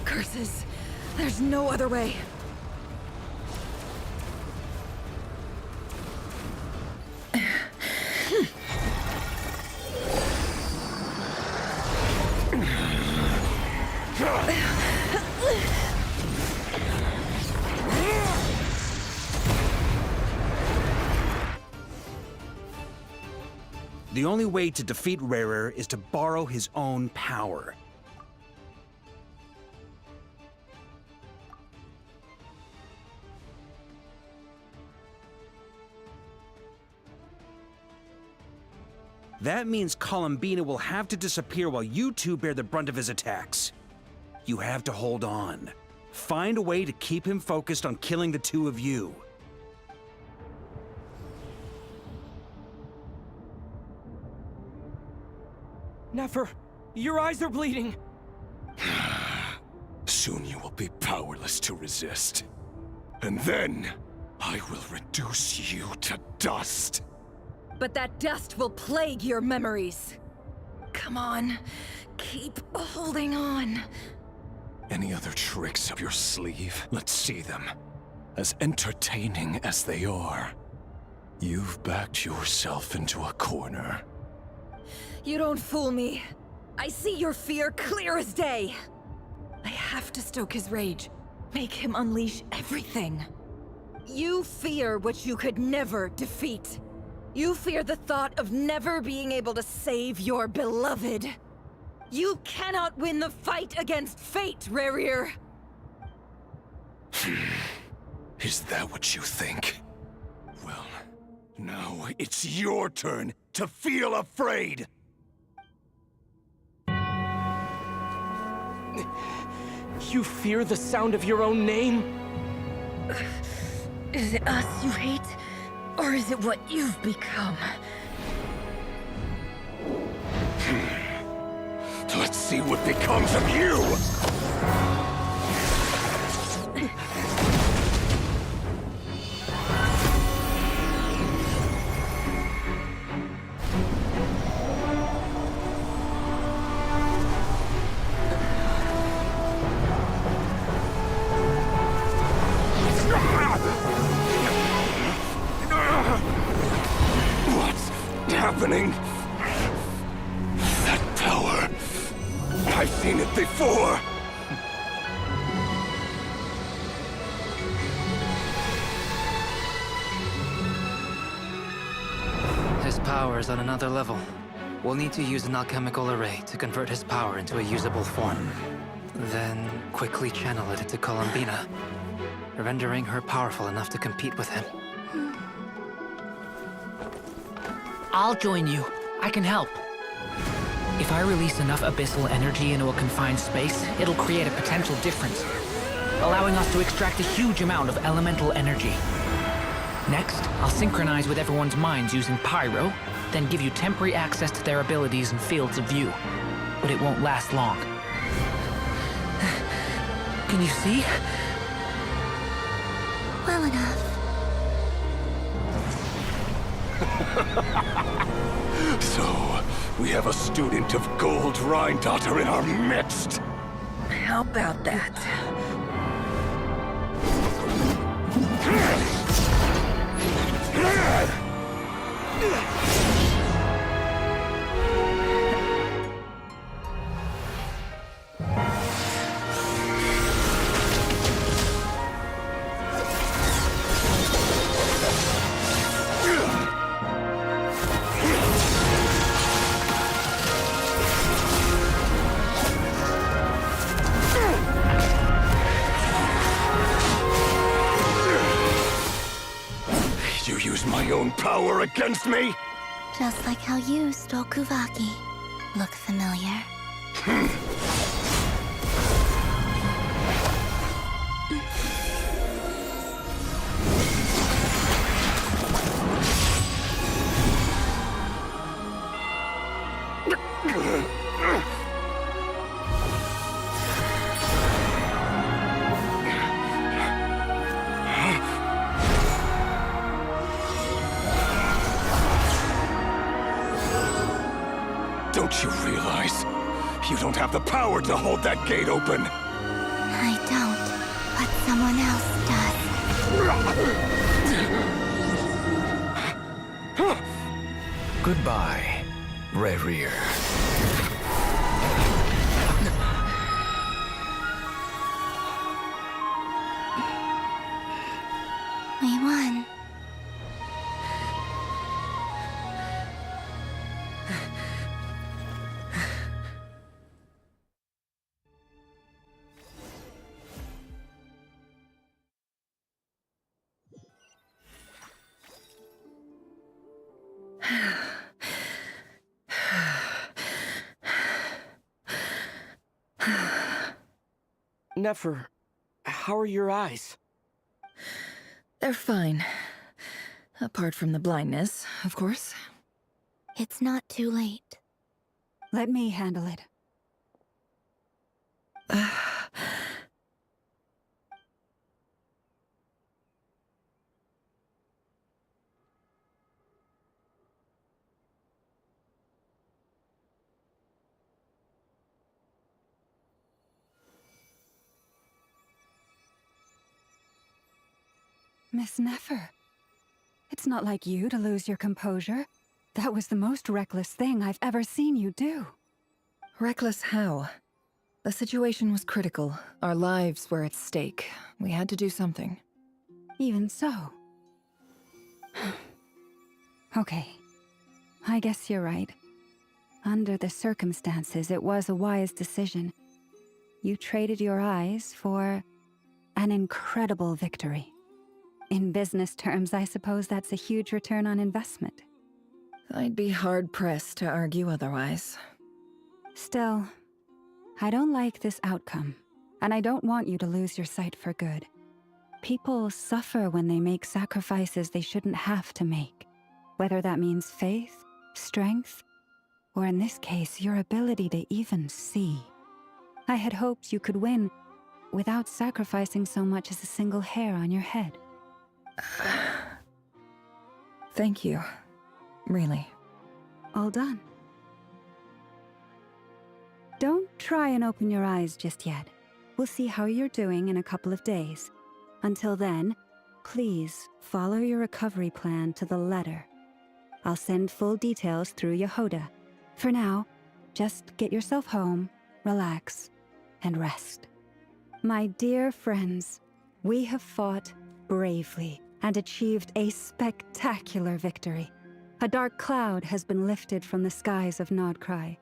Curses. There's no other way. The only way to defeat Rarer is to borrow his own power. That means Columbina will have to disappear while you two bear the brunt of his attacks. You have to hold on. Find a way to keep him focused on killing the two of you. Nefer, your eyes are bleeding. Soon you will be powerless to resist. And then, I will reduce you to dust. But that dust will plague your memories. Come on, keep holding on. Any other tricks up your sleeve? Let's see them. As entertaining as they are, you've backed yourself into a corner. You don't fool me. I see your fear clear as day. I have to stoke his rage. Make him unleash everything. You fear what you could never defeat. You fear the thought of never being able to save your beloved. You cannot win the fight against fate, Rarir. Is that what you think? Well, now it's your turn to feel afraid! You fear the sound of your own name? Is it us you hate? Or is it what you've become? Let's see what becomes of you! What's happening? That power. I've seen it before. His power is on another level. We'll need to use an alchemical array to convert his power into a usable form. Then quickly channel it into Columbina, rendering her powerful enough to compete with him. I'll join you. I can help. If I release enough abyssal energy into a confined space, it'll create a potential difference, allowing us to extract a huge amount of elemental energy. Next, I'll synchronize with everyone's minds using Pyro, then give you temporary access to their abilities and fields of view. But it won't last long. Can you see? Well enough. So, we have a student of Gold Rheindotter in our midst. How about that? You use my own power against me? Just like how you stole Kuvaki. Look familiar? Don't you realize? You don't have the power to hold that gate open. I don't, but someone else does. Goodbye, Rerir. We won. Nefer, how are your eyes? They're fine. Apart from the blindness, of course. It's not too late. Let me handle it. Miss Nefer, it's not like you to lose your composure. That was the most reckless thing I've ever seen you do. Reckless how? The situation was critical. Our lives were at stake. We had to do something. Even so. Okay. I guess you're right. Under the circumstances, it was a wise decision. You traded your eyes for an incredible victory. In business terms, I suppose that's a huge return on investment. I'd be hard-pressed to argue otherwise. Still, I don't like this outcome, and I don't want you to lose your sight for good. People suffer when they make sacrifices they shouldn't have to make, whether that means faith, strength, or in this case, your ability to even see. I had hoped you could win without sacrificing so much as a single hair on your head. Thank you. Really. All done. Don't try and open your eyes just yet. We'll see how you're doing in a couple of days. Until then, please follow your recovery plan to the letter. I'll send full details through Yehoda. For now, just get yourself home, relax, and rest. My dear friends, we have fought bravely and achieved a spectacular victory. A dark cloud has been lifted from the skies of Nodcry.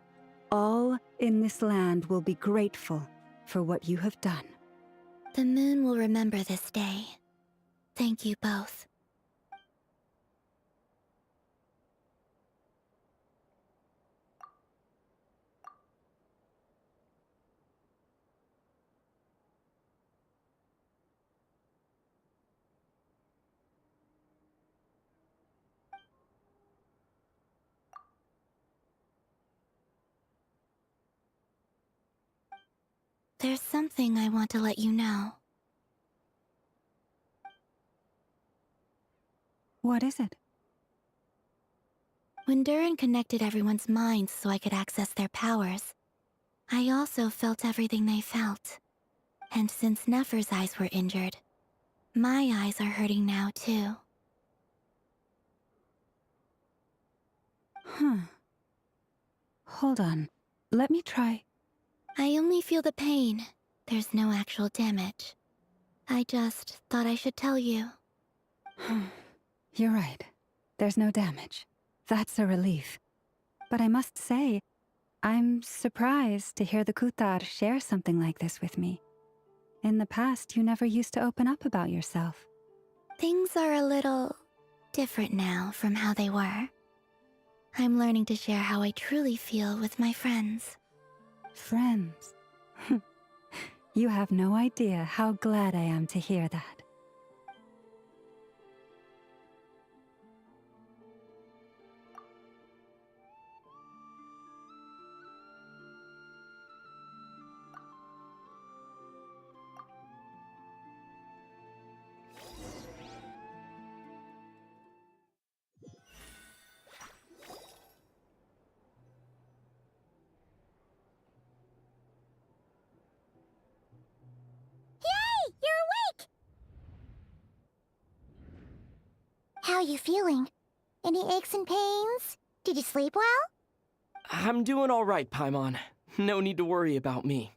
All in this land will be grateful for what you have done. The moon will remember this day. Thank you both. There's something I want to let you know. What is it? When Durin connected everyone's minds so I could access their powers, I also felt everything they felt. And since Nefer's eyes were injured, my eyes are hurting now too. Hold on. Let me try. I only feel the pain. There's no actual damage. I just thought I should tell you. You're right. There's no damage. That's a relief. But I must say, I'm surprised to hear the Kutar share something like this with me. In the past, you never used to open up about yourself. Things are a little different now from how they were. I'm learning to share how I truly feel with my friends. Friends? You have no idea how glad I am to hear that. How are you feeling? Any aches and pains? Did you sleep well? I'm doing all right, Paimon. No need to worry about me.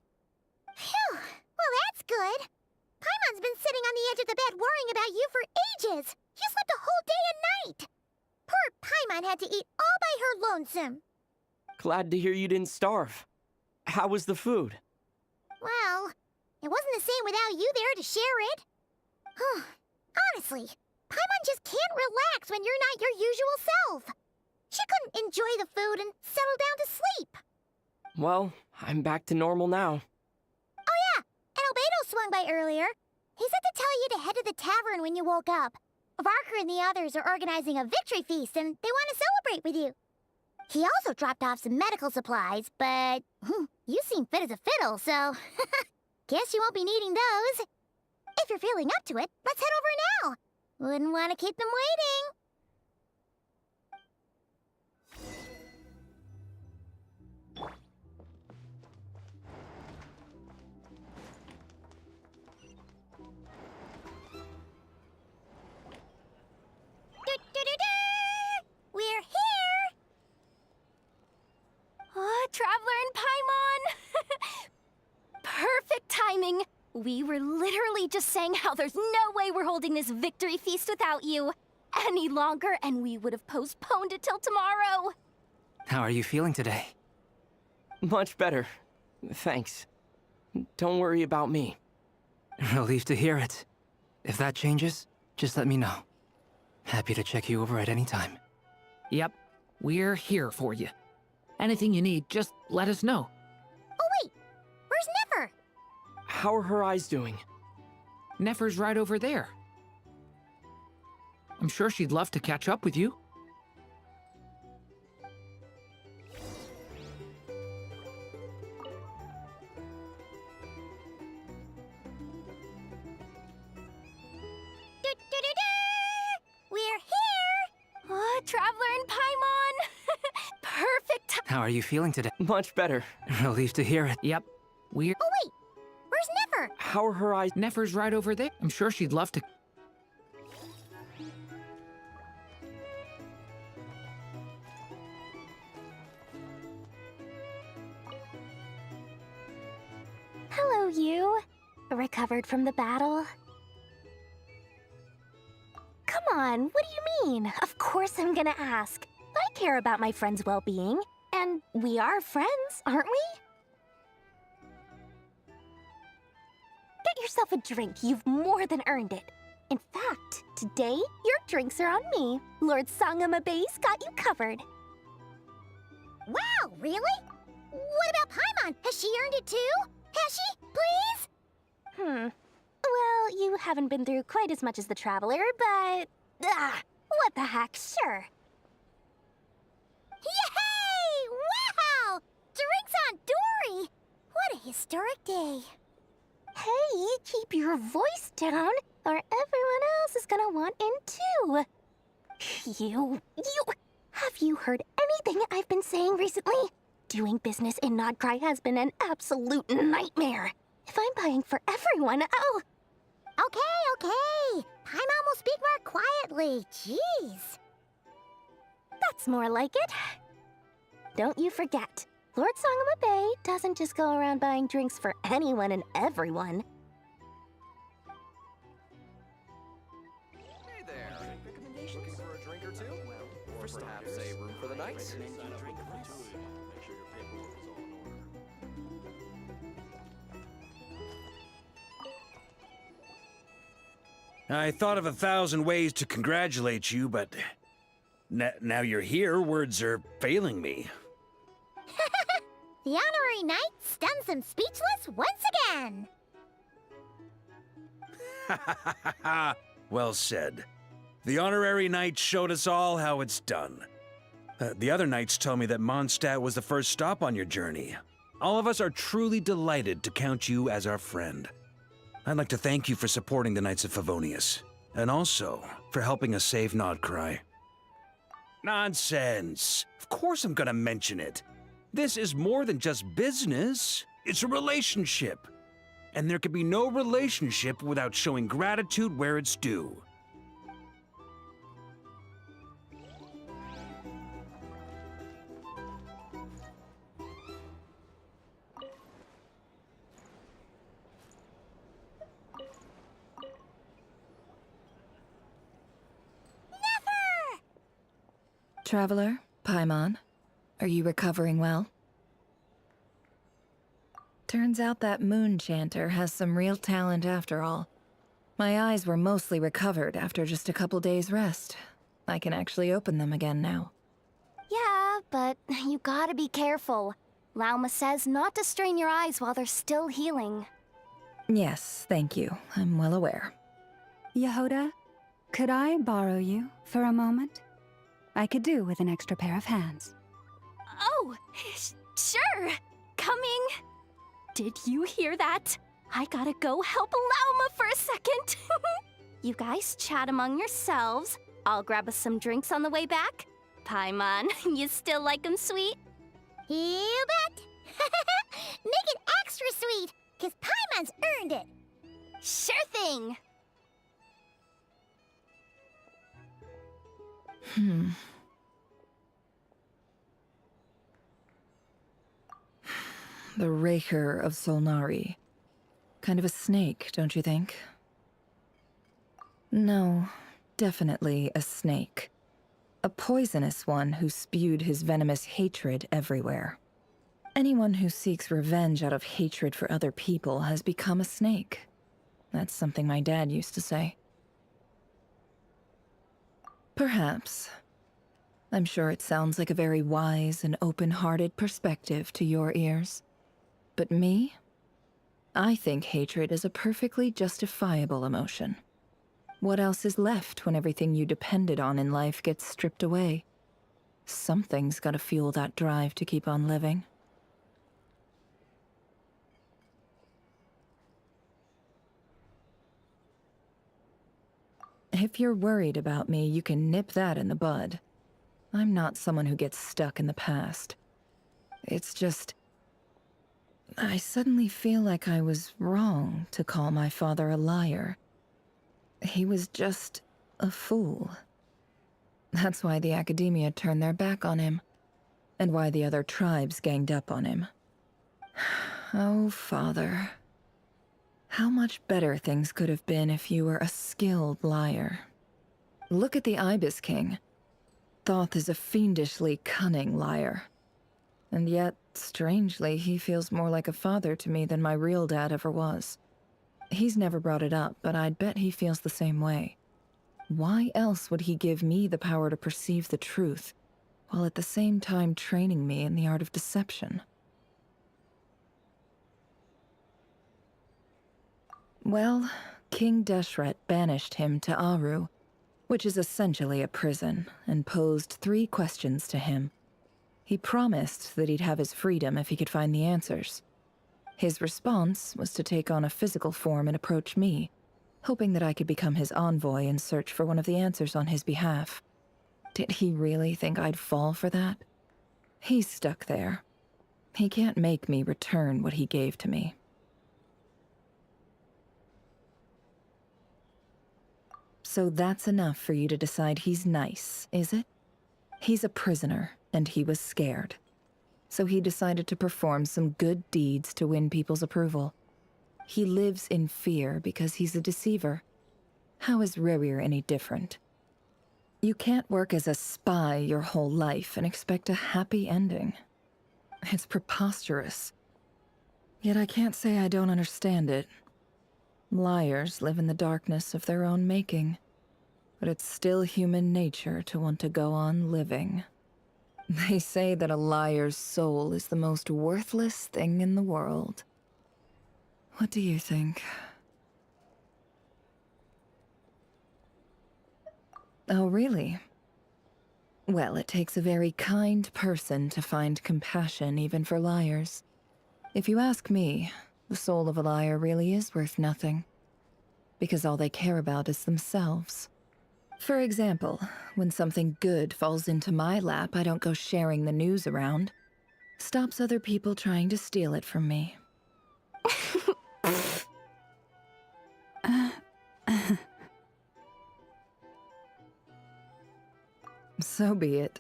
Phew! Well, that's good. Paimon's been sitting on the edge of the bed worrying about you for ages. You slept a whole day and night. Poor Paimon had to eat all by her lonesome. Glad to hear you didn't starve. How was the food? Well, it wasn't the same without you there to share it. Honestly, Paimon just can't relax when you're not your usual self. She couldn't enjoy the food and settle down to sleep. Well, I'm back to normal now. Oh yeah, and Albedo swung by earlier. He said to tell you to head to the tavern when you woke up. Varker and the others are organizing a victory feast and they want to celebrate with you. He also dropped off some medical supplies, but you seem fit as a fiddle, so guess you won't be needing those. If you're feeling up to it, let's head over now. Wouldn't want to keep them waiting. We're here! Oh, Traveler and Paimon! Perfect timing! We were literally just saying how there's no way we're holding this victory feast without you any longer, and we would have postponed it till tomorrow. How are you feeling today? Much better. Thanks. Don't worry about me. Relieved to hear it. If that changes, just let me know. Happy to check you over at any time. Yep, we're here for you. Anything you need, just let us know. Oh wait, How are her eyes doing? Nefer's right over there. I'm sure she'd love to catch up with you. We're here! Oh, Traveler and Paimon! Perfect time. How are you feeling today? Much better. Relieved to hear it. Yep. We're... Oh wait! Where's Nefer? How are her eyes? Nefer's right over there. I'm sure she'd love to... Hello, you. Recovered from the battle? Come on, what do you mean? Of course I'm gonna ask. I care about my friend's well-being. And we are friends, aren't we? Get yourself a drink. You've more than earned it. In fact, today, your drinks are on me. Lord Sangamabe's got you covered. Wow, really? What about Paimon? Has she earned it too? Has she? Please? Well, you haven't been through quite as much as the Traveler, but... what the heck, sure. Yay! Wow! Drinks on Dory! What a historic day. Hey, keep your voice down, or everyone else is gonna want in too. Have you heard anything I've been saying recently? Doing business in Nodcry has been an absolute nightmare. If I'm buying for everyone, oh... Okay. Paimon will speak more quietly. Jeez. That's more like it. Don't you forget, Lord Sangamabe doesn't just go around buying drinks for anyone and everyone. Hey there. Looking for a drink or two? Or perhaps a room for the night? I thought of 1,000 ways to congratulate you, but now you're here, words are failing me. The honorary knight stuns them speechless once again. Well said. The honorary knight showed us all how it's done. The other knights tell me that Mondstadt was the first stop on your journey. All of us are truly delighted to count you as our friend. I'd like to thank you for supporting the Knights of Favonius, and also for helping us save Nodcry. Nonsense! Of course I'm gonna mention it. This is more than just business. It's a relationship. And there can be no relationship without showing gratitude where it's due. Traveler, Paimon, are you recovering well? Turns out that moon chanter has some real talent after all. My eyes were mostly recovered after just a couple days' rest. I can actually open them again now. Yeah, but you gotta be careful. Lauma says not to strain your eyes while they're still healing. Yes, thank you. I'm well aware. Yehoda, could I borrow you for a moment? I could do with an extra pair of hands. Oh, sure. Coming. Did you hear that? I gotta go help Lauma for a second. You guys chat among yourselves. I'll grab us some drinks on the way back. Paimon, you still like 'em sweet? You bet. Make it extra sweet, 'cause Paimon's earned it. Sure thing. The Raker of Solnari. Kind of a snake, don't you think? No, definitely a snake. A poisonous one who spewed his venomous hatred everywhere. Anyone who seeks revenge out of hatred for other people has become a snake. That's something my dad used to say. Perhaps. I'm sure it sounds like a very wise and open-hearted perspective to your ears. But me? I think hatred is a perfectly justifiable emotion. What else is left when everything you depended on in life gets stripped away? Something's gotta fuel that drive to keep on living. If you're worried about me, you can nip that in the bud. I'm not someone who gets stuck in the past. It's just... I suddenly feel like I was wrong to call my father a liar. He was just a fool. That's why the Academia turned their back on him, and why the other tribes ganged up on him. Oh, Father. How much better things could have been if you were a skilled liar. Look at the Ibis King. Thoth is a fiendishly cunning liar. And yet, strangely, he feels more like a father to me than my real dad ever was. He's never brought it up, but I'd bet he feels the same way. Why else would he give me the power to perceive the truth, while at the same time training me in the art of deception? Well, King Deshret banished him to Aru, which is essentially a prison, and posed 3 questions to him. He promised that he'd have his freedom if he could find the answers. His response was to take on a physical form and approach me, hoping that I could become his envoy and search for one of the answers on his behalf. Did he really think I'd fall for that? He's stuck there. He can't make me return what he gave to me. So that's enough for you to decide he's nice, is it? He's a prisoner, and he was scared. So he decided to perform some good deeds to win people's approval. He lives in fear because he's a deceiver. How is Rerir any different? You can't work as a spy your whole life and expect a happy ending. It's preposterous. Yet I can't say I don't understand it. Liars live in the darkness of their own making, but it's still human nature to want to go on living. They say that a liar's soul is the most worthless thing in the world. What do you think? Oh, really? Well, it takes a very kind person to find compassion even for liars. If you ask me, the soul of a liar really is worth nothing, because all they care about is themselves. For example, when something good falls into my lap, I don't go sharing the news around. Stops other people trying to steal it from me. So be it.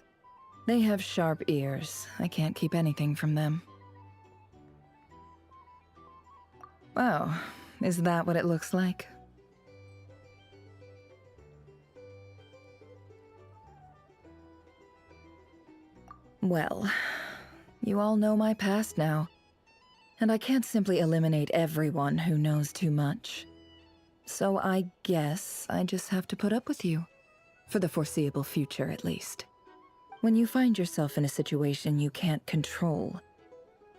They have sharp ears. I can't keep anything from them. Oh, is that what it looks like? Well, you all know my past now, and I can't simply eliminate everyone who knows too much. So I guess I just have to put up with you, for the foreseeable future at least. When you find yourself in a situation you can't control,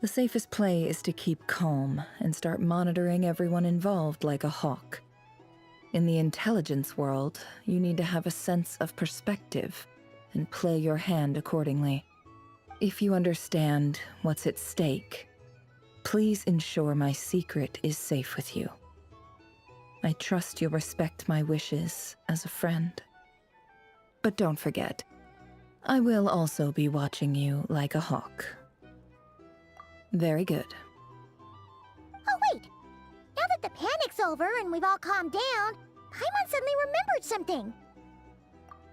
the safest play is to keep calm and start monitoring everyone involved like a hawk. In the intelligence world, you need to have a sense of perspective and play your hand accordingly. If you understand what's at stake, please ensure my secret is safe with you. I trust you'll respect my wishes as a friend. But don't forget, I will also be watching you like a hawk. Very good. Oh, wait! Now that the panic's over and we've all calmed down, Paimon suddenly remembered something.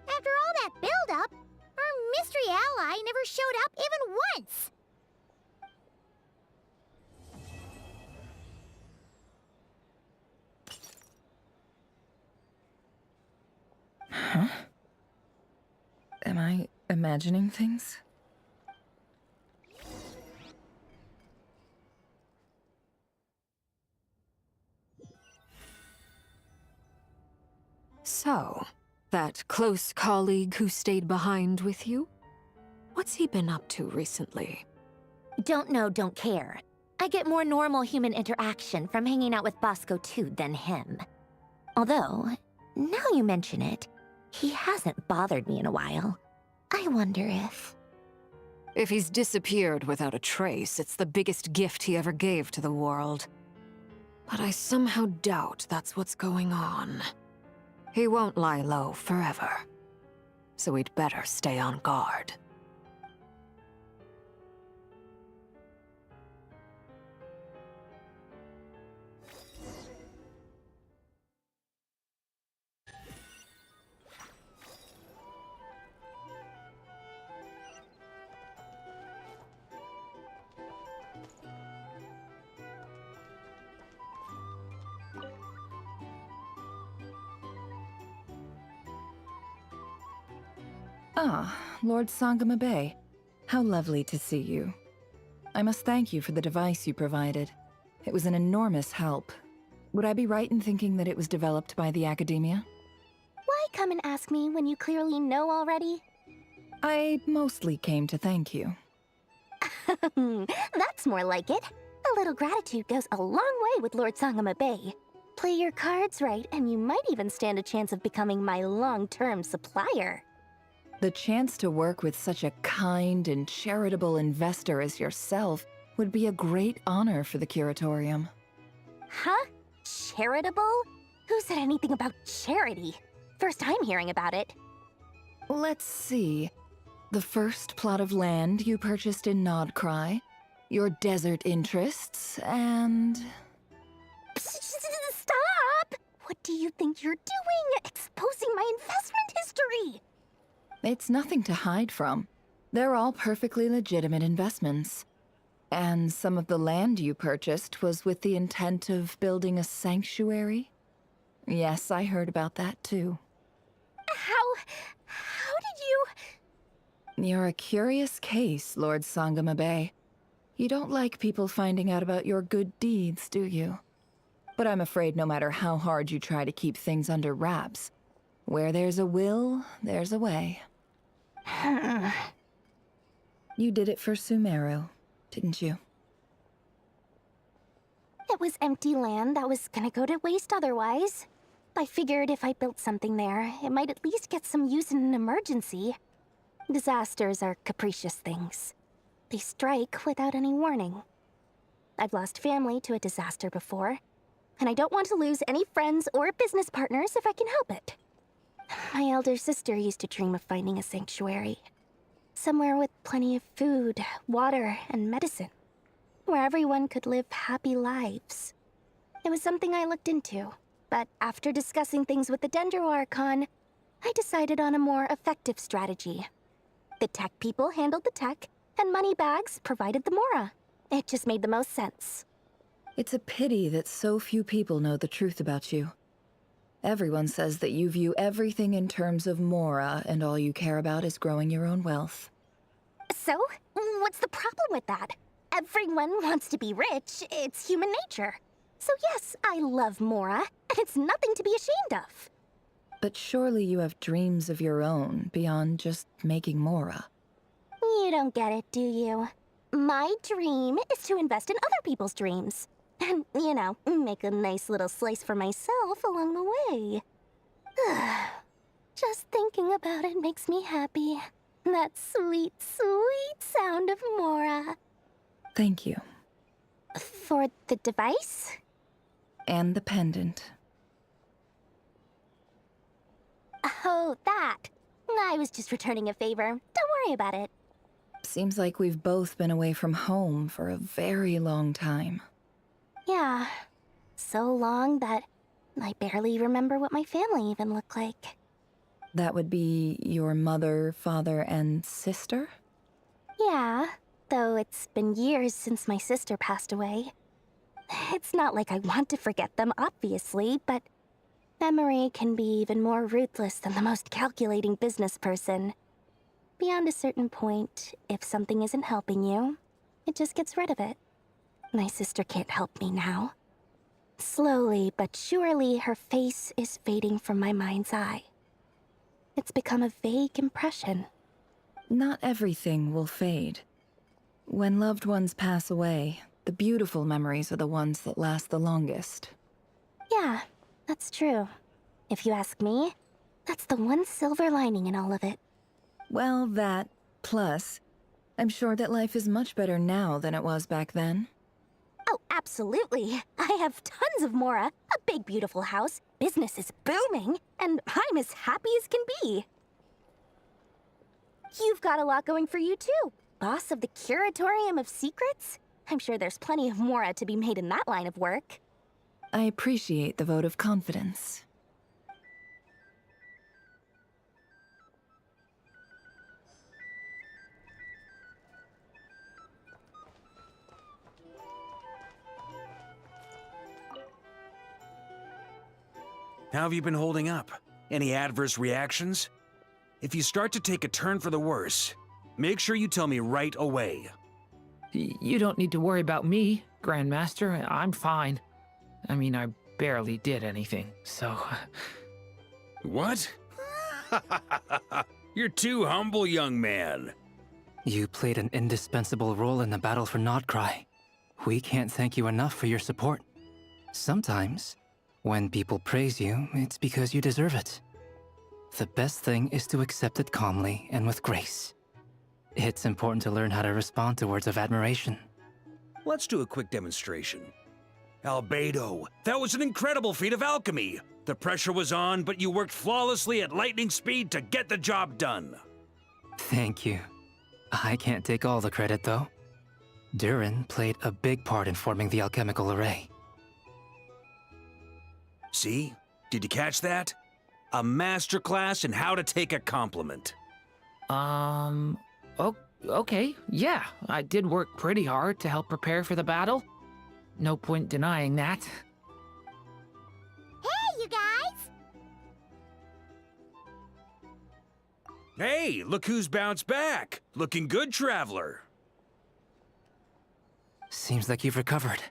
After all that build-up, our mystery ally never showed up even once! Huh? Am I imagining things? So, that close colleague who stayed behind with you? What's he been up to recently? Don't know, don't care. I get more normal human interaction from hanging out with Bosco too than him. Although, now you mention it, he hasn't bothered me in a while. I wonder if... If he's disappeared without a trace, it's the biggest gift he ever gave to the world. But I somehow doubt that's what's going on. He won't lie low forever. So we'd better stay on guard. Ah, Lord Sangama Bay. How lovely to see you. I must thank you for the device you provided. It was an enormous help. Would I be right in thinking that it was developed by the Academia? Why come and ask me when you clearly know already? I mostly came to thank you. That's more like it. A little gratitude goes a long way with Lord Sangama Bay. Play your cards right, and you might even stand a chance of becoming my long-term supplier. The chance to work with such a kind and charitable investor as yourself would be a great honor for the Curatorium. Huh? Charitable? Who said anything about charity? First time hearing about it. Let's see. The first plot of land you purchased in Nodcry, your desert interests, and... Stop! What do you think you're doing? Exposing my investment history! It's nothing to hide from. They're all perfectly legitimate investments. And some of the land you purchased was with the intent of building a sanctuary? Yes, I heard about that too. How did you... You're a curious case, Lord Sangama Bay. You don't like people finding out about your good deeds, do you? But I'm afraid no matter how hard you try to keep things under wraps, where there's a will, there's a way. You did it for Sumeru, didn't you? It was empty land that was gonna go to waste otherwise. I figured if I built something there, it might at least get some use in an emergency. Disasters are capricious things. They strike without any warning. I've lost family to a disaster before, and I don't want to lose any friends or business partners if I can help it. My elder sister used to dream of finding a sanctuary. Somewhere with plenty of food, water, and medicine. Where everyone could live happy lives. It was something I looked into, but after discussing things with the Dendro Archon, I decided on a more effective strategy. The tech people handled the tech, and Moneybags provided the Mora. It just made the most sense. It's a pity that so few people know the truth about you. Everyone says that you view everything in terms of Mora, and all you care about is growing your own wealth. So, what's the problem with that? Everyone wants to be rich. It's human nature. So yes, I love Mora, and it's nothing to be ashamed of. But surely you have dreams of your own, beyond just making Mora. You don't get it, do you? My dream is to invest in other people's dreams. And, you know, make a nice little slice for myself along the way. Just thinking about it makes me happy. That sweet, sweet sound of Mora. Thank you. For the device? And the pendant. Oh, that. I was just returning a favor. Don't worry about it. Seems like we've both been away from home for a very long time. Yeah. So long that I barely remember what my family even looked like. That would be your mother, father, and sister? Yeah, though it's been years since my sister passed away. It's not like I want to forget them, obviously, but memory can be even more ruthless than the most calculating business person. Beyond a certain point, if something isn't helping you, it just gets rid of it. My sister can't help me now. Slowly but surely, her face is fading from my mind's eye. It's become a vague impression. Not everything will fade. When loved ones pass away, The beautiful memories are the ones that last the longest. Yeah, that's true. If you ask me, that's the one silver lining in all of it. Well, that, plus, I'm sure that life is much better now than it was back then. Oh, absolutely. I have tons of Mora, a big beautiful house, business is booming, and I'm as happy as can be. You've got a lot going for you too. Boss of the Curatorium of Secrets? I'm sure there's plenty of Mora to be made in that line of work. I appreciate the vote of confidence. How have you been holding up? Any adverse reactions? If you start to take a turn for the worse, make sure you tell me right away. You don't need to worry about me, Grandmaster. I'm fine. I mean, I barely did anything, so... What? You're too humble, young man. You played an indispensable role in the battle for Nodcry. We can't thank you enough for your support. Sometimes, when people praise you, it's because you deserve it. The best thing is to accept it calmly and with grace. It's important to learn how to respond to words of admiration. Let's do a quick demonstration. Albedo, that was an incredible feat of alchemy. The pressure was on, but you worked flawlessly at lightning speed to get the job done. Thank you. I can't take all the credit, though. Durin played a big part in forming the alchemical array. See? Did you catch that? A masterclass in how to take a compliment. Okay, yeah. I did work pretty hard to help prepare for the battle. No point denying that. Hey, you guys! Hey, look who's bounced back. Looking good, Traveler. Seems like you've recovered.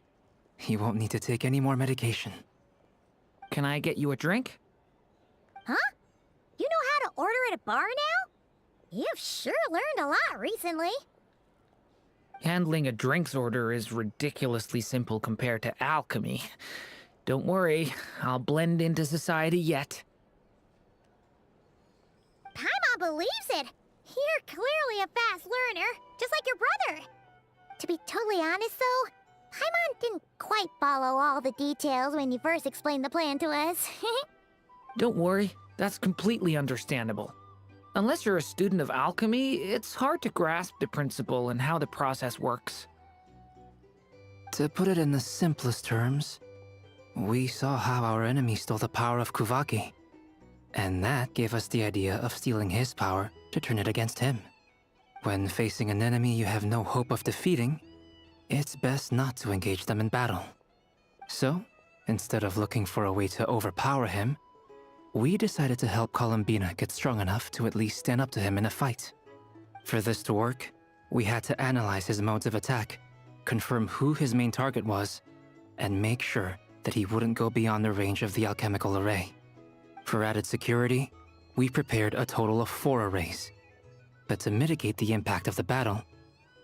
You won't need to take any more medication. Can I get you a drink? Huh? You know how to order at a bar now? You've sure learned a lot recently. Handling a drinks order is ridiculously simple compared to alchemy. Don't worry, I'll blend into society yet. Paimon believes it. You're clearly a fast learner, just like your brother. To be totally honest, though, Paimon didn't quite follow all the details when you first explained the plan to us. Don't worry, that's completely understandable. Unless you're a student of alchemy, it's hard to grasp the principle and how the process works. To put it in the simplest terms, we saw how our enemy stole the power of Kuvaki. And that gave us the idea of stealing his power to turn it against him. When facing an enemy you have no hope of defeating, it's best not to engage them in battle. So, instead of looking for a way to overpower him, we decided to help Columbina get strong enough to at least stand up to him in a fight. For this to work, we had to analyze his modes of attack, confirm who his main target was, and make sure that he wouldn't go beyond the range of the alchemical array. For added security, we prepared a total of 4 arrays. But to mitigate the impact of the battle,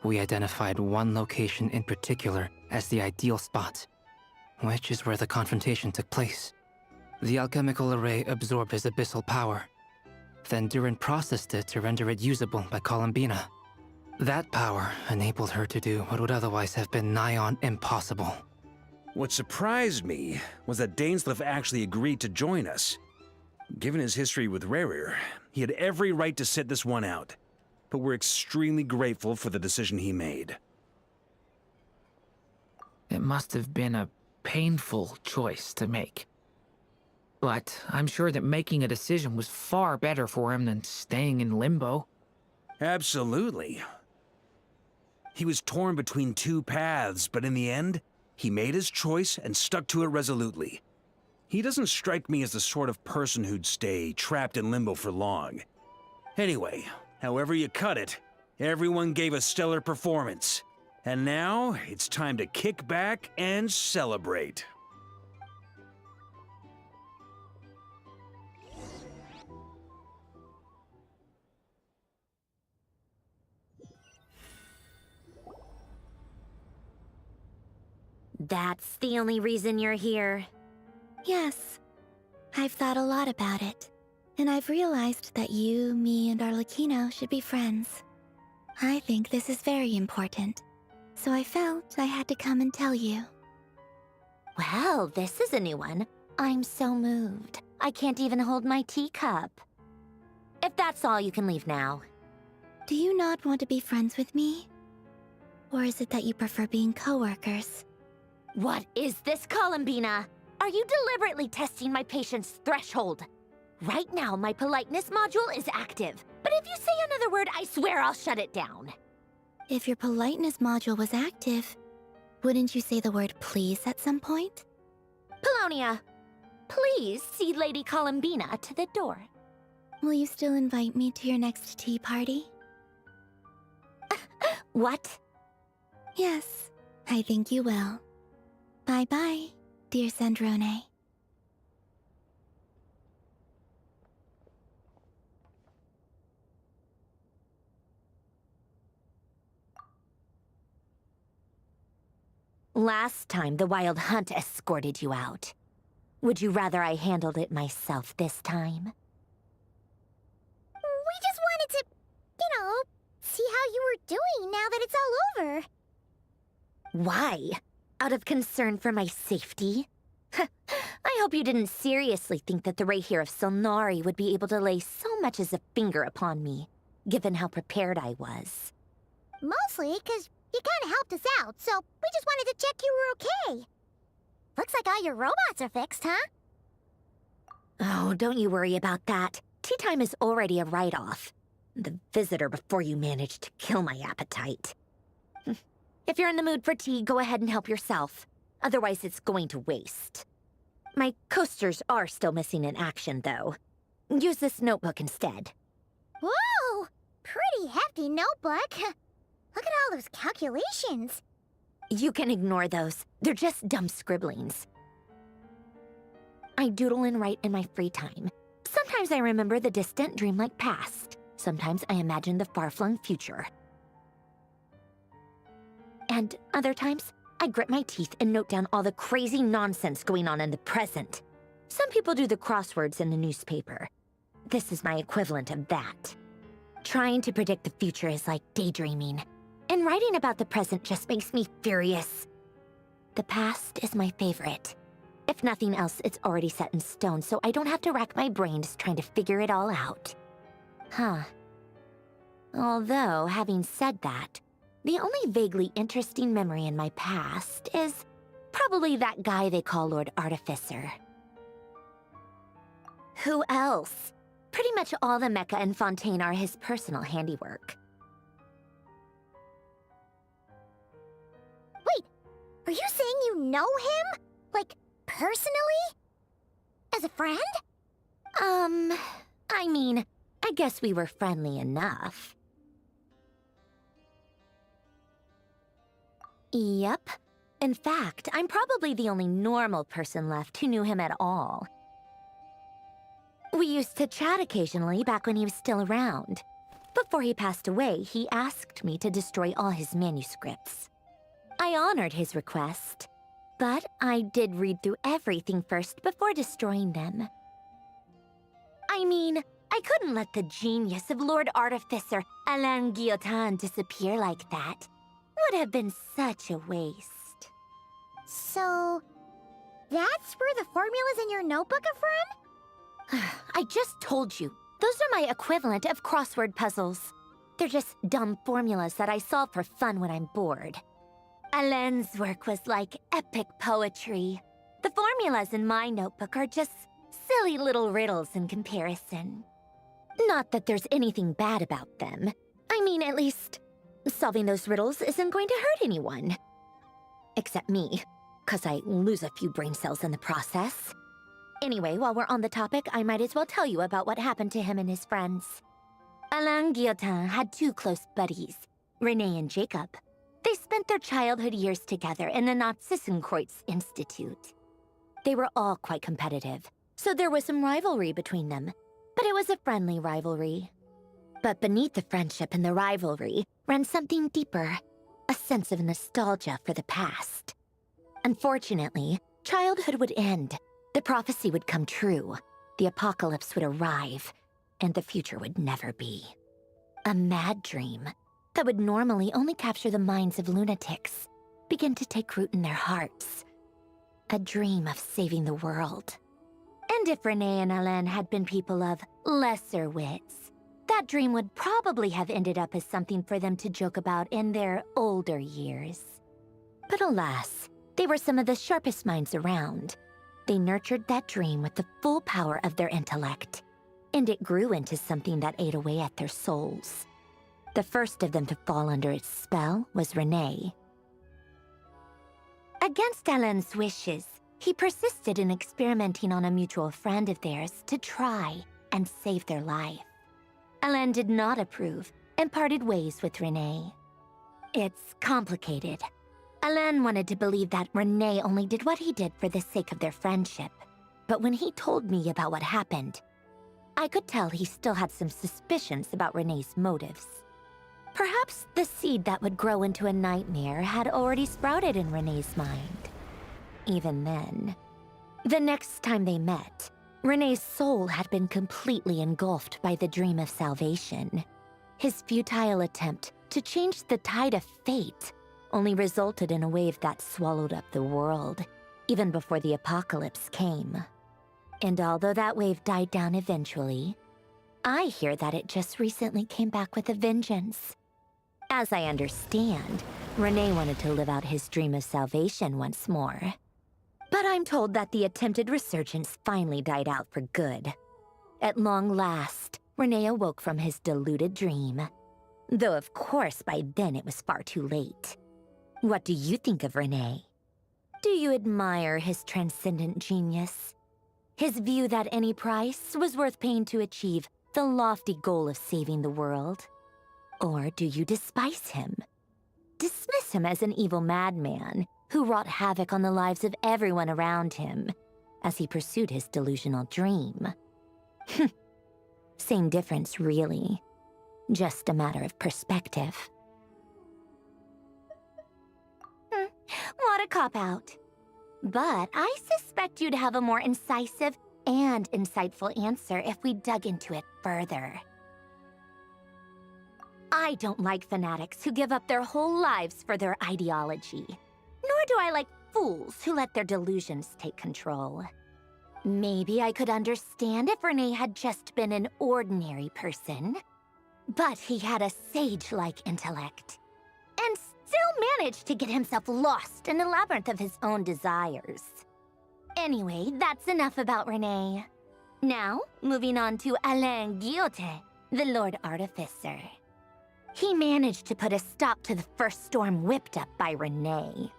we identified one location in particular as the ideal spot, which is where the confrontation took place. The alchemical array absorbed his abyssal power. Then Durin processed it to render it usable by Columbina. That power enabled her to do what would otherwise have been nigh on impossible. What surprised me was that Dainsleif actually agreed to join us. Given his history with Rerir, he had every right to sit this one out. But we're extremely grateful for the decision he made. It must have been a painful choice to make. But I'm sure that making a decision was far better for him than staying in limbo. Absolutely. He was torn between 2 paths, but in the end, he made his choice and stuck to it resolutely. He doesn't strike me as the sort of person who'd stay trapped in limbo for long. Anyway, however you cut it, everyone gave a stellar performance. And now, it's time to kick back and celebrate. That's the only reason you're here? Yes. I've thought a lot about it. And I've realized that you, me, and Arlecchino should be friends. I think this is very important. So I felt I had to come and tell you. Well, this is a new one. I'm so moved. I can't even hold my teacup. If that's all, you can leave now. Do you not want to be friends with me? Or is it that you prefer being co-workers? What is this, Columbina? Are you deliberately testing my patience threshold? Right now, my politeness module is active. But if you say another word, I swear I'll shut it down. If your politeness module was active, wouldn't you say the word please at some point? Polonia, please see Lady Columbina to the door. Will you still invite me to your next tea party? What? Yes, I think you will. Bye-bye, dear Sandrone. Last time, the Wild Hunt escorted you out. Would you rather I handled it myself this time? We just wanted to, see how you were doing now that it's all over. Why? Out of concern for my safety? I hope you didn't seriously think that the Rayhir of Solnari would be able to lay so much as a finger upon me, given how prepared I was. Mostly because you kind of helped us out, so we just wanted to check you were okay. Looks like all your robots are fixed, huh? Oh, don't you worry about that. Tea time is already a write-off. The visitor before you managed to kill my appetite. If you're in the mood for tea, go ahead and help yourself. Otherwise, it's going to waste. My coasters are still missing in action, though. Use this notebook instead. Whoa! Pretty hefty notebook. Look at all those calculations. You can ignore those. They're just dumb scribblings. I doodle and write in my free time. Sometimes I remember the distant, dreamlike past. Sometimes I imagine the far-flung future. And other times, I grit my teeth and note down all the crazy nonsense going on in the present. Some people do the crosswords in the newspaper. This is my equivalent of that. Trying to predict the future is like daydreaming. And writing about the present just makes me furious. The past is my favorite. If nothing else, it's already set in stone, so I don't have to rack my brains trying to figure it all out. Huh. Although, having said that, the only vaguely interesting memory in my past is probably that guy they call Lord Artificer. Who else? Pretty much all the mecha in Fontaine are his personal handiwork. Wait, are you saying you know him? Like, personally? As a friend? I mean, I guess we were friendly enough. Yep. In fact, I'm probably the only normal person left who knew him at all. We used to chat occasionally back when he was still around. Before he passed away, he asked me to destroy all his manuscripts. I honored his request, but I did read through everything first before destroying them. I mean, I couldn't let the genius of Lord Artificer Alain Guillotin disappear like that. Would have been such a waste. So, that's where the formula's in your notebook are from? I just told you. Those are my equivalent of crossword puzzles. They're just dumb formulas that I solve for fun when I'm bored. Alain's work was like epic poetry. The formulas in my notebook are just silly little riddles in comparison. Not that there's anything bad about them. I mean, at least, solving those riddles isn't going to hurt anyone. Except me, 'cause I lose a few brain cells in the process. Anyway, while we're on the topic, I might as well tell you about what happened to him and his friends. Alain Guillotin had two close buddies, Renee and Jacob. They spent their childhood years together in the Narzissenkreuz Institute. They were all quite competitive, so there was some rivalry between them, but it was a friendly rivalry. But beneath the friendship and the rivalry ran something deeper, a sense of nostalgia for the past. Unfortunately, childhood would end, the prophecy would come true, the apocalypse would arrive, and the future would never be. A mad dream that would normally only capture the minds of lunatics began to take root in their hearts. A dream of saving the world. And if Renee and Alain had been people of lesser wits, that dream would probably have ended up as something for them to joke about in their older years. But alas, they were some of the sharpest minds around. They nurtured that dream with the full power of their intellect, and it grew into something that ate away at their souls. The first of them to fall under its spell was Renee. Against Alain's wishes, he persisted in experimenting on a mutual friend of theirs to try and save their life. Alain did not approve and parted ways with Renee. It's complicated. Alain wanted to believe that Renee only did what he did for the sake of their friendship. But when he told me about what happened, I could tell he still had some suspicions about Renee's motives. Perhaps the seed that would grow into a nightmare had already sprouted in Renee's mind. Even then, the next time they met, Renee's soul had been completely engulfed by the dream of salvation. His futile attempt to change the tide of fate only resulted in a wave that swallowed up the world, even before the apocalypse came. And although that wave died down eventually, I hear that it just recently came back with a vengeance. As I understand, Renee wanted to live out his dream of salvation once more. But I'm told that the attempted resurgence finally died out for good. At long last, Renee awoke from his deluded dream. Though of course by then it was far too late. What do you think of Renee? Do you admire his transcendent genius? His view that any price was worth paying to achieve the lofty goal of saving the world? Or do you despise him? Dismiss him as an evil madman who wrought havoc on the lives of everyone around him as he pursued his delusional dream? Same difference, really. Just a matter of perspective. What a cop-out. But I suspect you'd have a more incisive and insightful answer if we dug into it further. I don't like fanatics who give up their whole lives for their ideology. Nor do I like fools who let their delusions take control. Maybe I could understand if Renee had just been an ordinary person. But he had a sage-like intellect. And still managed to get himself lost in the labyrinth of his own desires. Anyway, that's enough about Renee. Now, moving on to Alain Guillotin, the Lord Artificer. He managed to put a stop to the first storm whipped up by Renee.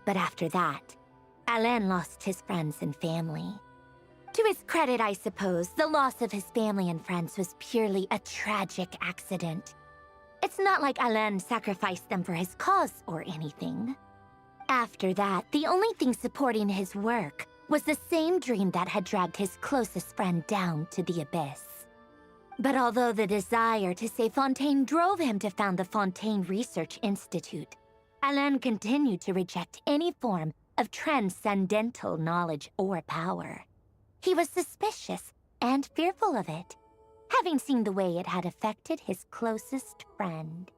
But after that, Alain lost his friends and family. To his credit, I suppose, the loss of his family and friends was purely a tragic accident. It's not like Alain sacrificed them for his cause or anything. After that, the only thing supporting his work was the same dream that had dragged his closest friend down to the abyss. But although the desire to save Fontaine drove him to found the Fontaine Research Institute, Alain continued to reject any form of transcendental knowledge or power. He was suspicious and fearful of it, having seen the way it had affected his closest friend.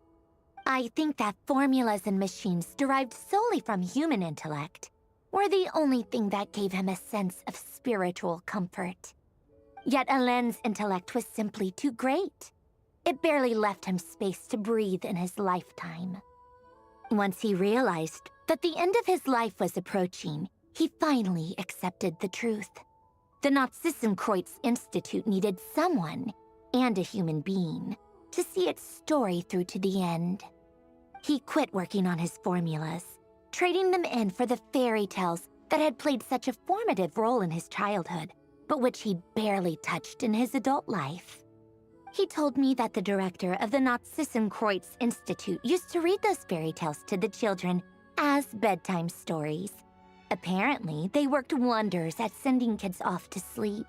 I think that formulas and machines derived solely from human intellect were the only thing that gave him a sense of spiritual comfort. Yet Alain's intellect was simply too great. It barely left him space to breathe in his lifetime. Once he realized that the end of his life was approaching, he finally accepted the truth. The Nazissenkreuz Institute needed someone, and a human being, to see its story through to the end. He quit working on his formulas, trading them in for the fairy tales that had played such a formative role in his childhood, but which he'd barely touched in his adult life. He told me that the director of the Nazissenkreuz Institute used to read those fairy tales to the children as bedtime stories. Apparently, they worked wonders at sending kids off to sleep.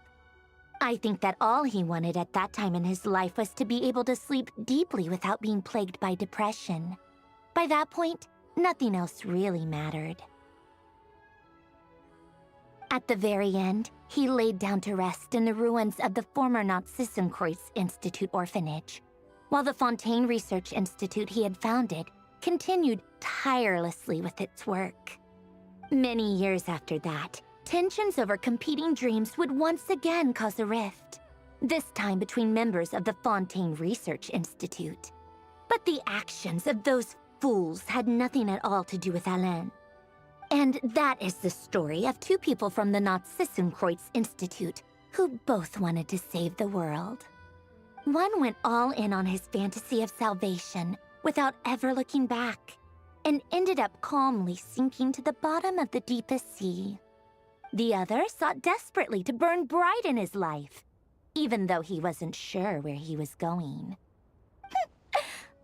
I think that all he wanted at that time in his life was to be able to sleep deeply without being plagued by depression. By that point, nothing else really mattered. At the very end, he laid down to rest in the ruins of the former Narzissenkreuz Institute orphanage, while the Fontaine Research Institute he had founded continued tirelessly with its work. Many years after that, tensions over competing dreams would once again cause a rift, this time between members of the Fontaine Research Institute. But the actions of those fools had nothing at all to do with Alain. And that is the story of two people from the Narzissenkreuz Institute who both wanted to save the world. One went all in on his fantasy of salvation without ever looking back, and ended up calmly sinking to the bottom of the deepest sea. The other sought desperately to burn bright in his life, even though he wasn't sure where he was going.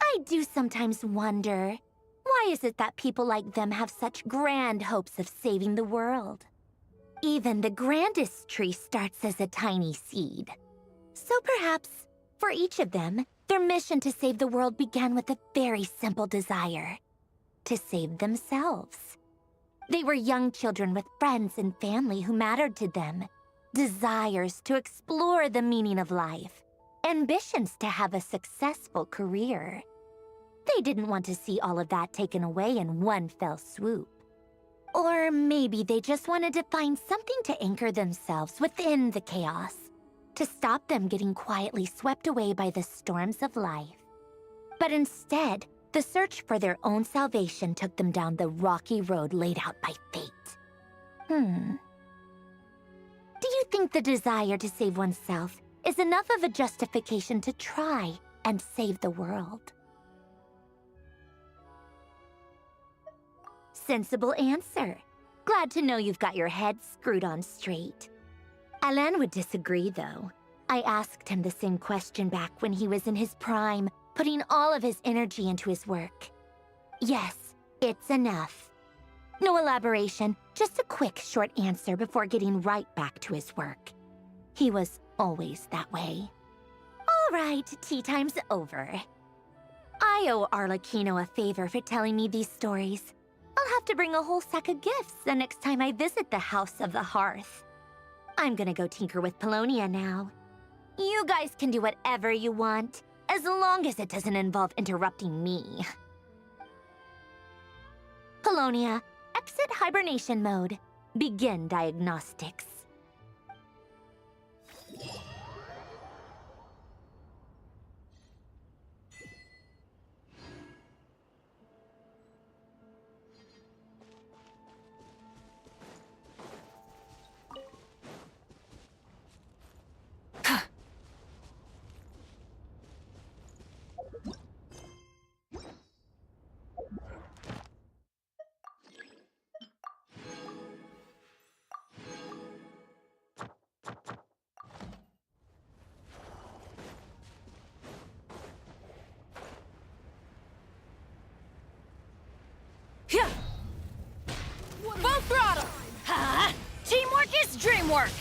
I do sometimes wonder, why is it that people like them have such grand hopes of saving the world? Even the grandest tree starts as a tiny seed. So perhaps, for each of them, their mission to save the world began with a very simple desire: to save themselves. They were young children with friends and family who mattered to them, desires to explore the meaning of life, ambitions to have a successful career. They didn't want to see all of that taken away in one fell swoop. Or maybe they just wanted to find something to anchor themselves within the chaos, to stop them getting quietly swept away by the storms of life. But instead, the search for their own salvation took them down the rocky road laid out by fate. Do you think the desire to save oneself is enough of a justification to try and save the world? Sensible answer. Glad to know you've got your head screwed on straight. Alain would disagree, though. I asked him the same question back when he was in his prime, putting all of his energy into his work. Yes, it's enough. No elaboration, just a quick, short answer before getting right back to his work. He was always that way. All right, tea time's over. I owe Arlecchino a favor for telling me these stories. I'll have to bring a whole sack of gifts the next time I visit the House of the Hearth. I'm gonna go tinker with Polonia now. You guys can do whatever you want, as long as it doesn't involve interrupting me. Polonia, exit hibernation mode. Begin diagnostics. Full throttle! Teamwork is dreamwork!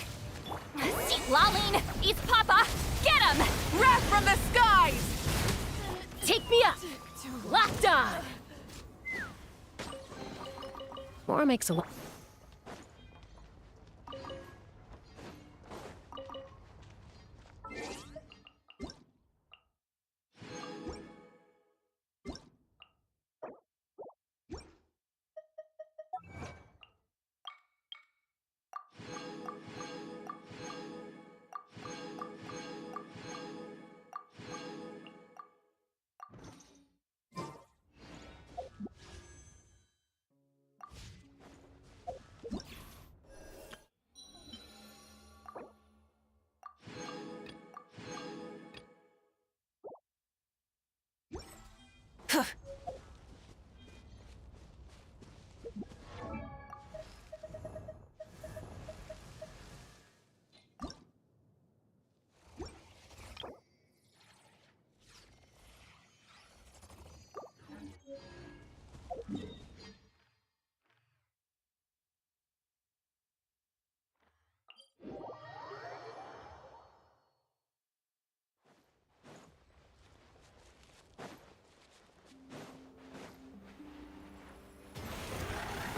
See Laline! Eats Papa! Get him! Wrath from the skies! Take me up! Locked on! More makes a lot.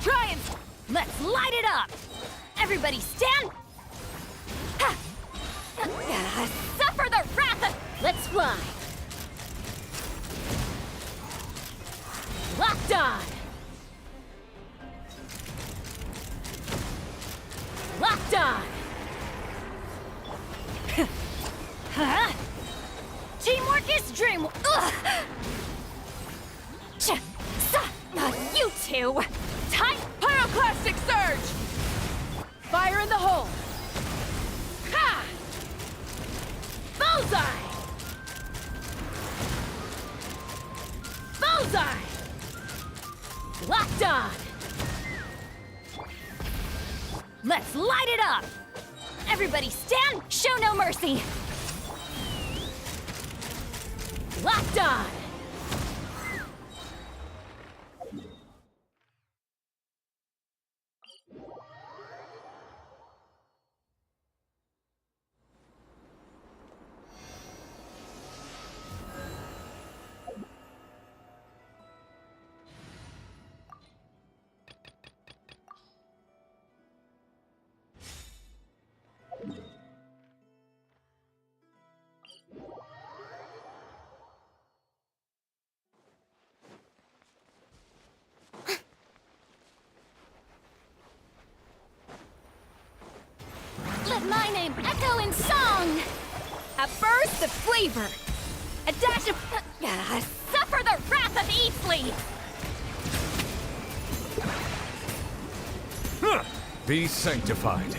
Try and... Let's light it up! Everybody stand! Ha! Suffer the wrath of... Let's fly. Locked on! Locked on! Huh? Teamwork is dream... Ugh! You two! Time... Pyroclastic surge! Fire in the hole! Ha! Bullseye! Bullseye! Locked on! Let's light it up! Everybody stand, show no mercy! Locked on! Let my name echo in song! A burst of flavor! A dash of... suffer the wrath of Eastleigh! Be sanctified.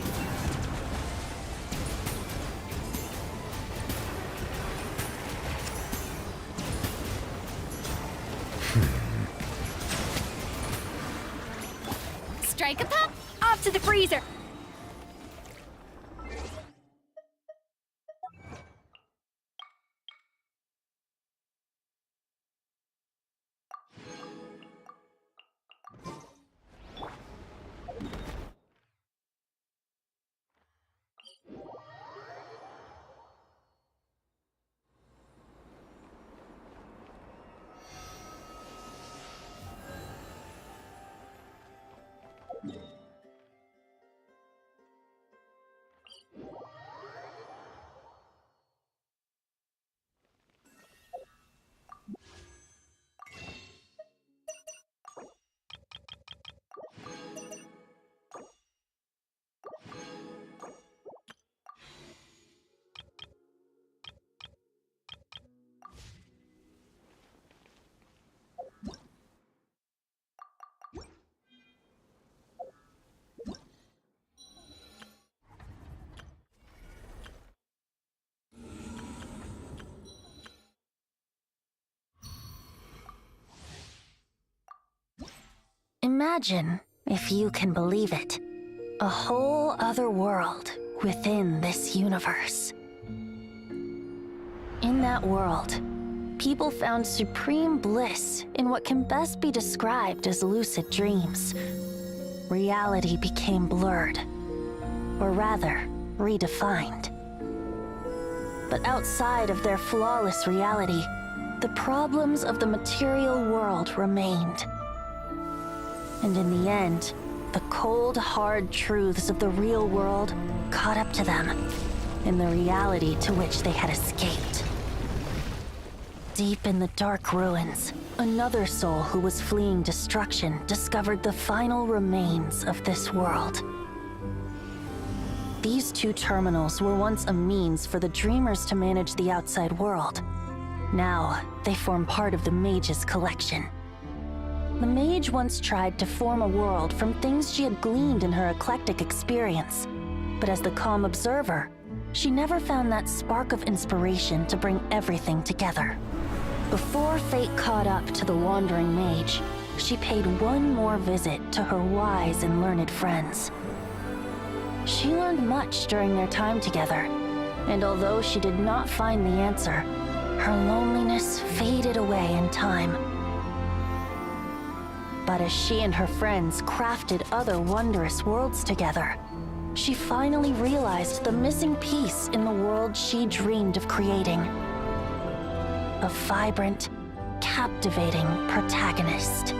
Strike a pop, off to the freezer! Imagine, if you can believe it, a whole other world within this universe. In that world, people found supreme bliss in what can best be described as lucid dreams. Reality became blurred, or rather, redefined. But outside of their flawless reality, the problems of the material world remained. And in the end, the cold, hard truths of the real world caught up to them in the reality to which they had escaped. Deep in the dark ruins, another soul who was fleeing destruction discovered the final remains of this world. These two terminals were once a means for the dreamers to manage the outside world. Now, they form part of the mage's collection. The mage once tried to form a world from things she had gleaned in her eclectic experience. But as the calm observer, she never found that spark of inspiration to bring everything together. Before fate caught up to the wandering mage, she paid one more visit to her wise and learned friends. She learned much during their time together, and although she did not find the answer, her loneliness faded away in time. But as she and her friends crafted other wondrous worlds together, she finally realized the missing piece in the world she dreamed of creating. A vibrant, captivating protagonist.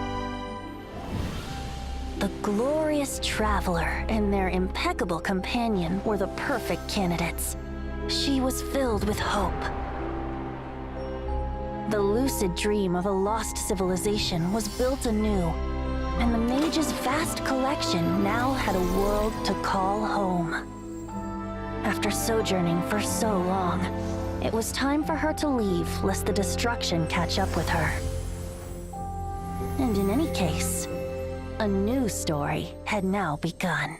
The The glorious traveler and their impeccable companion were the perfect candidates. She was filled with hope. The lucid dream of a lost civilization was built anew, and the mage's vast collection now had a world to call home. After sojourning for so long, it was time for her to leave lest the destruction catch up with her. And in any case, a new story had now begun.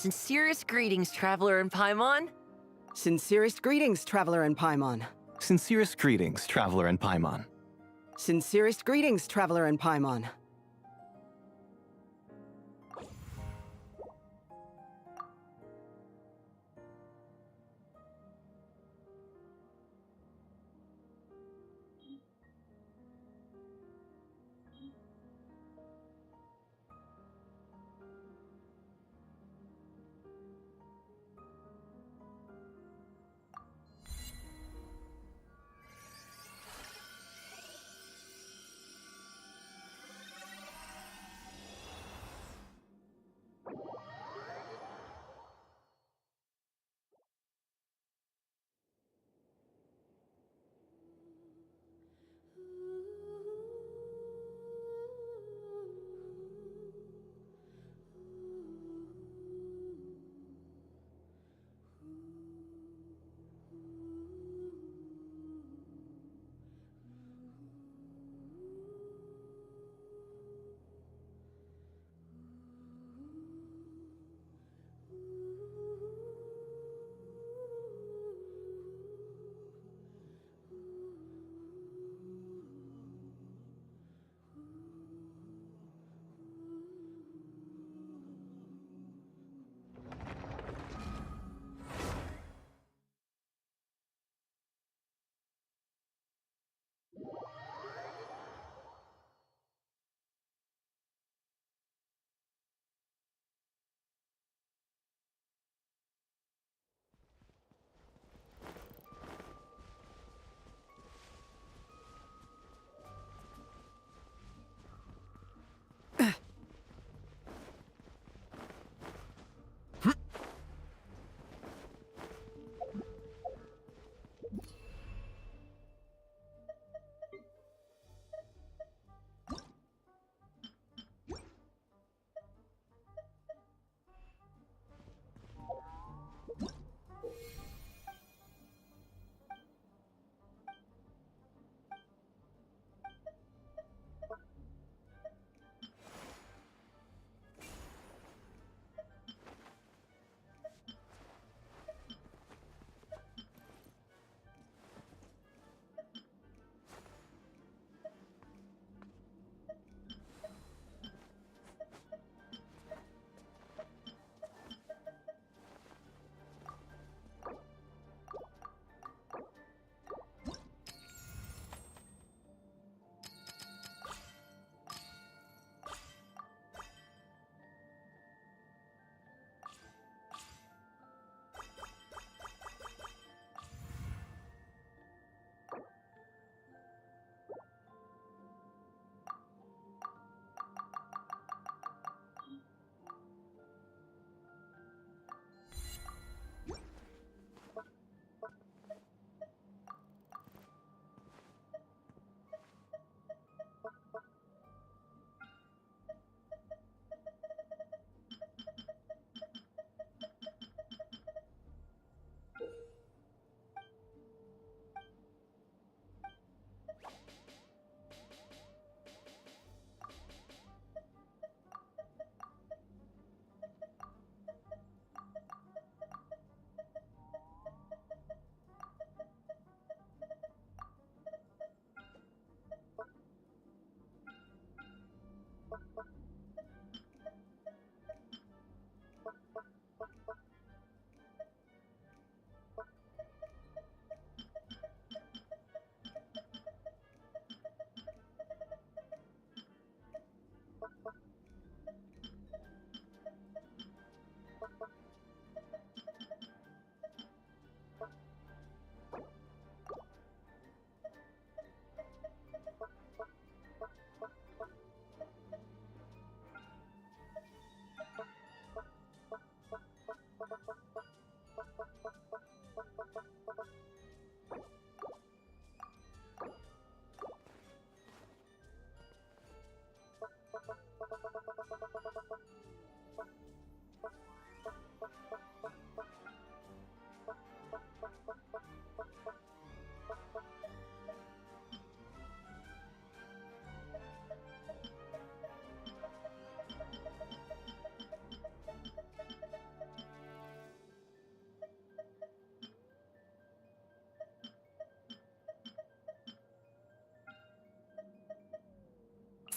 Sincerest greetings, Traveler in Paimon. Sincerest greetings, Traveler in Paimon. Sincerest greetings, Traveler in Paimon. Sincerest greetings, Traveler in Paimon.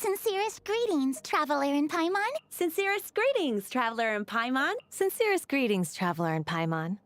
Sincerest greetings, traveler in Paimon. Sincerest greetings, traveler in Paimon. Sincerest greetings, traveler in Paimon.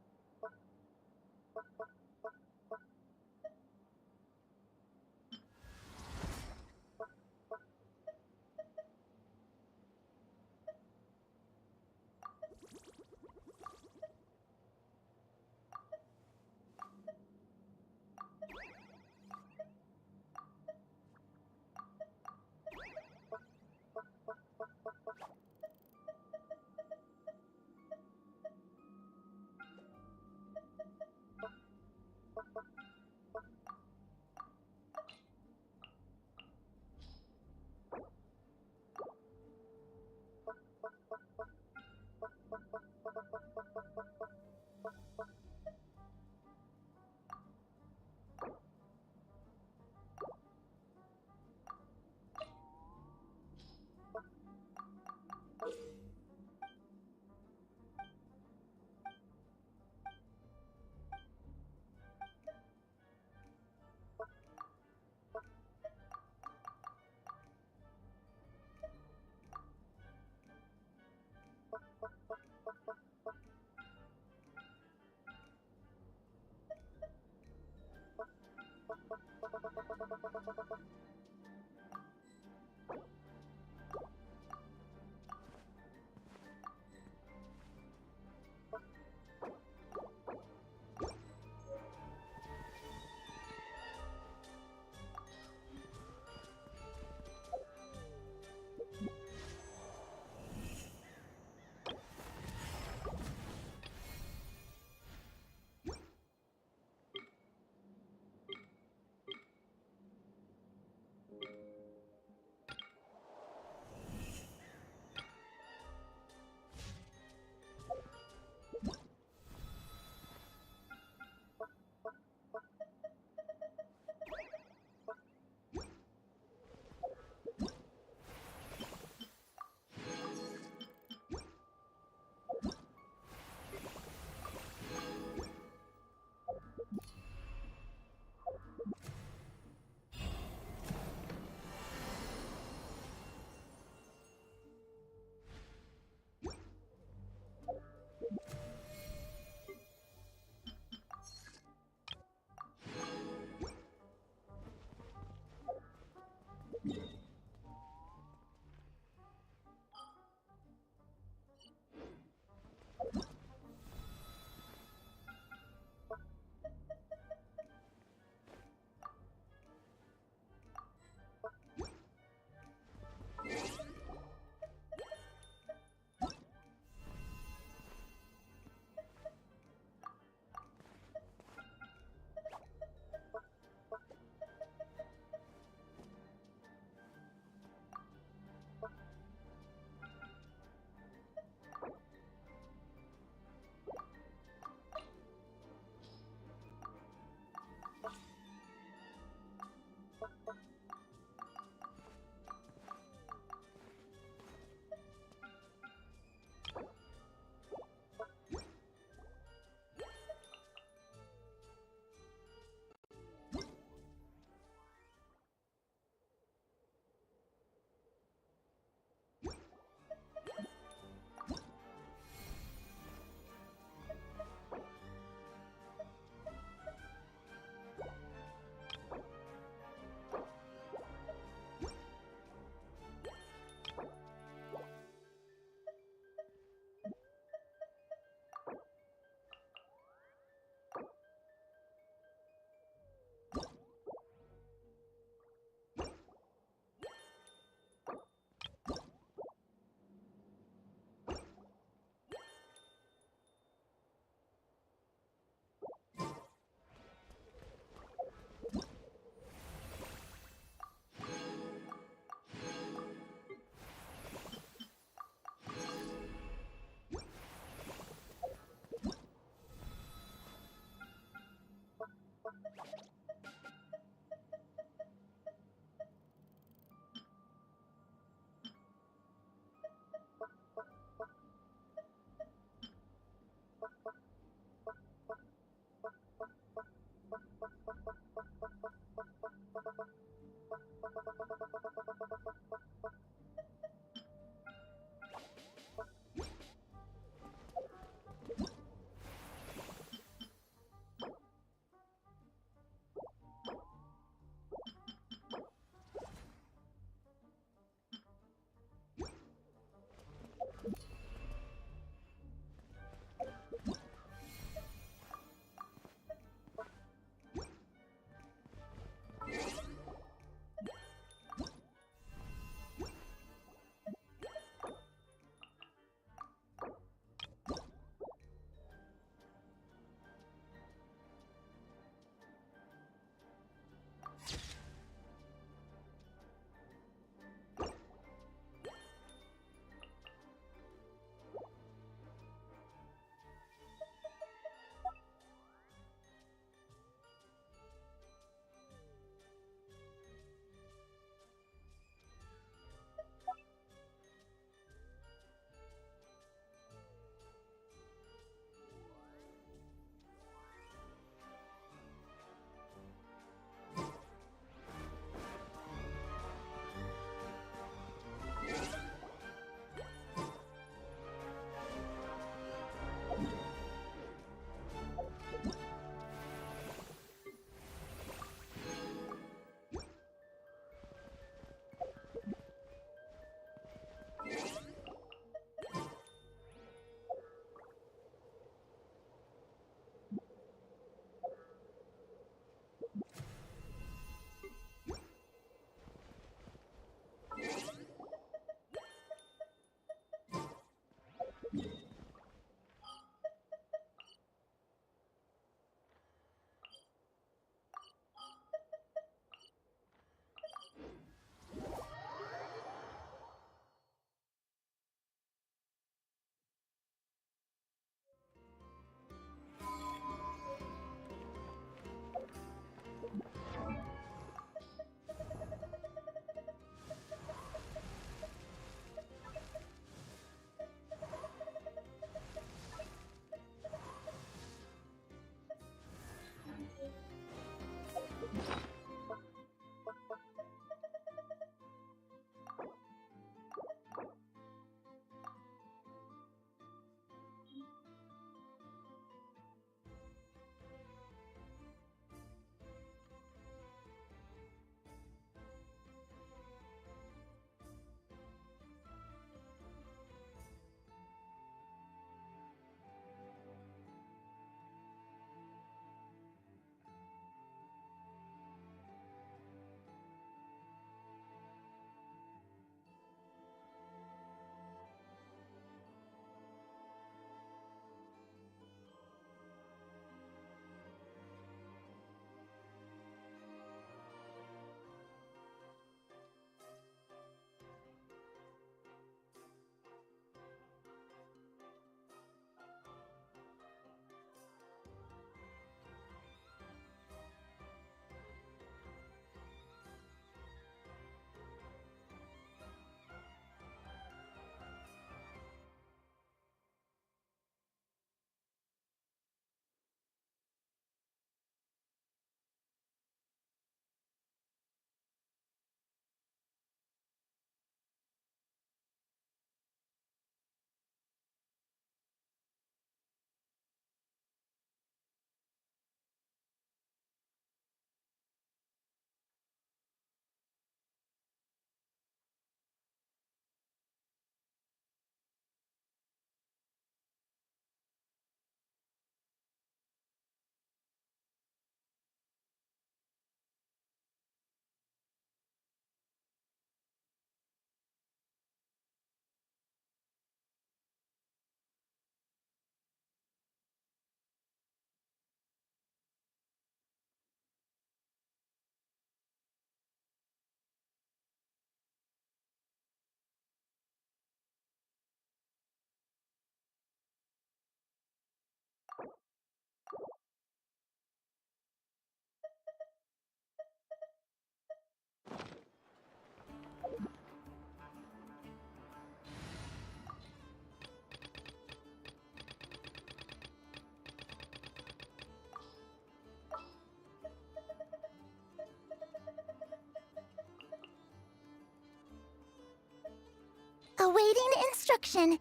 Awaiting instruction.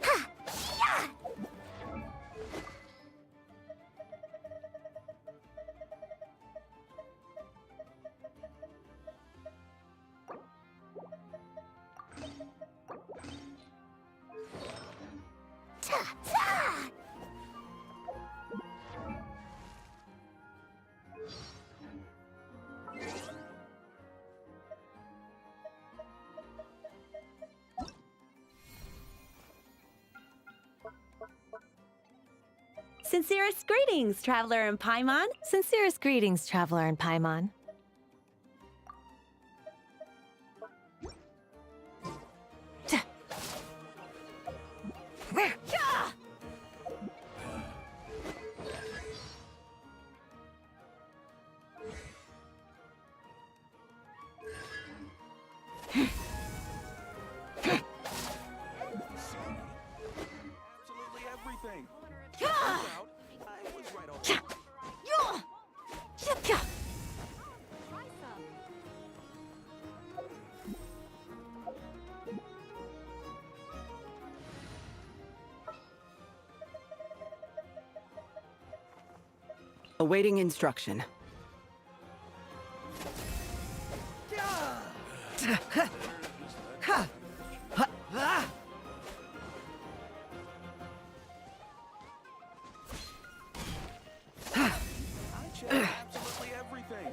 Ha! Yeah! Ta! Ta! Sincerest greetings, Traveler in Paimon. Sincerest greetings, Traveler in Paimon. Absolutely everything. Awaiting instruction. I check absolutely everything.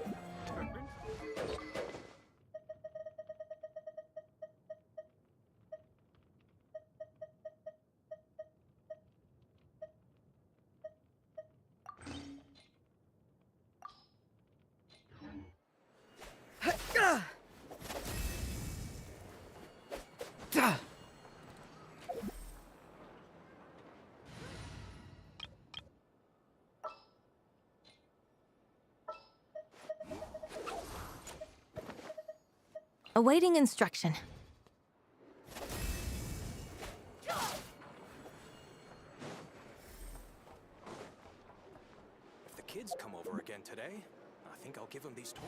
Awaiting instruction. If the kids come over again today, I think I'll give them these toys.